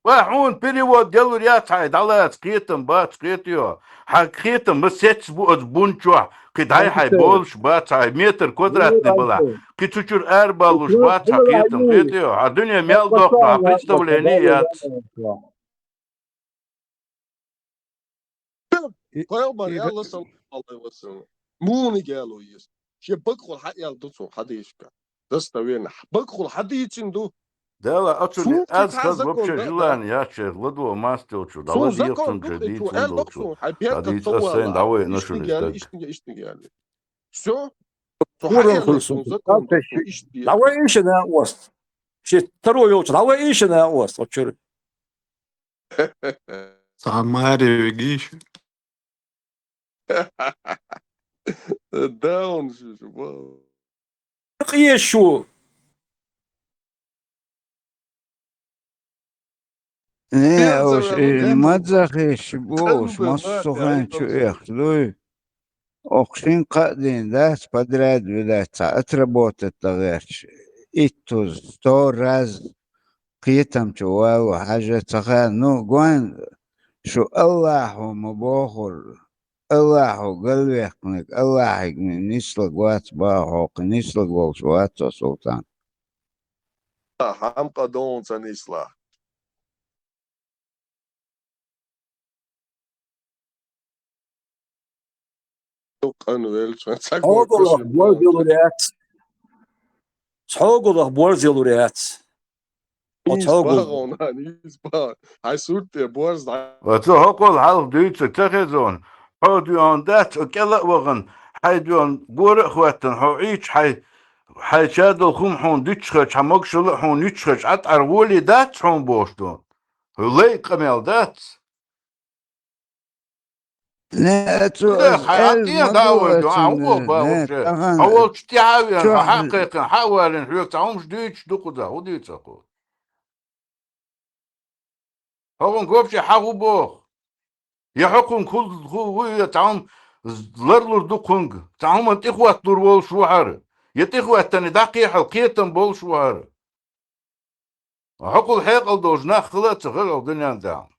وحون بريود يلو ريات هاي دالات قيتم بات قيتيو حقيتم مسيتس بونچو قد هاي بولش بات هاي متر كوادرات نبلا قيتوچور اربالوش بات قيتم قيتيو الدنيا ميل دوقرا представленият Koyalman Allah sallallahu aleyhi ve sellem. Muni gelo yes. Şey bakul hayal tutsun hadi işka. Dasta vena. Bakul hadi için du. Дела, отчули, Фу, аз кита хаз закон, вообще да. желание, я че, ладу мастилчу, да Фу, лади закон елчун du. че, ди Şu цун el долчу, doksun. да Haypiyat ди da асен, да tavalla. вы İşte нашли geldi, стак. işte geldi. Все. Şu Kurun hayal kılsın. olsun zakon doksun iş diye. Давай еще на ост. Şey второй очередь. Давай еще на ост. Вот что. Самаре вегиш. Да, он же, вау. Еще. Не, Пенза, уж ну, мадзахиш бош, Тенбе, массухан нахи, чу айдал эхлуй. Окшин قادين داس подряд, видать, отработать тагерч. Иттуз 100 раз قيتم чуалу حاجة تخان. Ну, гуан, شو الله مبوخر الله قلبك الله نسلق وات باهوق نسلق والشوات سلطان Hamka don sen islah. Yok anı şu an sak var Схогулах koşuyor. бор делурят. Схогулах bor делурят. İyi Схогул. spar ona, iyi spar. Hay surt diye boğaz da. وتو هقول حال ديتس تخزون حوديون دات وكلا وغن حيديون قور اخواتن حو عيش حي شادل خم حون ديتشخش حموك شلو حون يتشخش عت ارولي دات حون بوشتون هلي قميل دات لا تو لا حياتي داول المدوة هو باوش تغن اول تشتيعاوي شو حقيقة حاول حيوك تعومش ديتش دقدا وديتش اقول هو نقوبش حاو بوخ يحكم كل هو تعوم لرلر دقنج تعوم انت اخوات دور بول شوهر يتخوات تاني داقي حلقيتن بول شوهر حقل حيقل دوجنا خلات غير الدنيا داعم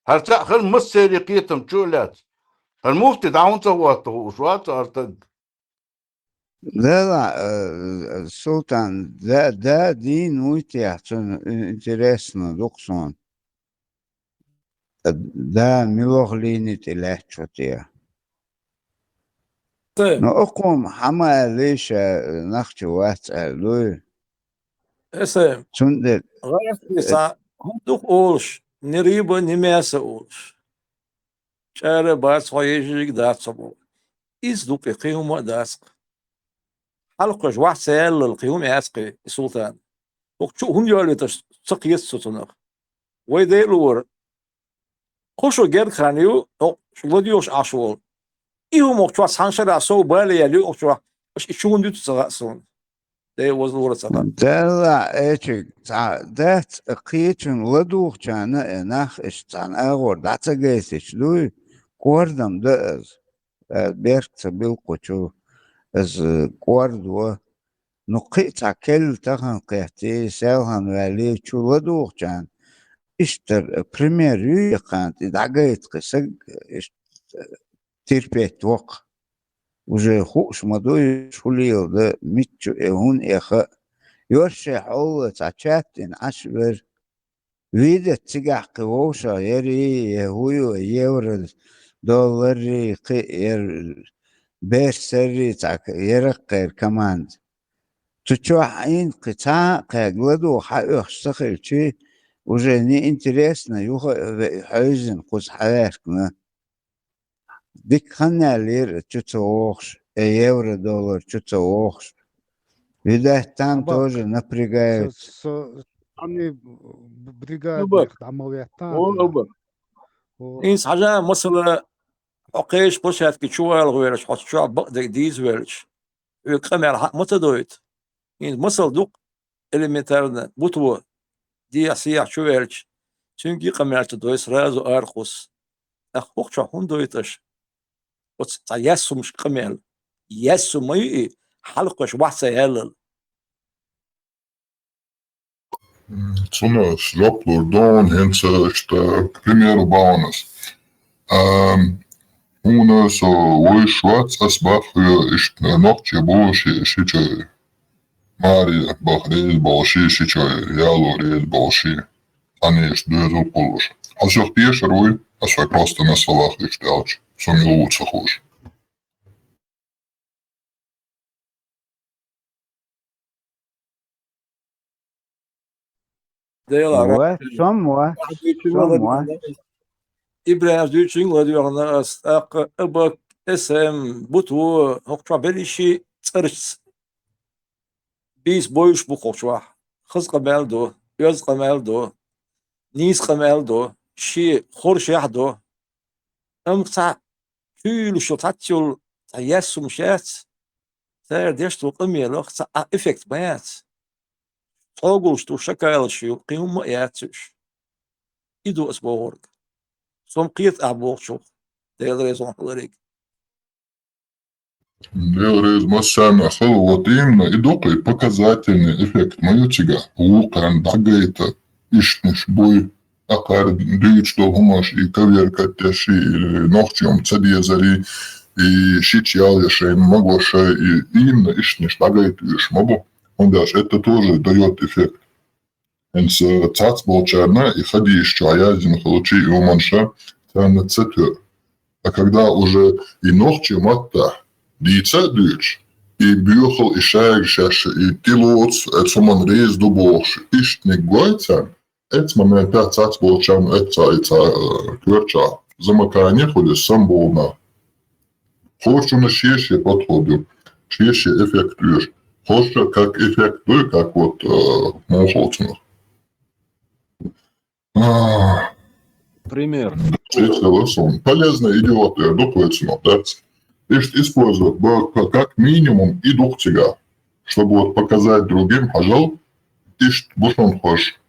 هل تأخر مسيري قيتم شولات المفتي دعون توات وشوات ارتق لا السلطان ده دين ويتيحتن انترسنا دقصون ده ملوغ لينت الهجوتيا نو اقوم حما ليش نخشو واسألوي Ese. سندل Gayet hunduk olş. Neriba nimese olş. Çare bas hoyejig datsabo. İzduk qiyum dask. حلقة واحد سيال القيوم ياسقي السلطان وقتو هم يولي تسقيس سلطان ويدي لور خوشو جير خانيو او شلوديوش عشول إيهو مقتوا سانشرا سو بالي يلي مقتوا شون ديتو تسغاسون ده was لور سغا لا ايشك دات قيتن لدوخ جانا اناخ اشتان اغور داتا جيسش دوي كوردم داز بيرك بالقوتو از كوردو نقيت كل تغن قيتي سالهن والي شو لدوخ جان اشتر بريمير يقانت دعقيت قسق تيربيت وق وجه خوش مدوي شوليو ده ميتشو هون اخا يورشي حول تعشاتين عشبر ويدا تسقع قووشا يري يهويو يورد دولاري قير بير سري تعك يرقير كمان تشوح عين قطاع قاقلدو حقوق شتخل شي وجاني انتريسنا يوخ حيزن قوس حياتنا ديك خنا لير تشوخش يورو دولار تشوخش وده там тоже напрягают. Они бригадных عمليات إنس حاجة مثلا عقيش بوشات كيشوال غيرش حط شو بقدر ديز ويرش يقمر متدويت إن مثل دوق إليمنتارنا بطوة دي أسيح شو ويرش çünkü kameracı dois razo arcos hochcha hundoitash what's ta yesum kamel yesum halqash wahsa yelal Цуна Шроплурдон, Хенца, что, к примеру, Баунас. Уна со ой Швац Асбах, Нокче Боши, Шичой. Мария Бахрез Боши, Шичой, Ялорез Боши. Они дуэзу полуш. А всех пешер, ой, а свой просто на словах лишь делаешь. Сами лучше хуже. Ouais, somewhat. İbrahim Düçün o diyor ana ıbak esem butu hokça belişi tsırç biz boyuş bu kokçwa kız qameldo göz qameldo nis qameldo şi xorş yahdo amsa kül şu tatçul tayasum şat ser deştu qamelo sa effekt bayat Ogulstu şakalşı qiyum yatış idu asbor som qiyat abokçu değerli olarak Vēlreiz mēs sēmē halvotīm, idukli показательный эффект маючига, лукан дагайта, ишниш буй, акар дүйчдо хумаш и каверкаттяши, или нохчиом цадиязари, и шичьяляши, магоша, и именно ишниш дагайта ишмабу, он даже это тоже дает эффект. Энс цацболчарна и ходишь, аязин халучи и уманша, цана цетер. А когда уже и нохчиом атта, Dīca dīč, I bjuhal I šēgšaši, I tilots, et man reiz duboši, ištnik goicam, et man pēc atsbolčam, et caica kverčā, замакая неходи самболна. Хочу на шеше подходу, шеше эффектуешь. Хочу как эффектую, как вот мухолцинах. Пример. Полезные идиоты, дуплицинов, да? Использовать как минимум и дуктига, чтобы вот показать другим, пожалуй, ишь бушон хош,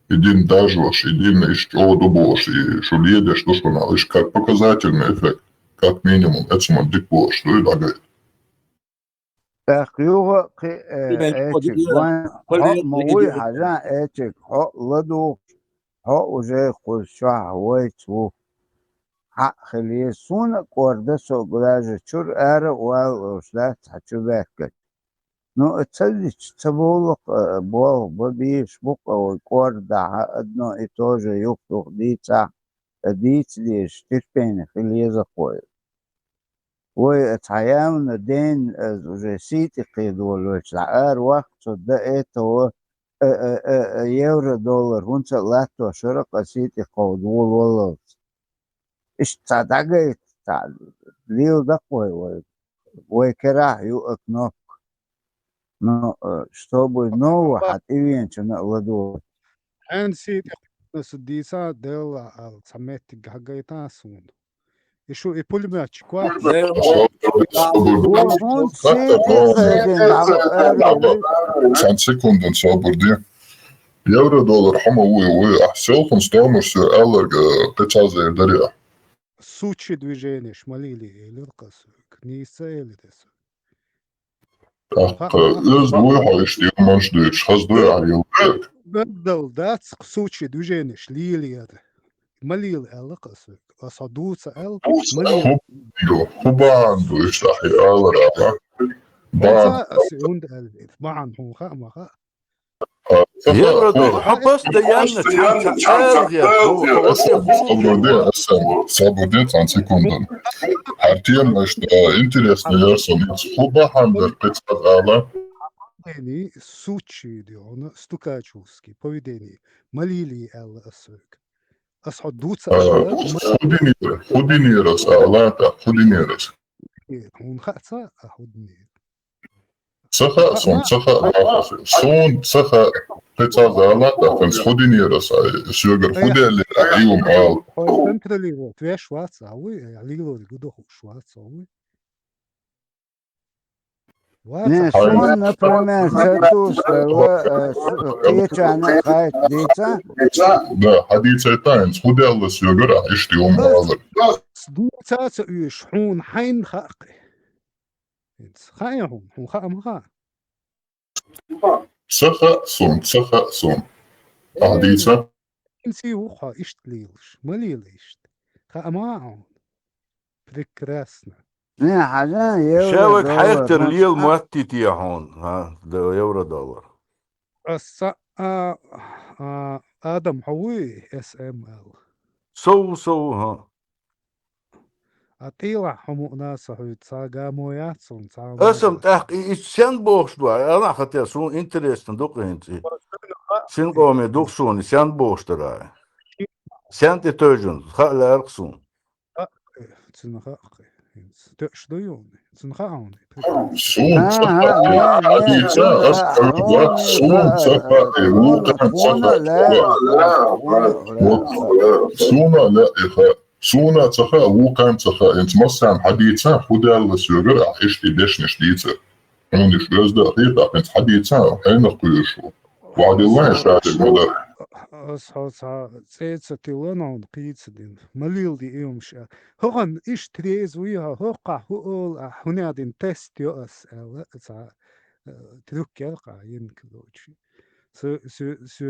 един дажваш, един ишь одубош, и шульедеш, душона, ишь как показательный эффект, как минимум, это смотрит бош, что и лагает. تخيوه اتشك وان هو موي حاجة اتشك هو لدو هو وجه خشوع ويتو حق خليسون قردسو قلاجة شور ارى والوشلات حتشو باكت نو اتسليش تبولق بول ببيش بقى والقردة ادنو اتوجه يفتوخ ديتا ديت ليش تشبين خليزة قوي وتعاون دين جسيتي قيدول وشعار وقت دقيت هو يورو دولار وانت لاتو شرق سيتي قودول والله ايش تعدقيت ليو دقوي ويكراه يوقف نوك نو شتوبو نو واحد ايوين شنو لدول ان سيتي سديسا ديل سميت حقيتا سون Еще и пулемет, квад. Sen sekunden sabırdı. Euro dolar hama uy ahselfun stamurs eller печазер дарья. Сучи движение шмалили лиркас книса или дес. Öz boy hayıştı manş düç hazdı ayıl. بدل داتس سوتشي движение шлили это. Малил элкас. صدوس ال مليون خبان ويشتحي أغرى بان سيوند ال معن هو خا ما خا يبردو حبس ديانا صبردين عن سكوندن هرتين مش интересно يرسل خبا حمدر قطعة أعلى يعني سوتشي دي он стукачевский поведение малили эл асык أصعدوت خودينيرس أعلاتا خودينيرس هون خاصة خودينير سخا صون سخا قطع أعلاتا فنس خودينيرس شجر خودي اللي أيوم عال تنكر لي تويا شواتس أوي عليلو يقولوا شواتس أوي Не, сон, например, сетус, кечана хайт дица. Да, хадица тайнс, худеллас йогора, ишти умбалер. Дуцаца уш, хун хайн хaqi. Хайхун, хун ха. Саха сон. حديثة انسي وخا اشت ليلش مليل اشت خاماعون بريكراسنا نه حاجة يورو شاوك دولار حيكتر مش ليل مؤتي هون ها ده يورو دولار آدم حوي SML سو ها أطيلا حمو ناس حوي تساقا مويات صن اسم تحقيق سن بوش دو انا خاطر سون انترست دوك انت سن قومي دوك سون سن بوش ترى سن تتوجن خلا ارقصون تنخا تشديون تنخاون سون ها صفا نه حديثة أسأل الله سون صفا وكان تلفونا صفا لا سونا لا إخاء سونا صفا وكان صفا أنت مصر حديثة خدا الله سيرة عشتي دشنش ديتة عندي شلوز ده أخيطة أنت حديثة حين قيشو وعد الله شاهد المدر سيتسا تيلانون قيتسدين مليل دي ايومش هون ايش تريز ويها هوقع هول هنادين تيست يؤس تسا تروك يلقى ينكروش سو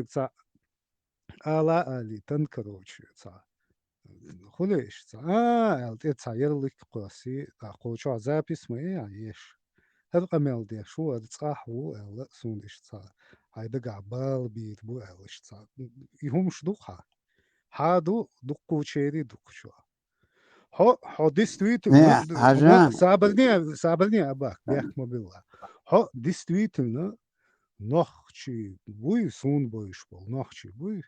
تسا آلا آلي تنكروش تسا خليش تسا تسا يرلك قوسي قوشو زابس ما يعيش هذا قمل دي شو تصاح هو لا سوندش تسا هيدا قعبال بيت بو أوش تسا يهم شدوخها هادو دقو شيري دقو شو هو ديستويت نه حاجة سابرني أباك بيحكم بالله هو ديستويت نخشي بوي سون بويش بول نخشي بوي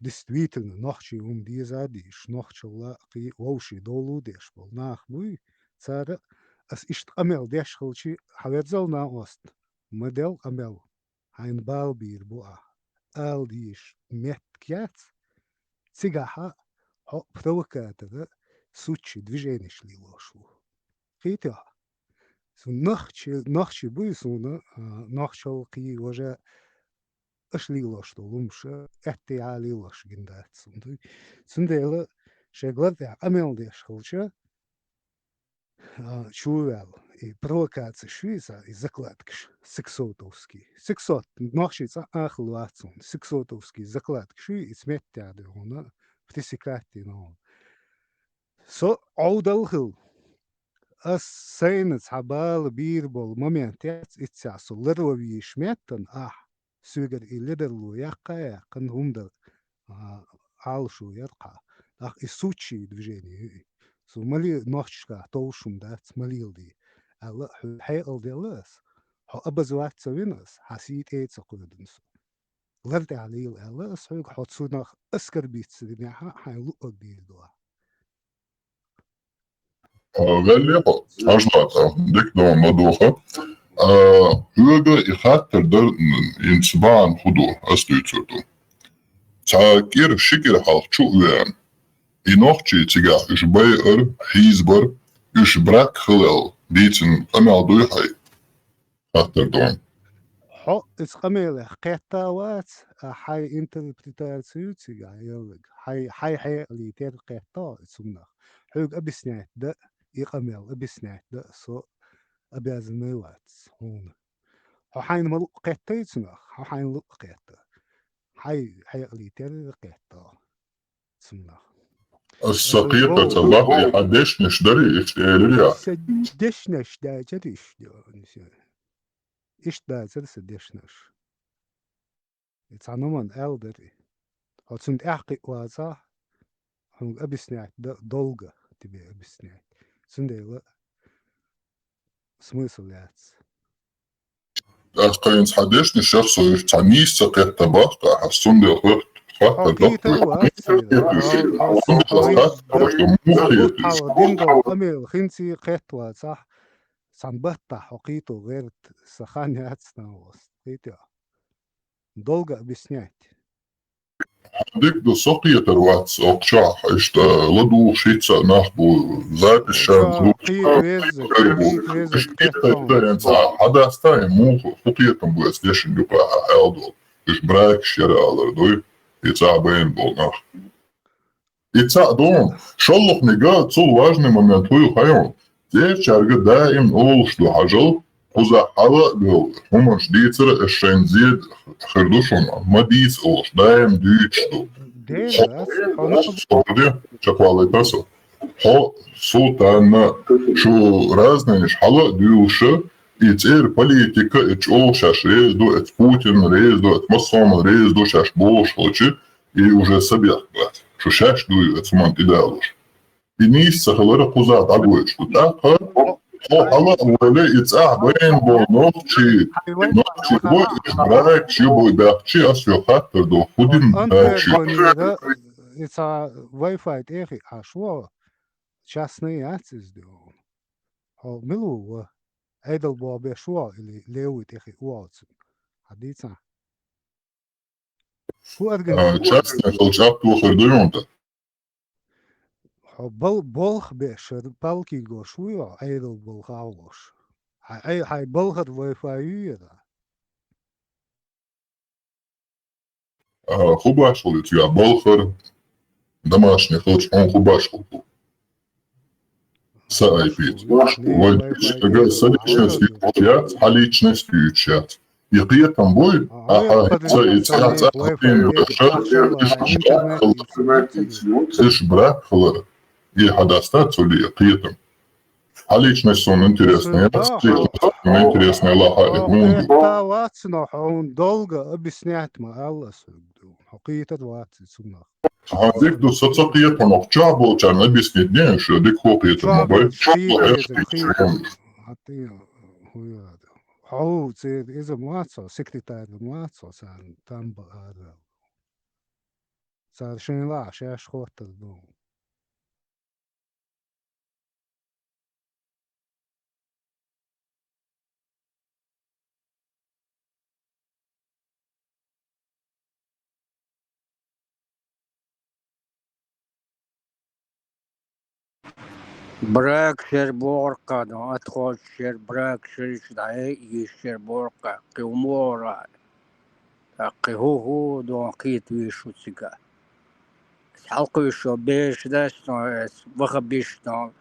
действительно نخشي دي زاديش نخشي لا قي ووشي دولو ديش بول ناخ بوي صار أس إشت أمل ديش خلشي حويتزل ناوست موديل أمل هاين بال بير بوآ آل ديش ميت كيات سيجاها هو провокатор сучи движение шли лошу хитя су нахчи буй суна нахчал قي وجا اشلي لوش لومش احتي علي لوش جندات سنديلا شغلت امل ديش خلشا شوال и провокация швейца и закладкиш сексотовский сексот нахчица ахлуацун сексотовский закладки шви и сметтяды она птисикати но со аудалхил as сейнц хабал бирбол моментец итсасу лерлови шметтен سوگر إلدر لو يقع كن هم ده عالشو يرقع أخ السوتشي движение سو مالي نوشكا توشم ده ماليل دي الله حيل دي لاس هو أبزوات سوينس حسيت إيه تقولدنس لرد عليل الله سوق حطسونا أسكر بيتس دي حيلو أبدي دوا غالي أجلات ديك دون مدوخة höge ihatterder insbaan hudu astuitsutu. Taakir shikir halchu uyan. Inochchi tiga ishbayr hizbar ishbrak khilal bitin amal duhay. Hatterdon. هو اسقميل قيتاوات حي انتربريتاسيو تيجا يلق حي اللي تير قيتا اسمنا حوق أبسنات ده يقميل أبسنات ده سو أبيازميوات هون هو حين ملق قيتا يتسنا هو حين لق قيتا حي اللي تير قيتا اسمنا السقيقة الله يحدش نشدري اشتغليا. سدش نشدا جريش إيش ده زرس ديشنش يتعنون ألدري هو تسند أحقي وازا هم أبسنات دولغا تبي أبسنات سندي смысл яц أخينس حدش نشخص يتعنيس سقيقة باقة حسون دي خلق خنسي قيتوا صح سنبطة حقيته غير سخان ياتسنا وسط قيتوا долго объяснять ديك دو سقية الواتس أقشاح إشتا لدو شيتسا نحبو ذات الشام حدا استاي مو خطية مو استيشن يقع ألدو إش براك شيرا ألردوي يتسا بين بولناخ يتسا دون شلق نقاد صول واجني момент هو خيون تير شارق دائم أولش دو حجل قزا حلا دو همش ديتر الشين زيد خردوشون ما ديس اوش دايم ديتش دو ديزا صدي شكوالي تاسو هو سلطان شو رازنش حلا دوشة يتير политика اتش اوشاش ريز دو ات Путин ريز دو ات Масон ريز دو شاش бош хоче и уже собег глад шо шаш ду ат суман идалош и нис сахалара куза дагует что так حالا ولی اتساع بین با نوچی بو اشبراك شي بو باقشي اسيو خاطر دو خودين باقشي это Wi-Fi эхи ашво частный акцис дو. О милу эдл бо бешво или леуит эхи уалцин. Адица. Шу организм. частный холчак то хардуйонта. Болх бешер палки гошуя эдл болхавош. Хай болхат Wi-Fi юеда. Хубашл тебя болхар домашний холч он хубашл. Сайпит. Вот соличности чат, а личностью чат. И при этом бой, брак, и хадастаться ли при этом. А личность он интересная, интересная лаха. Это ватсно, он долго объясняет Аллах. حقيقة واتس سنة. هذيك دو ستصقيت من جابو كان لبس اثنين شو ديك خوقيت الموبايل هو زين إذا مواتسو سكرتير مواتسو سان تنبأ هذا صار شين لا شاش خوتر دو براكشر بورقة دو أدخل شر براكشر شدعي يشر بورقة قيمورا قيهوهو دو قيت ويشو تسيقا حلقو يشو بيش داستو بخا بيش دون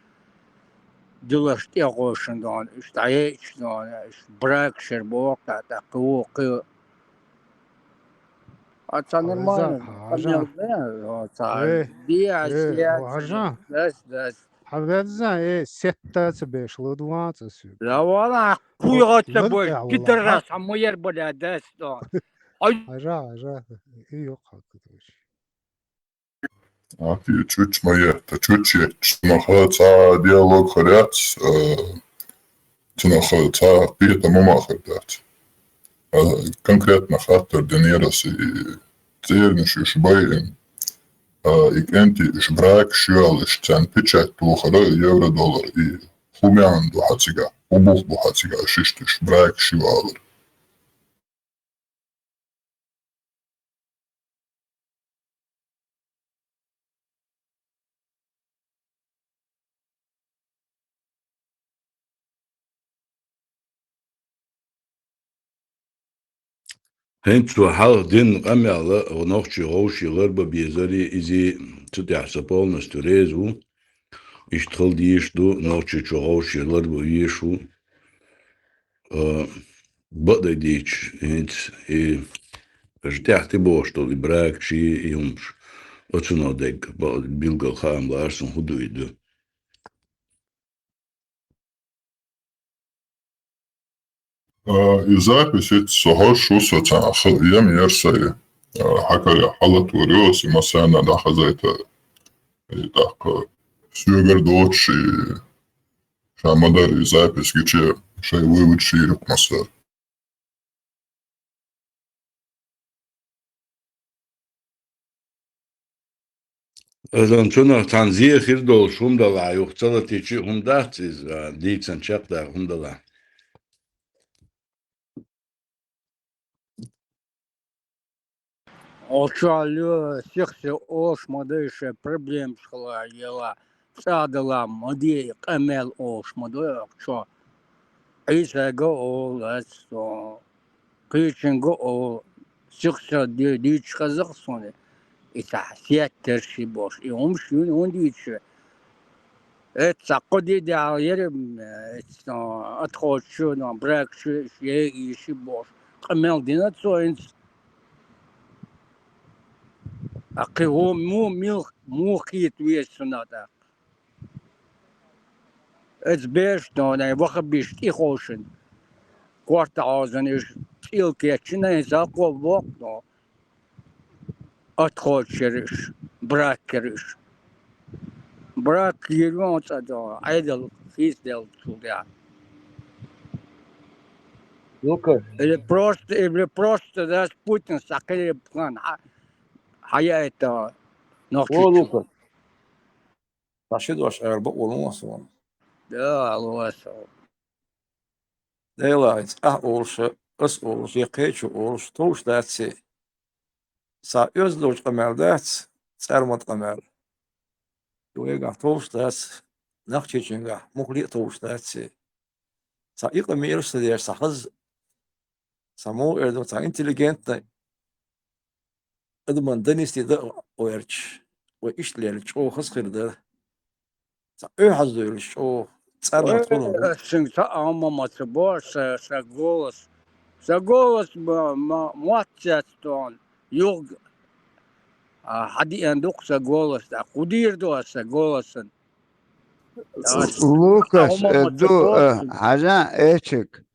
دولش تيغوشن دون اشتعي دون براكشر بورقة قيهو قيو أتا نرمال دي عشيات داس حبذا إيه ستة تبيش لدوات أسيب لا والله قوي تبوي كترس عمو يربلا داستون عجا إيه يقع كتوش في تشوتش مايا تشوتش نخاطا ديالوج خريات تنخاطا قيتا مما خريات конкретно خاطر دنيرس تيرنش يشباين إنتي إشبراك شيالش تان بيتشات توخرا يورو دولار إي خوميان دو حاتيغا وبوخ دو حاتيغا شيشت إشبراك شيالر Hentsu hal din qamyala onoqchi gowshi g'arba bezari izi tsutyahsa polностью резу ishtkhal diishdu noqchi gowshi g'arba yeshu bada diich hent жтяхти бошто либракчи юмш очно дек билгал хам ларсон худуйду И запись сохож шуса цанах ям ерсай хакаря халат уриос и масана дахазайта так сюгер дочи шамадар и запись гиче шай вывучи ирк масар Azan çona tanziye khirdol shumdala yuxtsala tichi humdahtsiz diitsan chaqda humdala Олчалю сихси ош мадыше проблем шхла ела садала мади камел ош мадык чо иса го ол асто кичин го ол сихса дич казах соне иса сиат терши бош и умшун он диче قدي دا يرم أدخل شو براك شو شيء بوش قمل دينا تسوينس أقي هو مو خيت ويش سناتا بيش دون وقت بيش تيخوشن كوارت عازن إيش تيل كيتشنا يزاقو بوقت أدخل شريش براك كريش براك يرون تدا عيدل فيس دل شوقع اللي بروست ده بوتين ساقي بلان حياة نقطة لوكا تشيد واش أربع ونوصل لا الواسع ديلايت أولش أولش يقيش أولش توش داتسي سا يزلوج قمر دات سرمت قمر ويقع توش دات نقطة جنگا مخلي توش داتسي سا يقمير سدير سحز سمو إردو سا إنتليجنت أدمان دنيستي ده ويرش وإيش ليرش أو خس خير سا أحز يرش أو سرمت خلو سنتا أما ما تبور سغولس ما مواتشتون يوغ حدي أندوق سغولس قدير دو سغولسن Лукас, حاجة إيشك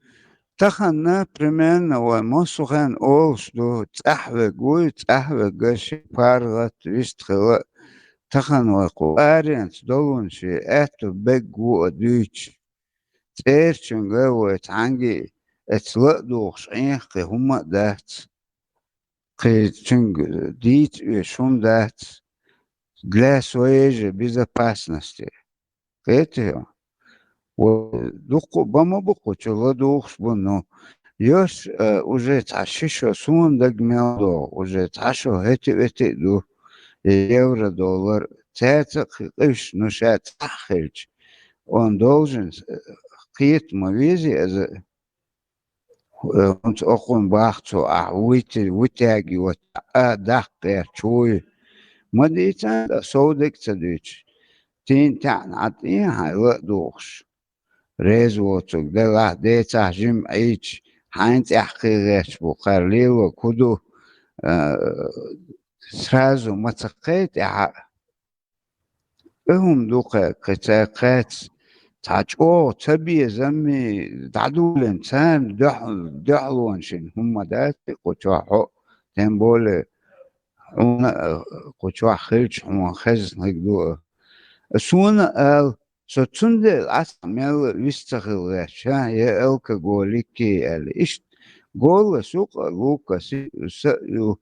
تخنا примерно ومسخن أولش دو تحوى قوي تحوى قش فارغت ويستخلا تخن وقوارينت دولون شي أتو بقو أدوش تيرشن قوي تعنجي اتلقدوش إنخي هما دات قي تشنج ديت ويشون دات глаз ويجي безопасности قيتها ودوق بما بقو تشلا دوخش بنو يوش уже تعشيشو سون دق ميلدو уже تعشو هتي دو евро доллар تاتق قيش نشات تحخيج он должен قيت مويزي از انت اقوم باختو ويتاقي دقير شوي ما ديتان صودك تدوش تين تان عطين هاي دوخش ريزوتك دلا ديتا جم عيش حانت احقيقش بقرليل وكدو سرازو متقيت هم دوقة قتاقات تعجو تبي زمي تعدو الانسان دحلون شن هم دات قتوحو تنبول قتوح خيلش هم خز نقدو سونا ال ستون دل أسمع ويستغل شان يألك قوليكي الإشت قول سوق لوكا سيو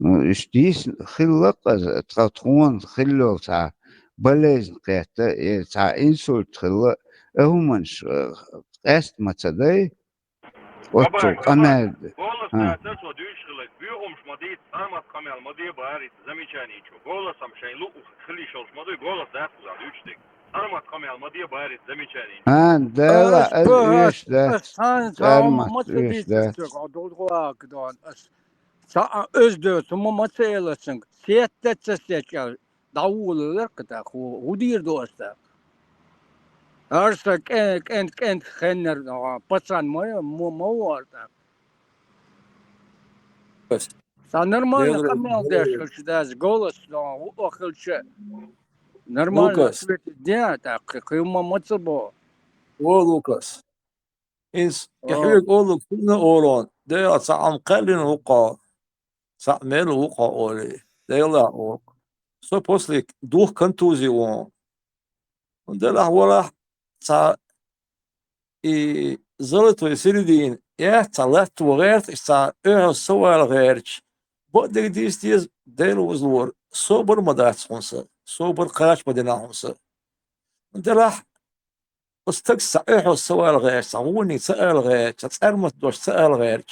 إشتيس خلق تقطعون خلق تاع بلز قيتا تاع إنسولت خلق همنش قست ما تدي وتشوف أنا голос на дюшрилек бюрум шмадит армат камел модие барит замечание чё голосом шейлу хлишел шмадой голос да за дюштик армат камел модие барит замечание да إيش ده ما تديت دون özde tumu maçaylasın siyette seçer davullar kıta hudir dosta arsa kent khenner pasan mo vardı нормально камел дашь да голос o хылчы нормально да так кыйма мацбо о Лукас إنس يحيق أولك كنا أولون ده صعم قلنا وقع صعمل وقع أولي ده يلا أولك سو بوسلك دوه كنتوزي وان وده له ولا صع زلت ويسردين يا طلعت وغيرت صع سوى الغيرش بعد ديستيز ده وزور صبر مدات خنصة صبر قاش مدينة خنصة وده له استكسع إيحو سؤال غير صعوني سأل غير تسأرمت دوش سأل غير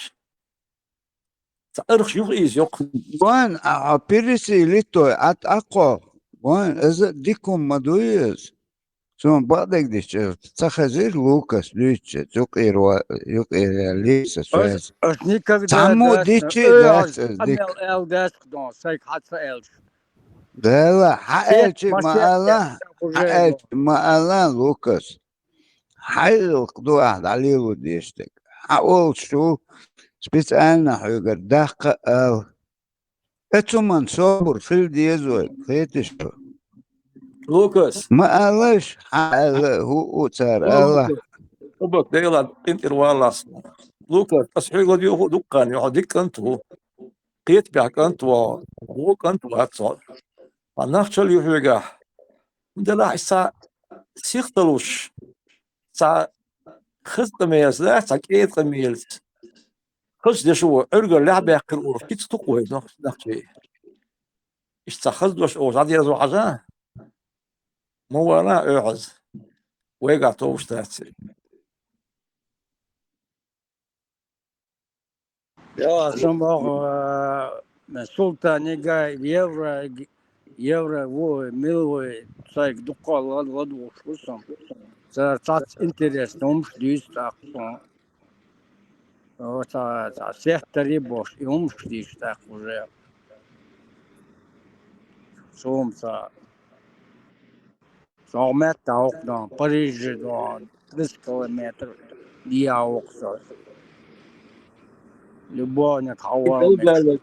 تأرخ يغيز يق وان أبيرسي ليتو أقو وان إذا ديكم مدويز ثم بعدك ديش تخزير لوكاس ليش يقير ليس سويس تعمو ديش داس أمل داس دون سايك حتى إلش لا حقلت ما حقلت ما لوكاس حيلق دو واحد عليه وديشتك حقول شو специально حيقر دقة اتمن صبر في الديزوي خيتشو لوكاس ما قالش هو صار الله وبك ديلا انت الوالاس لوكاس تصحيح قد يوهو دكان يعدك انتو قيت بيعك انتو ووك انتو هاتصال فنخشل يحيقه مدلا عسا سيختلوش سا خزق ميلس لا سا كيت ميلس خش دشو ارجع لعبة يقر أورف كيت تقوي نخشي استخذ دوش أوز عادي يزو عزان مو أنا أعز ويقع توش تاتي يا سمو سلطان يقا يورا و ملوي سايق دقال غد وشوسم صار تات انترست نومش ديس تاقصون او تا سيح تريبوش يومش ديس تاقوزي سوم تا سومت تاوق دان باريج دان 30 كيلومتر دي اوق صار لبوانة حوال قلبي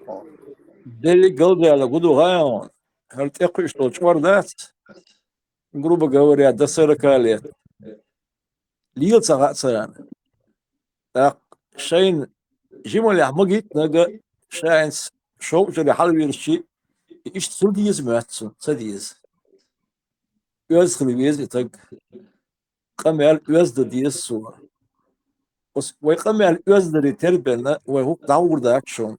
دلي قلبي على قدو هايون هل تقش تو شوار ذات جروب قوري عدا سركاليت ليل ساعات سان تاق شين جيمو حمقيت نجا شاين شو جري حلو يرشي إيش سديز ماتسون سديز يوز خليز يتق قمال يوز ديز سوا بس ويقمال يوز دري تربنا وهو داور داك شون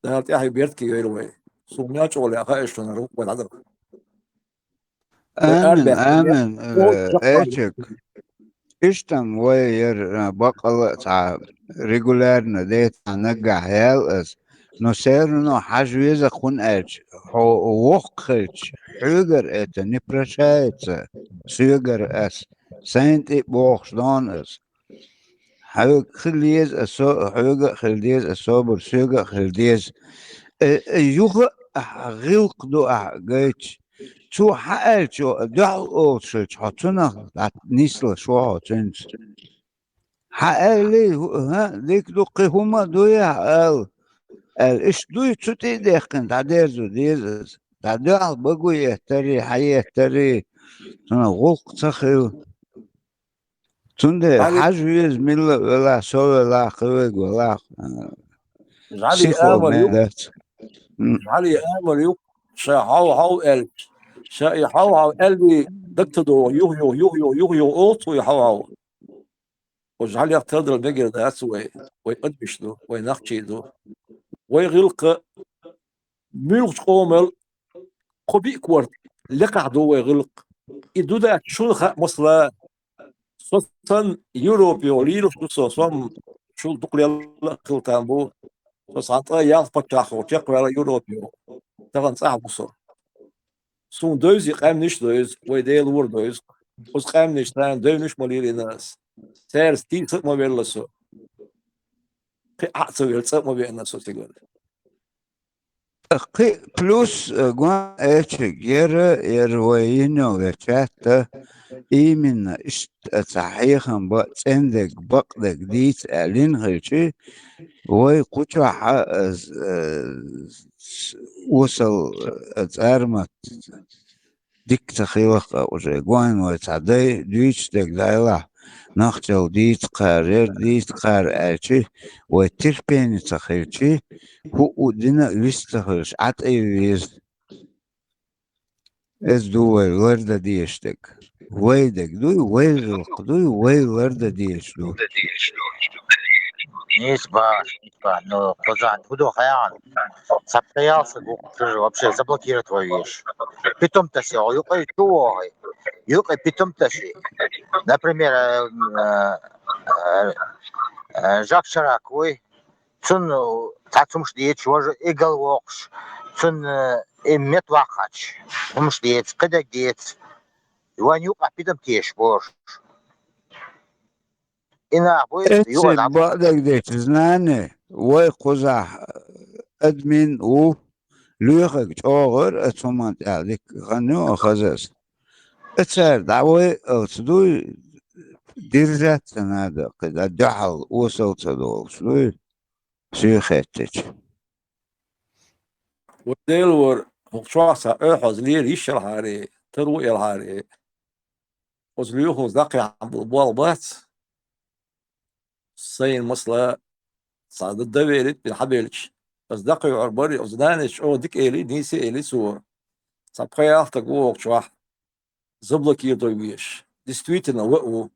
ده تاعي بيرتكي يروي سوميا شغل يا خايش شون روح والعذر آمن ايشك اشتم وير بقل تاع ريجولارنا ديت نقع هيلس نو سيرنو حجويزا خون ايش هو وقخش حجر اتا نبرشايت سيجر اس سينت اي بوخش دون اس حيوك خليز اسو حيوك خليز اسوبر سيجر خليز يوغ غيوق دو جيتش شو حقل شو دعو شو حطنا نيسل شو حطنش حقل لي ها ديك دقي هما دويا قال ايش دوي تشوتي ديقن تعديزو ديزز تعديع بقو يهتري حي يهتري تنا غلق تخيو تند حاجويز ملا ولا سوى لا قوي ولا علي آمر يوم علي آمر يوم شاحو ال شاحو قلبي دكتور يو اوت ويحو وجعل يقتدر البقر ده اسوي ويقدمش له وينخشي له ويغلق ملغش قومل قبيك كورت لقع دو ويغلق إدو ده شلخ مصلا صوتن يوروبي وليلو شو صوم شو دقل يلا قلتان بو صوصانتا يالف بتاخو تقرا يوروبي تغن صعب بصر سون دوز يقام نش دوز ويديل ور دوز وس قام نش تان دونش موليري ناس سيرس تي صق ما بيلسو في اعصو يلصق ما بينسو تقول قي بلوس قوان ايش يروينو غشاتا إيمن إشت صحيحا بقى بقدك ديت ألين غيشي ويقوشوا وصل أتارمت ديك تخيوخ وجيقوان ويتعدي ديش ديك دايلا نخجل ديت قارير ديت قار آشي ويتربيني تخيوشي هو دينا ويستخيوش عط أي ويز إز دوي ورده ديشتك ويدك دوي ويغلق دوي ويورده ديش دو نسبة ну позад буду хаян сапяялся вообще заблокировать твою вещь питом то все юкай питом то например Жак Ширак ой цун тацумш дие чего же игал вокш цун иммет вахач умш диец кыдак диец Иванюк питом теш бош إنا بويس يوغا إتسي بقدك ديش زناني ويقوزح أدمين لوخك أوغر أتومات عليك غنو خزاز أتسار دعوة أتدوي ديرزات سنادة قد أدحل وصلت دول شلوي سيخيتك وديلور هوشواسا احوز لير يشل هاري تروي الهاري وزليوخو زاقي عم بالبوالبات سين مصلا صعد الدويرت بالحبيلش بس دقي عربري أزدانش أو ديك إلي نيسي إلي سور صبقي أفتقو وقشواح زبلك يدويش دستويتنا وقو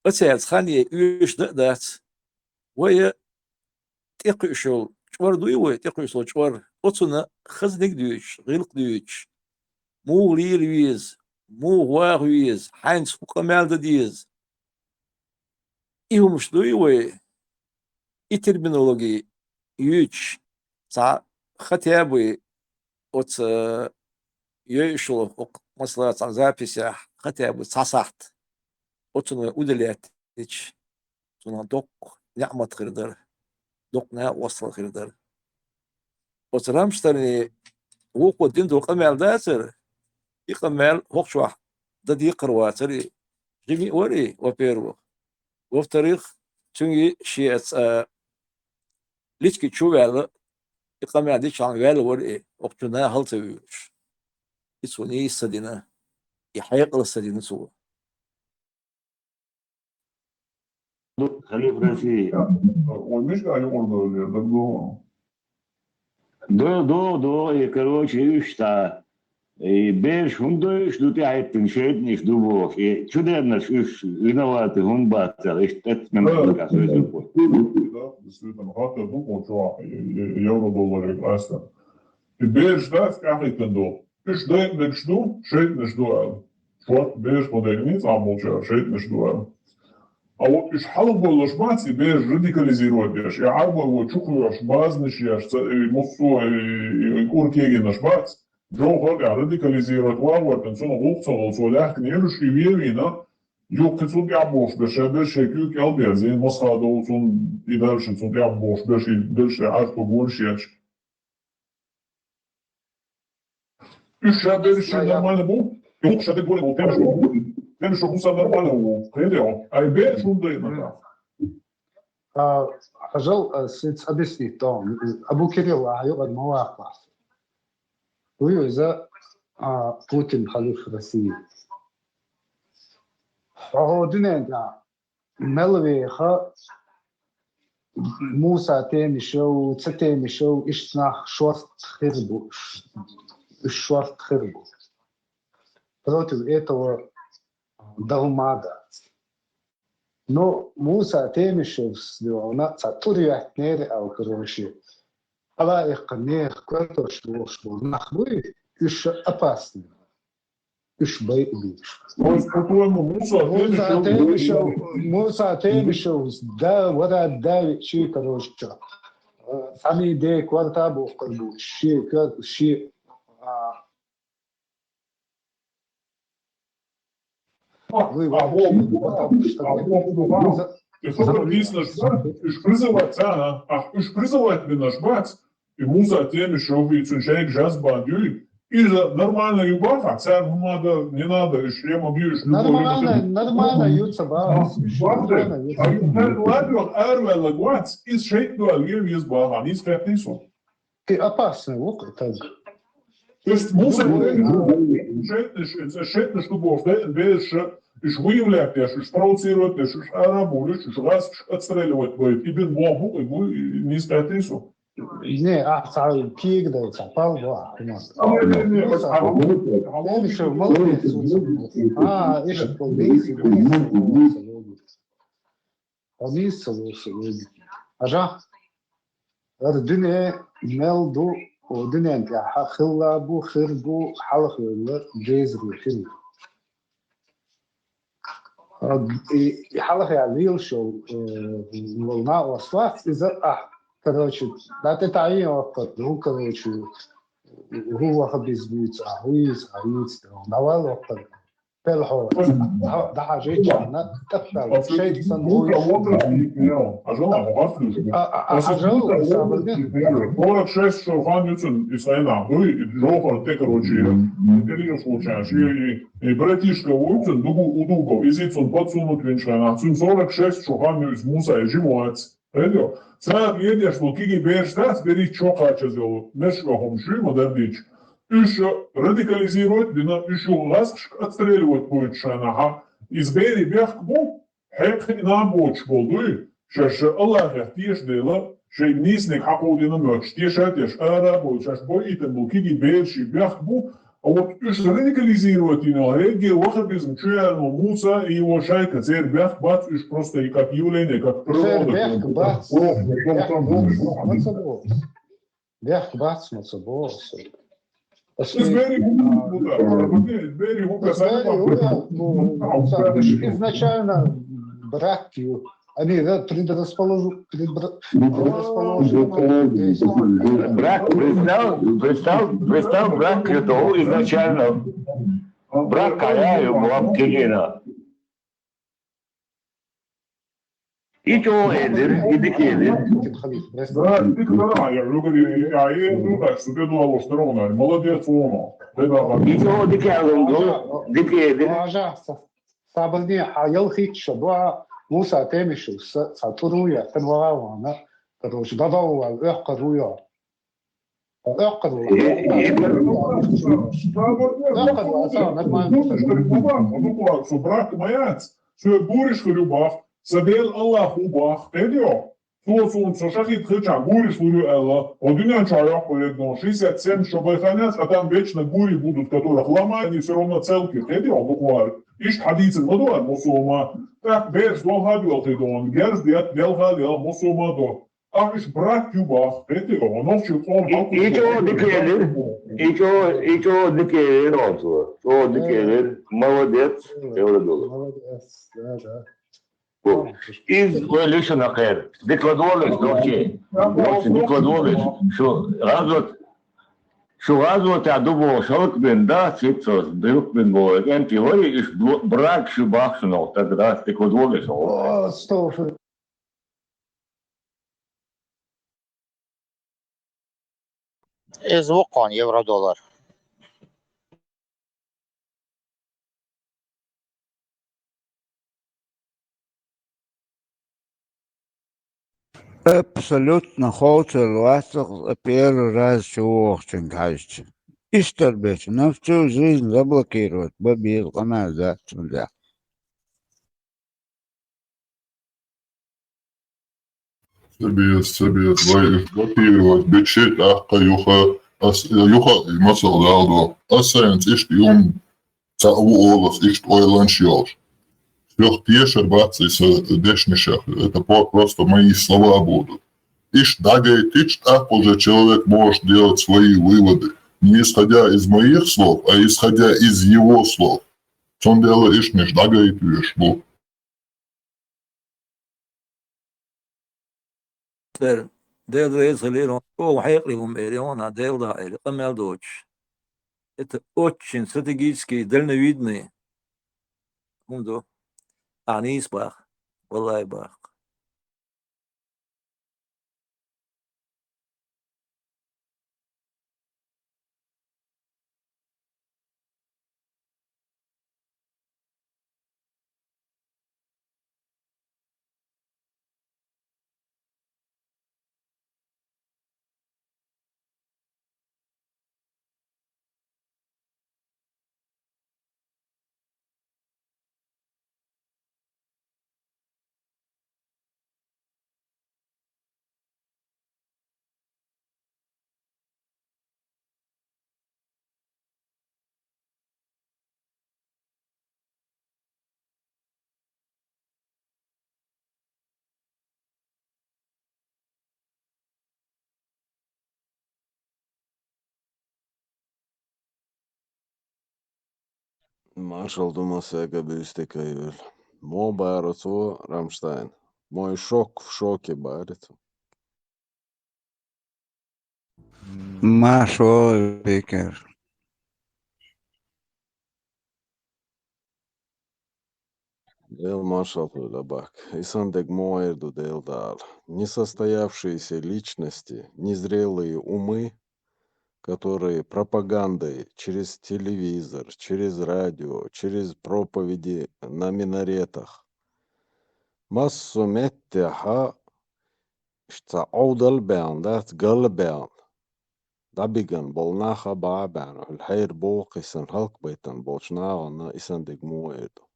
أتسال خاني يوش دقدات ويا تقي شو شوار دوي تقي شو شوار أتصنا خزنك دويش غيلق دويش مو لير ويز مو غوار ويز حينس فوق مال ديز إيهم مش دوي إترمينولوجي يوش صع ختيابي أت يشلو مثلا صع زابيسة ختيابي صحت أتنا أودليات إيش تنا دق نعمة خردر دقنا وصل خردر وترامشتني وقو الدين دو قمال داسر يقمال هوكشوا ددي قرواتري جميع وري وبيرو وفي تاريخ تنجي شيء ليشكي تشوفه يقمال دي شان ويل وري وقتنا هل تبيش يسوني السدينة يحيق السدينة سوا خليفة راسي ومش قاعد يقول دو يكروش يشتا بيرش هندوش دو تعبتن شيت نش دو بوش شو ده نش ينوات هون باتر اشتت من كذا سويسو действительно хата думал что евро-доллар прекрасно бирж да скажите до что начну шейт начну вот бирж модерниз амолча шейт начну а вот иш халбо лошмати бирж радикализирует бирж я арбо вот чухлош базниш я мусу и куркеги наш бац جوهر radikaliziert var en sån hoppsal så lärt ner och skrivina yok ett sånt jabbosh beşer şekil kalbezin masada olsun idarşın sånt jabbosh beşer aç bu gorşiyaç üç şaber şey normalde bu yok şaber böyle bu temiz şu bu normalde bu krediyor ay be şundayım أجل سيد أبيسني توم أبو كريل يقعد مواقع ويوزا بوتين خليفة روسيا فهو دنيا ملوي خا موسى تاني شو تاني شو إشنا شورت خربو شورت خربو против этого долмада но موسى تاني شو сделано цатурия нери ал короче على إقناع كتر شو نحوي إيش أباسني إيش بيش موسى تاني شو دا ولا دا شيء كروشة ثاني ده كوارتا بوقلبو شيء и муза теми, что вы человек жаз бандюй, и нормально юбаха, царь надо, не надо, и шлема бьешь. Нормально ются, ладно, арве лагуац, из шейт до альгем из баха, не скрепный сон. Ты опасный, вот это. То есть муза шейт, что бог, без иш выявлять, иш провоцировать, иш арабулить, иш раз отстреливать будет, и без богу, и не скрепный сон. Не, царь пик да, цапал, да. Еще молодец. Еще полдейся. Полдейся, Ажа, الدنيا ملدو ودنيا انت خلابو خربو حلق ولا جيزرو خرب حلق يعني ريل شو волна وصلت إذا короче, да ты تعيين وقت هو короче هو خبيز بيت عويز عويز نوال وقت Pelho, da حاجات أنا تفعل شيء سنوي أجل سابلني Город 6 Шофанюцен и Сайна, вы Джофар Текарочи, интерес случаешь, и братишка Уцен, Удугов, и Зицун подсунут венчана, 46 Шофанюц Муса и Живуац. Эдо, царь едешь, что киги берштас, бери чокача зел, мешка хомши, модернич. Еще радикализировать, еще ласк отстреливать будет шанаха. Избери бяхкбу, хек нам боч болдуй, шаш Аллах яхтиш дела, шей нисник хакудина мёч, тешатеш арабой, шаш боитен был киги берши бяхкбу, а вот еще радикализировать ино, реги вахабизм, чуяно Муса и его шайка, церь бях бац, уж просто и как явление, как природа. Бях бац, мацабос. Изначально браки, они предрасположены. Брак, представь, брак это изначально. Брак каяю муабкилина. И чего эдер, и дикедер. Да, ты когда я говорю, так что ты думал, что ровно, молодец, И чего дикедер. Пожалуйста, сабрни, а я хитча, два Муса темишу, сатуруя, тенваравана, короче, бабауа, эхкаруя. Брак маяц, что буришь любах, Sabel Allah ubach, ediyor. Soğusun şaşakit kıça, guri служу Аллах. Одинян чаях поедно, 67 шобайханец, а там вечно гури будут, которых ломают, они все равно целки, ediyor, буквально. Ишт хадицин мадуар мусулма. Так, берс долхабил ты дон, герс диат делхалил мусулма до. А иш брак юбах, ediyor, он общий он. И чего дикедер, и чего дикедер, чего дикедер, молодец, Молодец, да. Из лишена хер. Декладолеш, доки. Декладолеш. Що разу та дубо шок бен да, сипсос, друг бен бо. Енти гори иш брак шубахшно, тогда декладолеш. О, стоф. Звукон евро-доллар. Абсолютно хотел вас первый раз чего очень кажется. Истербечь, на всю жизнь заблокировать, бобил, канализацию, да. Себес, vai blokировать, бечет, ахка, юха, масал далдо. Асайнс, ишт юм, цау олас, ишт ойланш ёлш. Трех тешер бацис дешнишах, это просто мои слова будут. Ишт дагает, ишт ах уже человек может делать свои выводы, не исходя из моих слов, а исходя из его слов. Сон дело ишт ниш дагает виш, бу. Deelda Israël, eigenlijk Миллиона, deelda Камелдоч. Это очень стратегически дальновидные. Они избах, Валай бах. Marshall Думасега Бюстика Юль. Мо Байроцо Рамштайн. Мой шок в шоке Байрицу. Машо Бекер. Дел Машал Лабак. Исандек Моэрду Дел Дал. Несостоявшиеся личности, незрелые умы, которые пропагандой через телевизор, через радио, через проповеди на минаретах массу меттеха шта аудал бян, дат гал бян. Дабиган болнаха баабян, الحير بوق исан халк байтан болшнаагана исандек Моэрду.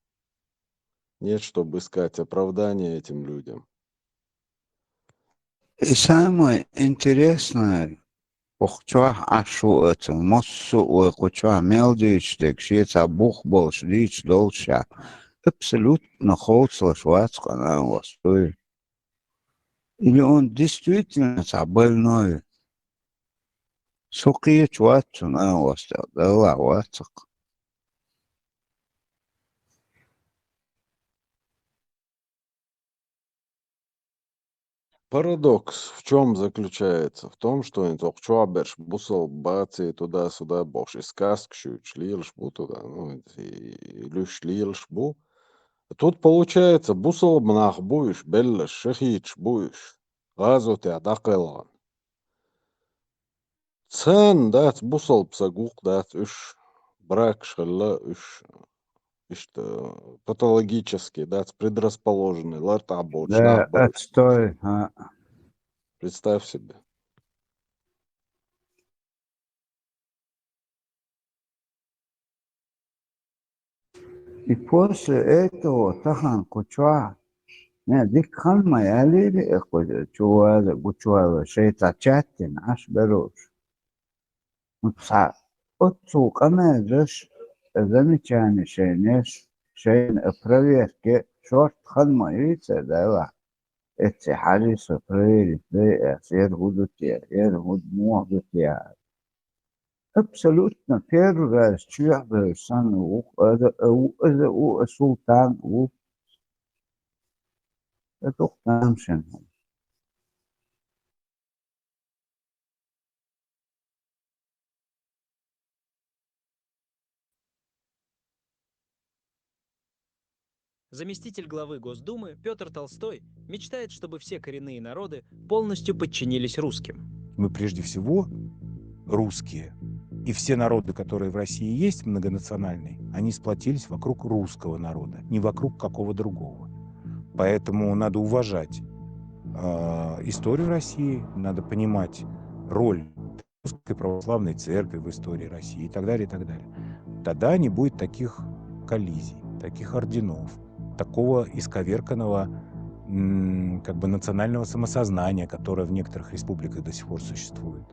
Нет, чтобы искать оправдания этим людям. И самое интересное, Похчах ашуэца, моссу куча мелдич, так шица бух больш лич долша. Абсолютно холцла швацка на востоке. Или он действительно больной? Сукия чуатцу на востоке, да лавацак. Парадокс в чем заключается? В том, что он тохчуаберш бусал баци туда-сюда бош и сказкшу шлилш бу туда, ну и люш лилш бу. Тут получается бусал мнах буиш, беллаш, шахич буиш, газу те адакелан. Цен дат бусал псагук дат уж брак шалла уж что патологически, да, предрасположенный, ларта Да, бочнах. отстой. Представь себе. И после этого тахан куча. Не, дик халма ялили экоде чуала гучуала шейта чаттин аш беруш. Мутса отцу камедеш замечание шейнеш шейн проверки шорт халма яйца дала. Эти халисы проверить да сер гудутия, сер гудмухдутия. Абсолютно первый раз чуя сан это султан это тамшин. Заместитель главы Госдумы Петр Толстой мечтает, чтобы все коренные народы полностью подчинились русским. Мы прежде всего русские. И все народы, которые в России есть, многонациональные, они сплотились вокруг русского народа, не вокруг какого другого. Поэтому надо уважать историю России, надо понимать роль Русской Православной Церкви в истории России и так далее, и так далее. Тогда не будет таких коллизий, таких орденов, такого исковерканного как бы национального самосознания, которое в некоторых республиках до сих пор существует.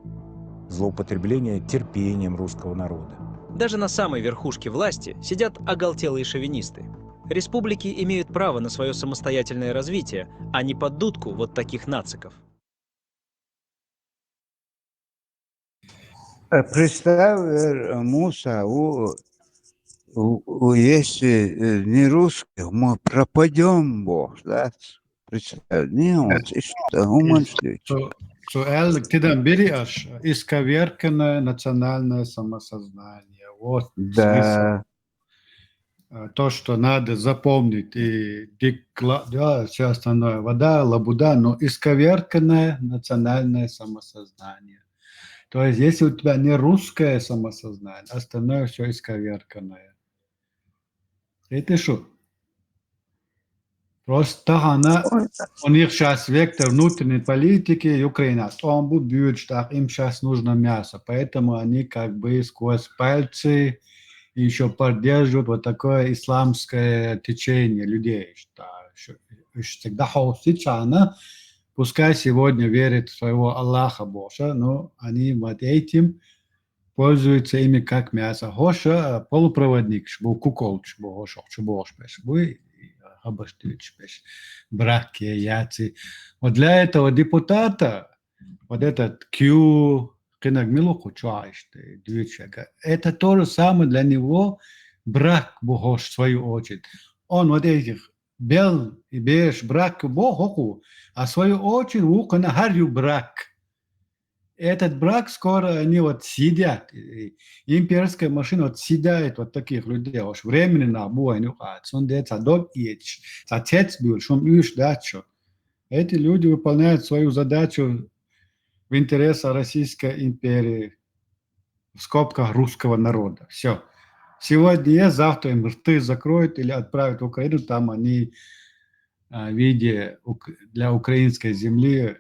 Злоупотребление терпением русского народа. Даже на самой верхушке власти сидят оголтелые шовинисты. Республики имеют право на свое самостоятельное развитие, а не под дудку вот таких нациков. Представь, Муса, если не русских, мы пропадем, Бог, да? Представь, не он, что он Суэль кидан берешь, исковерканное национальное самосознание. Вот да. Смысл. То, что надо запомнить, и да, все остальное, вода, лабуда, но исковерканное национальное самосознание. То есть, если у тебя не русское самосознание, остальное все исковерканное. Это что? Просто у них сейчас вектор внутренней политики Украина. Он будет, что им сейчас нужно мясо. Поэтому они как бы сквозь пальцы еще поддерживают вот такое исламское течение людей. Что всегда хочется, пускай сегодня верит в своего Аллаха Бога, но они вот этим пользуются ими как мясо. Хоша полупроводник, был куколч, был браки, яйца. Вот для этого депутата, вот этот Q, это то же самое для него брак Бог в свою очередь. Он вот этих бел и беш брак Богу, а в свою очередь у на харю брак. Этот брак скоро они вот сидят. Имперская машина вот сидят вот таких людей. Уж времени на бой, ну, он деца док едешь. Отец был, шум иш дачу. Эти люди выполняют свою задачу в интересах Российской империи, в скобках русского народа. Все. Сегодня есть, завтра им рты закроют или отправят в Украину, там они в виде для украинской земли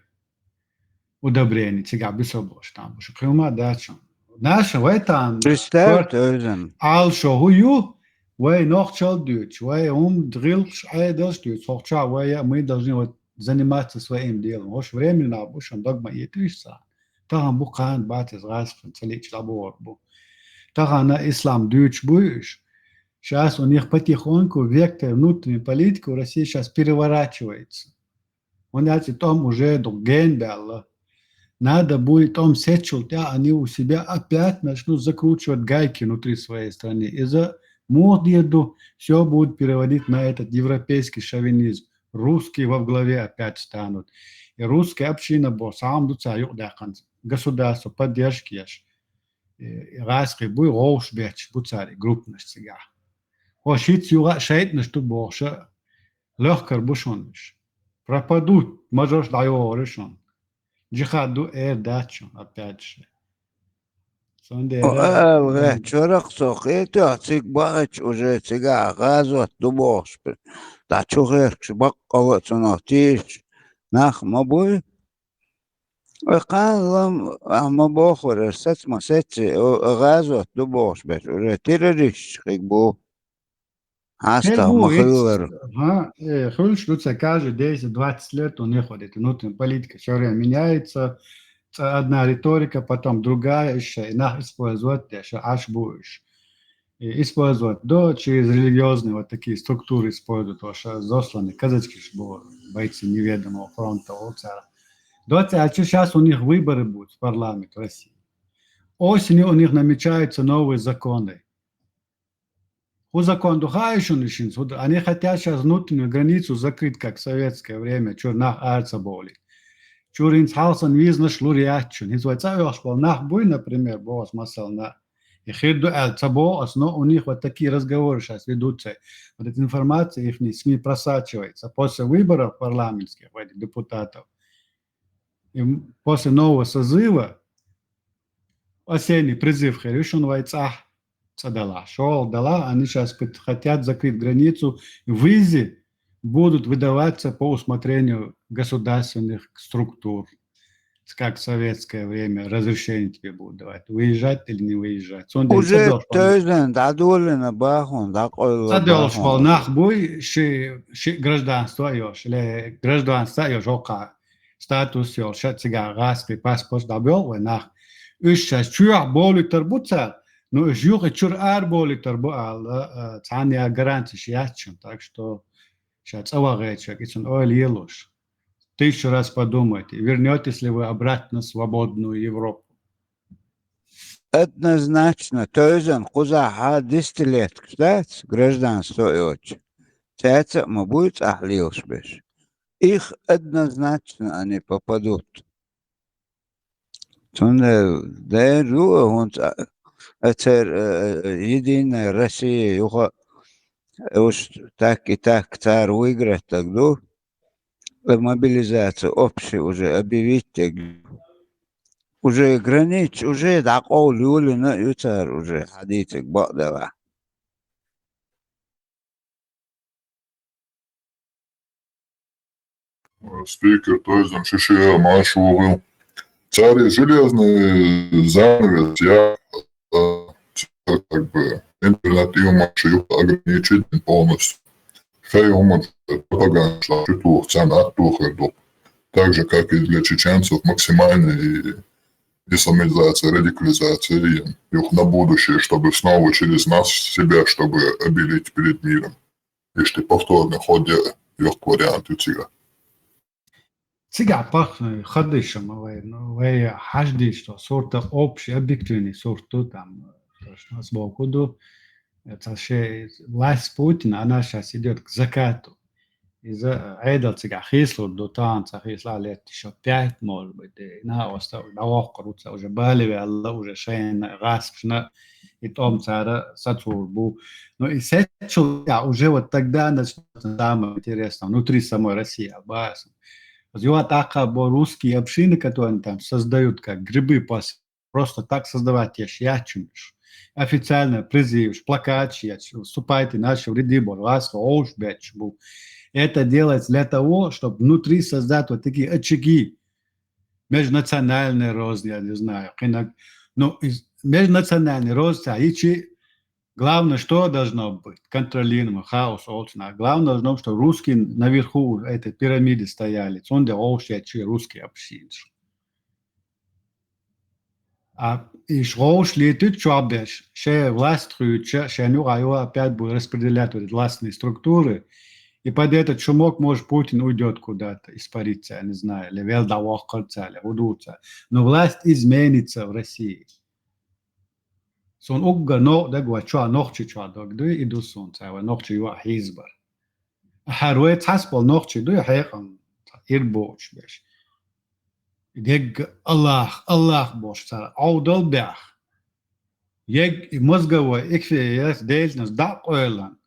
удобрение, сега бисобош там, что хилма дачу. Наша в этом Представь, Тойзен. алшо хую, вей нох челдюч, вей дрилш айдалштюч, хохча, вей мы должны вот заниматься своим делом. Хош временно, бушан догма етвишса. Таган букан батис расфен, целич лаборбу. Таган на ислам дюч буш. Сейчас у них потихоньку вектор внутренней политики в России сейчас переворачивается. Он, значит, там уже до генбелла. Надо будет там сечут, они у себя опять начнут закручивать гайки внутри своей страны. Из-за модеду все будут переводить на этот европейский шовинизм. Русские во главе опять станут. И русская община будет сам государство поддержки. Райский будет роушбеч, буцари, группность сега. Хошит юга шейтна, что больше легкор бушониш. Пропадут, можешь даю решен. Джихаду дачу, опять же. Чорок сохето, цик бач уже цига газот дубош. Да чугерч баккало цонотиш. Нах мабуй. Векалам мабохор сетма сетси газот дубош беш. Уже террорист хикбу. Хаста махилер. Хуль, что це каже, 10-20 лет он не ходит. Внутренняя политика все время меняется. Одна риторика, потом другая еще. И нах использовать еще аж будешь. Использовать через религиозные вот такие структуры используют. Что засланы казачки, что бойцы неведомого фронта. А сейчас у них выборы будут в парламент России. Осенью у них намечаются новые законы. Они хотят сейчас внутреннюю границу закрыть, как в советское время, что nach Арцеболи. Что ins Hausen визна шлуриачун. Из Вайцавиошпол nach Буй, например, бос масал на Ихирду Арцебол, но у них вот такие разговоры сейчас ведутся. Вот эта информация их СМИ просачивается. После выборов парламентских, депутатов, и после нового созыва, осенний призыв Хэрюшун Вайцах, Дала. Шоу дала, они сейчас хотят закрыть границу. Визы будут выдаваться по усмотрению государственных структур. Как в советское время разрешение тебе будут давать. Выезжать или не выезжать. Уже Тойзен дадулина бахон, Садел шпалнах буй, гражданство ёж, или гражданство ёж, ока, статус ёж, шатсига, распи, паспорт дабел, нах. Ища, чуя, боли тарбуца, ну, жюри чур арболи тарбуал, цания гарантия шиячун, так что сейчас аваречек, и он олелуш. 1000 раз подумайте, вернетесь ли вы обратно в свободную Европу. Однозначно, Тойзен, кузаха 10 лет, кстати, гражданство ёч. Цяца, мы будет ахлилш беш. Их однозначно они попадут. Тунне, да, он Единая Россия, уж так и так царь выиграть, тогда мобилизацию общую уже объявить, уже границ, уже такого люли на царь уже ходите к Богдала. Спикер Тойзен Шишия Машурил. Царь железный занавес, я как бы альтернативу маршрут ограничить полностью. Хай может пропаганда шла цена тухерду. Так же, как и для чеченцев, максимальная исламизация, радикализация их на будущее, чтобы снова через нас себя, чтобы обелить перед миром. И что повторно ходят их варианты цыга. Цыга пахнет ходышем, вы хажди, что сорта общий, объективный сорту там, сбоку, это власть Путина, она сейчас идет к закату. إذا عيدل تجع خيسلو دوتان تخيسلا ليت شو 5 مول بدي نا أستا دواق روتsa уже бали الله уже шейн распшна и том цара сатурбу. Но и сетчу я уже вот тогда начнется самое интересное внутри самой России, Аббас. Вот ака русские общины, которые они там создают, как грибы, просто так создавать я чумиш. Официально призывишь, плакачи, вступайте наши ряды, ласка, оушбечбу. Это делается для того, чтобы внутри создать вот такие очаги, межнациональный рост, я не знаю. Но межнациональный рост, главное, что должно быть? Контролируемый хаос. Главное должно быть, что русские наверху этой пирамиды стояли. Он делал русские общины. А и шли тут чобеш, что власть трюча, что они опять будут распределять властные структуры. И под этот шумок, может, Путин уйдет куда-то, испарится, я не знаю, или велдавохкаться, или удутся. Но власть изменится в России. Сон угга но дагва чуа нохчи чуа догды иду сонца, ва нохчи юа хизбар. Харует хаспал нохчи ду хайхан ирбоч беш. Дег Аллах бош цара, аудал бях. Ег мозгова экфеяс дейлнас да ойлан.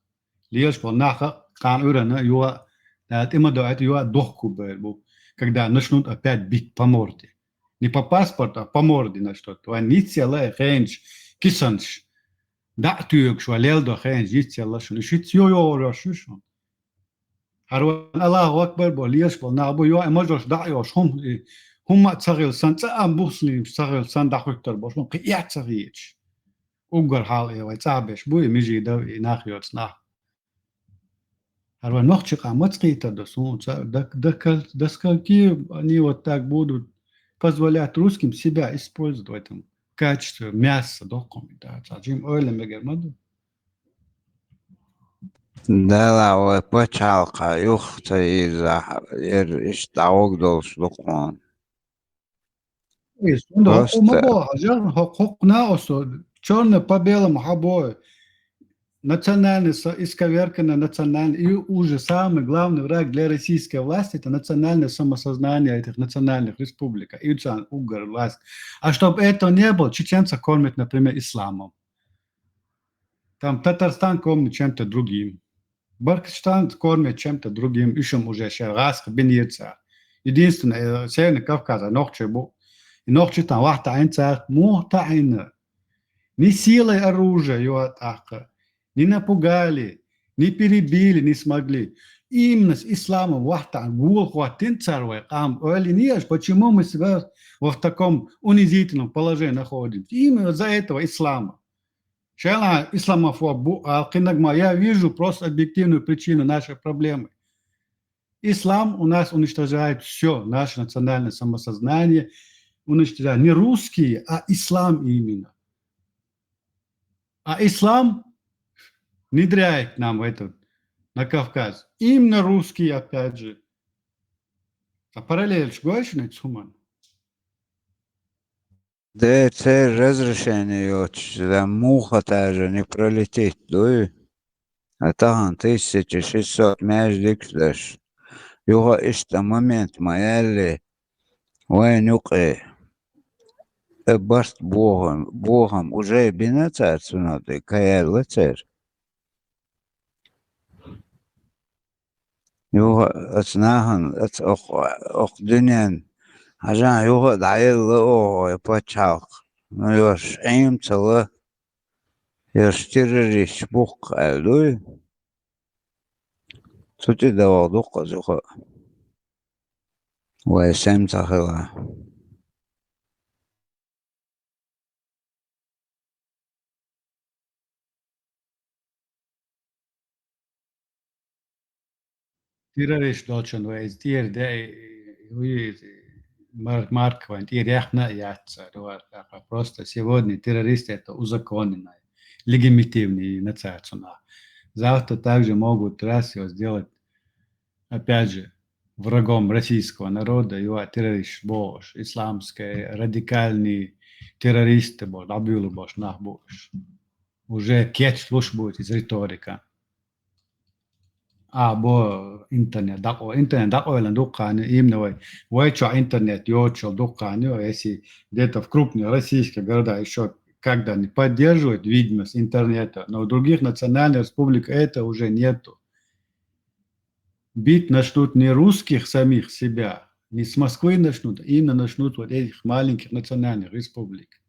Лиеш по наха кан урана юа, это има до это юа дохку бэрбу, когда начнут опять бить по морде. Не по паспорту, а по морде на что-то. Они целая хенч, кисанш. Да, тюк, что лелдо хенч, есть лашун. И шит йо рашушун. Харван Аллаху Акбар бо лиеш по набу юа, можешь да йош هم تغير سان تام مسلم تغير سان دخلتر باش ممكن يعتريش وقر حالي ويتعبش بوي ميجي دو ناخيوت ناخ هروا نوخ تشقا متقيتا досун доскольки они вот так будут позволять русским себя использовать в этом качестве мяса документации. Джим Ойлем Мегермаду. Да, ла, почалка, юхта из-за иштаук долш документ. Черно по белому обои. Национальный, исковерканный национальный, и уже самый главный враг для российской власти – это национальное самосознание этих национальных республик, Ицан, Угар, власть. А чтобы этого не было, чеченцы кормят, например, исламом. Там Татарстан кормит чем-то другим. Башкортостан кормит чем-то другим, ищем уже раз бенирца. Единственное, Северный Кавказ, Нохчебу. И ночью там вахта айнцах мухтайна. Ни силой оружия его атака, не напугали, не перебили, не смогли. Именно с исламом вахта гул хватин царвай кам. Почему мы себя в таком унизительном положении находимся? Именно за этого ислама. Я вижу просто объективную причину нашей проблемы. Ислам у нас уничтожает все, наше национальное самосознание, уничтожают не русские, а ислам именно. А ислам внедряет нам это на Кавказ. Именно русские, опять же. А параллель шгойшный цуман. Да, это разрешение, что муха даже не пролетит, да? А там 1600 междикдаш. Его ist момент моя وين يقع برست بوهم وجاي بناتات سنادي كيال لتر يوه اتناهن اخ دنيان عشان يوه دعيل لأوه يباتشاق يوش عيم تلا يشتري بوق قالوي توتي دوا دوق زوخا ويسام تخلا Террорист должен быть Марк Вантир яхна яца. Просто сегодня террористы это узаконенная, легитимная нация. Завтра также могут раз его сделать, опять же, врагом российского народа, его террорист бош, исламские радикальные террористы бош, абюлы бош, нах бош. Уже кетч луш будет из риторика. бо интернет дакой лан дукканы именно чё интернет ёчо дукканы, если где-то в крупных российских городах еще когда не поддерживают видимость интернета, но в других национальных республиках это уже нету. Бить начнут не русских самих себя, не с Москвы начнут, именно начнут вот этих маленьких национальных республик.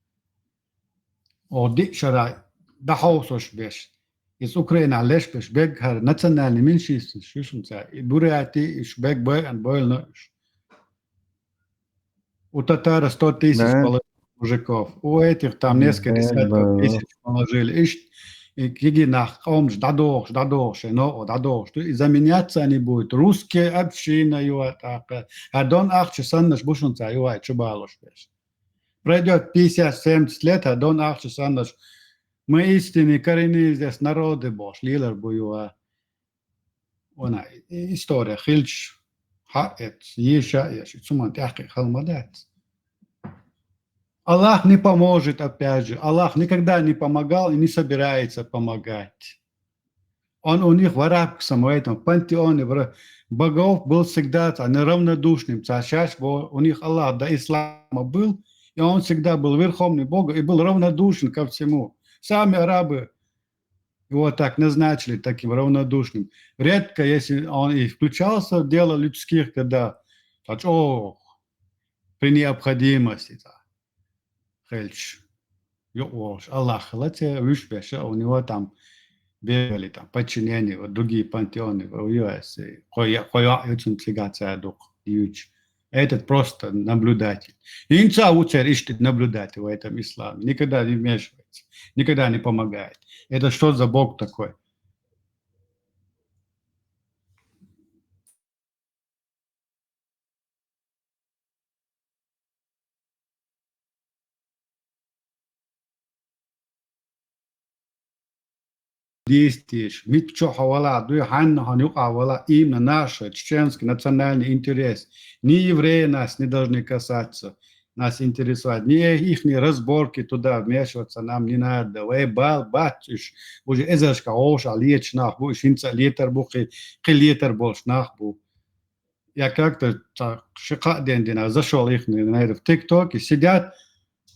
Dik шарай, да хаусош беш. Из Украины леш беш бег хар национальный меньшинство, шушумца, и буряти, и шбег бой, ан бой нож. У татар 100 000 мужиков, у этих там несколько десятков тысяч положили. И кигинах, омж, дадош, дадош. И заменяться они будут. Русские общины, а дон ахчи саннаш бушунца, чубалош беш. Пройдет 50-70 лет, а дон ахчи саннаш. Мы истинные коренные здесь народы бош, лилар буюа. Она история, хильч, хаэц, еша, цуман тяхи, халмадец. Аллах не поможет, опять же. Аллах никогда не помогал и не собирается помогать. Он у них в арабском этом пантеоне богов был всегда неравнодушным. Сейчас у них Аллах до ислама был, и он всегда был верховным Богом и был равнодушен ко всему. Сами арабы его так назначили таким равнодушным. Редко, если он и включался в дело людских, тогда при необходимости. Хельч, Аллах, у него там бегали, там подчинения, другие пантеоны, этот просто наблюдатель. Инца учер ищет наблюдатель в этом исламе, никогда не вмешивается, никогда не помогает. Это что за Бог такой? Действуешь, митчоха вала, дуйханна ханюка вала, именно наш чеченский национальный интерес. Ни евреи нас не должны касаться, нас интересовать, ни их разборки туда вмешиваться нам не надо. Вы бал батюш, уже эзашка оша леч нахбу, шинца летер бухи, летер больше нахбу. Я как-то шикарден зашел их в ТикТоке, сидят.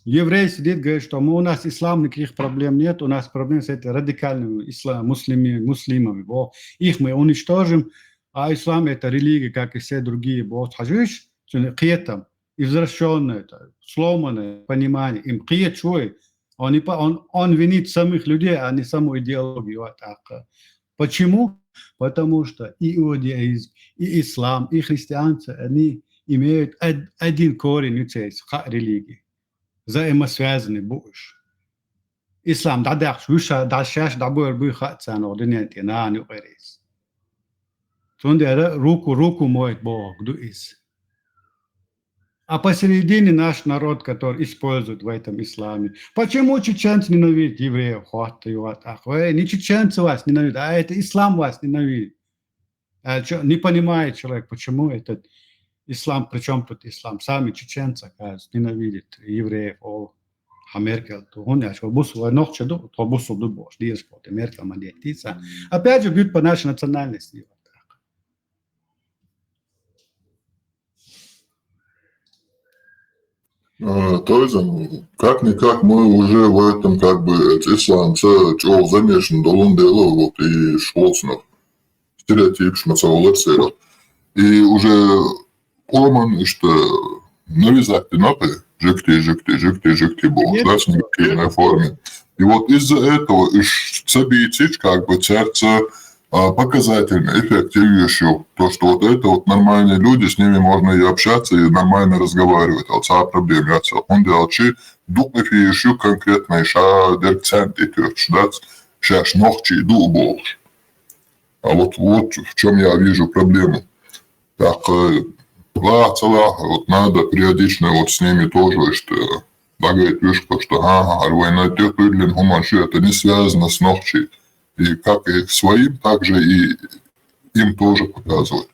Еврей сидит, говорит, что у нас ислам, никаких проблем нет, у нас проблемы с этим радикальными муслимами. Их мы уничтожим, а ислам это религия, как и все другие. Хажиш, киетом, извращенное, сломанное понимание. Им киет чуй, он винит самих людей, а не саму идеологию. Почему? Потому что и иудаизм, и ислам, и христианство, они имеют один корень религии. Взаимосвязаны будешь. Ислам дадах виша дашаш дабур бихат санодинет на нюрис. Тундера руку моет Бог дуис. А посередине наш народ, который использует в этом исламе. Почему чеченцы ненавидят евреев? Не чеченцы вас ненавидят, а это ислам вас ненавидит. Не понимает человек, почему этот ислам, причем тут ислам, сами чеченцы, оказывается, ненавидят евреев, Америка, то он я что бусу ночь до, то бусу до бош, диешь вот Америка мандетица. Опять же бьют по нашей национальности. То есть, как-никак мы уже в этом как бы ислам, чего замешан, долун дело, вот и шволснов, стереотип, шмацаволер серов. И уже Оман, что навязать напы, жикти бог, да, с негативной форме. И вот из-за этого событий, как бы, сердце показательный эффект еще, то, что вот это вот нормальные люди, с ними можно и общаться, и нормально разговаривать, вот вся проблема, он делал, духов еще конкретно, дерцент и тёрч, да, сейчас ногчи иду больше. А вот в чем я вижу проблему. Так, вот надо периодично вот с ними тоже, что говорить, что война теплый гуманши, это не связано с ногчи. И как и своим, так же и им тоже показывать.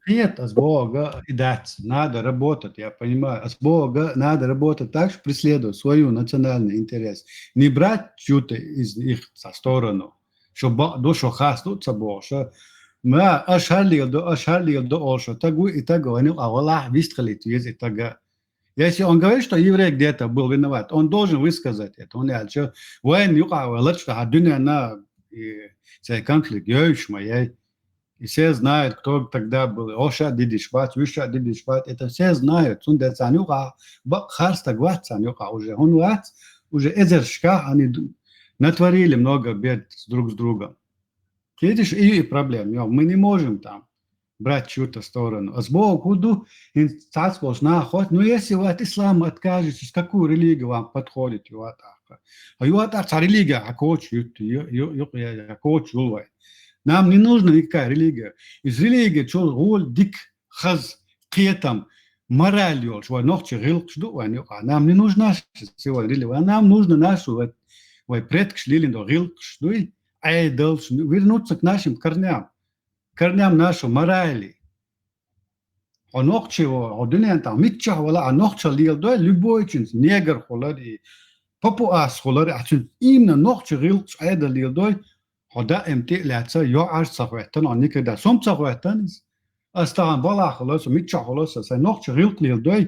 Нет, с Бога и дать, надо работать, я понимаю. С Бога надо работать так, что преследовать свой национальный интерес. Не брать чью-то из их со сторону. شو بقدو شو خاص دو تصبوش ما أشهر لي يلدو أوشو تقو إتاقو أنو أولا بيستخليت يز إتاقا Если он говорит, что еврей где-то был виноват, он должен высказать это. Он говорит, что войн юка валет, что одна на цей конфликт ёшма, и все знают, кто тогда был. Оша дидишбат, Юша дидишбат, это все знают. Он говорит, санюка, харста гват санюка уже. Он ват, уже эзершка, они натворили много бед друг с другом. Видишь, и проблем. Мы не можем там брать чью-то сторону. А с Богом куду институт наход. Но если вы от ислама откажетесь, какую религию вам подходит? А религия, нам не нужна никакая религия. Из религии чул дик хаз кетам моралью, что ночи рилкшду, нам не нужна сегодня религия. Нам нужно нашу предки шли до рилкшду, вернуться к нашим корням нашей морали. А ночи один там митча вала, а ночи лил до любой чин негр холари, папуас холари, а чин именно ночи рилкш айда лил до هذا امتلاته یا عرض صحوتن آنی که در سوم صحوتن است استان بالا خلاص میچه خلاص است نخش ریل کلیل دوی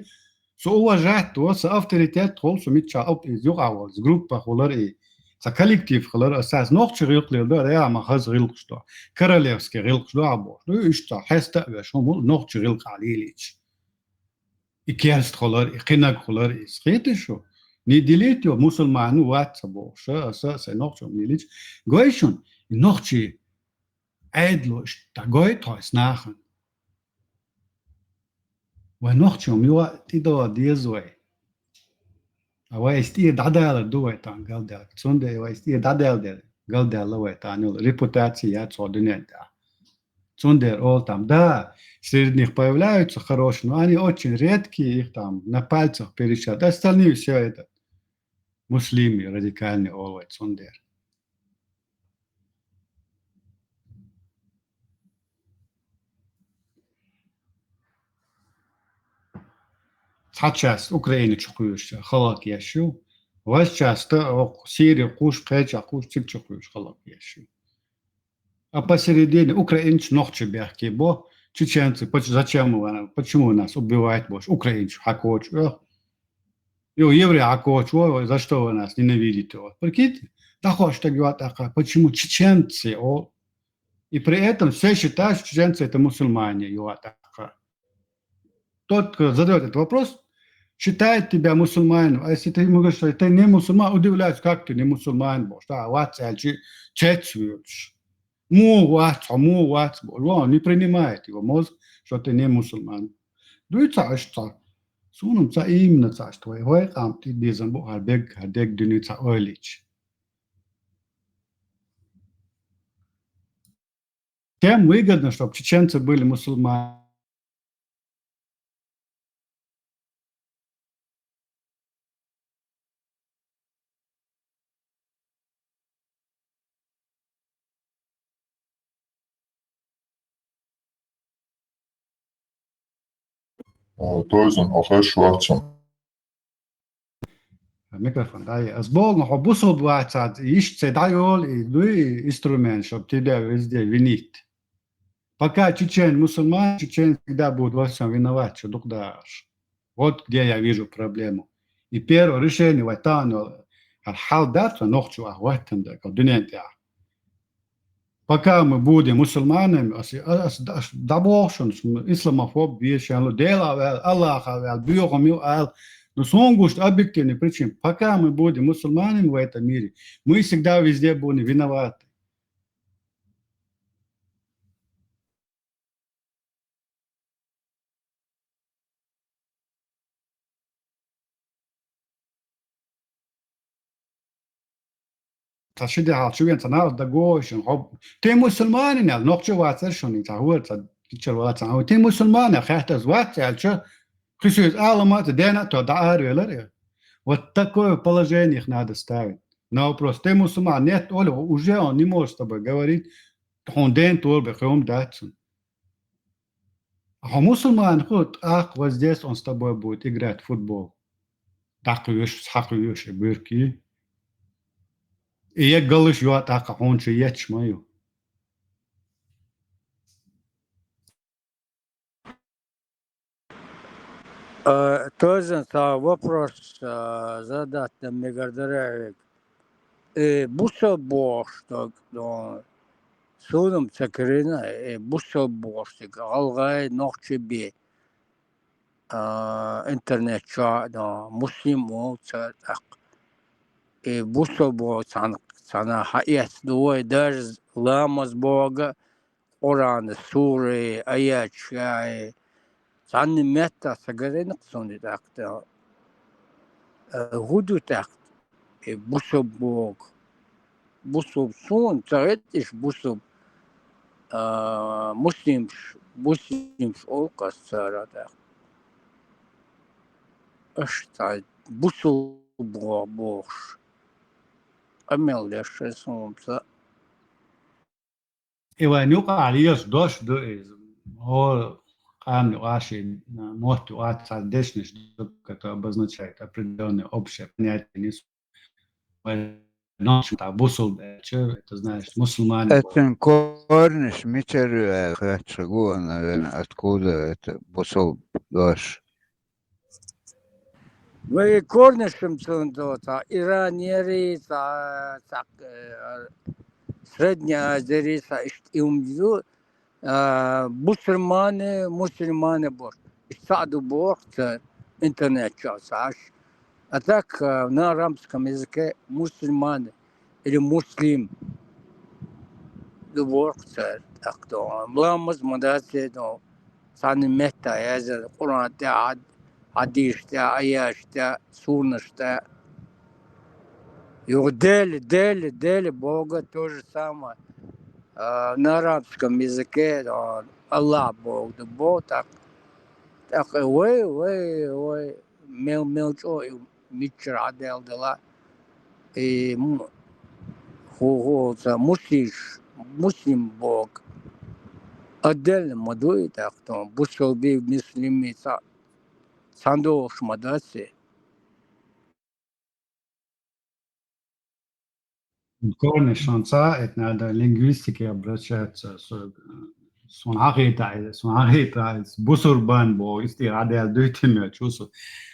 سو وجهت و سو افتریتیت خل سو میچه اب از یو آواز گروپ خلاری س کلکتیف خلار اساس نخش ریل کلیل دوی یا ما خز ریل کشتا کرالفسکی ریل کشتا ابو دو اشتا هسته و شما نخش ریل کالیلیچ ایکیست خلار ایکنگ خلار اسخیتشو نیدیلیتیو مسلمانو وات سبوش اساس نخش میلیچ گویشون نخچی عدلوش تگوی تاس ناخن و نخچی میوا تیدو دیزوی و استی دادال دوی تان گلدال سونده و استی دادال گلدال لوی تانول репутация цодинет Цундер ол там да среди них появляются хорошие, но они очень редкие, их там на пальцах пересчитать. Остальные все это муслимы радикальные олвай цундер. Сейчас Украина чухующая, халак ящу. Вас часто Сирия куш, Кэча куш, тип чухующий халак ящу. А посередине украинцы ногче бяхки, бо чеченцы, почему нас убивают больше? Украинцы, хакочу. И евреи хакочу, за что вы нас ненавидите? Прикиньте, так хочешь так говорить, почему чеченцы? И при этом все считают, что чеченцы это мусульмане. Тот, кто задает этот вопрос, считает тебя мусульманином. А если ты ему говоришь, что ты не мусульман, удивляется, как ты не мусульман будешь. Да, вот чечвич. Он не принимает его мозг, что ты не мусульман. Дуй царство. Сунум ца именно царство. И хой кам ты дизам бу харбег дюни ца ойлич. Тем выгодно, чтобы чеченцы были мусульмане. Toisen auch als Schwarzer. Микрофон, да. С Богом хобусу бывает, ищется дайол и дуй инструмент, чтобы тебя везде винить. Пока чечен мусульман, чечен всегда будет во всем виноват, что дух дашь. Вот где я вижу проблему. И первое решение в этом, хал даться, ночью ахватим, да, как дунентя. Пока мы будем мусульманами, добошен, исламофоб, вещан, дела, Аллаха, бьем, но сонгушт объективный причин. Пока мы будем мусульманами в этом мире, мы всегда везде будем виноваты. تشدي عشوين تناول دقوش تي مسلمان يعني نقطة واتر شوني تعور تشر واتر أو تي مسلمان خيحت أزوات يعني شو خشيت علامات دينا تدعار ولا вот такое положение их надо ставить на вопрос ты мусульман нет Оля уже он не может с тобой говорить он день торбе хом датсон а мусульман хоть вот здесь он с тобой будет играть в футбол так вещь бирки И я галыш юат ака хонче яч мою. Тоже вопрос задать мегардеревик. Бусо бошток, судом цакрина, бусо бошток, алгай нохче би. Интернет ча, муслим олца, так. Бусо бо цана хаят дуой, даже ламаз бога, Коран, суры, аят чай. Цанни метта сагаринок сонди так. Гуду так. Бусо бог. Бусо сон, царетиш бусо муслимш олкас цара так. Ашта бусо богш. Амел леше сонца. Ива нюка алиос дош до из. О камни ваши мохту отца дешниш, это обозначает определенное общее понятие. Бусул, это знаешь, мусульмане. Это корниш мичерю, хочу, наверное, откуда это бусул дош. Вы корнишем цундота, иранери, Средняя Азия, имду мусульмане бор. Саду бор, интернет час. А так на арабском языке мусульмане или муслим бор, так то. Мламаз мадase то сани мета язык, Коран та Hadis ta, ayat ta, sunnas ta. Дели Бога то же самое. На арабском языке Аллах Бог, да Бог так. Так, ой, мелчо, митчер адел дела. И муслим Бог. Отдельно мадуи так, то бусолби муслими сандош мадаси. Корниш шанса, это надо лингвистики обращаться. Сунахита, бусурбан бог, истирада дютин чувство.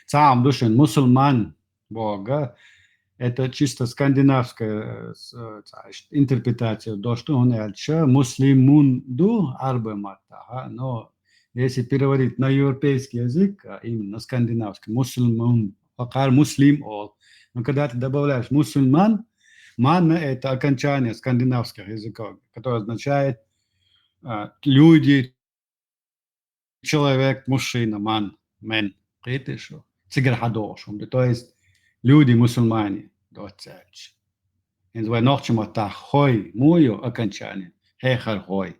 Сам душен мусульман бога. Это чисто скандинавская интерпретация. То, что он альча муслимун ду арбемата. Но если переводить на европейский язык, именно скандинавский, мусульман, пока муслим ол. Но когда ты добавляешь мусульман, ман – это окончание скандинавских языков, которое означает люди, человек, мужчина, ман, мен. То есть люди, мусульмане. И noch чему так хой, мую окончание, хехар хой.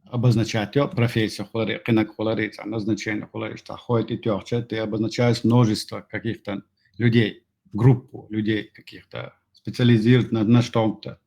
Обозначает профессию, рынок холорица, назначение холорица, хой и тёрче, ты обозначаешь множество каких-то людей, группу людей каких-то, специализируют на что-то.